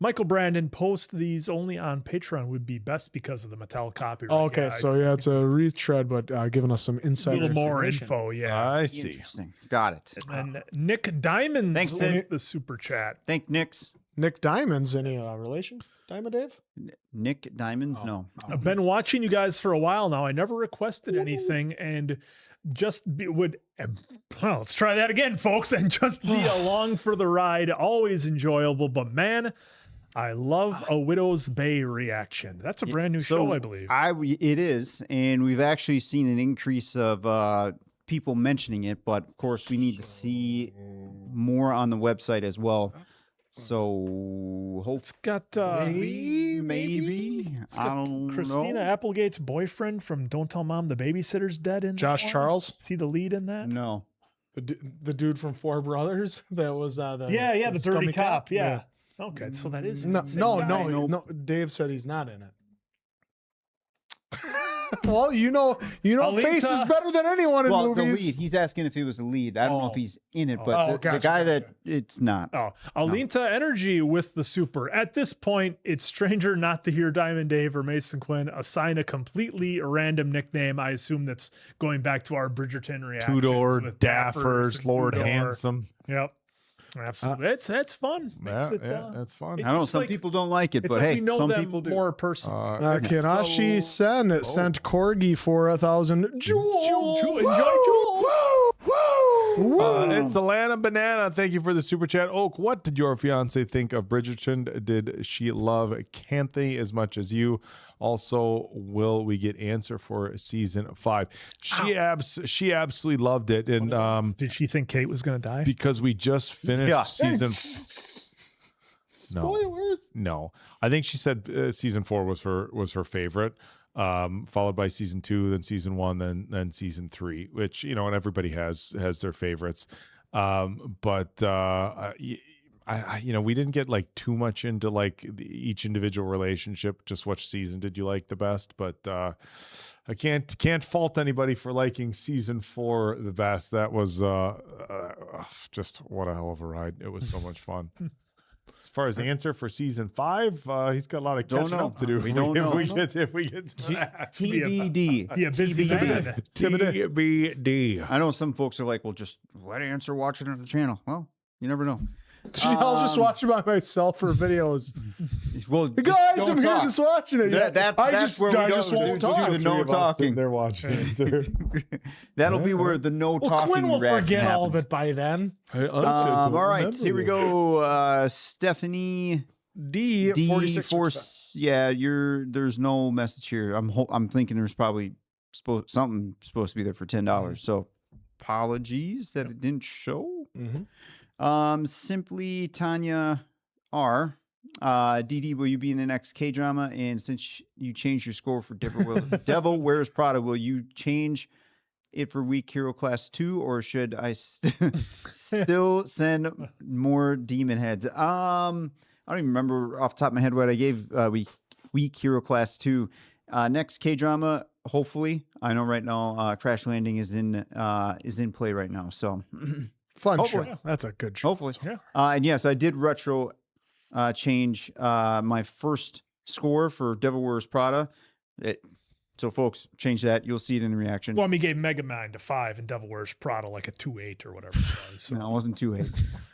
Michael Brandon, post these only on Patreon would be best because of the Mattel copyright. Oh, okay, so yeah, it's a retread, but giving us some a insider little more information. info. Yeah. I see. Interesting. Got it. And Nick Diamonds Thanks, Sid. with the super chat. Thank Nick's. Nick Diamond's any relation? Diamond Dave? Nick Diamonds? No. I've been watching you guys for a while now. I never requested anything and let's try that again, folks, and just be along for the ride. Always enjoyable, but man, I love a Widow's Bay reaction. That's a brand new show, I believe. It is, and we've actually seen an increase of people mentioning it, but of course we need to see more on the website as well. So It's got maybe it's got I don't Christina know. Applegate's boyfriend from Don't Tell Mom the Babysitter's Dead in that Josh one? Charles? See the lead in that? No. The dude from Four Brothers that was the the dirty scummy cop. Yeah. Okay, so that is No, the same guy. no. Dave said he's not in it. Well, you know, face is better than anyone in Well, the movies. lead. He's asking if he was the lead. I don't know if he's in it, but the gotcha, guy that it's not. Oh, Alinta Energy with the super. At this point, it's stranger not to hear Diamond Dave or Mason Quinn assign a completely random nickname. I assume that's going back to our Bridgerton reactions. Tudor, with Daffers, and Lord Tudor. Handsome. Yep. Absolutely. It's fun. Makes it, that's fun. I don't know. it's Some like- people don't like it, It's but like hey, we know some them people do. more personally. Kinashi Sen sent Corgi for 1,000 jewels. It's Alana Banana. Thank you for the super chat. Oak, what did your fiance think of Bridgerton? Did she love Canthe as much as you? Also, will we get answer for season 5? She absolutely loved it, and Did she think Kate was going to die? because we just finished season. Spoilers. No, I think she said season 4 was her favorite, followed by season 2, then season 1, then season 3. Which and everybody has their favorites, but we didn't get like too much into like each individual relationship. Just which season did you like the best? But I can't fault anybody for liking season 4 the best. That was just what a hell of a ride. It was so much fun. As far as the answer for season 5, he's got a lot of catching up to do. We don't know. If we get to that. TBD. Be a busy man. TBD. I know some folks are like, well, just let Answer watch it on the channel. Well, you never know. I'll just watch it by myself for videos. Well, Guys, I'm here just watching it. I just won't talk. do the no talking. They're watching answer. That'll be where the no Well, talking Quinn will reaction forget all of happens. it by then. All right, here we go. Stephanie D, D 46%. Yeah, there's no message here. I'm thinking there's probably something supposed to be there for $10. So apologies that it didn't show. Simply Tanya R. DD, will you be in the next K drama? And since you changed your score for Devil Wears Prada, will you change it for Weak Hero Class 2, or should I still send more demon heads? I don't even remember off the top of my head what I gave Weak Hero Class 2. Next K drama, hopefully. I know right now Crash Landing is in play right now, so. Fun Hopefully. show. That's a good show. Hopefully. And yes, I did retro change my first score for Devil Wears Prada. So folks, change that. You'll see it in the reaction. Well, I mean, gave Megamind a 5 and Devil Wears Prada like a 2.8 or whatever it was. So. No, it wasn't 2.8.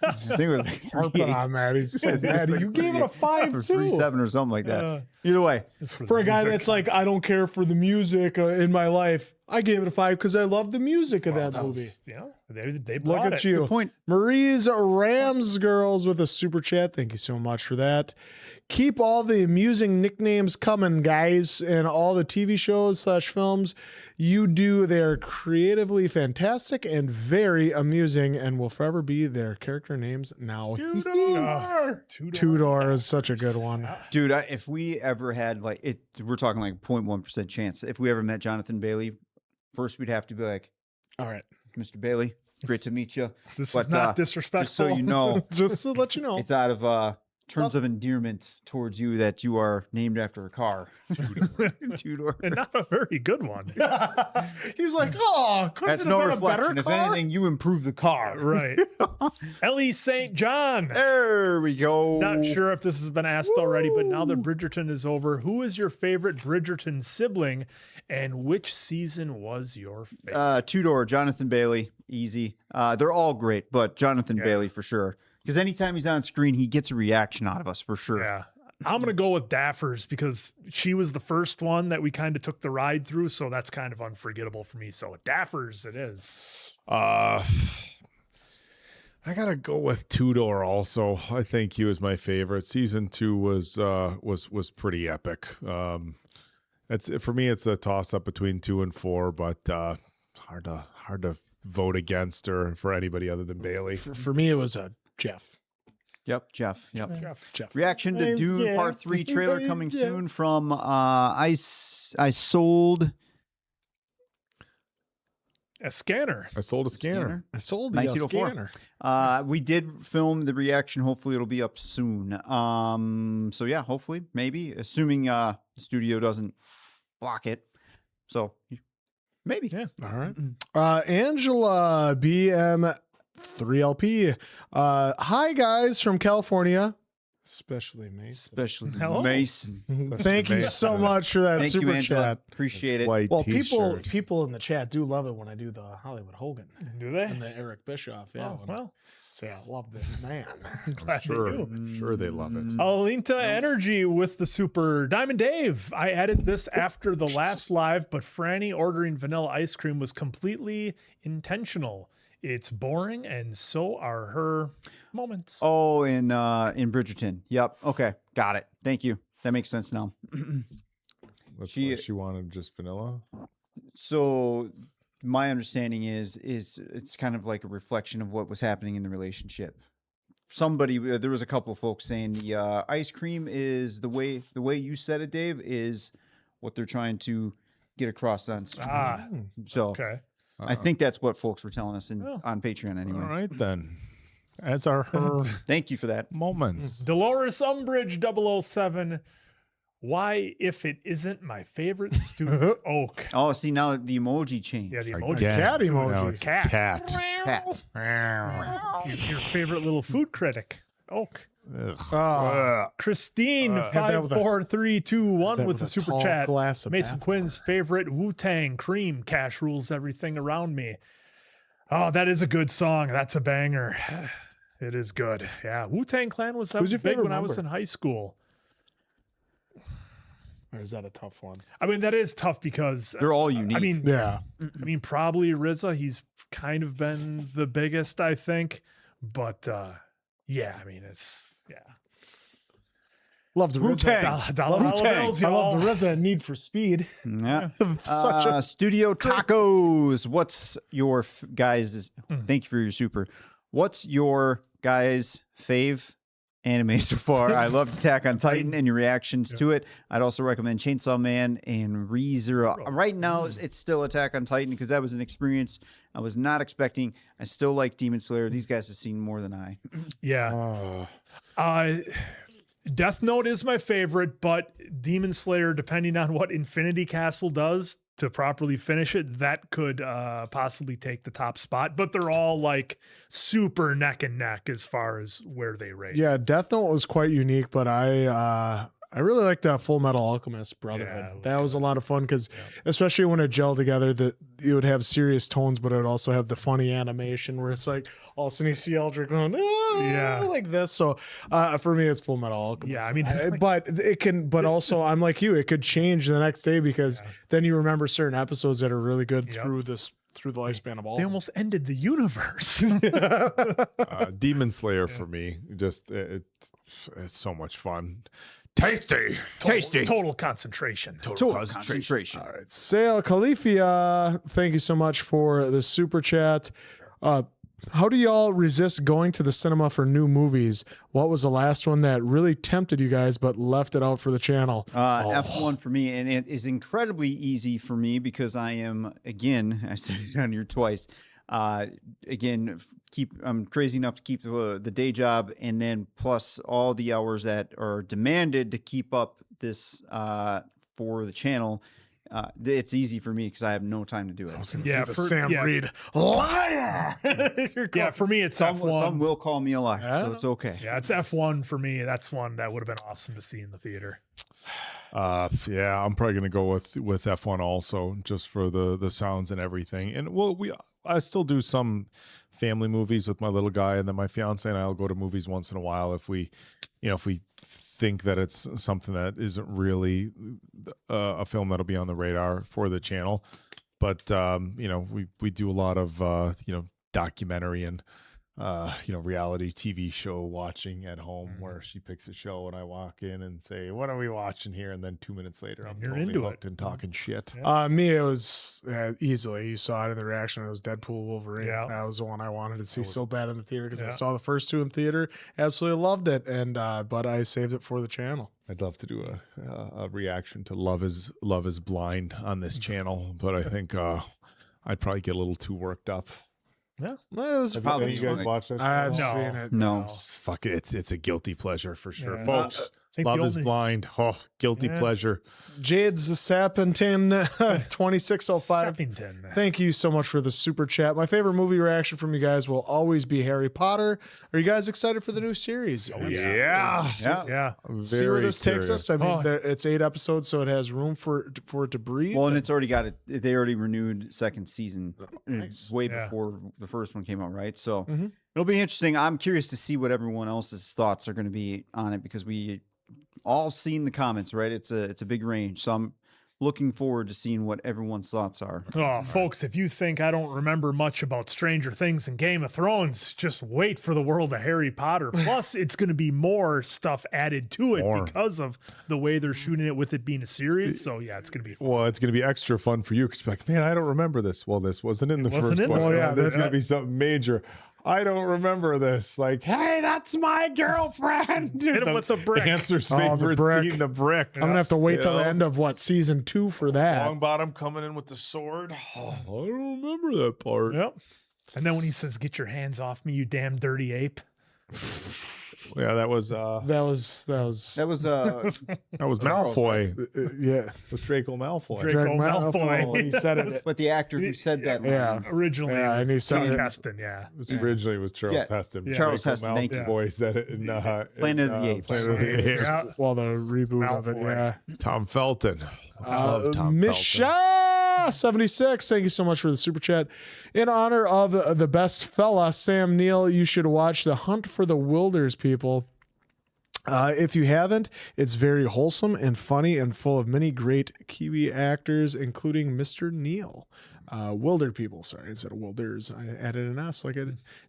I think it was like 3.8. Harping on Matt. He's so mad. You gave it a 5 or too. 3.7 or something like that. Either way. For a guy that's like, I don't care for the music in my life, I gave it a 5 because I love the music of that movie. They Look brought at it. you. Good point. Marie's Rams Girls with a super chat. Thank you so much for that. Keep all the amusing nicknames coming, guys, and all the TV shows / films you do. They're creatively fantastic and very amusing and will forever be their character names now. Tudor is such a good one. Dude, if we ever had like it, we're talking like 0.1% chance. If we ever met Jonathan Bailey, first we'd have to be like, all right, Mr. Bailey, Great to meet you. This is not disrespectful. Just so you know, Just to let you know. it's out of terms of endearment towards you that you are named after a car. Two-door. And not a very good one. He's like, oh, couldn't That's it no have been a better reflection. If car? anything, you improve the car. Right. Ellie St. John. There we go. Not sure if this has been asked already, but now that Bridgerton is over, who is your favorite Bridgerton sibling and which season was your favorite? Two-door, Jonathan Bailey, easy. They're all great, but Jonathan Bailey for sure. Because anytime he's on screen, he gets a reaction out of us for sure. Yeah. I'm going to go with Daffers because she was the first one that we kind of took the ride through. So that's kind of unforgettable for me. So Daffers it is. I gotta go with Two-Door also. I think he was my favorite. Season 2 was pretty epic. It's for me, it's a toss up between 2 and 4, but hard to vote against or for anybody other than Bailey. For me, it was Jeff. Yep, Jeff. Yep. Jeff. Reaction to Dune Part 3 trailer coming soon from I sold A scanner. I sold a scanner. I sold the 1904. scanner. We did film the reaction. Hopefully it'll be up soon. So yeah, hopefully, maybe, assuming the studio doesn't block it. So maybe. Yeah. All right. Angela BM3LP. Hi guys from California. Especially Mason. Especially Hello. Mason. Thank you so much for that Thank super you, Angela. chat. Appreciate it. White Well, t-shirt. people in the chat do love it when I do the Hollywood Hogan Do they? and the Eric Bischoff. Yeah. Oh, well, Say I love this man. glad Sure, they do. sure they love it. Alinta Energy with the super Diamond Dave. I added this after the last live, but Franny ordering vanilla ice cream was completely intentional. It's boring, and so are her moments. Oh, in Bridgerton. Yep. Okay. Got it. Thank you. That makes sense now. That's She- why she wanted just vanilla. So my understanding is it's kind of like a reflection of what was happening in the relationship. Somebody, there was a couple of folks saying the ice cream is the way you said it, Dave, is what they're trying to get across on screen. Ah, So okay. I think that's what folks were telling us Oh. on Patreon anyway. All right then. As are her Thank you for that. moments. Dolores Umbridge 007. Why, if it isn't my favorite student, Oak? Oh, see now the emoji changed. Yeah, the emoji. Again. cat emoji. Now it's Cat. cat. Cat. Your favorite little food critic, Oak. Christine Had that with a- 54321 that with with the a super tall chat. glass of Mason bath Quinn's favorite Wu-Tang cream. Cash rules everything around me. Oh, that is a good song. That's a banger. It is good. Yeah, Wu-Tang Clan was Who's your big favorite when I was in member? high school. Or is that a tough one? I mean, that is tough because They're all unique. Yeah. I mean, probably RZA. He's kind of been the biggest, I think. But yeah, I mean, it's Love the Wu-Tang. dollar bills, I love y'all. the RZA Need for Speed. Yeah. Such a Studio Tacos. What's your guys? Thank you for your super. What's your guys' fave anime so far? I love Attack on Titan and your reactions to it. I'd also recommend Chainsaw Man and ReZero. Right now, it's still Attack on Titan because that was an experience I was not expecting. I still like Demon Slayer. These guys have seen more than I. Yeah. Death Note is my favorite, but Demon Slayer, depending on what Infinity Castle does to properly finish it, that could possibly take the top spot. But they're all like super neck and neck as far as where they rate. Yeah, Death Note was quite unique, but I really liked that Full Metal Alchemist Brotherhood. That was a lot of fun because, especially when it gelled together, that it would have serious tones, but it would also have the funny animation where it's like all of a sudden you see Eldrick going, like this. So for me, it's Full Metal Alchemist. Yeah, I mean, but it can. But also, I'm like you. It could change the next day because then you remember certain episodes that are really good through the lifespan of all. They of them. almost ended the universe. Demon Slayer for me. Just it's so much fun. Tasty. Total concentration. Total concentration. All right, Sale Califia, thank you so much for the super chat. How do y'all resist going to the cinema for new movies? What was the last one that really tempted you guys but left it out for the channel? F1 for me, and it is incredibly easy for me because I am, again, I said it on here twice, Again, I'm crazy enough to keep the day job, and then plus all the hours that are demanded to keep up this for the channel. It's easy for me because I have no time to do it. Yeah, For Sam Reed, liar. Yeah, for me it's Some F1. will call me a liar, Yeah. so it's okay. Yeah, it's F1 for me. That's one that would have been awesome to see in the theater. Yeah, I'm probably gonna go with F1 also, just for the sounds and everything. And I still do some family movies with my little guy, and then my fiance and I'll go to movies once in a while if we think that it's something that isn't really a film that'll be on the radar for the channel. But we do a lot of documentary and reality TV show watching at home, where she picks a show and I walk in and say, "What are we watching here?" And then 2 minutes later, I'm you're totally into hooked and talking shit. Me, it was easily. You saw it in the reaction. It was Deadpool, Wolverine. Yeah. That was the one I wanted to see so bad in the theater because I saw the first two in theater. Absolutely loved it, and but I saved it for the channel. I'd love to do a reaction to Love is Blind on this channel, but I think I'd probably get a little too worked up. Yeah, it was Have fun. any of you guys watched this? I've No. seen it. No. Fuck it, it's a guilty pleasure for sure, Yeah. folks. I think Love the is only- Blind. Oh, guilty Yeah. pleasure. Jade's Sappington 2605. Sappington. Thank you so much for the super chat. My favorite movie reaction from you guys will always be Harry Potter. Are you guys excited for the new series? Oh, Yeah. Yeah. See where this takes us. I mean, Oh. it's 8 episodes, so it has room for it to breathe. Well, and it's already got it. They already renewed second season way Yeah. before the first one came out, right? So Mhm. it'll be interesting. I'm curious to see what everyone else's thoughts are going to be on it because we all seen the comments, right? It's a big range, so I'm looking forward to seeing what everyone's thoughts are. Oh, folks, if you think I don't remember much about Stranger Things and Game of Thrones, just wait for the world of Harry Potter. Plus, it's going to be more stuff added to it More. because of the way they're shooting it with it being a series. So, yeah, it's going to be fun. Well, it's going to be extra fun for you because you're like, man, I don't remember this. Well, this wasn't in the wasn't first in one. there. Oh, Yeah, there's yeah. going to be something major. I don't remember this. Like, hey, that's my girlfriend. Hit him with the brick. Answer's Oh, the favorite brick. scene, the brick. I'm gonna have to wait You till the know? end of season 2 for that. Long bottom coming in with the sword. Oh, I don't remember that part. Yep. And then when he says, "Get your hands off me, you damn dirty ape." Yeah, that was That was That was Malfoy. yeah. Was Draco Malfoy. Draco Malfoy Malfoy. when he said it. but the actor who said that line, Yeah. Originally, Yeah, it and was he said Charles it- Heston, yeah. It was originally was Charles Yeah, Heston. Charles Draco Heston, thank you. Malfoy said it in Planet of the Apes. Planet of the Apes. Yeah. Well, the reboot of it, Malfoy. yeah. Tom Felton. I love Tom Felton. Misha 76, thank you so much for the super chat. In honor of the best fella, Sam Neill, you should watch The Hunt for the Wilders, people. If you haven't, it's very wholesome and funny and full of many great Kiwi actors, including Mr. Neil. Wilder people, sorry, instead of Wilders. I added an S like I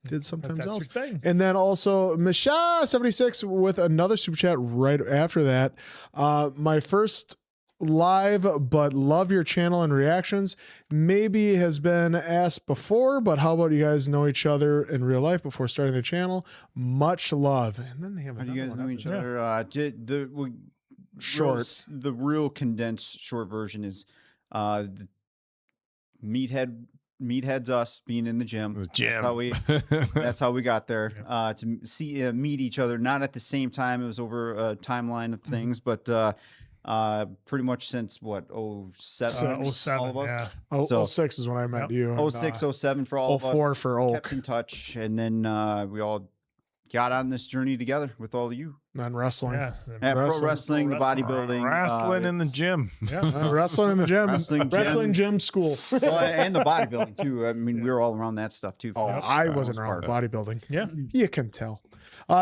did sometimes That's your else. thing. And then also Misha76 with another super chat right after that. My first live, but love your channel and reactions. Maybe has been asked before, but how about you guys know each other in real life before starting the channel? Much love. And then they have How do you another guys one know after each that. other? Short. The real condensed short version is the meatheads us being in the gym. That's how we got there. To see meet each other, not at the same time. It was over a timeline of things, but pretty much since what 07, 07, all of us. yeah. Oh, So- 06 is when I met you. and, 06, 07 for all of us. 04 for Oak. Kept in touch, and then we all got on this journey together with all of you. and wrestling. Yeah. At pro Wrestling, wrestling, the bodybuilding, Wrestling in the gym. Wrestling in the gym. Wrestling gym. gym school. well, and the bodybuilding too. I mean, we were all around that stuff too. Oh, for I the wasn't most around part. bodybuilding. Yeah. You can tell.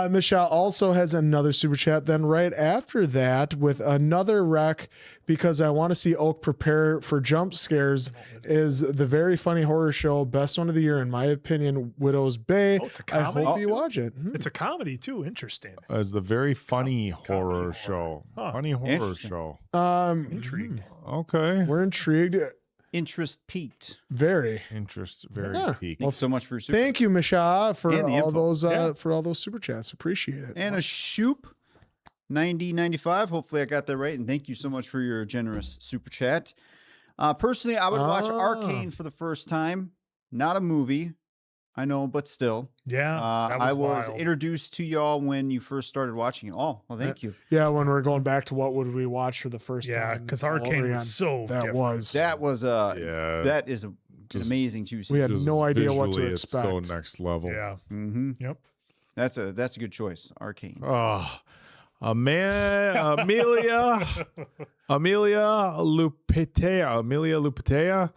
Michelle also has another super chat. Then right after that with another rec, because I want to see Oak prepare for jump scares, is the very funny horror show, best one of the year in my opinion, Widow's Bay. Oh, it's a I comedy hope you too? watch it. It's a comedy too. Interesting. It's the very funny horror show. Huh. Funny horror Interesting. show. Intrigued. Okay. We're intrigued. Interest peaked. Very. Interest very Yeah. peaked. Thank you so much for your super. Thank you, Misha, for And the all info. those Yeah. for all those super chats. Appreciate it. And a shoop 9095. Hopefully I got that right. And thank you so much for your generous super chat. Personally, I would watch Arcane for the first time. not a movie. I know, but still. Yeah, that I was wild. introduced to y'all when you first started watching it. Oh, well, thank you. Yeah, when we're going back to what would we watch for the first time? Yeah, because Arcane was so that different. was That was Yeah. that is an amazing 2 we seasons. had Just no idea what to visually, it's expect. so next level. Yeah. Mm-hmm. Yep. That's a good choice. Arcane. Oh, Amelia Lupitea.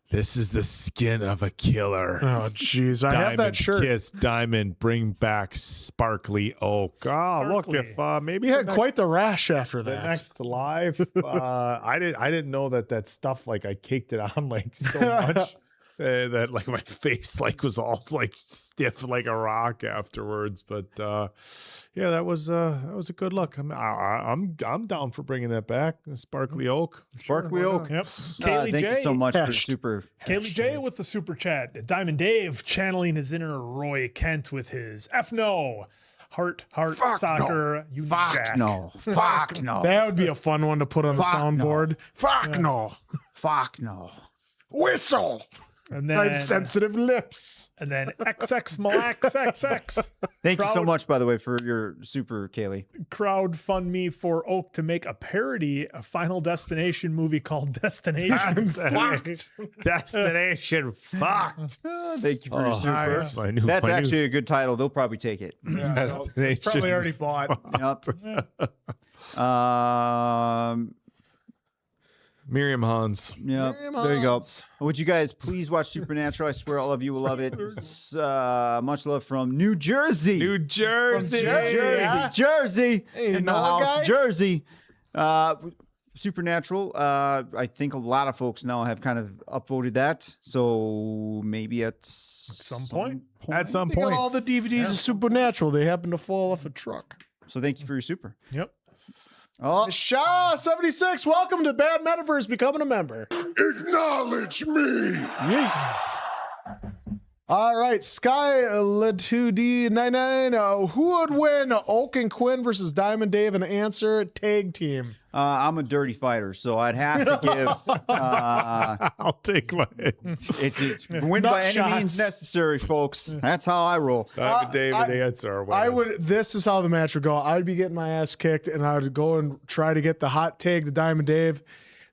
This is the skin of a killer. Oh, jeez. I have that shirt. Kiss Diamond, bring back Sparkly Oak. Oh, look, if maybe He had quite the rash after the that. next live. I didn't know that stuff, like I caked it on like so much that like my face like was all like stiff like a rock afterwards. But yeah, that was a good look. I'm down for bringing that back. Sparkly Oak. Sparkly Oak. Yep. Thank you so much for the super. Kaylee J with the super chat. Diamond Dave channeling his inner Roy Kent with his F no. Heart, soccer, you jack. No. Fuck no. That would be a fun one to put on the soundboard. Fuck no. Fuck no. Whistle. And I then have sensitive lips. And then XX Malax XX. Thank you so much, by the way, for your super, Kaylee. Crowdfund for Oak to make a parody, a Final Destination movie called Destination Fucked. Destination Fucked. Thank you for your super. Nice. That's actually a good title. They'll probably take it. Destination. It's probably already bought. Yep. Miriam Hans. Yeah, there you go. Would you guys please watch Supernatural? I swear all of you will love it. Much love from New Jersey. New Jersey. Jersey. Hey, In the know a house. guy? Jersey. Supernatural. I think a lot of folks now have kind of upvoted that. So maybe at some point. At some They got point. all the DVDs of Supernatural. They happen to fall off a truck. So thank you for your super. Yep. Oh, Shaw 76. Welcome to Bad Metaverse. Becoming a member. Acknowledge me! All right, Sky Latu-D99. Who would win, Oak and Quinn versus Diamond Dave and Answer tag team? I'm a dirty fighter, so I'd have to give. I'll take my. It's win Nut by any shots. means necessary, folks. That's how I roll. David answer. I would. This is how the match would go. I'd be getting my ass kicked, and I would go and try to get the hot tag to Diamond Dave.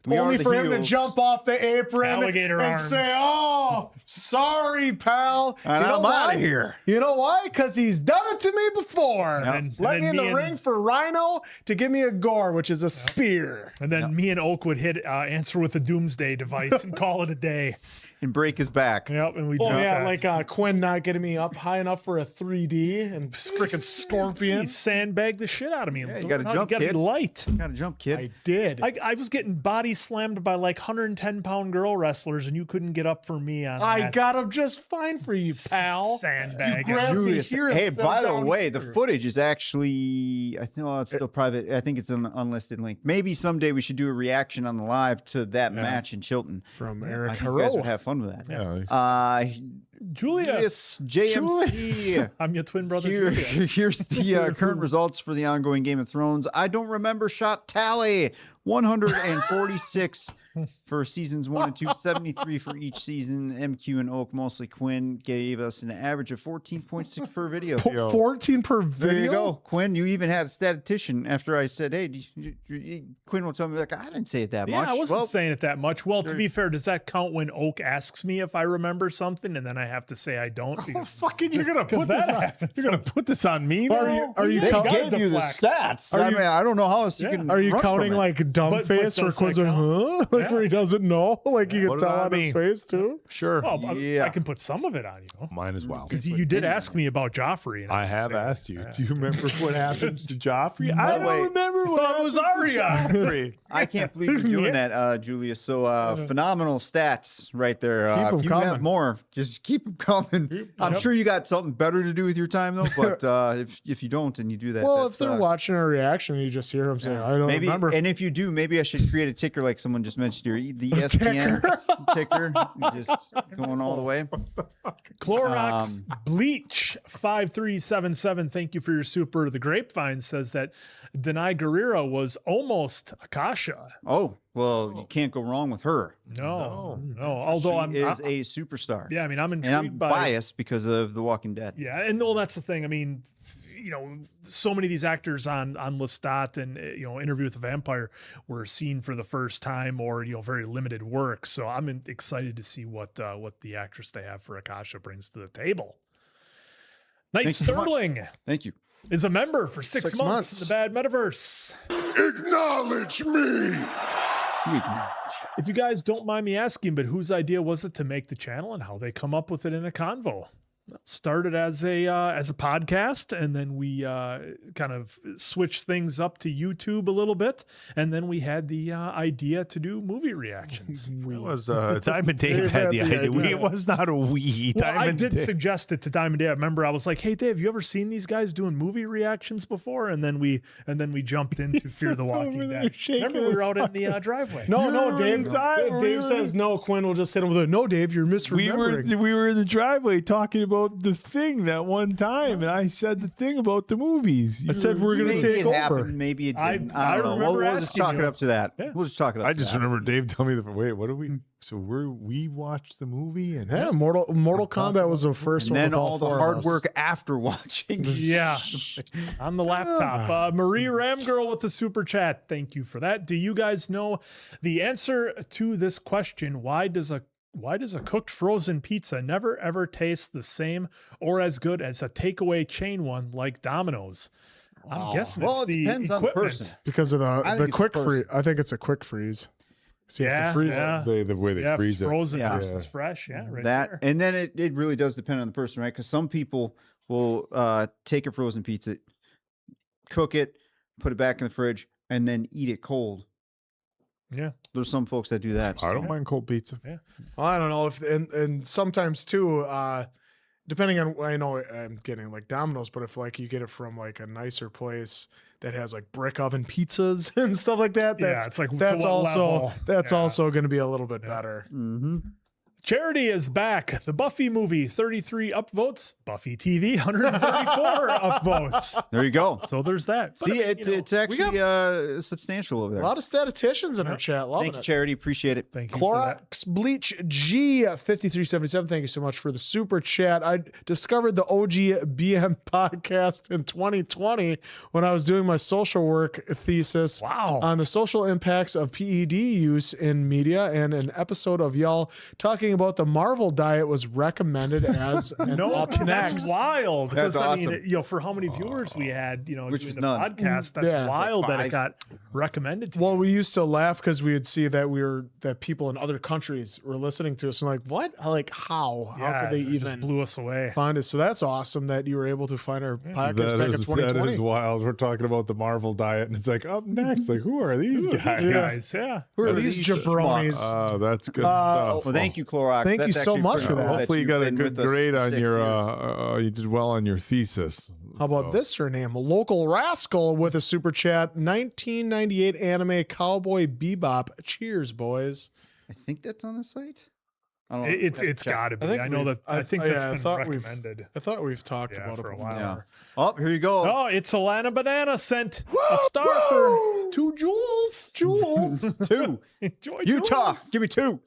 We Only are the for him to heels. jump off the apron Alligator and arms. say, "Oh, sorry, pal." And You know I'm outta why? here. You know why? Because he's done it to me before. And Let then me in me the and- ring for Rhino to give me a gore, which is a spear. And then me and Oak would hit Answer with a Doomsday device and call it a day. And break his back. Yep, and we Oh yeah, like Quinn not getting me up high enough for a 3D and freaking Scorpion. He sandbagged the shit out of me. Yeah, you gotta jump, You gotta kid. be light. Gotta jump, kid. I did. I was getting body slammed by like 110-pound girl wrestlers, and you couldn't get up for me on I that. got him just fine for you, pal. Sandbag. You grabbed me Julius. here and Hey, set by the down way, the here. footage is actually, I think, it's still private. I think it's an unlisted link. Maybe someday we should do a reaction on the live to that match in Chilton. From I Eric think you guys Haro. would have fun with that. Yeah. Julius. JMC. I'm your twin brother. Here, Julius. here's the current results for the ongoing Game of Thrones. I don't remember shot tally. 146 for seasons 1 and 2, 73 for each season. MQ and Oak, mostly Quinn, gave us an average of 14.6 per video. 14 per video. There you go, Quinn. You even had a statistician after I said, "Hey," Quinn will tell me like, "I didn't say it that Yeah, much." I wasn't Well, saying it that much. Well, to there- be fair, does that count when Oak asks me if I remember something, and then I have to say I don't? Oh, Because fucking, you're gonna because put that this on. happens. You're gonna put this on me now? Are you they count- gave you the deflect. stats. Are I you- mean, I don't know how else you Yeah. can. Are you run from counting it. like dumb But face where does Quinn's that like, huh? Like where he doesn't know? Like you What can tell about on me? his face too? Sure. Well, Yeah. I can put some of it on you. Mine as well. Because you did ask me about Joffrey. And I didn't have say asked it. you. Yeah. Do you remember what happens to Joffrey? By I the way, don't remember what thought it was happened to Joffrey. I can't believe you're doing that, Julius. So phenomenal stats right there. Keep 'em if you coming. have more, just keep them coming. I'm sure you got something better to do with your time though. But if you don't and you do that, Well, that's, if they're watching a reaction, you just hear him say, "I don't maybe, remember." and if you do do. Maybe I should create a ticker like someone just mentioned here. The ESPN ticker. Just going all the way. Clorox Bleach 5377. Thank you for your super. The Grapevine says that Denai Guerrero was almost Akasha. Oh, well, you can't go wrong with her. No. Although she is a superstar. Yeah, I mean, I'm intrigued and I'm by biased because of The Walking Dead. Yeah, and well, that's the thing. I mean, so many of these actors on Lestat and Interview with the Vampire were seen for the first time or very limited work. So I'm excited to see what the actress they have for Akasha brings to the table. Knight Sterling, thank you, is a member for 6 months in the Bad Metaverse. Acknowledge me. If you guys don't mind me asking, but whose idea was it to make the channel and how they come up with it in a convo? Started as a podcast, and then we kind of switched things up to YouTube a little bit, and then we had the idea to do movie reactions. It was Diamond Dave had the idea. It was not a we. Well, I Diamond did Dave. suggest it to Diamond Dave. I remember I was like, "Hey, Dave, you ever seen these guys doing movie reactions before?" And then we jumped into Fear the Walking Dead. Remember we were out in the driveway. No, Dave. Dave says no. Quinn will just hit him with a no. Dave, you're misremembering. We were in the driveway talking about the thing that one time, and I said the thing about the movies. I said we're going to Maybe take it over. happened. Maybe it didn't. I don't know. remember We'll just asking chalk it you. up to that. Yeah. We'll just chalk it up. I to just that. remember Dave telling me wait, what do we? So we watched the movie and Yeah, Mortal Kombat was the first And one. then with all the four of hard us. work after watching. Yeah, on the laptop. Marie Ramgirl with the super chat. Thank you for that. Do you guys know the answer to this question? Why does a cooked frozen pizza never ever taste the same or as good as a takeaway chain one like Domino's? I'm guessing Well, it's it the depends on the equipment. person. because of I the think it's quick the freeze. I think it's a quick freeze. So you have to freeze it. the way they Yeah, if freeze it's it. frozen Yeah. versus fresh. Yeah, right That there. and then it really does depend on the person, right? Because some people will take a frozen pizza, cook it, put it back in the fridge, and then eat it cold. Yeah. There's some folks that do that. I don't mind cold pizza. Yeah. Well, I don't know if and sometimes too, depending on, I know I'm getting like Domino's, but if like you get it from like a nicer place that has like brick oven pizzas and stuff like that, Yeah, that's it's like, to that's what also level? Yeah. also going to be a little bit better. Mm-hmm. Charity is back. The Buffy movie, 33 upvotes. Buffy TV, 134 upvotes. There you go. So there's that. But, See, you know, it's actually substantial over A there. lot of statisticians in our chat. Loving Thank you, it. Charity. Appreciate it. thank you for that. Clorox Bleach G 5377. Thank you so much for the super chat. I discovered the OG BM podcast in 2020 when I was doing my social work thesis on the social impacts of PED use in media, and an episode of y'all talking about the Marvel diet was recommended as an No, up that's next. wild. That's Because I awesome. mean, for how many viewers we had, Which doing was the none. podcast, that's Yeah. wild that it Five. got recommended to Well, you. we used to laugh because we would see that that people in other countries were listening to us and like, what? Like, how? How could they it just even blew us away. find us? So that's awesome that you were able to find our podcast back in That 2020. is wild. We're talking about the Marvel diet, and it's like up next. Like, who are these guys? Guys, yeah. Who are What are these these jabronis? Oh, that's good stuff. Well, thank you, Clorox. Thank you That's so actually much pretty for that. cool Hopefully, you you've got a been good with us grade for on 6 your. years. You did well on your thesis. How about this? Her name, Local Rascal, with a super chat. 1998 anime Cowboy Bebop. Cheers, boys. I think that's on the site. I don't know. It's got to be. I know that. I think that's been recommended. I thought we've talked about for it a while. Yeah. Oh, here you go. Oh, it's Alana Banana sent a star for 2 jewels. Jules. 2. Enjoy Utah. jewels. Give me 2.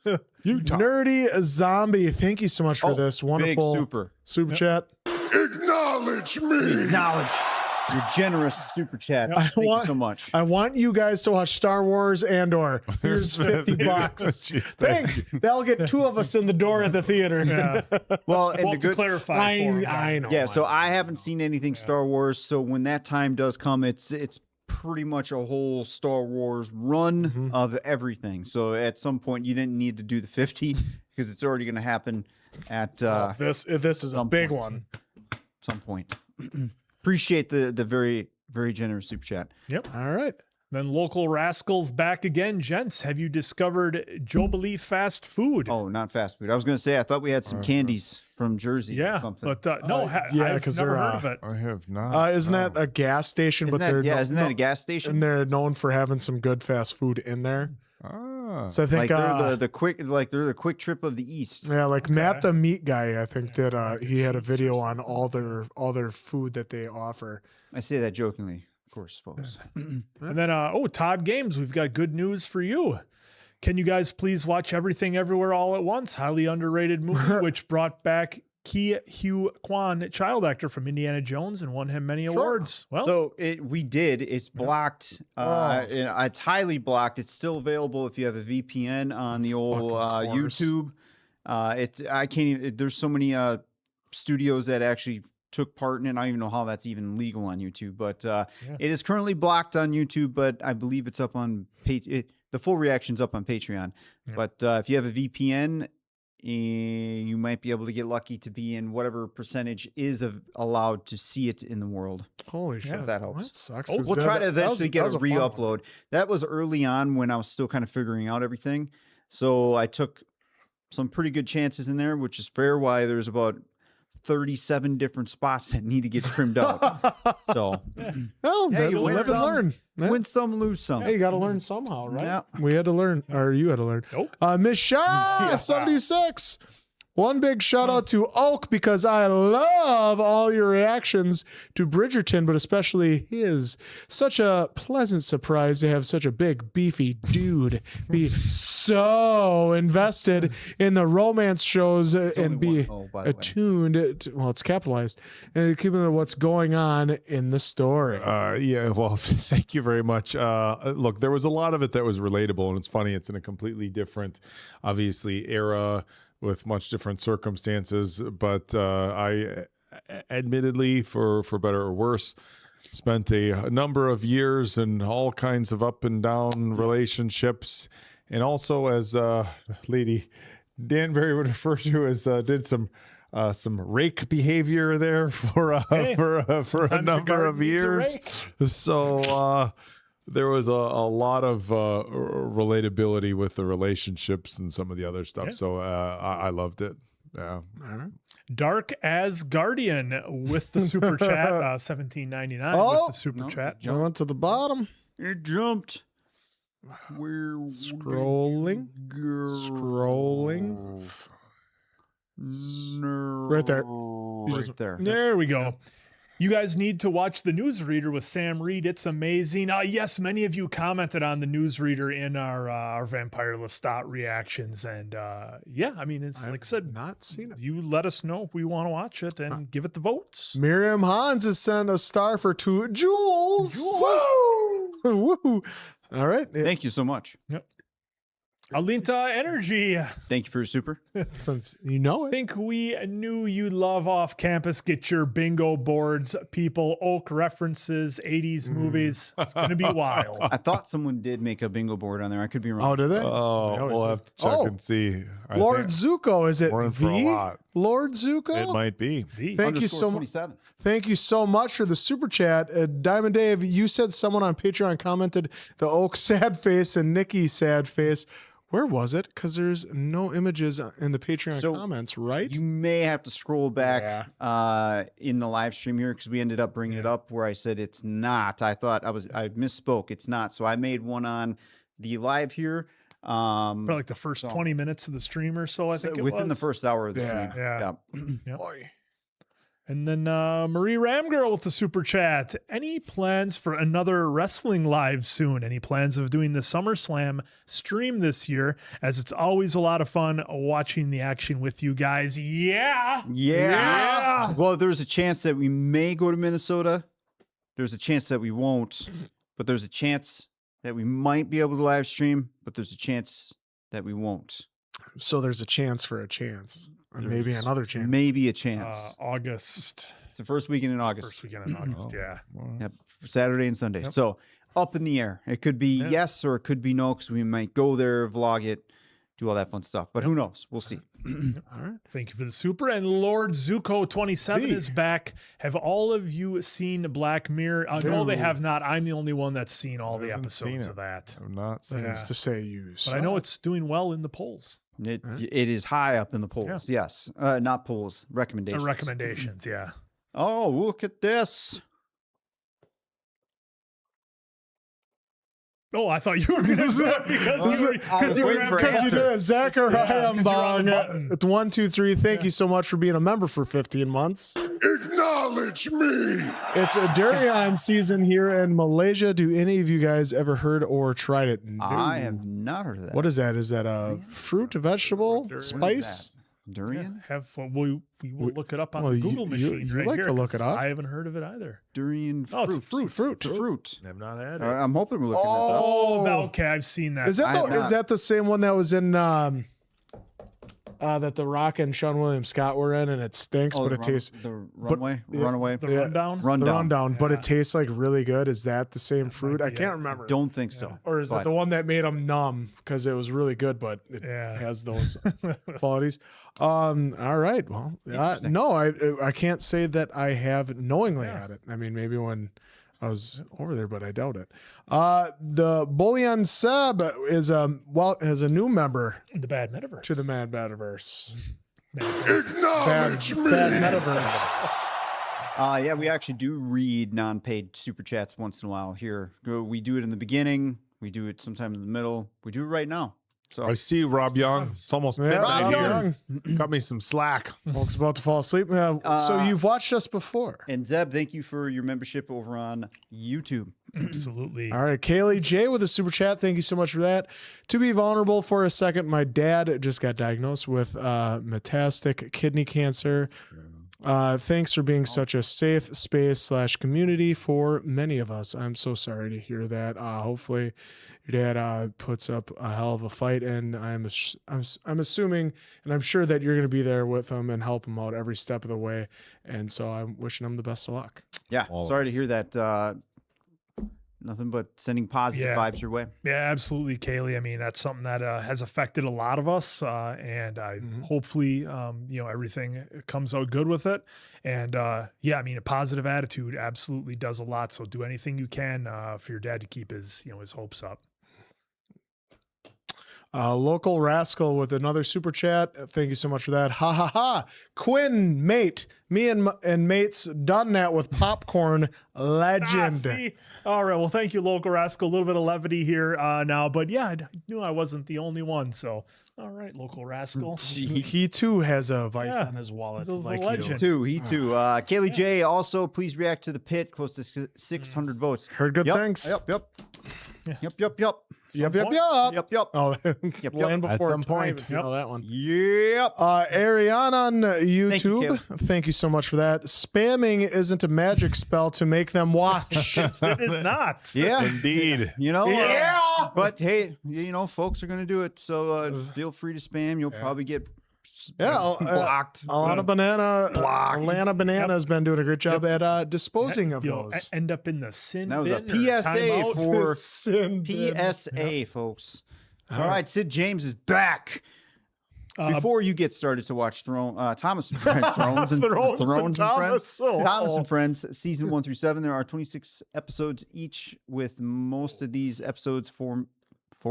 Utah. Nerdy Zombie. Thank you so much for this wonderful Big super chat. Acknowledge me. Acknowledge your generous super chat. Thank you so much. I want you guys to watch Star Wars Andor. Here's $50. Jeez, Thanks. That'll get 2 of us in the door at the theater. Yeah. Well, and Well, the to good, clarify, I know. yeah. So I haven't seen anything Star Wars. So when that time does come, it's pretty much a whole Star Wars run of everything. So at some point, you didn't need to do the 50 because it's already going to happen at This is a some big point. one. some point. Appreciate the very, very generous super chat. Yep. All right. Then local rascals back again. Gents, have you discovered Jubilee fast food? Oh, not fast food. I was going to say, I thought we had some candies from Jersey or Yeah, something. but no, yeah, I've 'cause never they're, heard of it. I have not. Isn't that a gas station? Isn't but that, they're isn't that a gas station? and they're known for having some good fast food in there. Ah. So I think Like they're the quick, like they're the Quick Trip of the East. yeah, like Matt the meat guy, I think did he had a video on all their food that they offer. I say that jokingly, of course, folks. And then, Todd Games, we've got good news for you. Can you guys please watch Everything Everywhere All at Once? Highly underrated movie, which brought back Ke Huy Quan, child actor from Indiana Jones, and won him many awards. Well, So we did. It's blocked. It's highly blocked. It's still available if you have a VPN on the old YouTube. I can't even. There's so many studios that actually took part in it. I don't even know how that's even legal on YouTube, but it is currently blocked on YouTube. But I believe it's up on the full reaction's up on Patreon. Yeah. But if you have a VPN, you might be able to get lucky to be in whatever percentage is allowed to see it in the world. Holy shit, If that helps. That sucks. We'll try to eventually get a re-upload. That was early on when I was still kind of figuring out everything. So I took some pretty good chances in there, which is fair. Why there's about 37 different spots that need to get trimmed out. So, well, hey, you live and learn. Win some, lose some. Hey, you got to learn somehow, right? Yeah. We had to learn, or you had to learn. Miss Shaw, 76. One big shout out to Oak because I love all your reactions to Bridgerton, but especially his. Such a pleasant surprise to have such a big, beefy dude be so invested in the romance shows and be attuned. Well, it's capitalized and keeping what's going on in the story. Yeah, well, thank you very much. Look, there was a lot of it that was relatable, and it's funny. It's in a completely different, obviously, era with much different circumstances, but I admittedly, for better or worse, spent a number of years in all kinds of up and down relationships, and also, as Lady Danbury would refer to, as did some rake behavior there for a number of years. So there was a lot of relatability with the relationships and some of the other stuff. Yeah. So I loved it. Yeah. All right. Dark as Guardian with the super chat, 17.99 with the super chat. I went to the bottom. It jumped. We're scrolling. Right there. Right there. There we go. You guys need to watch the newsreader with Sam Reed. It's amazing. Yes, many of you commented on the newsreader in our Vampire Lestat reactions, and yeah, I mean, it's like I said, not seen it. You let us know if we want to watch it and give it the votes. Miriam Hans has sent a star for 2 Jules. Woo! Woo! All right. Thank you so much. Yep. Alinta Energy. Thank you for your super. Since you know it. Think we knew you'd love off campus. Get your bingo boards, people. Oak references, 80s movies. It's going to be wild. I thought someone did make a bingo board on there. I could be wrong. Oh, did they? Oh, we'll have to check and see. I Lord think Zuko, is it we're in for a lot. Lord Zuko? It might be. Thank you so much. Thank you so much for the super chat. Diamond Dave, you said someone on Patreon commented the Oak sad face and Nikki sad face. Where was it? Because there's no images in the Patreon comments, right? You may have to scroll back in the live stream here because we ended up bringing it up where I said it's not. I misspoke. It's not. So I made one on the live here. For like the first 20 minutes of the stream or so, I think it within the was. first hour of the stream. Yeah. Yep. And then Marie Ramgirl with the super chat. Any plans for another wrestling live soon? Any plans of doing the SummerSlam stream this year? As it's always a lot of fun watching the action with you guys. Yeah. Well, there's a chance that we may go to Minnesota. There's a chance that we won't, but there's a chance that we might be able to live stream, but there's a chance that we won't. So there's a chance for a chance. Or maybe another chance. Maybe a chance. August. It's the first weekend in August. First weekend in August, yeah. Yep, Saturday and Sunday. Yep. So up in the air. It could be yes or it could be no because we might go there, vlog it. do all that fun stuff. But who knows? We'll see. All right. Thank you for the super. And Lord Zuko27 is back. Have all of you seen Black Mirror? No, they have not. I'm the only one that's seen all the episodes of that. I'm not That is to say you But I know it's doing well in the polls. It is high up in the polls. Yes. Not polls. Recommendations. Recommendations, yeah. Oh, look at this. Oh, I thought you were going to say because you did. Zachariah Bong at 1, 2, 3. Thank you so much for being a member for 15 months. Acknowledge me! It's a durian season here in Malaysia. Do any of you guys ever heard or tried it? No. I have not heard of that. What is that? Is that a fruit, a vegetable, spice? Durian? We will look it up on the Google machine. You like to look it up? I haven't heard of it either. Durian fruit. Oh, it's a fruit. Fruit. I've not had it. I'm hoping we're looking Oh, this up. okay. I've seen that. Is that the same one that was in that The Rock and Sean William Scott were in, and it stinks, but it tastes the runway, runaway, The rundown. the rundown, but it tastes like really good. Is that the same fruit? I can't remember. Don't think so. Or is it the one that made them numb because it was really good, but it has those qualities? All right. Well, no, I can't say that I have knowingly had it. I mean, maybe when I was over there, but I doubt it. The Bullion Seb is has a new member. The Bad Metaverse. To the Mad Metaverse. Acknowledge me! Bad Metaverse. Yeah, we actually do read non-paid super chats once in a while here. We do it in the beginning. We do it sometime in the middle. We do it right now. So I see Rob Young. It's almost midnight Rob here. Got me some slack. Folks about to fall asleep. So you've watched us before. And Zeb, thank you for your membership over on YouTube. Absolutely. All right, Kaylee J with a super chat. Thank you so much for that. To be vulnerable for a second, my dad just got diagnosed with metastatic kidney cancer. Thanks for being such a safe space / community for many of us. I'm so sorry to hear that. Hopefully your dad puts up a hell of a fight, and I'm assuming and I'm sure that you're going to be there with him and help him out every step of the way. And so I'm wishing him the best of luck. Yeah, sorry to hear that. Nothing but sending positive vibes your way. Yeah, absolutely, Kaylee. I mean, that's something that has affected a lot of us, and hopefully, everything comes out good with it. And I mean, a positive attitude absolutely does a lot. So do anything you can for your dad to keep his hopes up. Local Rascal with another super chat. Thank you so much for that. Ha ha ha. Quinn, mate. Me and mates done that with popcorn legend. See? All right. Well, thank you, Local Rascal. A little bit of levity here now. But yeah, I knew I wasn't the only one. So, all right, Local Rascal. He too has a vice on his wallet. Like He too. Kaylee J, also, please react to the pit. Close to 600 votes. Heard good things. Yep. Oh, Yep. Land At Before some Time, point. if you know that one. Yep. Ariana on YouTube. Thank Thank you so much for that. Spamming isn't a magic spell to make them watch. It is not. Yeah. Indeed. But hey, folks are going to do it. So feel free to spam. You'll probably get blocked. Alana Banana has been doing a great job at disposing of those. End up in the sin That was a bin or PSA timeout. for Sin bin. PSA, folks. All right, Sid James is back. Before you get started to watch Thomas and Friends, Thrones and Friends, Thomas and Friends, season 1 through 7, there are 26 episodes each, with most of these episodes 4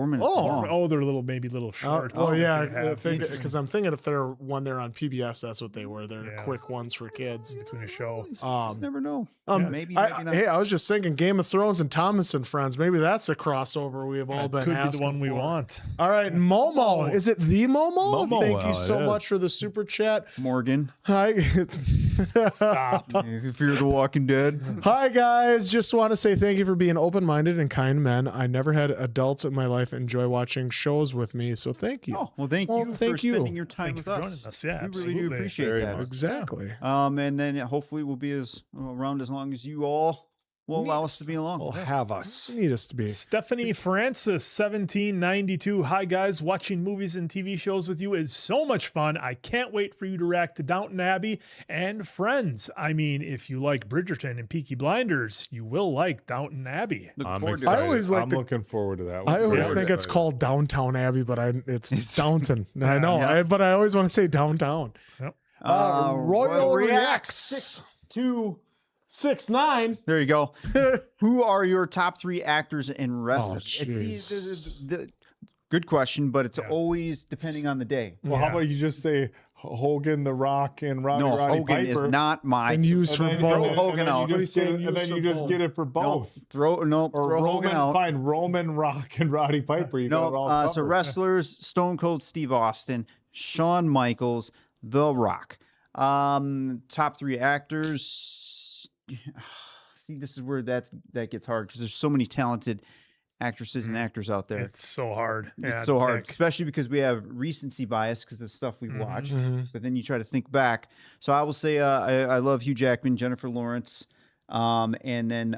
minutes long. Oh, they're maybe little shorts. Because I'm thinking if they're on PBS, that's what they were. They're quick ones for kids between a show. You never know. Maybe not. Hey, I was just thinking Game of Thrones and Thomas and Friends. Maybe that's a crossover we have all been Could be asking the one we for. want. All right, Momo. Is it the Momo? Momo, Thank you so it is. much for the super chat. Morgan, Hi. Stop. Fear the Walking Dead. Hi, guys. Just want to say thank you for being open-minded and kind men. I never had adults in my life enjoy watching shows with me, so thank you. Oh, well, thank you for spending your time Thank with you for us. joining us. Yeah, we really do absolutely. appreciate Very that. much. Exactly. And then hopefully we'll be around as long as you all will allow us to be along. Will have us. Need us to be. Stephanie Francis, 1792. Hi, guys. Watching movies and TV shows with you is so much fun. I can't wait for you to react to Downton Abbey and Friends. I mean, if you like Bridgerton and Peaky Blinders, you will like Downton Abbey. I'm I excited. always like I'm looking forward to that one. I always Very think it's excited. called Downtown Abbey, but it's Downton. I know, but I always want to say downtown. Yep. Royal Reacts Reacts 269. There you go. Who are your top 3 actors and wrestlers? jeez. Good question, but it's always depending on the day. Well, how about you just say Hogan, The Rock, and Roddy Hogan Piper, is not my. And used for then- both. Hogan out. And then you just get it for both. Throw Or Hogan Roman, out. find Roman, Rock, and Roddy Piper. You got it all So covered. wrestlers: Stone Cold Steve Austin, Shawn Michaels, The Rock. Top 3 actors. See, this is where that gets hard because there's so many talented actresses and actors out there. It's so hard. It's so hard, especially because we have recency bias because of stuff we've watched. But then you try to think back. So I will say I love Hugh Jackman, Jennifer Lawrence, and then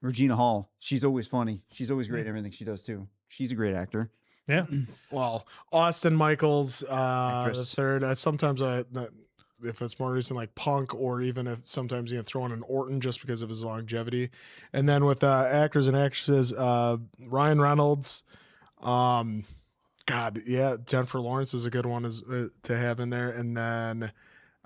Regina Hall. She's always funny. She's always great in everything she does too. She's a great actor. Yeah. Well, Austin Michaels, the Actress. third. Sometimes if it's more recent, like Punk, or even if sometimes you can throw in an Orton just because of his longevity. And then with actors and actresses, Ryan Reynolds, Jennifer Lawrence is a good one to have in there. And then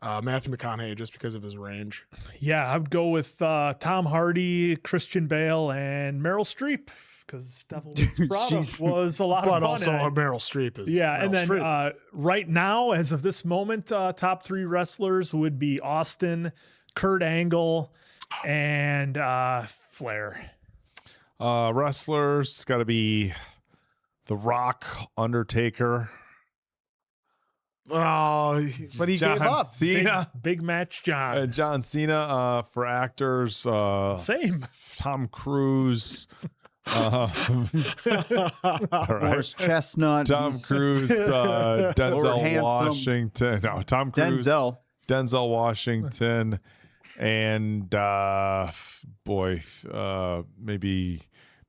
Matthew McConaughey, just because of his range. Yeah, I would go with Tom Hardy, Christian Bale, and Meryl Streep because Devil Wears Prada Jeez. was a lot of fun. But also and Meryl Streep is. yeah, Meryl and then Streep. right now, as of this moment, top 3 wrestlers would be Austin, Kurt Angle, and Flair. Wrestlers got to be The Rock, Undertaker, Oh, but he John gave up. Cena, Big match, John. John Cena. For actors, Same. Tom Cruise. All right. Morris Chestnut. Tom Cruise, Denzel Handsome. Washington. No, Tom Cruise, Denzel. Denzel Washington, and maybe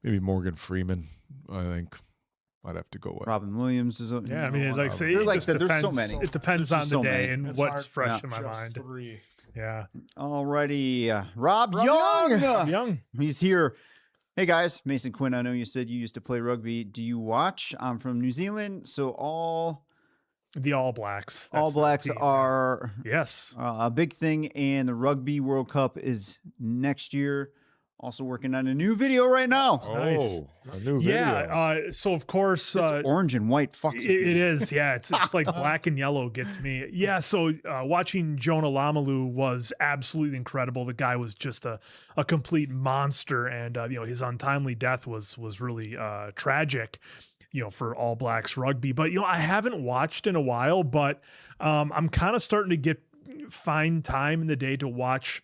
Morgan Freeman. I think I'd have to go with. Robin Williams is. Yeah, I mean, like I say, You're it like just that. There's depends. so many. It depends There's on just the so day many. and It's what's hard. fresh Yeah. in my Just mind. 3. Yeah. Alrighty, Rob Young. Young. He's here. Hey guys, Mason Quinn. I know you said you used to play rugby. Do you watch? I'm from New Zealand, so The All Blacks. All That's the Blacks team. are Yes. a big thing, and the Rugby World Cup is next year. Also working on a new video right now. Nice. Oh, a new video. Yeah. So of course, This orange and white fucks with it me. is. Yeah. It's like black and yellow gets me. Yeah. So watching Jonah Lamalu was absolutely incredible. The guy was just a complete monster, and his untimely death was really tragic. For All Blacks rugby, but I haven't watched in a while, but I'm kind of starting to find time in the day to watch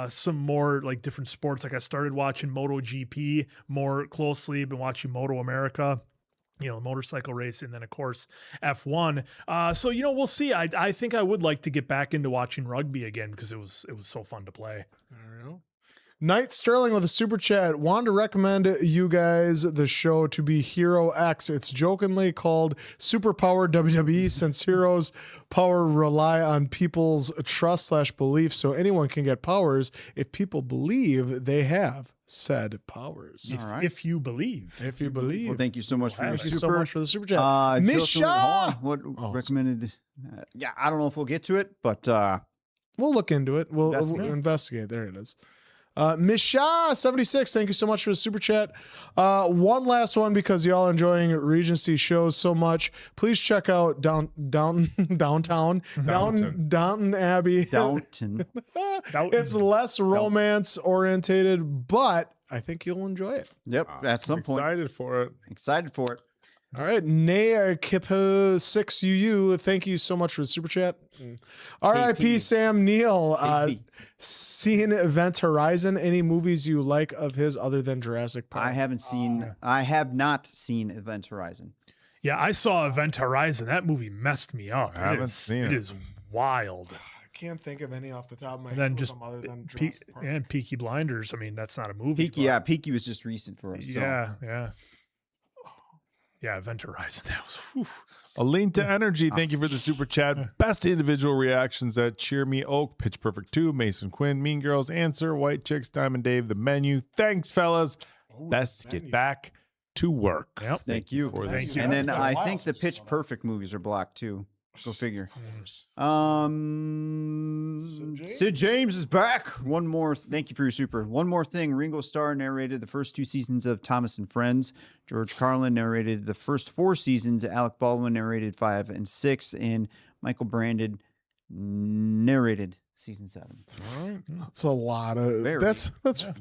some more like different sports. Like I started watching MotoGP more closely, been watching Moto America, motorcycle race, and then of course F1. So we'll see. I think I would like to get back into watching rugby again because it was so fun to play. I don't know. Knight Sterling with a super chat. Wanted to recommend you guys the show to be Hero X. It's jokingly called Superpower WWE since heroes' power rely on people's trust/belief. So anyone can get powers if people believe they have said powers. All right. If you believe. If you believe. Well, thank you so much for your Thank you super. so much for the super chat. Jill Miss Sullivan, Shaw! hold on. What recommended? Yeah, I don't know if we'll get to it, but We'll look into it. We'll Investigate. investigate. There it is. Miss Shaw 76, thank you so much for the super chat. One last one because y'all enjoying Regency shows so much. Please check out Downtown Abbey. Downton. It's less romance orientated, but I think you'll enjoy it. Yep, at some point. Excited for it. Excited for it. All right, Naya Kipo 6UU, thank you so much for the super chat. R.I.P. Sam Neill. Seen Event Horizon? Any movies you like of his other than Jurassic Park? I have not seen Event Horizon. Yeah, I saw Event Horizon. That movie messed me up. I haven't seen it. It is wild. can't think of any off the top of my And head. then with just them other than Jurassic Park. and Peaky Blinders. I mean, that's not a movie. Peaky, but- yeah, Peaky was just recent for us. So. Yeah, Event Horizon. That was. Whew. Alinta Energy, thank you for the super chat. Best individual reactions at Cheer Me Oak, Pitch Perfect 2, Mason Quinn, Mean Girls, Answer, White Chicks, Diamond Dave, The Menu. Thanks, fellas. Best get back to work. Yep. Thank you. Thank you. And then That's been a I while think the since we Pitch saw that. Perfect movies are blocked too. Go figure. Sid James is back. One more. Thank you for your super. One more thing. Ringo Starr narrated the first 2 seasons of Thomas and Friends. George Carlin narrated the first 4 seasons. Alec Baldwin narrated 5 and 6, and Michael Brandon narrated season 7. That's a lot of. Very- That's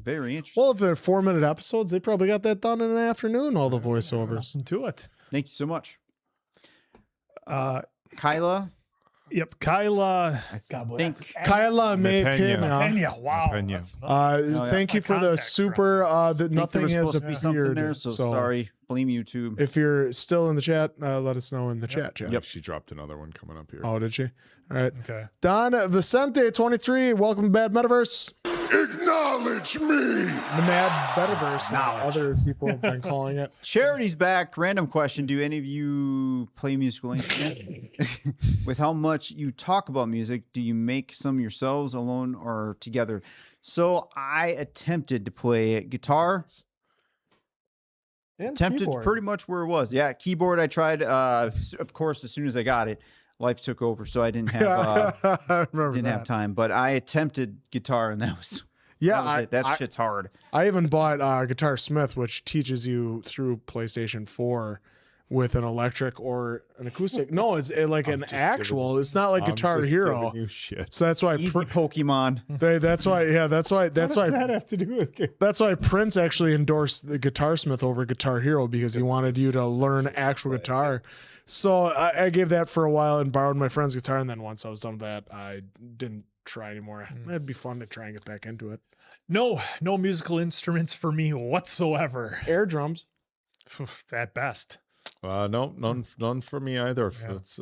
Very interesting. well. If they're 4-minute episodes, they probably got that done in an afternoon. All the voiceovers. Listen to it. Thank you so much, Uh, Kyla. Yep. Kyla. I think Kyla May Pena. Pena. Wow. Pena. that's nuts. Thank you for the contact super. That think nothing there was has supposed to be something appeared. there. So sorry. Blame YouTube. If you're still in the chat, let us know in the chat. Yep. She dropped another one coming up here. Oh, did she? All right. Okay. Don Vicente, 23. Welcome to Bad Metaverse. Acknowledge me! The Mad Metaverse. Other people have been calling it. Charity's back. Random question. Do any of you play musical instruments? With how much you talk about music, do you make some yourselves alone or together? So I attempted to play guitar. And Attempted keyboard. pretty much where it was. Yeah, keyboard I tried. Of course, as soon as I got it, life took over, so I didn't have I remember didn't have that. time. But I attempted guitar, and that was Yeah, that shit's hard. I even bought Guitar Smith, which teaches you through PlayStation 4 with an electric or an acoustic. No, it's like an actual. It's not like I'm Guitar just Hero. giving you shit. So that's why Easy Pokemon. that's why that's why What does that have to do with it? that's why Prince actually endorsed the Guitar Smith over Guitar Hero because he wanted you to learn actual guitar. So I gave that for a while and borrowed my friend's guitar, and then once I was done with that, I didn't try anymore. It'd be fun to try and get back into it. No musical instruments for me whatsoever. Air drums. At best. No, none for me either. Yeah. It's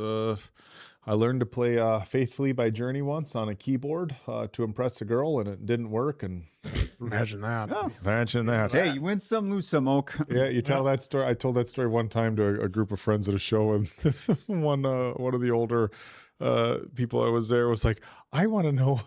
I learned to play "Faithfully" by Journey once on a keyboard to impress a girl, and it didn't work. And Imagine that. imagine that. Hey, you win some, lose some, Oak. Yeah, you tell that story. I told that story one time to a group of friends at a show, and one of the older people I was there was like, "I want to know."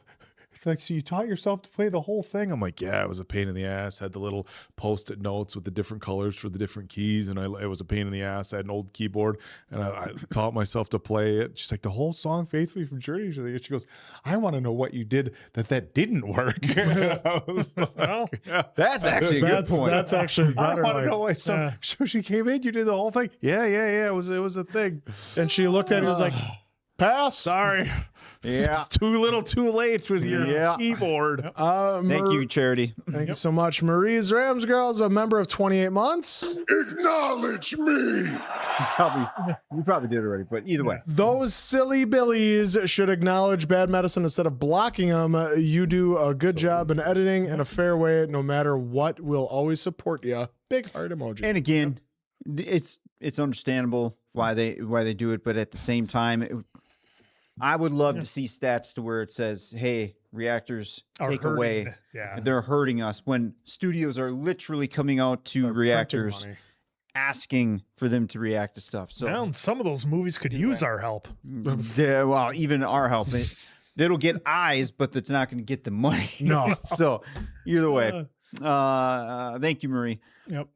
It's like, so you taught yourself to play the whole thing? I'm like, yeah, it was a pain in the ass. Had the little post-it notes with the different colors for the different keys, and it was a pain in the ass. I had an old keyboard, and I taught myself to play it. She's like, the whole song, Faithfully from Journey. She goes, I want to know what you did that didn't work. I was like, Well, yeah. That's actually a good point. That's actually I better. want to like- know why. So she came in. You did the whole thing. Yeah. It was a thing. And she looked at it and was like, pass. Sorry. Yeah. It's too little, too late with your Yeah. keyboard. Thank you, Charity. Thank you so much. Marie's Rams Girls, a member of 28 months. Acknowledge me! You probably did already, but either way. Those silly billies should acknowledge Bad Medicine instead of blocking them. You do a good job in editing in a fair way, no matter what. We'll always support you. Big heart emoji. And again, it's understandable why they do it, but at the same time, I would love to see stats to where it says, "Hey, reactors Are take hurting. away. Yeah. They're hurting us." When studios are literally coming out to reactors asking for them to react to stuff. So Well, some of those movies could use our help. well, even our help, it'll get eyes, but it's not going to get the money. No. So either way, thank you, Marie. Yep.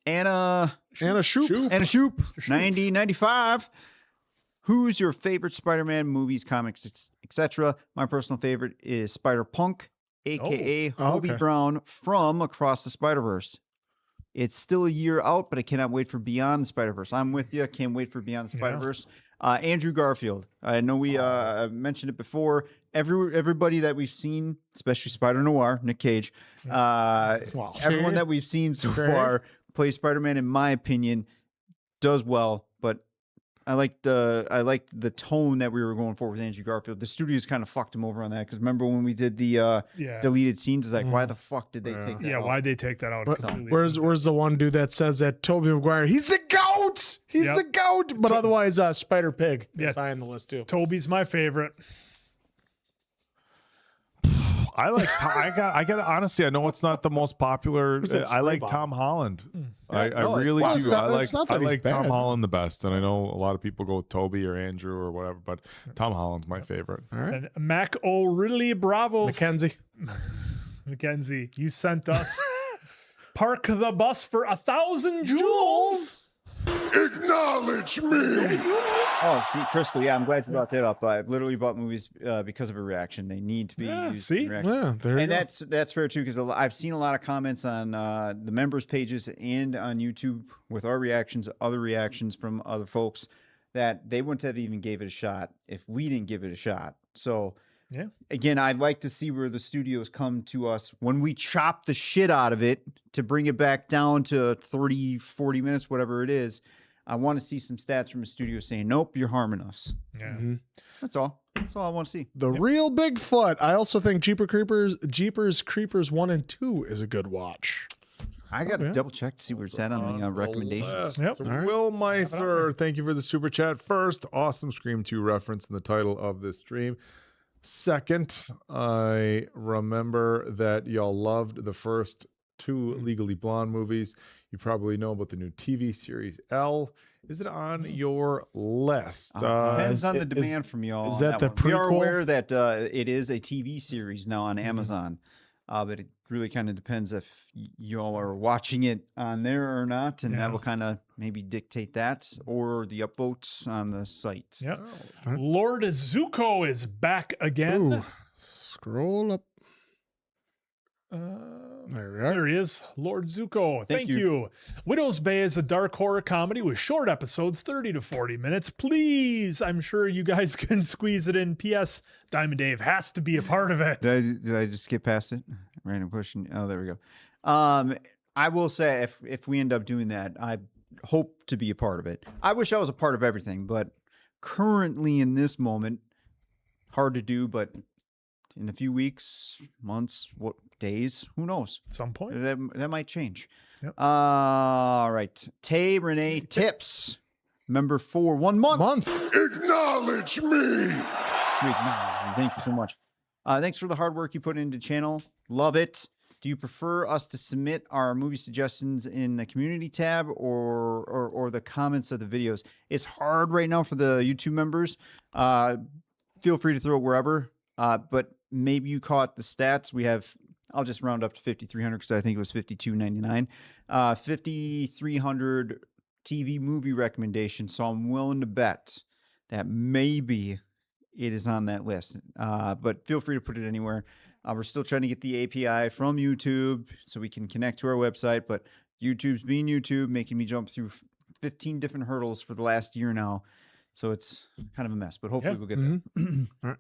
Anna Shoop. Anna Shoop, 9095. Who's your favorite Spider-Man movies, comics, etc.? My personal favorite is Spider-Punk, aka Oh, Hobie okay. Brown from Across the Spider-Verse. It's still a year out, but I cannot wait for Beyond the Spider-Verse. I'm with you. Can't wait for Beyond the Spider-Verse. Andrew Garfield. I know we mentioned it before. Everybody that we've seen, especially Spider-Noir, Nick Cage, everyone that we've seen so far play Spider-Man, in my opinion, does well. But I liked the tone that we were going for with Andrew Garfield. The studios kind of fucked him over on that because remember when we did the deleted scenes? It's like, why the fuck did they take that? Yeah, out? why'd they take that out? But completely? where's the one dude that says that Tobey Maguire, he's the goat! He's Yep. the goat! But otherwise, Spider Pig Yeah. is high on the list too. Toby's my favorite. I got honestly, I know it's not the most popular. I like Tom Holland. I really do. I like Tom Holland the best. And I know a lot of people go with Toby or Andrew or whatever, but Tom Holland's my favorite. All right. And Mac O'Reilly Bravos. Mackenzie, you sent us park the bus for 1,000 joules. Acknowledge me! Oh, see, Crystal, yeah, I'm glad you brought that up. I've literally bought movies because of a reaction. They need to be used. In reaction. Yeah, there you go. That's fair too, because I've seen a lot of comments on the members' pages and on YouTube with our reactions, other reactions from other folks that they wouldn't have even gave it a shot if we didn't give it a shot. So, yeah, again, I'd like to see where the studios come to us when we chop the shit out of it to bring it back down to 30, 40 minutes, whatever it is. I want to see some stats from a studio saying, nope, you're harming us. Yeah. That's all. That's all I want to see. The Real Bigfoot. I also think Jeepers Creepers 1 and 2 is a good watch. I got to double check to see where it's at on the recommendations. Yep. Will Meiser, thank you for the super chat. First, awesome Scream 2 reference in the title of this stream. Second, I remember that y'all loved the first 2 Legally Blonde movies. You probably know about the new TV series Elle. Is it on your list? Depends on the demand from y'all. Is that the one. We are prequel? aware that it is a TV series now on Amazon, but it really kind of depends if y'all are watching it on there or not, and that will kind of maybe dictate that or the upvotes on the site. Yeah. Lord Zuko is back again. Ooh. Scroll up. There we are. There he is, Lord Zuko. Thank you. you. Widow's Bay is a dark horror comedy with short episodes, 30 to 40 minutes. Please, I'm sure you guys can squeeze it in. P.S. Diamond Dave has to be a part of it. Did I just skip past it? Random question. Oh, there we go. I will say if we end up doing that, I hope to be a part of it. I wish I was a part of everything, but currently in this moment, hard to do, but in a few weeks, months, what days, who knows? At some point. That might change. Yep. All right. Tay Renee Tips. Member for 1 month. Acknowledge me! We acknowledge you. Thank you so much. Thanks for the hard work you put into the channel. Love it. Do you prefer us to submit our movie suggestions in the community tab or the comments of the videos? It's hard right now for the YouTube members. Feel free to throw it wherever. But maybe you caught the stats. We have, I'll just round up to 5,300 because I think it was 5,299. 5,300 TV movie recommendations. So I'm willing to bet that maybe it is on that list. But feel free to put it anywhere. We're still trying to get the API from YouTube so we can connect to our website. But YouTube's being YouTube, making me jump through 15 different hurdles for the last year now. So it's kind of a mess, but hopefully we'll get there. All right.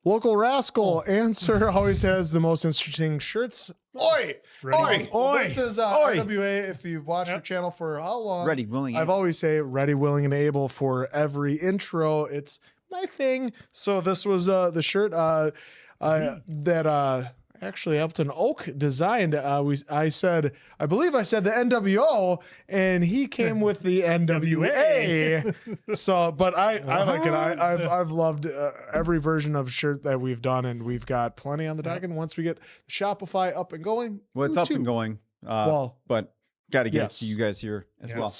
Local Rascal answer always has the most interesting shirts. Oi! Ready? Oi! This is RWA. If you've watched our channel for how long? Ready, willing, I've always say ready, willing, and able for every intro. It's my thing. So this was the shirt that actually Elton Oak designed. I believe I said the NWO, and he came with the NWA. So, but I like it. I've loved every version of shirt that we've done, and we've got plenty on the dock. And once we get Shopify up and going, well, it's up and going. But got to get it to you guys here as well.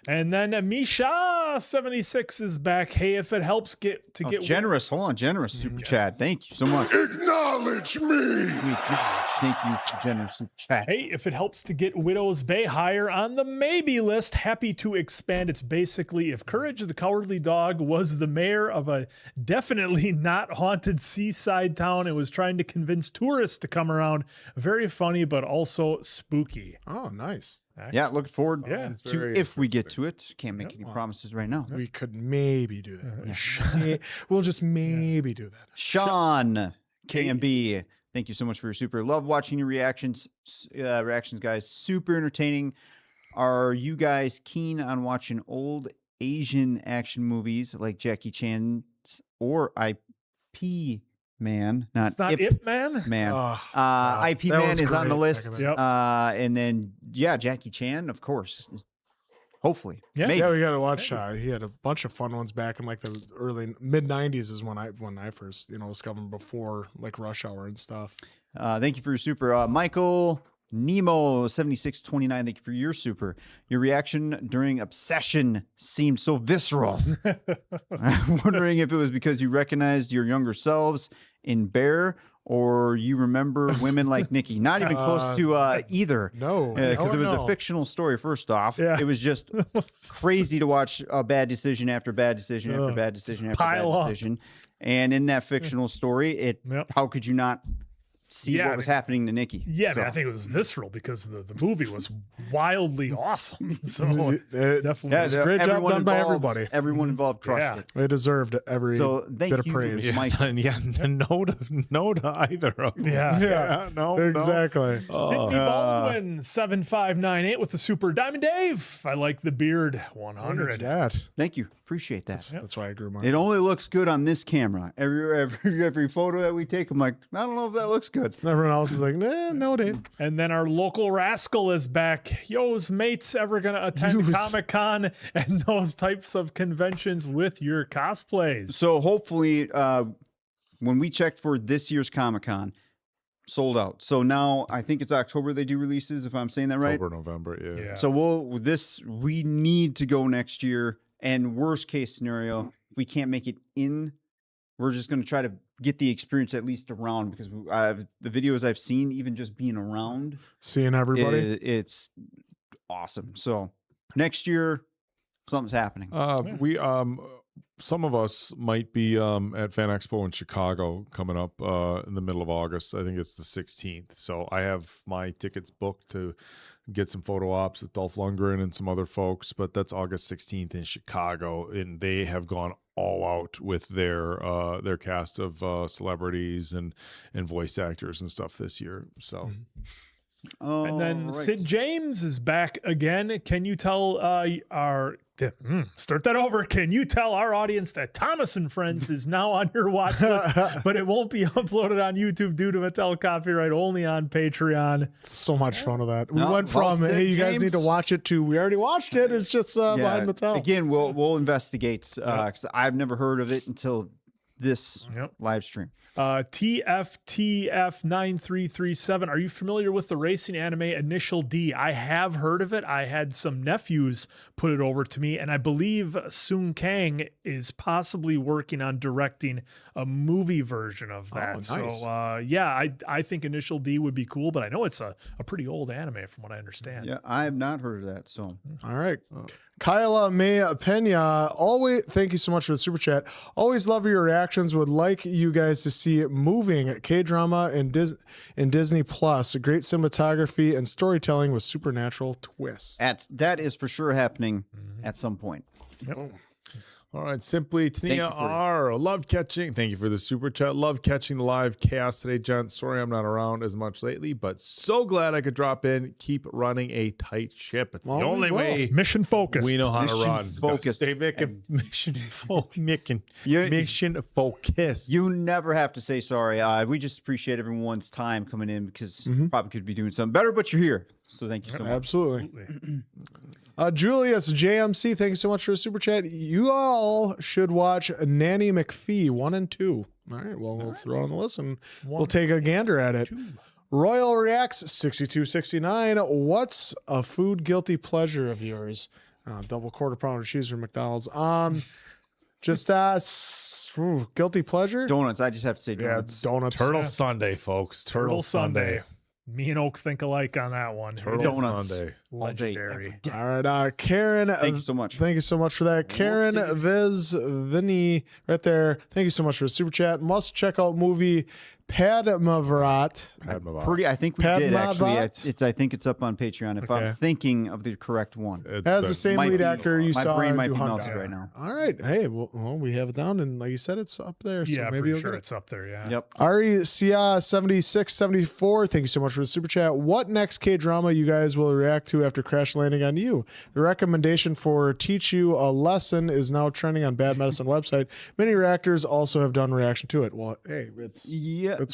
And then Misha76 is back. Hey, if it helps get generous. Hold on, generous super chat. Thank you so much. Acknowledge me. Thank you for generous super chat. Hey, if it helps to get Widow's Bay higher on the maybe list, happy to expand. It's basically if Courage the Cowardly Dog was the mayor of a definitely not haunted seaside town and was trying to convince tourists to come around. Very funny, but also spooky. Oh, nice. Excellent. Yeah, look forward to to if we get to it. Can't make any promises right now. We could maybe do that. We'll just maybe do that. Sean KMB, thank you so much for your super. Love watching your reactions, guys. Super entertaining. Are you guys keen on watching old Asian action movies like Jackie Chan's or IP Man? It's not Ip Man? IP Man is on the list. Yep. And then, Jackie Chan, of course. Hopefully. Yeah. Maybe. Yeah, we got to watch. He had a bunch of fun ones back in like the early mid '90s is when I first discovered him before like Rush Hour and stuff. Thank you for your super. Michael Nemo 7629. Thank you for your super. Your reaction during Obsession seemed so visceral. I'm wondering if it was because you recognized your younger selves in Bear, or you remember women like Nikki. Not even close to either. No, because it was a no. fictional story. First off, Yeah. it was just crazy to watch a bad decision after bad decision after bad decision after Pile bad up. decision. And in that fictional story, how could you not see what was happening to Nikki? Yeah, So- man, I think it was visceral because the movie was wildly awesome. So definitely, Yeah, it's a great job everyone done by involved- everybody. Everyone involved crushed Yeah. it. They deserved every So bit thank of you for praise. this, Mike. No to either of them. Yeah. No, exactly. Sydney Baldwin 7598 with the super Diamond Dave. I like the beard 100. That. Thank you. Appreciate that. That's why I grew mine. It only looks good on this camera. Every photo that we take, I'm like, I don't know if that looks good. Everyone else is like, nah, no, Dave. And then our local rascal is back. Yo's mates ever gonna attend Comic-Con and those types of conventions with your cosplays? So hopefully, when we checked for this year's Comic-Con, sold out. So now I think it's October they do releases, if I'm saying that right. October, November, yeah. So we need to go next year. And worst case scenario, if we can't make it in, we're just going to try to get the experience at least around, because the videos I've seen, even just being around, Seeing everybody. it's awesome. So next year, something's happening. We some of us might be at Fan Expo in Chicago coming up in the middle of August. I think it's the 16th. So I have my tickets booked to get some photo ops with Dolph Lundgren and some other folks, but that's August 16th in Chicago, and they have gone all out with their cast of celebrities and voice actors and stuff this year. So And then Sid James is back again. Can you tell start that over? Can you tell our audience that Thomas and Friends is now on your watch list, but it won't be uploaded on YouTube due to Mattel copyright, only on Patreon? So much fun with that. We No, went well from, said, hey, you guys need to James. watch it to, we already watched it. It's just behind Mattel. Again, we'll investigate, because I've never heard of it until this live stream. TFTF9337. Are you familiar with the racing anime Initial D? I have heard of it. I had some nephews put it over to me, and I believe Soon Kang is possibly working on directing a movie version of that. nice. So, I think Initial D would be cool, but I know it's a pretty old anime from what I understand. Yeah, I have not heard of that. So All right. Kyla May Pena, always thank you so much for the super chat. Always love your reactions. Would like you guys to see moving K-drama and Disney Plus. Great cinematography and storytelling with supernatural twists. that is for sure happening at some point. all right, simply Tania you for- R. Love catching. Thank you for the super chat. Love catching the live cast today, John. Sorry I'm not around as much lately, but so glad I could drop in. Keep running a tight ship. It's Well, the we only will. way Mission focused. we know how Mission to run. focused. Stay mission You- mission focused. You never have to say sorry. We just appreciate everyone's time coming in, because probably could be doing something better, but you're here. So thank you so much. Absolutely. Julius JMC, thank you so much for the super chat. You all should watch Nanny McPhee 1 and 2. All right, well, we'll throw it on the list and we'll take a gander at it. Royal Reacts 6269. What's a food guilty pleasure of yours? Double quarter pounder cheese from McDonald's. Just guilty pleasure? Donuts. I just have to say Yeah, donuts. donuts. Turtle Sunday, folks. Turtle Sunday. Me and Oak think alike on that one. Turtle Donuts. Sunday. Legendary. All right, Karen. Thank you so much. Thank you so much for that. Karen Viz Vinny right there. Thank you so much for the super chat. Must check out movie Padmavarat. I think we did actually. Padmavat? I think it's up on Patreon. If Okay. I'm thinking of the correct one, Has the same Might lead be. actor you My saw brain in might be Duhanda. melted right now. All right. Hey, well, we have it down, and like you said, it's up there. So Yeah, maybe pretty you'll sure get it. it's up there. Yeah. Yep. Ari Sia 7674. Thank you so much for the super chat. What next K drama you guys will react to after Crash Landing on You? The recommendation for Teach You a Lesson is now trending on Bad Medicine website. Many reactors also have done reaction to it. Well, hey, it's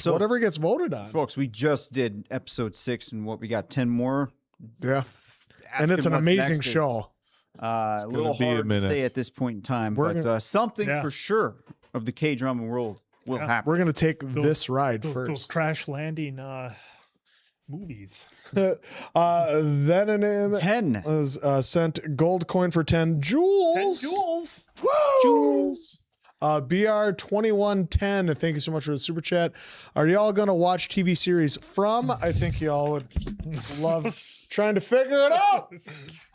So whatever gets voted on. folks, we just did episode 6, and what we got 10 more. Yeah, and it's an Asking what's amazing next is- show. A little be a hard to say minute. at this point in time, We're but gonna- something Yeah. for sure of the K-drama world will happen. We're gonna take this ride Those first. crash landing movies. Venom 10. was sent gold coin for 10 jewels. 10 jewels. Jewels. BR2110, thank you so much for the super chat. Are y'all gonna watch TV series From? I think y'all would love trying to figure it out.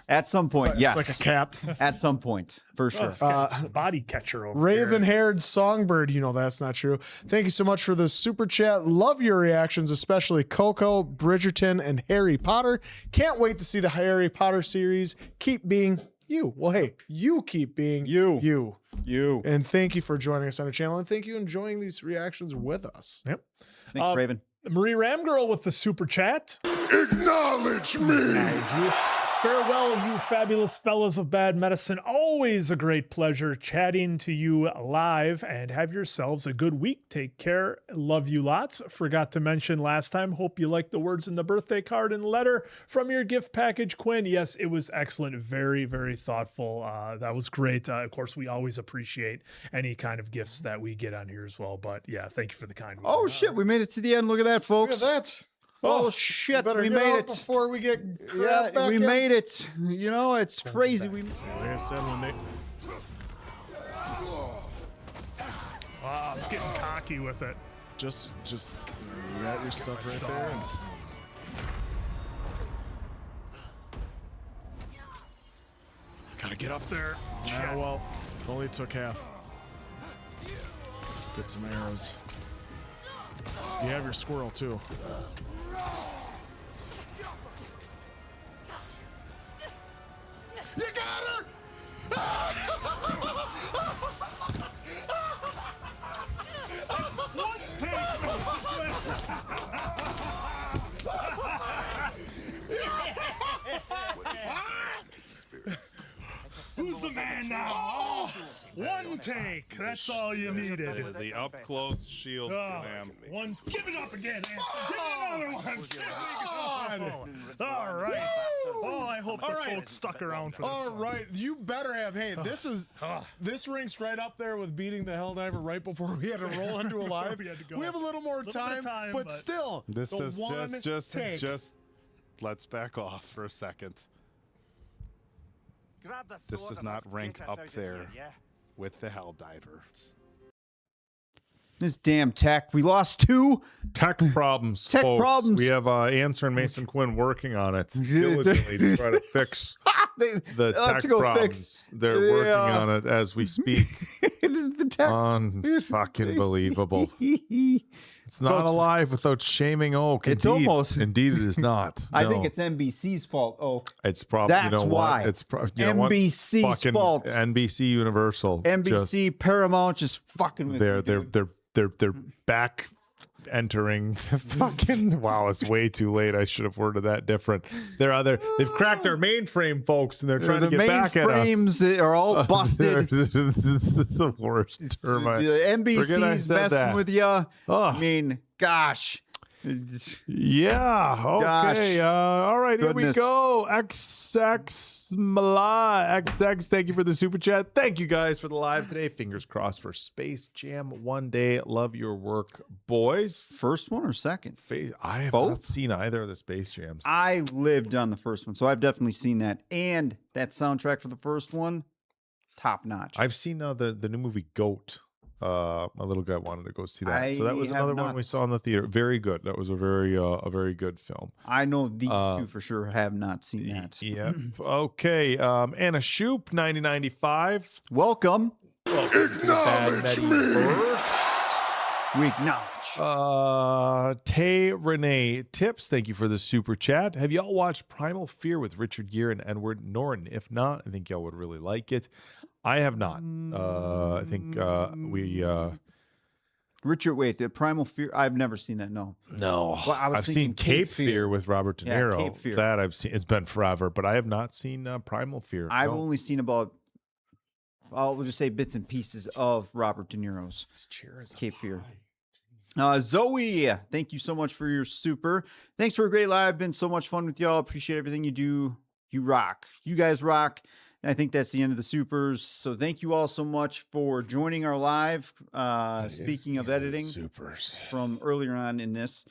At some point, yes. It's like a cap. At some point, for sure. This guy's the body catcher over Raven here. haired songbird, you know that's not true. Thank you so much for the super chat. Love your reactions, especially Coco, Bridgerton, and Harry Potter. Can't wait to see the Harry Potter series. Keep being you. Well, hey, you keep being you. And thank you for joining us on the channel, and thank you for enjoying these reactions with us. Yep. Thanks, Raven. Marie Ramgirl with the super chat. Acknowledge me! Farewell, you fabulous fellas of bad medicine. Always a great pleasure chatting to you live, and have yourselves a good week. Take care. Love you lots. Forgot to mention last time, hope you liked the words in the birthday card and letter from your gift package, Quinn. Yes, it was excellent. Very, very thoughtful. That was great. Of course, we always appreciate any kind of gifts that we get on here as well. But yeah, thank you for the kind words. Oh, shit. We made it to the end. Look at that, folks. Look at that. Oh, shit. Better We get made out it. before we get Yeah, back we in. made it. You know, it's crazy. We Like I said, when they Wow, I was getting cocky with it. just you got your stuff right there. And Gotta get up there. yeah, well, only took half. Get some arrows. You have your squirrel too. You got her! Who's the man now? One take. That's all you needed. The up close shield slam. One. Give it up again. Man. Give me another one. All right. Oh, I hope the folks stuck around for this. All right, you better have. Hey, this ranks right up there with beating the Helldiver right before we had to roll into a live. We had to go. We have a little more Little bit of time, but but- still, This the is one take. just let's back off for a second. This does not rank up there with the Helldivers. This damn tech. We lost 2. Tech problems. Tech folks. problems. We have Answer and Mason Quinn working on it diligently to try to fix the They'll have tech to go problems. fix. They're working Yeah. on it as we speak. The tech. Unfucking believable. It's not Folks, alive without shaming Oak. It's Indeed. almost- Indeed, it is not. I think No. it's NBC's fault. Oh, It's probably. That's You know why. What? It's you know what? NBC's Fucking fault. NBC Universal. NBC, Paramount, just fucking with They're me, they're dude. they're back entering the fucking wow, it's way too late. I should have worded that different. They've cracked their mainframe, folks, and they're trying the to get back at us. mainframes are all busted. This is the worst term. The Forget I NBC's said messing that. with you. I Oh. mean, gosh. Yeah. Okay. Gosh. All right. Here Goodness. we go. XX Mala XX. Thank you for the super chat. Thank you guys for the live today. Fingers crossed for Space Jam one day. Love your work, boys. First one or second? I have Both? not seen either of the Space Jams. I lived on the first one, so I've definitely seen that. And that soundtrack for the first one, top notch. I've seen the new movie Goat. My little guy wanted to go see that, so that I was have another one not. we saw in the theater. Very good. That was a very good film. I know these two for sure have not seen that. Yeah. Okay. Anna Shoop, 9095. Welcome. Welcome to the Bad Mediverse. We acknowledge. Tay Renee Tips, thank you for the super chat. Have y'all watched Primal Fear with Richard Gere and Edward Norton? If not, I think y'all would really like it. I have not. I think we. Richard, wait, the Primal Fear. I've never seen that. No. No, Well, I was I've seen thinking Cape Fear with Robert De Yeah, Niro. Cape Fear. That I've seen. It's been forever, but I have not seen Primal Fear. I've No. only seen about, I'll just say bits and pieces of Robert De Niro's Cape Fear. Zoe, thank you so much for your super. Thanks for a great live. Been so much fun with y'all. Appreciate everything you do. You rock. You guys rock. I think that's the end of the supers. So thank you all so much for joining our live. Speaking of editing, supers from earlier on in this,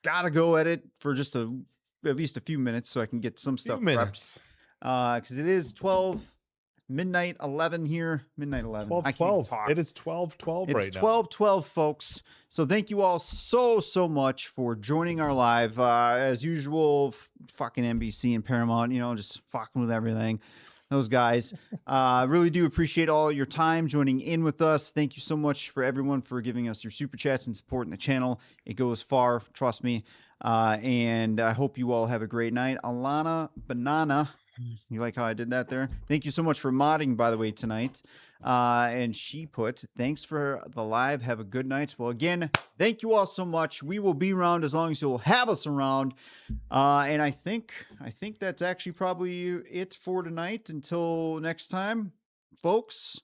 gotta go edit for just at least a few minutes so I can get some stuff prepped. Because it is 12 midnight 11 here. Midnight 11. 12:12. It is 12:12 right now. It's 12:12, folks. So thank you all so much for joining our live. As usual, fucking NBC and Paramount, just fucking with everything. Those guys. Really do appreciate all your time joining in with us. Thank you so much for everyone for giving us your super chats and supporting the channel. It goes far, trust me. And I hope you all have a great night. Alana Banana. You like how I did that there? Thank you so much for modding, by the way, tonight. And she put, thanks for the live. Have a good night. Well, again, thank you all so much. We will be around as long as you'll have us around. And I think that's actually probably it for tonight. Until next time, folks,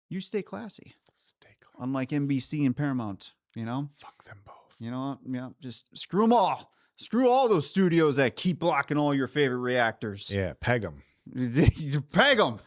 you stay classy. Stay classy. Unlike NBC and Paramount, Fuck them both. Yeah, just screw them all. Screw all those studios that keep blocking all your favorite reactors. Yeah, peg them. Peg them.